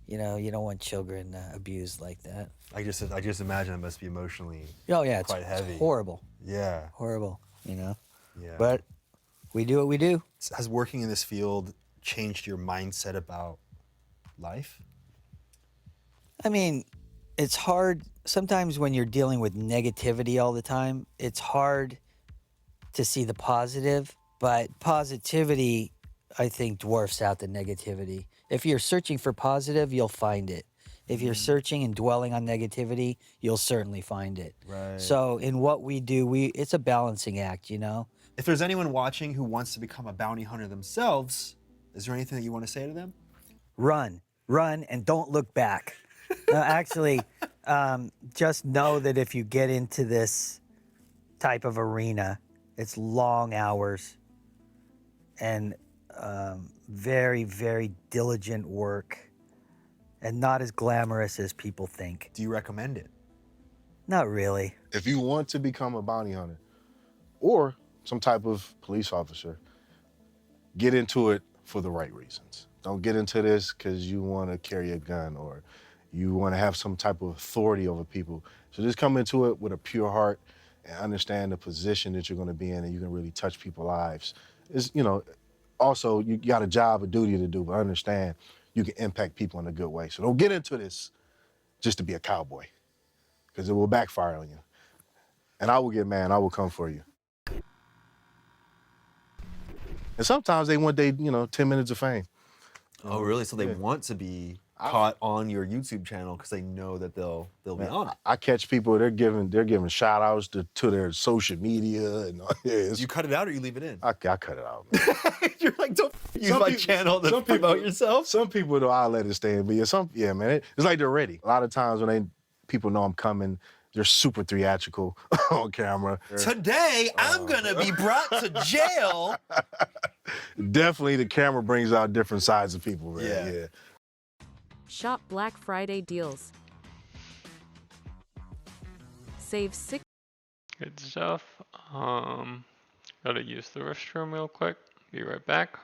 you know, you don't want children abused like that. I just imagine it must be emotionally it's quite heavy. Horrible. Yeah. Horrible, you know. Yeah. But we do what we do. Has working in this field changed your mindset about life? I mean, it's hard sometimes when you're dealing with negativity all the time. It's hard to see the positive, but positivity, I think, dwarfs out the negativity. If you're searching for positive, you'll find it. If you're searching and dwelling on negativity, you'll certainly find it. Right. So in what we do, it's a balancing act, you know? If there's anyone watching who wants to become a bounty hunter themselves, is there anything that you want to say to them? Run, and don't look back. No, actually, just know that if you get into this type of arena, it's long hours and very, very diligent work and not as glamorous as people think. Do you recommend it? Not really. If you want to become a bounty hunter or some type of police officer, get into it for the right reasons. Don't get into this because you want to carry a gun or you want to have some type of authority over people. So just come into it with a pure heart and understand the position that you're going to be in and you can really touch people's lives. It's, you know, also, you got a job, a duty to do, but understand you can impact people in a good way. So don't get into this just to be a cowboy because it will backfire on you. And I will get mad, I will come for you. And sometimes they want 10 minutes of fame. Oh, really? So they want to be caught on your YouTube channel because they know that they'll be on it. I catch people, they're giving shout outs to their social media. And you cut it out or you leave it in? I cut it out. You're like, don't use my channel to promote yourself. Some people, though, I'll let it stay in. But yeah, man, it's like they're ready. A lot of times when people know I'm coming, they're super theatrical on camera. Today, I'm going to be brought to jail. Definitely the camera brings out different sides of people, man. Yeah. Shop Black Friday deals. Save 6. Good stuff. Gotta use the restroom real quick. Be right back.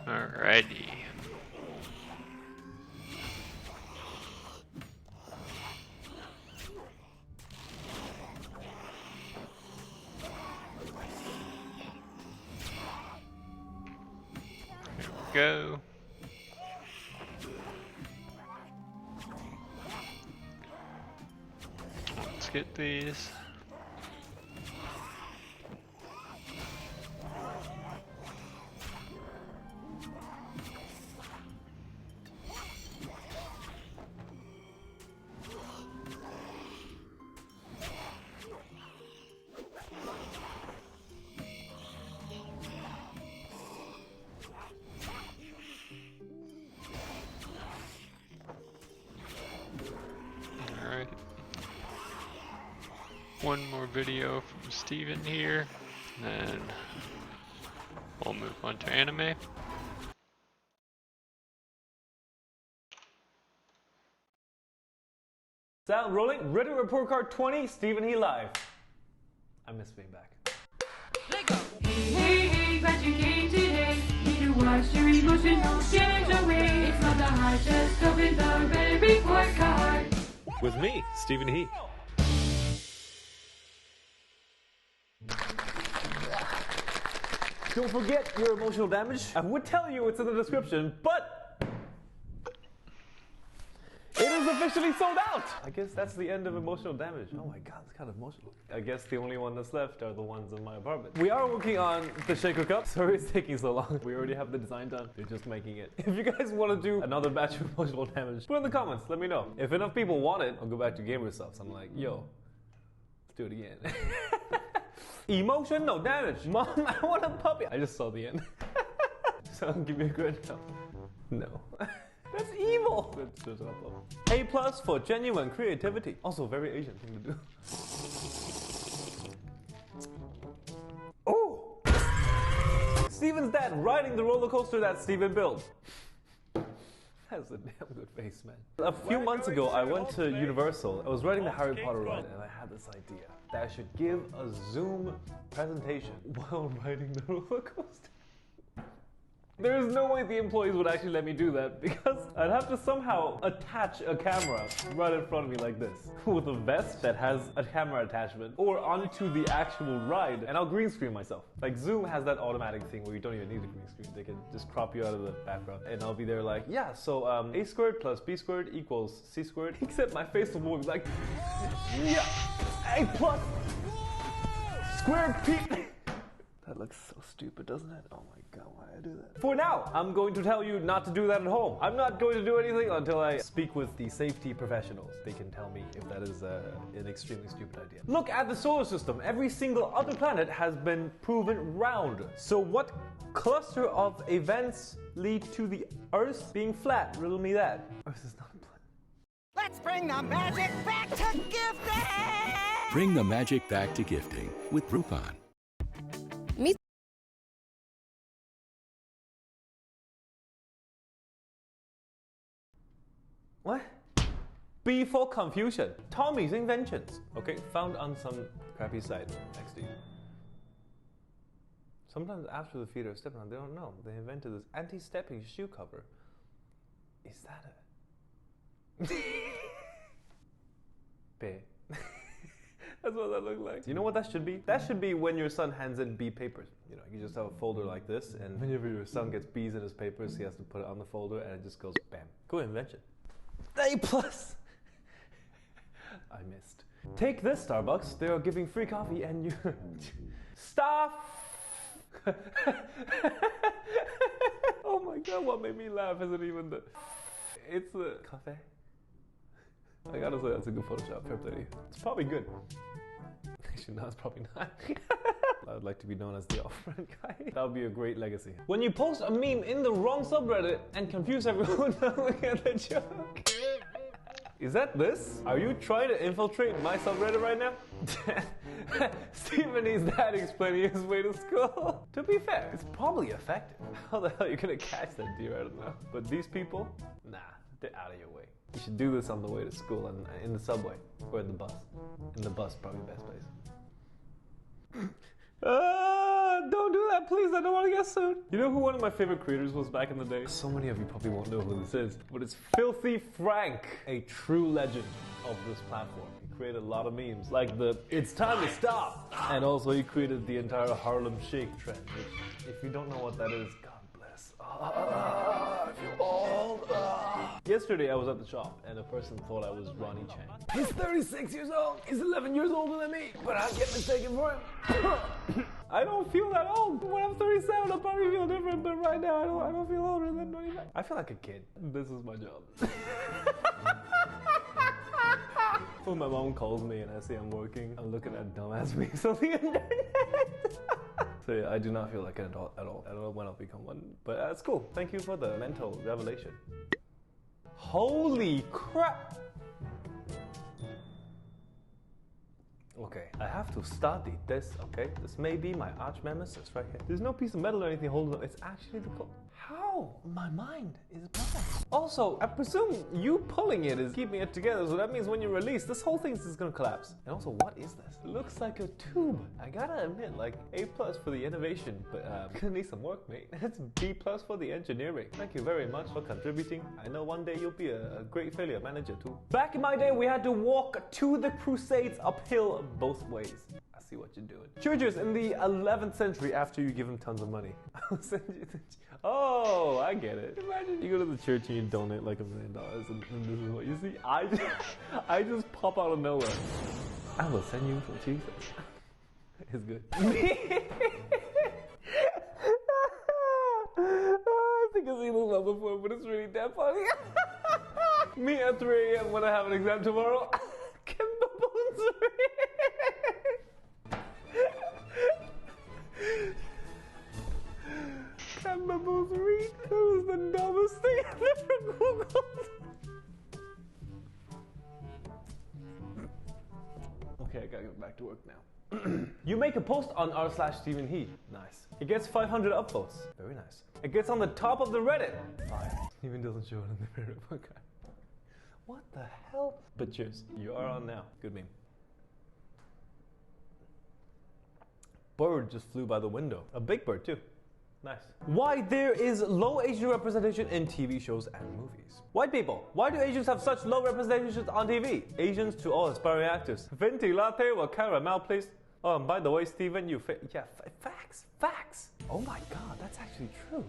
Alrighty. Go. Let's get these. Alright. One more video from Steven here, and then we'll move on to anime. Sound rolling. Reddit report card 20. Stephen He live. I miss being back. Hey, hey, glad you came today. Need to wash your emotions, change away. It's not that hard, just open the Reddit report card. With me, Stephen He. Don't forget your emotional damage. I would tell you it's in the description, but it is officially sold out. I guess that's the end of emotional damage. Oh my god, it's kind of emotional. I guess the only one that's left are the ones in my apartment. We are working on the Shaker Cup. Sorry it's taking so long. We already have the design done. They're just making it. If you guys want to do another batch of emotional damage, put it in the comments. Let me know. If enough people want it, I'll go back to gamer stuff. So I'm like, yo, let's do it again. Emotional damage. Mom, I want a puppy. I just saw the end. So give me a good no. That's evil. A plus for genuine creativity. Also very Asian thing to do. Oh! Steven's dad riding the roller coaster that Steven built. That's a damn good face, man. A few months ago, I went to Universal. I was riding the Harry Potter ride, and I had this idea that I should give a Zoom presentation while riding the roller coaster. There is no way the employees would actually let me do that because I'd have to somehow attach a camera right in front of me like this with a vest that has a camera attachment or onto the actual ride, and I'll green screen myself. Like Zoom has that automatic thing where you don't even need a green screen. They can just crop you out of the background and I'll be there like, yeah, so a squared plus b squared equals c squared, except my face will be like, yeah, a plus squared p. That looks so stupid, doesn't it? Oh my god, why did I do that? For now, I'm going to tell you not to do that at home. I'm not going to do anything until I speak with the safety professionals. They can tell me if that is an extremely stupid idea. Look at the solar system. Every single other planet has been proven round. So what cluster of events lead to the Earth being flat? Riddle me that. Earth is not a planet. Let's bring the magic back to gifting! Bring the magic back to gifting with Groupon. What? B for confusion. Tommy's inventions. Okay, found on some crappy site. Next to you. Sometimes after the feet are stepping on, they don't know. They invented this anti-stepping shoe cover. Is that a... B. That's what that looked like. You know what that should be? That should be when your son hands in B papers. You know, you just have a folder like this, and whenever your son gets B's in his papers, he has to put it on the folder, and it just goes bam. Cool invention. A plus. I missed. Take this, Starbucks. They are giving free coffee, and you stop. Oh my god, what made me laugh isn't even the. It's the cafe. I gotta say that's a good Photoshop. Fair play to you. It's probably good. Actually, no, it's probably not. I would like to be known as the off-brand guy. That would be a great legacy. When you post a meme in the wrong subreddit and confuse everyone, look at the joke. Is that this? Are you trying to infiltrate my subreddit right now? Stephen He's dad explaining his way to school. To be fair, it's probably effective. How the hell are you gonna catch that deer? I don't know. But these people, nah, they're out of your way. You should do this on the way to school and in the subway or in the bus. In the bus, probably the best place. Don't do that, please. I don't want to get sued. You know who one of my favorite creators was back in the day? So many of you probably won't know who this is, but it's Filthy Frank, a true legend of this platform. He created a lot of memes, like the "It's time to stop," and also he created the entire Harlem Shake trend. Which, if you don't know what that is, God bless. I feel old. Yesterday I was at the shop and a person thought I was Ronnie Chang. He's 36 years old. He's 11 years older than me, but I'll get mistaken for him. I don't feel that old. When I'm 37, I'll probably feel different, but right now I don't feel older than 29. I feel like a kid. This is my job. When my mom calls me and I say I'm working, I'm looking at dumbass memes on the internet. So yeah, I do not feel like an adult at all. I don't know when I'll become one, but that's cool. Thank you for the mental revelation. Holy crap! Okay, I have to study this, okay? This may be my arch nemesis right here. There's no piece of metal or anything holding it. It's actually the code. How? My mind is blank. Also, I presume you pulling it is keeping it together, so that means when you release, this whole thing is just gonna collapse. And also, what is this? It looks like a tube. I gotta admit, like, A+ for the innovation, but gonna need some work, mate. It's B+ for the engineering. Thank you very much for contributing. I know one day you'll be a great failure manager too. Back in my day, we had to walk to the Crusades uphill both ways. I see what you're doing. Churches in the 11th century, after you give them tons of money. Oh, I get it. Imagine you go to the church and you donate like $1 million and this is what you see. I just pop out of nowhere. I will send you for Jesus. It's good. I think I've seen this one before, but it's really damn funny. Me at 3 a.m. when I have an exam tomorrow. Can bubbles read? That was the dumbest thing I've ever googled. Okay, I gotta get back to work now. You make a post on r/StephenHe. Nice. It gets 500 upvotes. Very nice. It gets on the top of the Reddit. 5. Even doesn't show it in the Reddit. Okay. What the hell? But cheers. You are on now. Good meme. Bird just flew by the window. A big bird too. Nice. Why there is low Asian representation in TV shows and movies. White people, why do Asians have such low representations on TV? Asians to all aspiring actors. Venti latte or caramel, please. Oh, and by the way, Steven, you facts. Oh my God, that's actually true.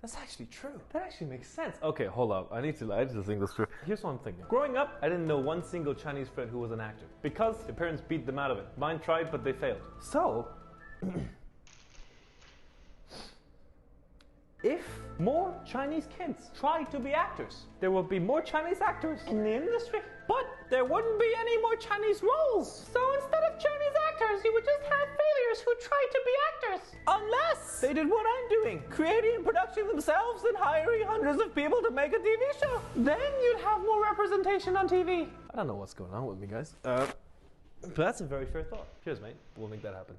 That's actually true. That actually makes sense. Okay, hold up. I need to think this through. Here's what I'm thinking. Growing up, I didn't know one single Chinese friend who was an actor because their parents beat them out of it. Mine tried, but they failed. So, if more Chinese kids tried to be actors, there would be more Chinese actors in the industry, but there wouldn't be any more Chinese roles. So instead of Chinese actors, you would just have failures who tried to be actors. Unless they did what I'm doing, creating and production themselves and hiring hundreds of people to make a TV show. Then you'd have more representation on TV. I don't know what's going on with me, guys. But that's a very fair thought. Cheers, mate. We'll make that happen.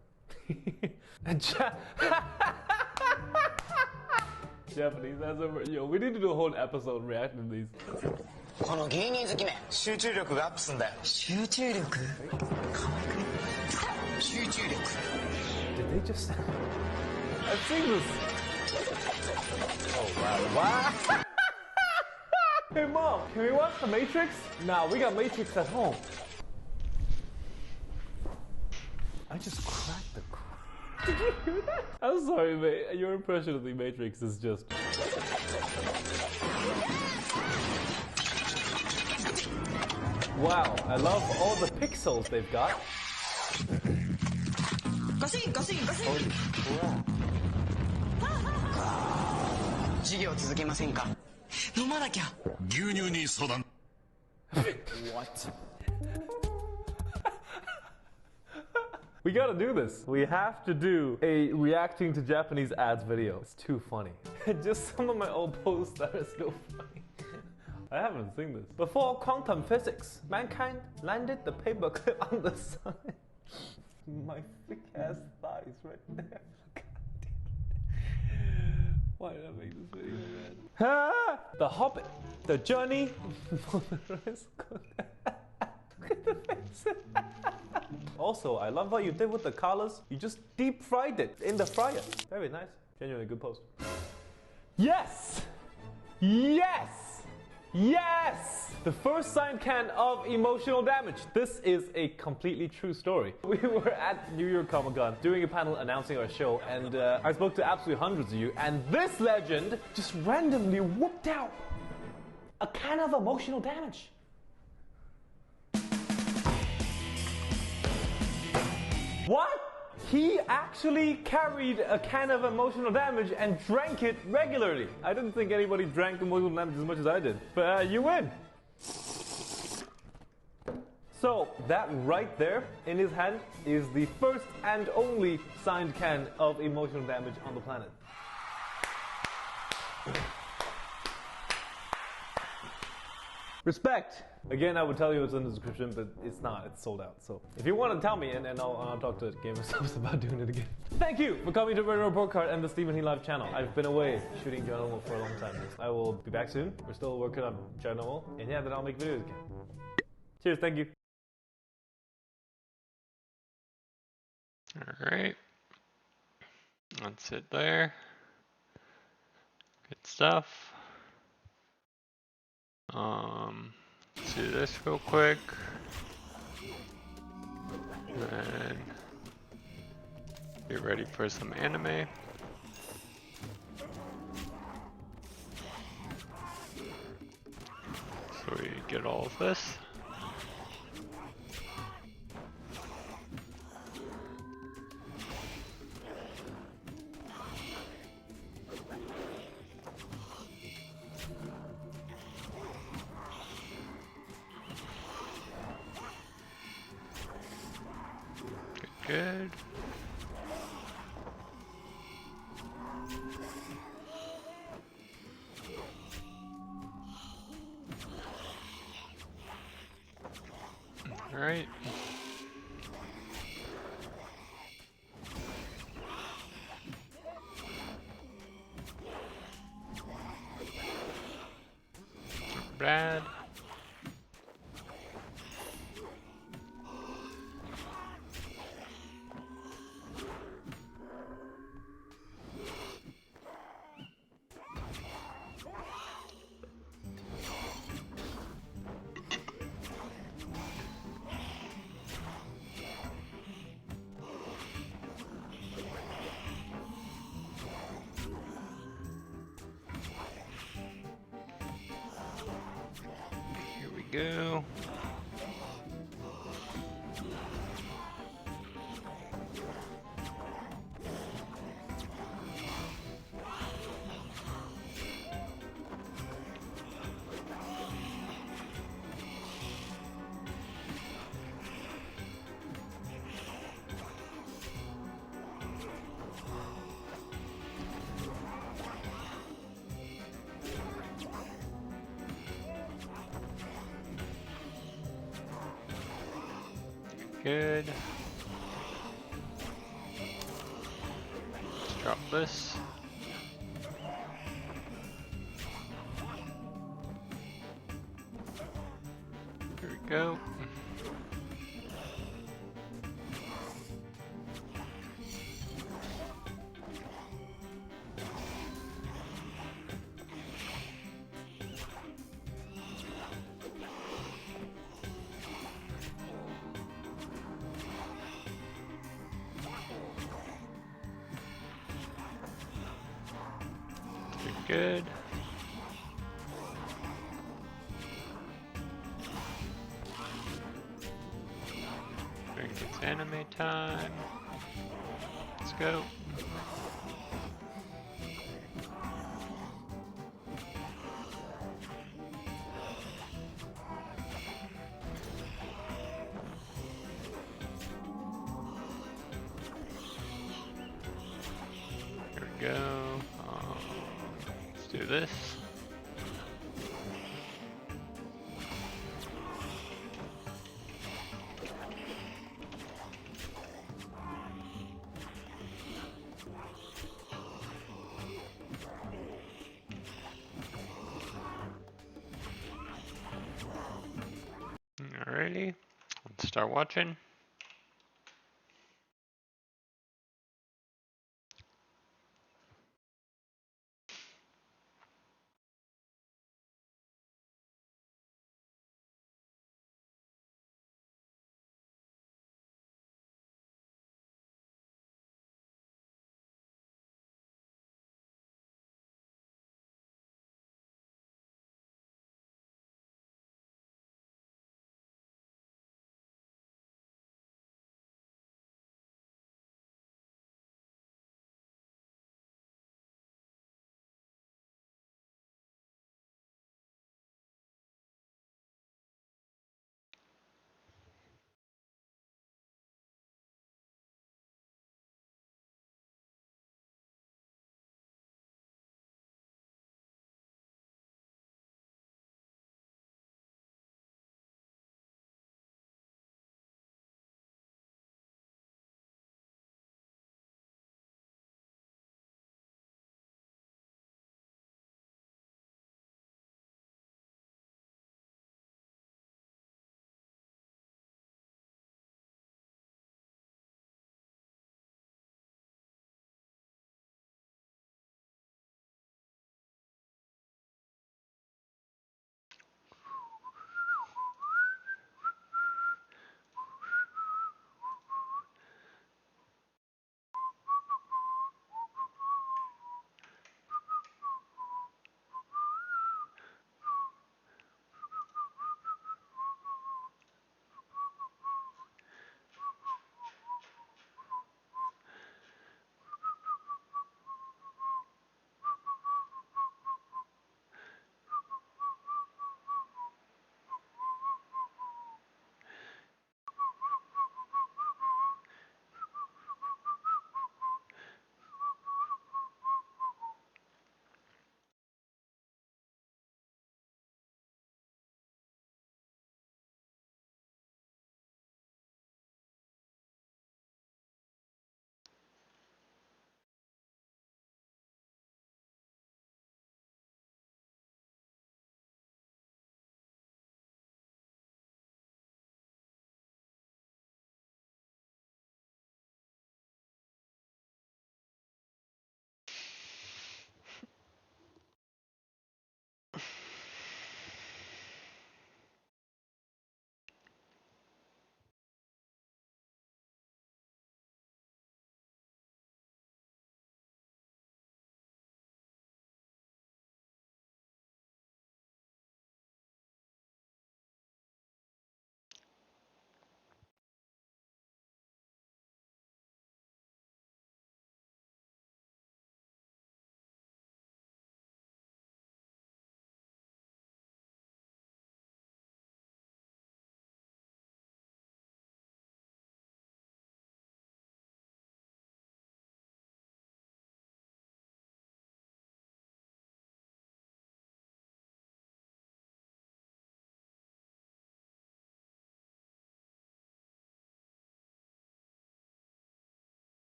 Japanese, that's over. Yo, we need to do a whole episode reacting to these. この芸人好きめ集中力がアップすんだよ集中力集中力 Did they just I've seen this. Oh wow. Hey mom, can we watch The Matrix? Nah, we got Matrix at home. I just cracked the Did you hear that? I'm sorry, mate. Your impression of The Matrix is just... Wow, I love all the pixels they've got. What? We gotta do this. We have to do a reacting to Japanese ads video. It's too funny. Just some of my old posts that are still funny. I haven't seen this. Before quantum physics, mankind landed the paperclip on the sun. My thick ass thighs right there. God damn. Why did I make this video, man? Ah! The Hobbit, the journey for the rest. Look at the face. Also, I love what you did with the collars. You just deep fried it in the fryer. Very nice. Genuinely good post. Yes! Yes! Yes! The first signed can of Emotional Damage. This is a completely true story. We were at New York Comic Con doing a panel announcing our show, and I spoke to absolutely hundreds of you, and this legend just randomly whooped out a can of Emotional Damage. What? He actually carried a can of Emotional Damage and drank it regularly. I didn't think anybody drank Emotional Damage as much as I did. But you win. So that right there in his hand is the first and only signed can of Emotional Damage on the planet. Respect. Again, I would tell you it's in the description, but it's not. It's sold out. So if you want to tell me, and I'll talk to Gamer Subs about doing it again. Thank you for coming to Retro Report Card and the Stephen He Live channel. I've been away shooting Journal for a long time. I will be back soon. We're still working on Journal, and yeah, then I'll make videos again. Cheers. Thank you. All right. That's it there. Good stuff. Let's do this real quick. And get ready for some anime. So we get all of this. Good. All right. Bad. Go. Good. Let's drop this. Here we go. Good. Bring it's anime time. Let's go. Here we go. Do this. Alrighty, let's start watching.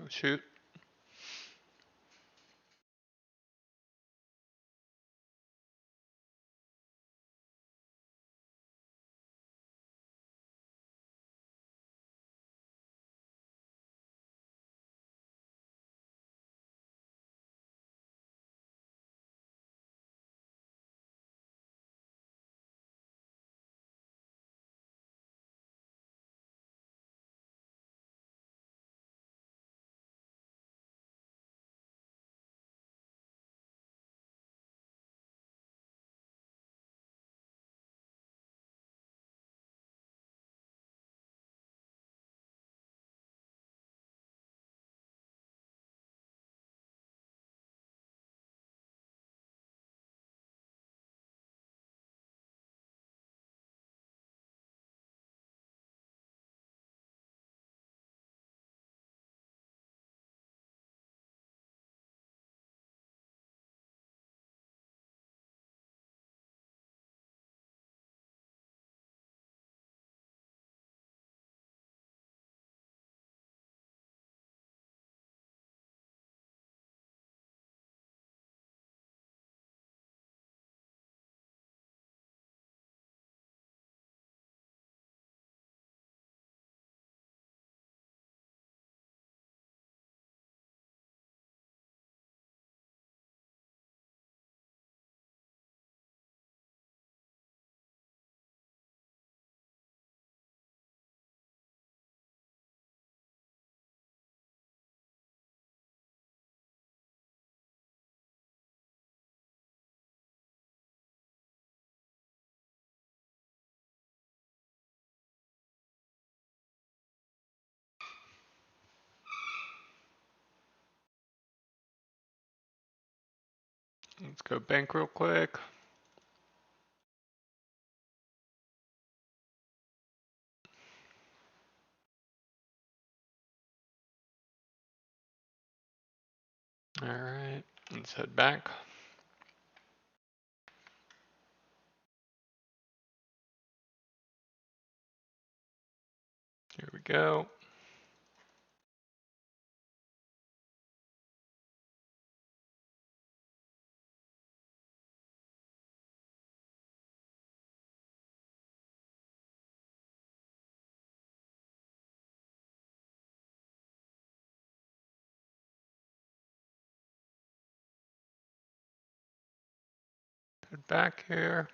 Oh, shoot. Let's go bank real quick. Alright, let's head back. Here we go. Head back here.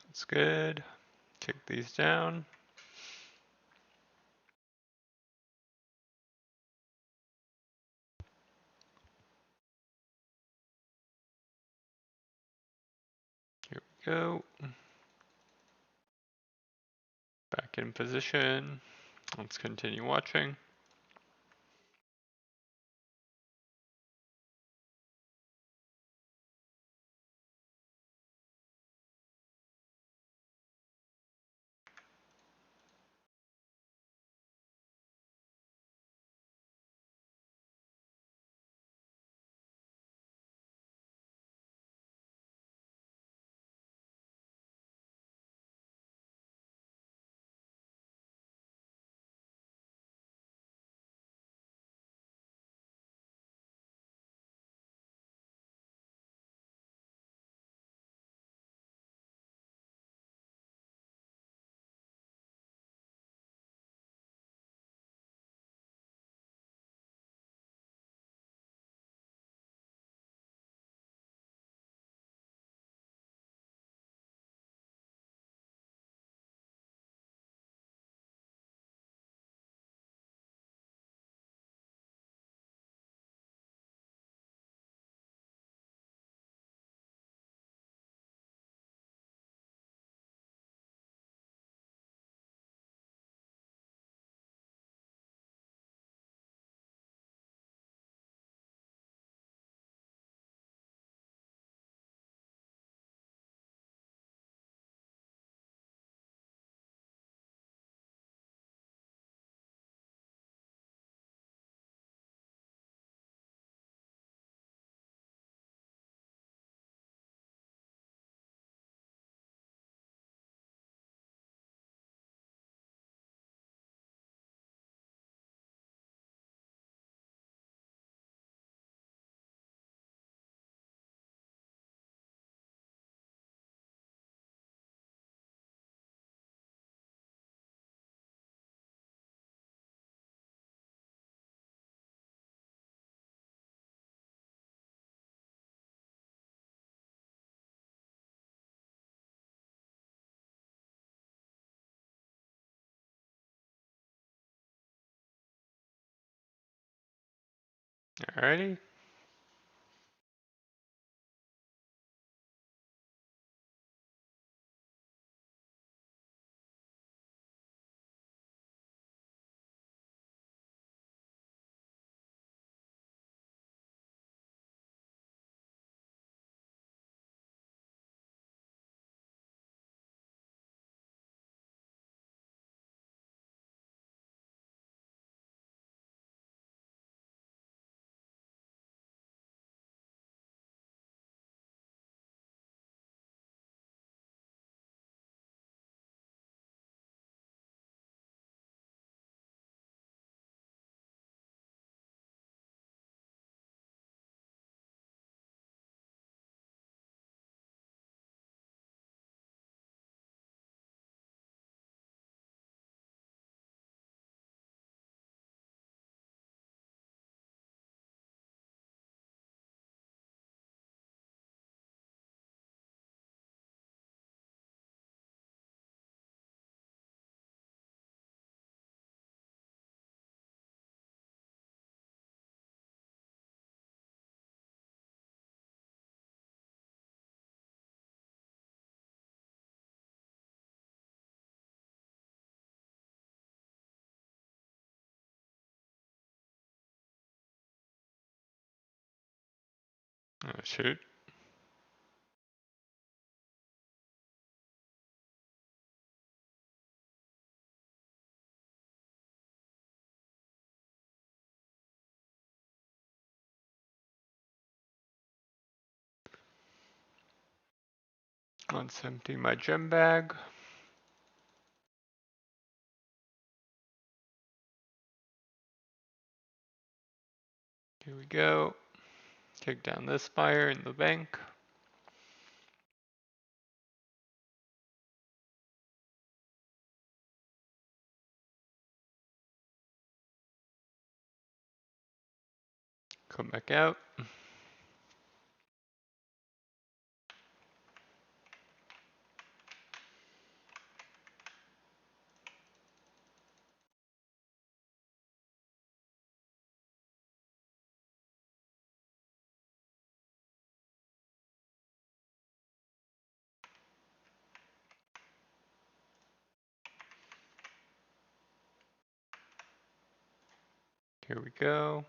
That's good. Take these down. Here we go. Back in position. Let's continue watching. Alrighty. Oh, shoot. Let's empty my gem bag. Here we go. Take down this fire in the bank. Come back out. Here we go.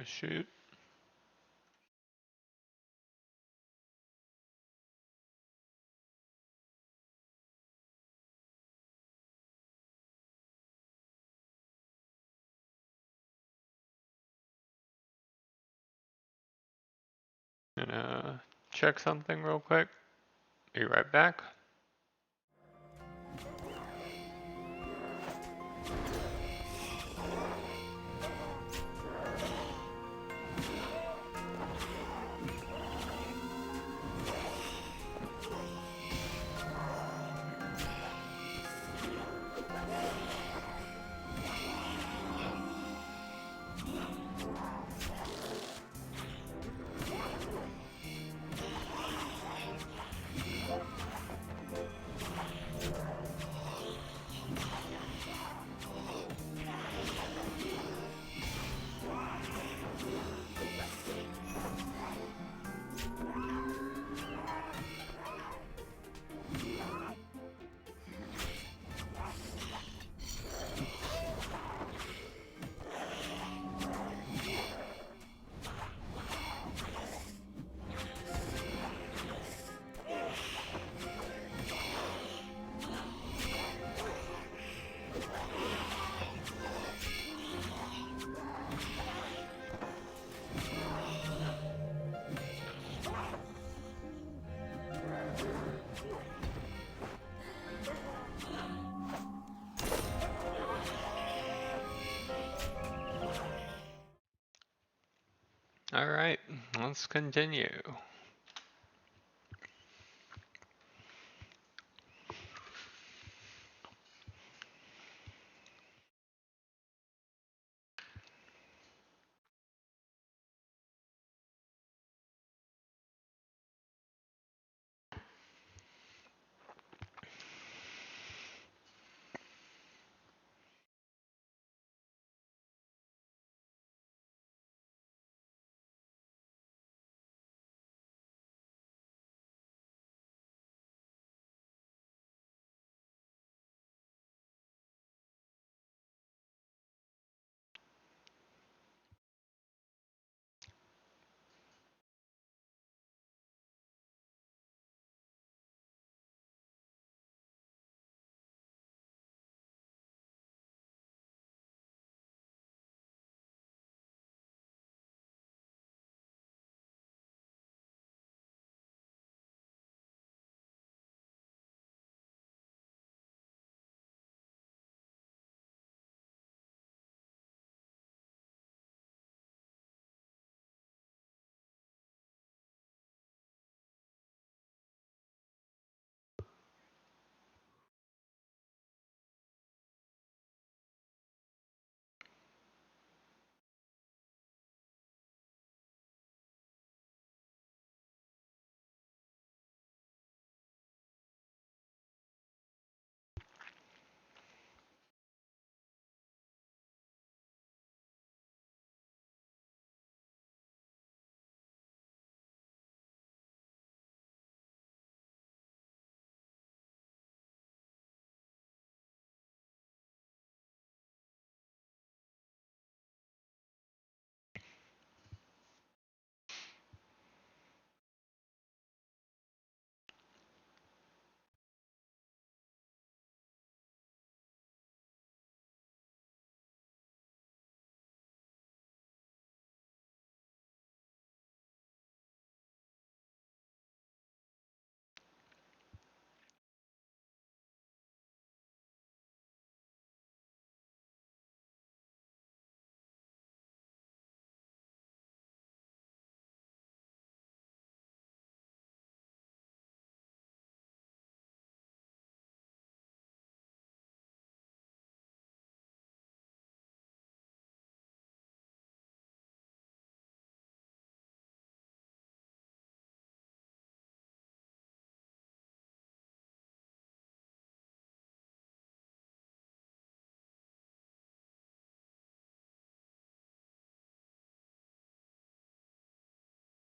Oh shoot. Gonna check something real quick. Be right back. Alright, let's continue.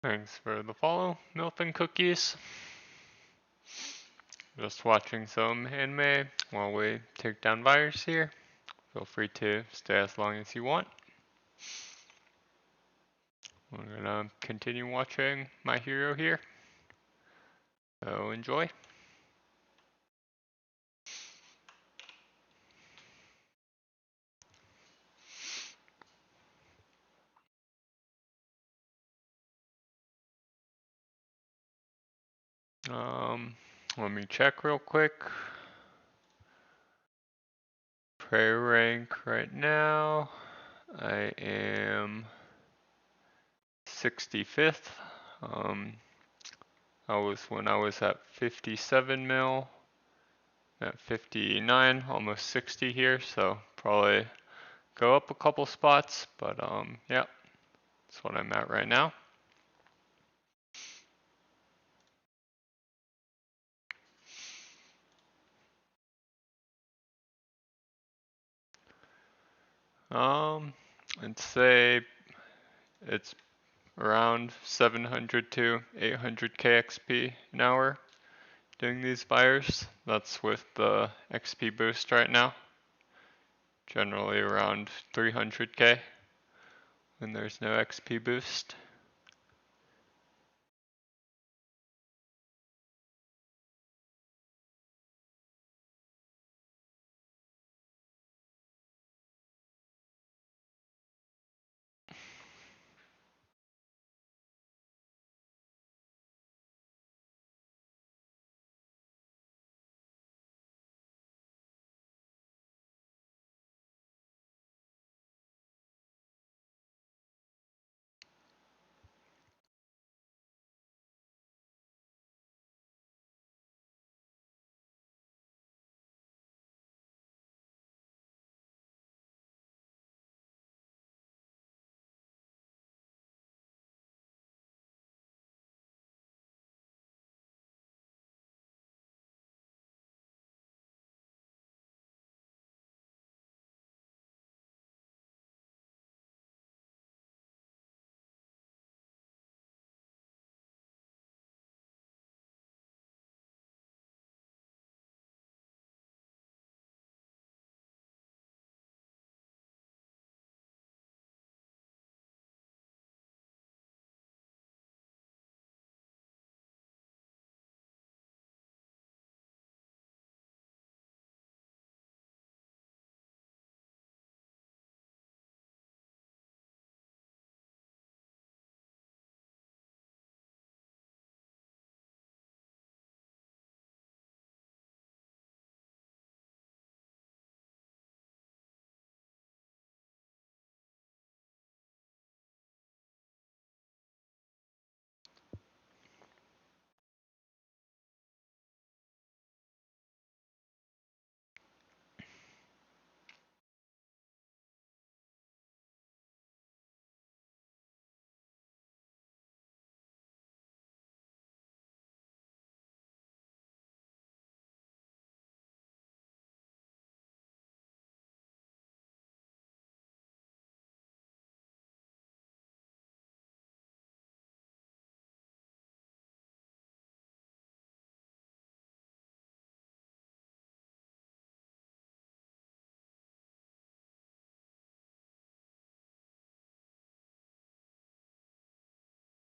Thanks for the follow, Milk and Cookies. Just watching some anime while we take down virus here. Feel free to stay as long as you want. I'm gonna continue watching my hero here. So enjoy. Let me check real quick. Prayer rank right now, I am 65th. When I was at 57 mil, at 59, almost 60 here, so probably go up a couple spots, but yeah, that's what I'm at right now. I'd say it's around 700 to 800 KXP an hour doing these fires. That's with the XP boost right now. Generally around 300k when there's no XP boost.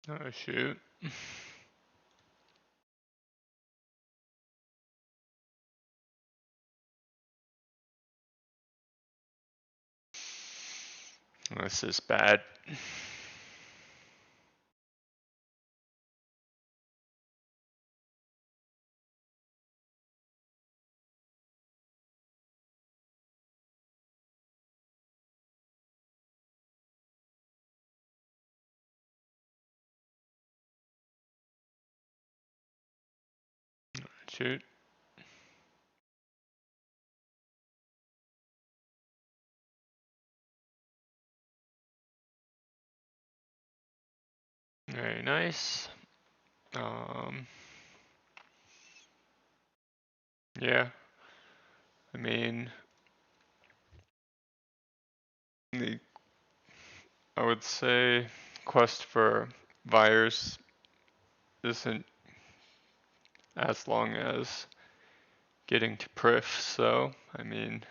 Oh shoot. This is bad. Shoot. Very nice. Yeah. I mean, I would say quest for Vires isn't as long as getting to Prif, so I mean,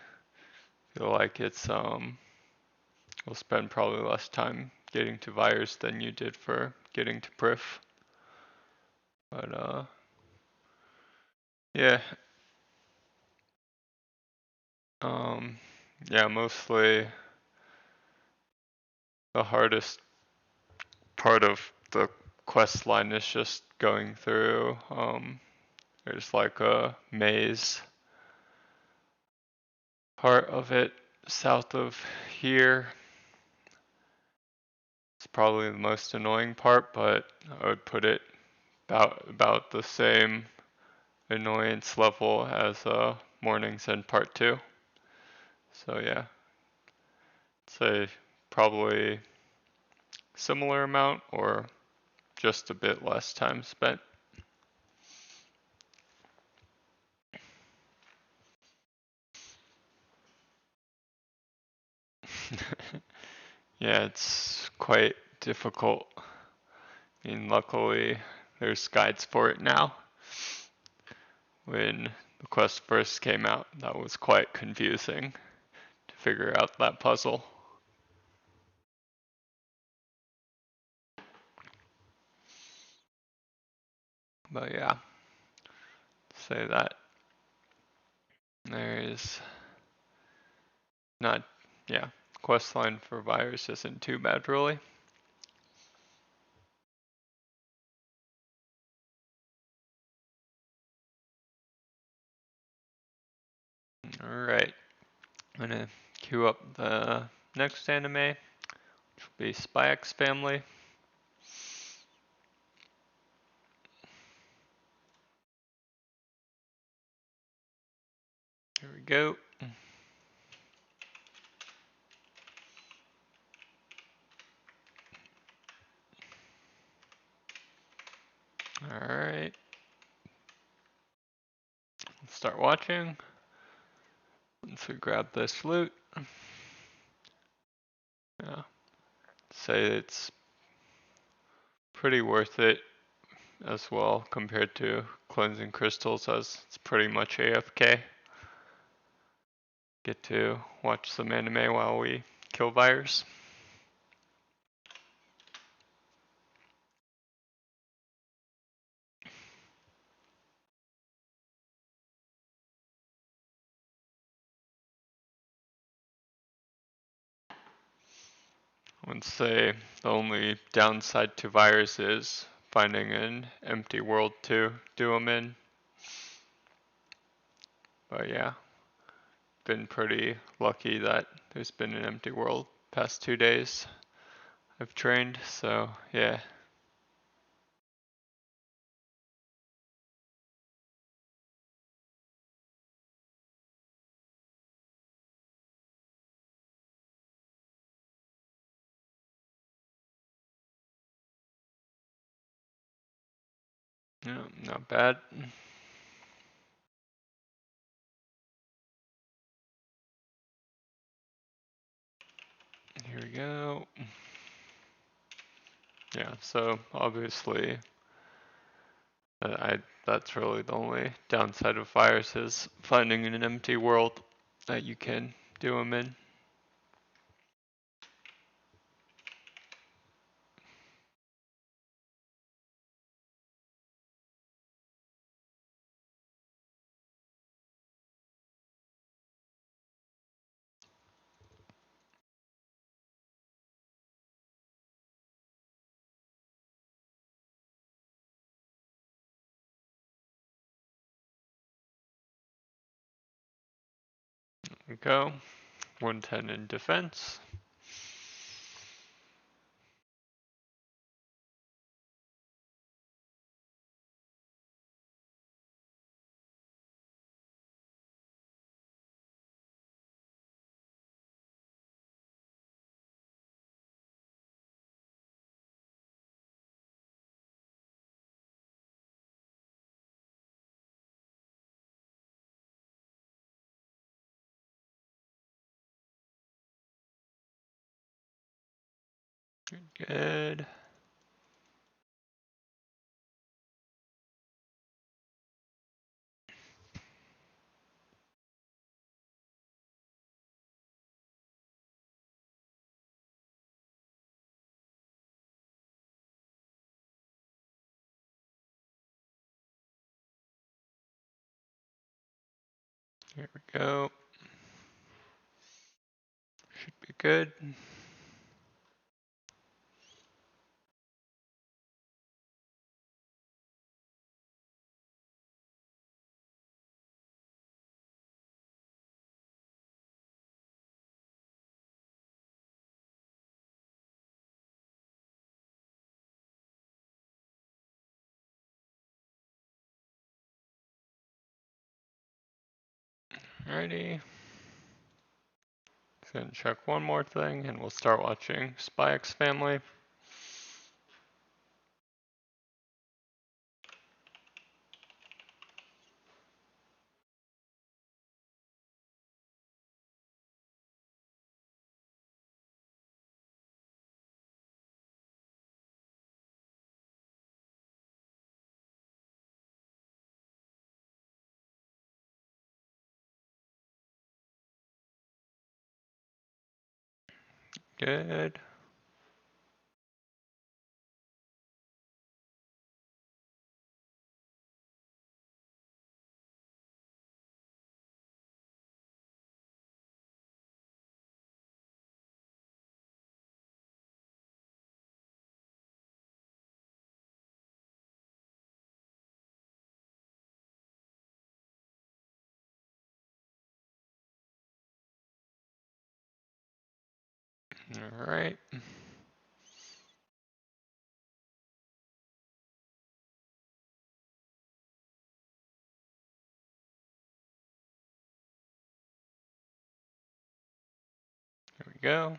feel like it's we'll spend probably less time getting to virus than you did for getting to prif. But yeah. Yeah, mostly the hardest part of the quest line is just going through. There's like a maze part of it south of here. It's probably the most annoying part, but I would put it about the same annoyance level as Mornings End Part 2. So yeah, say probably similar amount or just a bit less time spent. Yeah, it's quite difficult. I mean, luckily there's guides for it now. When the quest first came out, that was quite confusing to figure out that puzzle. But yeah, say that there is not, yeah, quest line for virus isn't too bad really. Alright, I'm gonna queue up the next anime, which will be Spy X Family. Here we go. Alright. Let's start watching. Once we grab this loot. Yeah. Say it's pretty worth it as well compared to cleansing crystals, as it's pretty much AFK. Get to watch some anime while we kill virus. I would say the only downside to virus is finding an empty world to do them in. But yeah, been pretty lucky that there's been an empty world past 2 days I've trained, so yeah. Yeah, not bad. Here we go. Yeah, so obviously that's really the only downside of virus is finding an empty world that you can do them in. There we go. 110 in defense. Good. Here we go. Should be good. Alrighty. Just gonna check one more thing and we'll start watching Spy X Family. Good. Alright. There we go.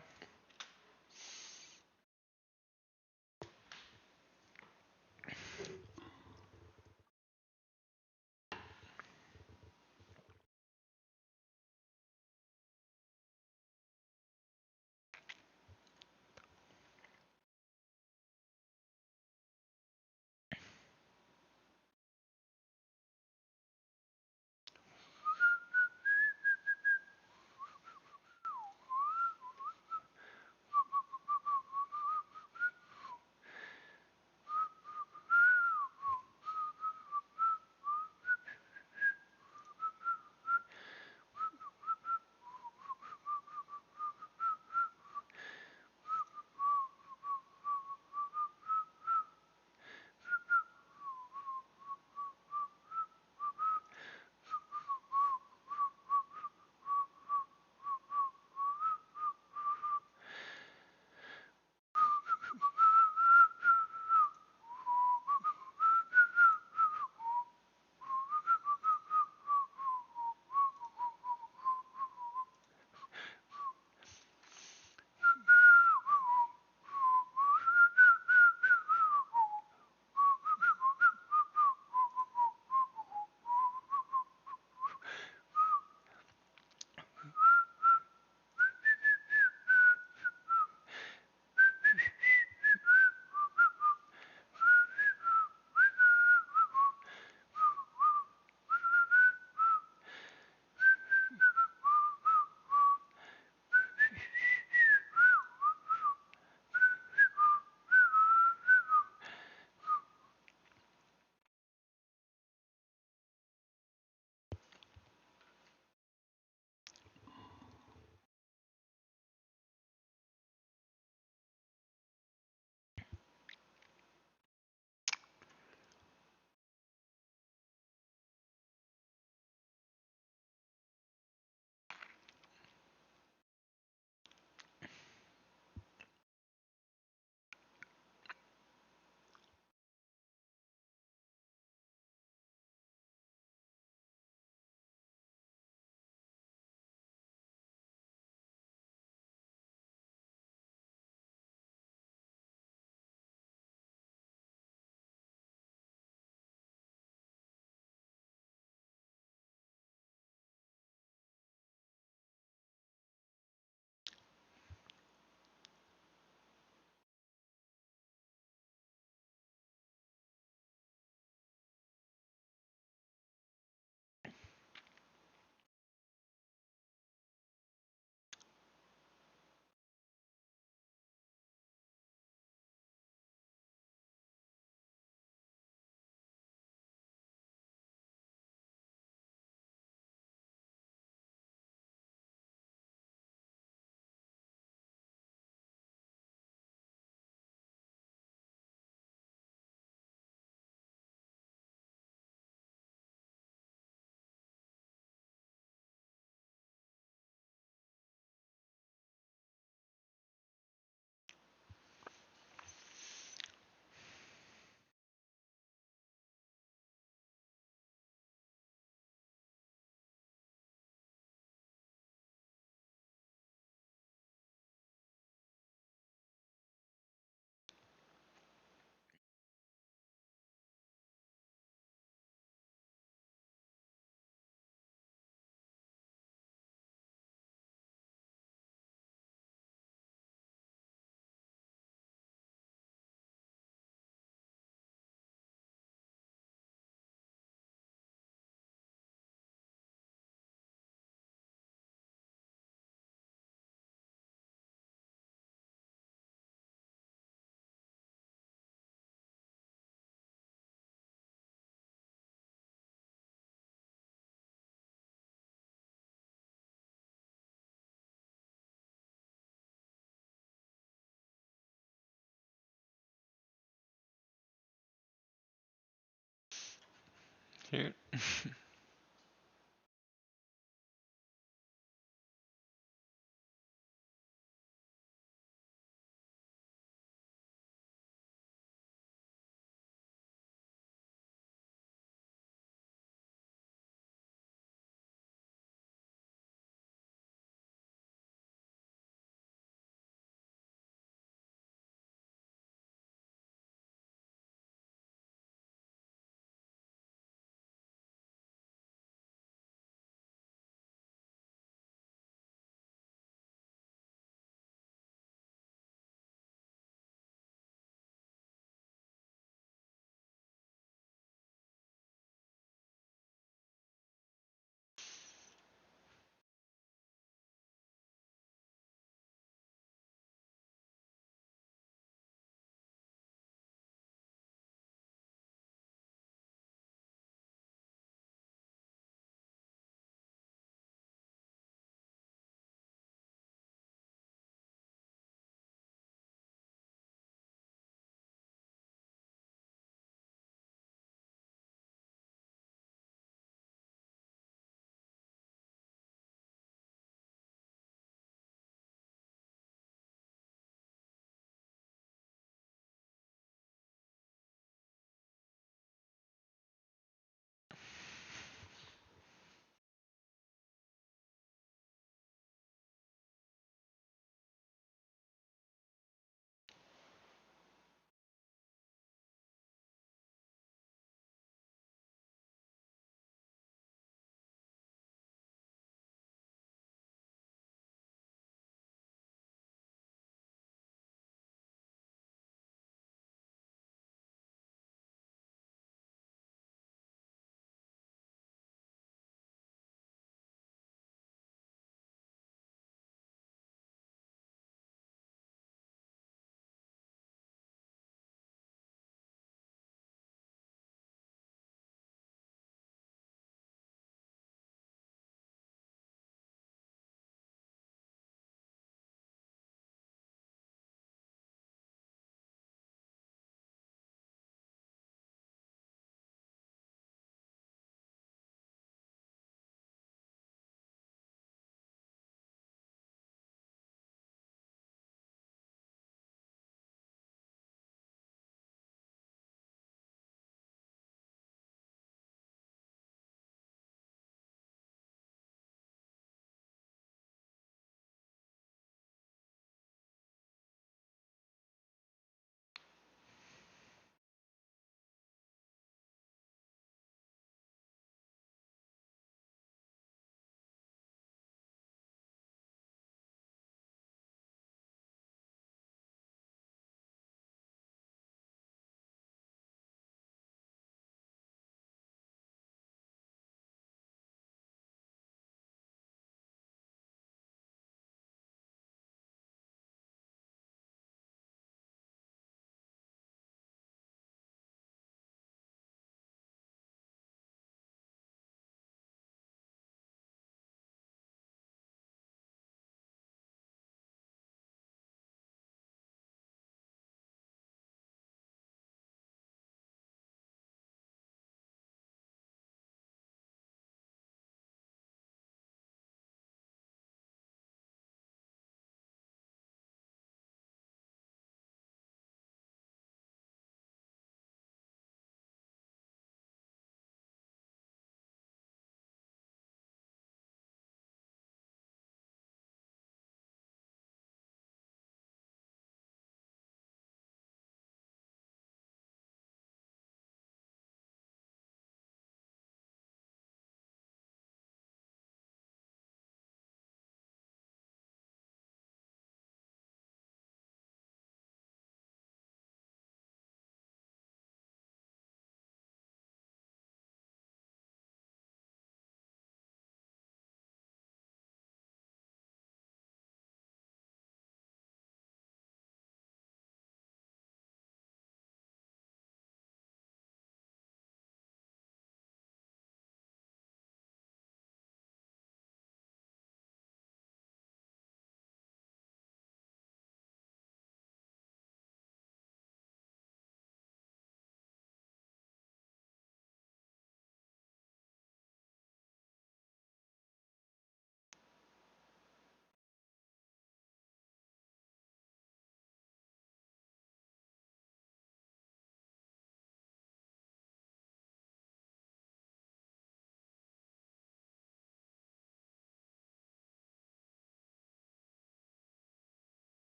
Cute.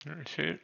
Oh, shoot.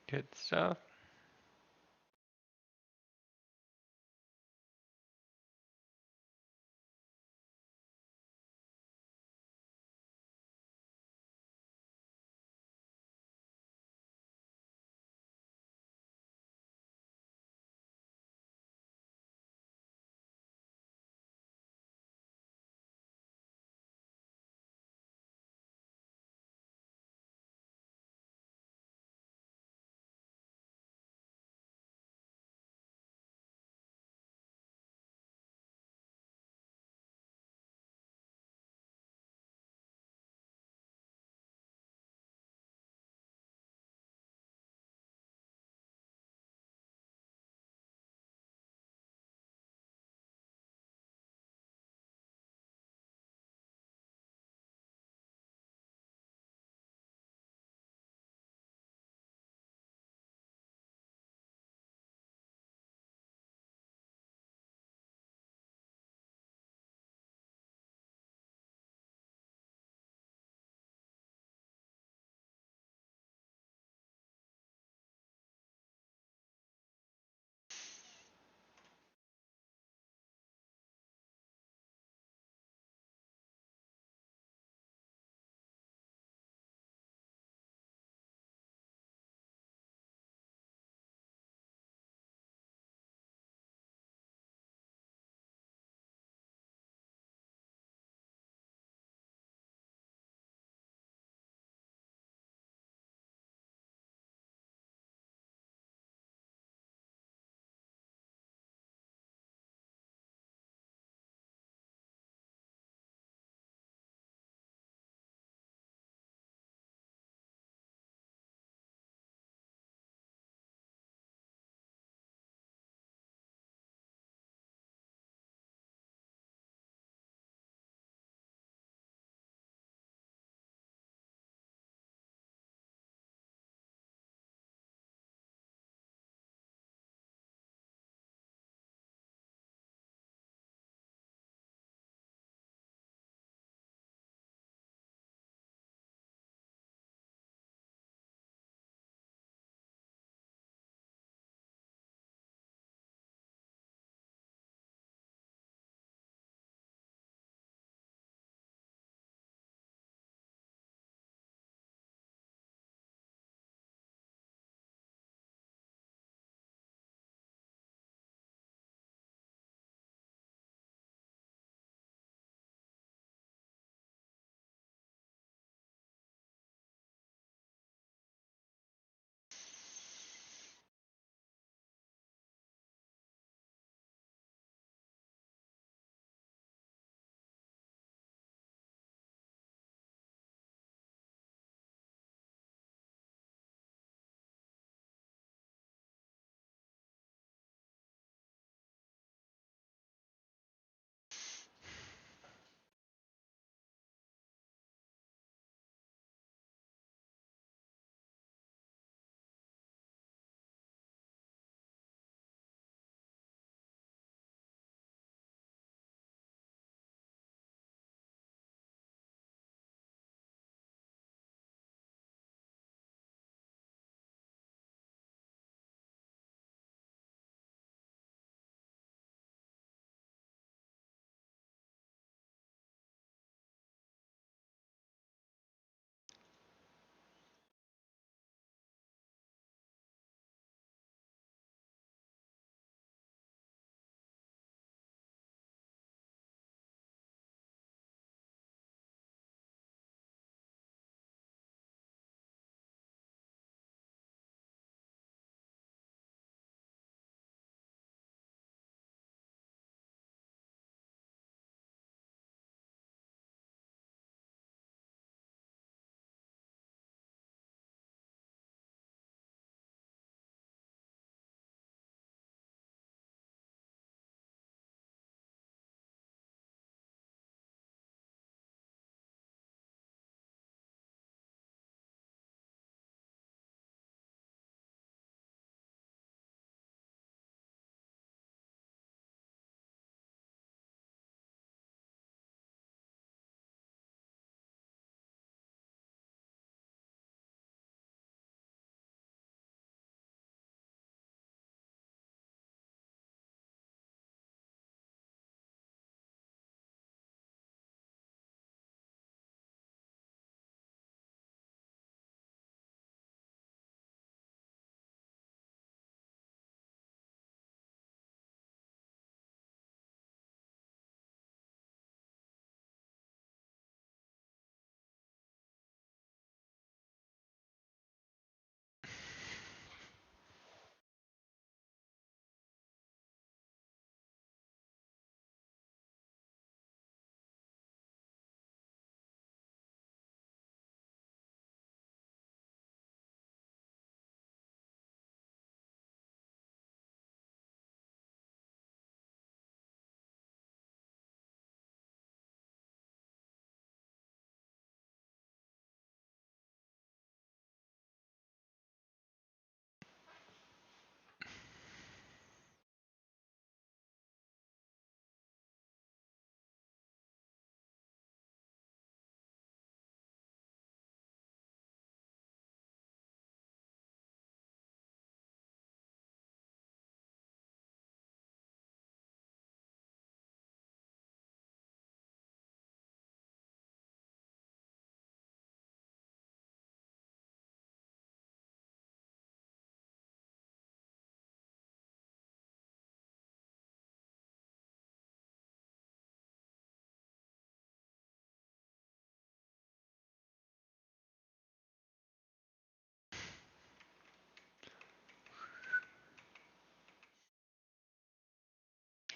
Good stuff.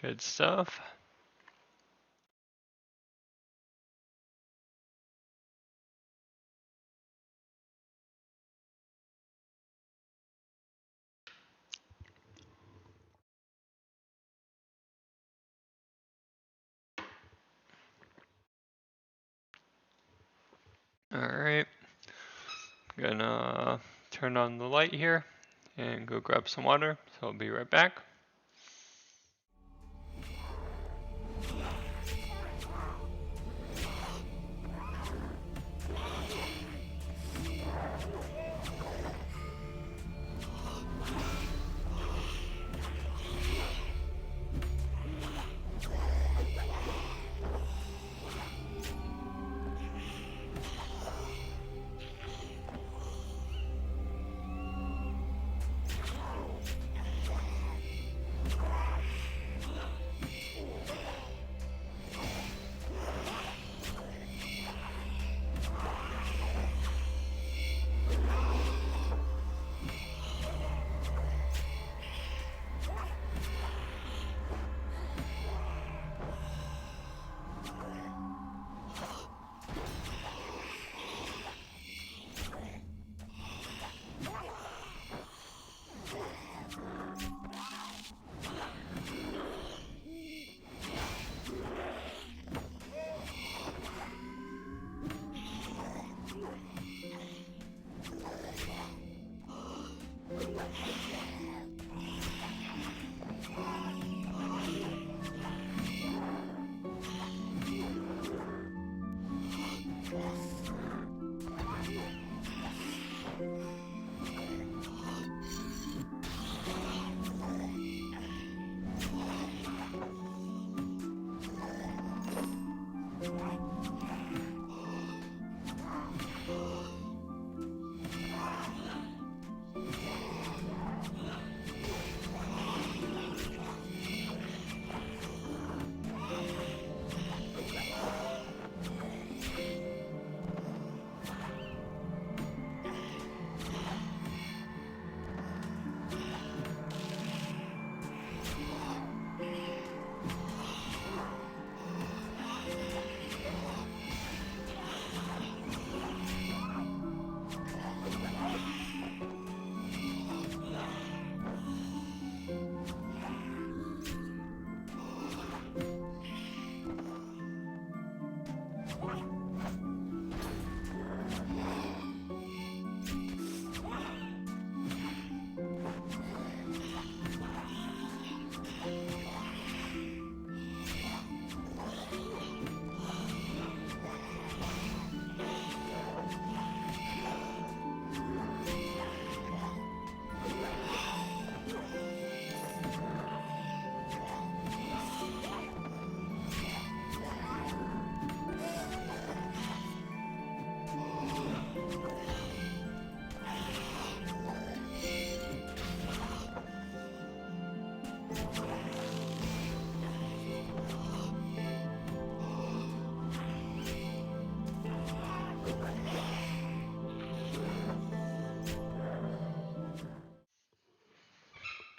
Good stuff. Alright, gonna turn on the light here and go grab some water, so I'll be right back.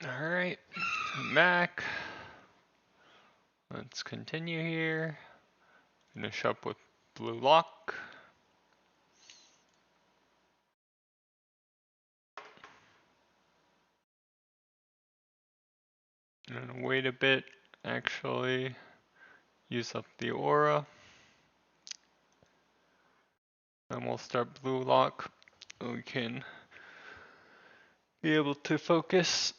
Alright, I'm back. Let's continue here. Finish up with blue lock. And wait a bit, actually. Use up the aura. Then we'll start blue lock. We can be able to focus.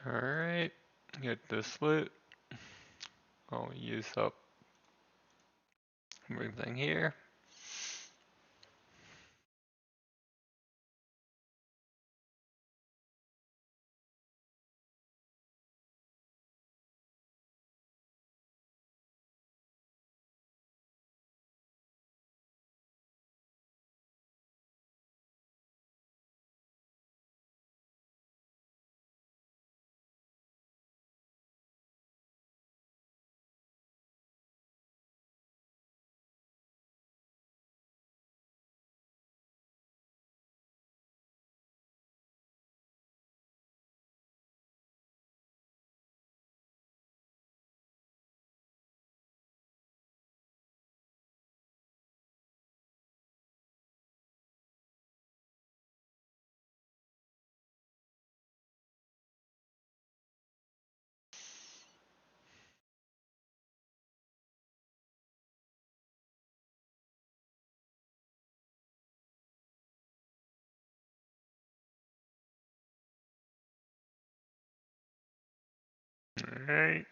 Alright, get this loot. I'll use up everything here. Alright.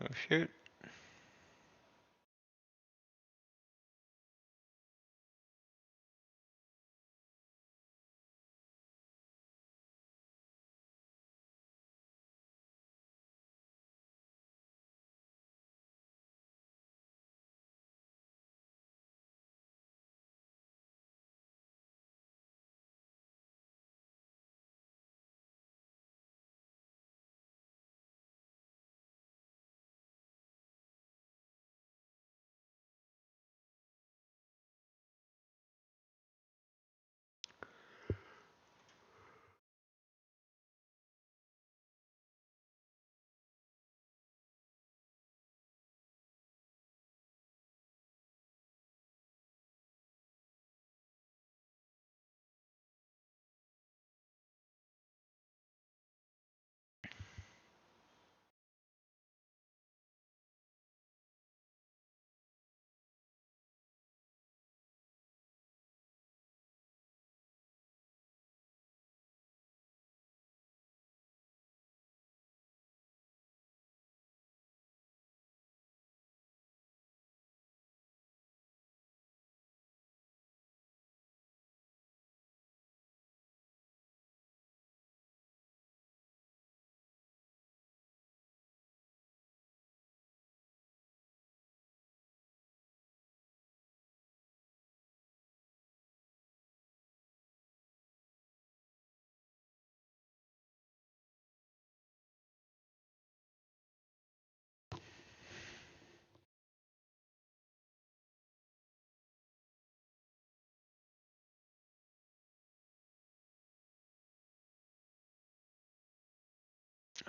Oh shoot.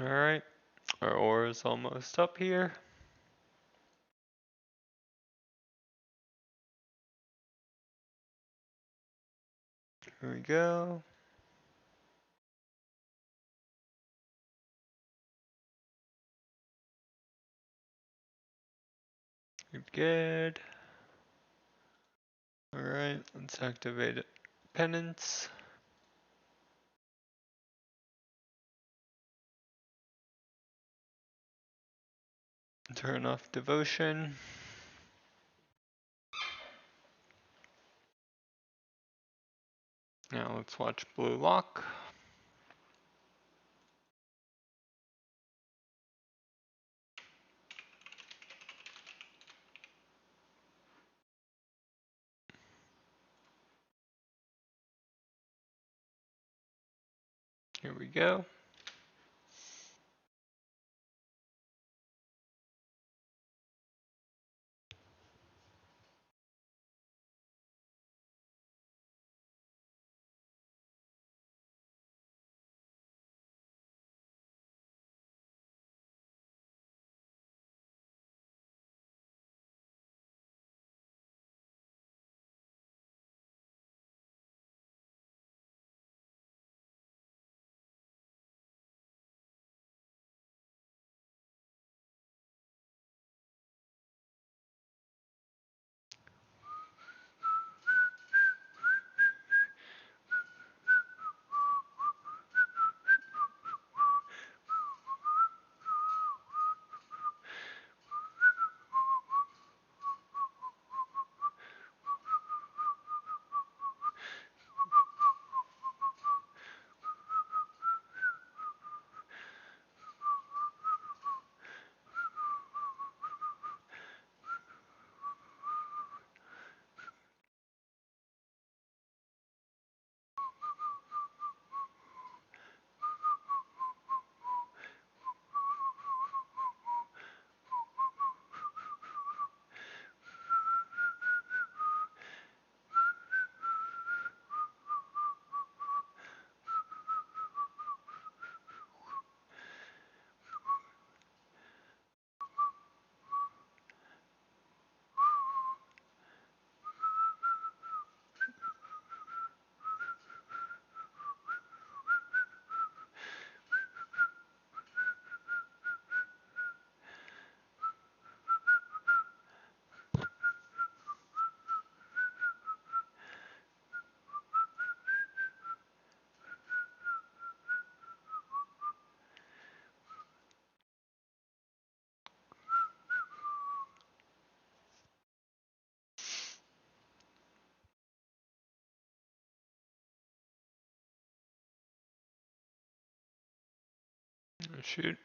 Alright, our ore is almost up here. Here we go. Good. Alright, let's activate it. Penance. Turn off devotion. Now let's watch Blue Lock. Here we go. Oh, shoot.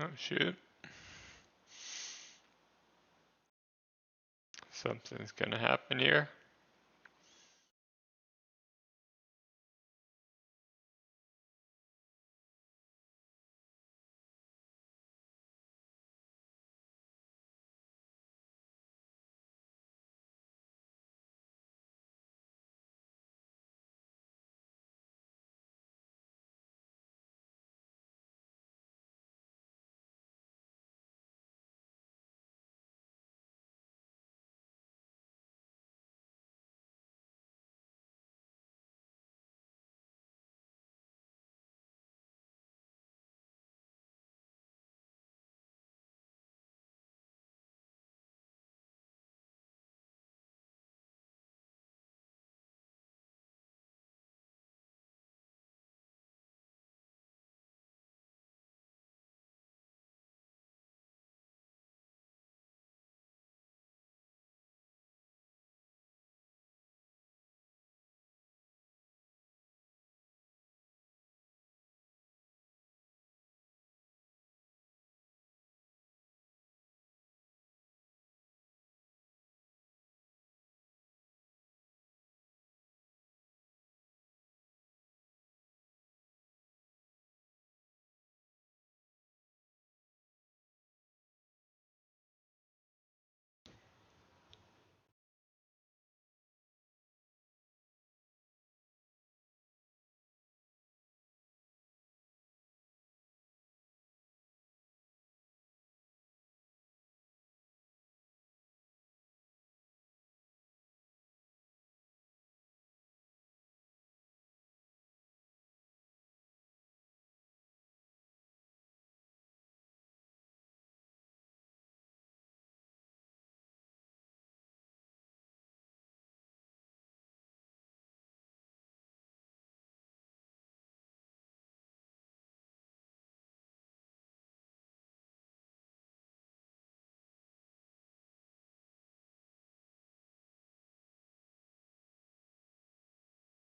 Oh shoot. Something's gonna happen here.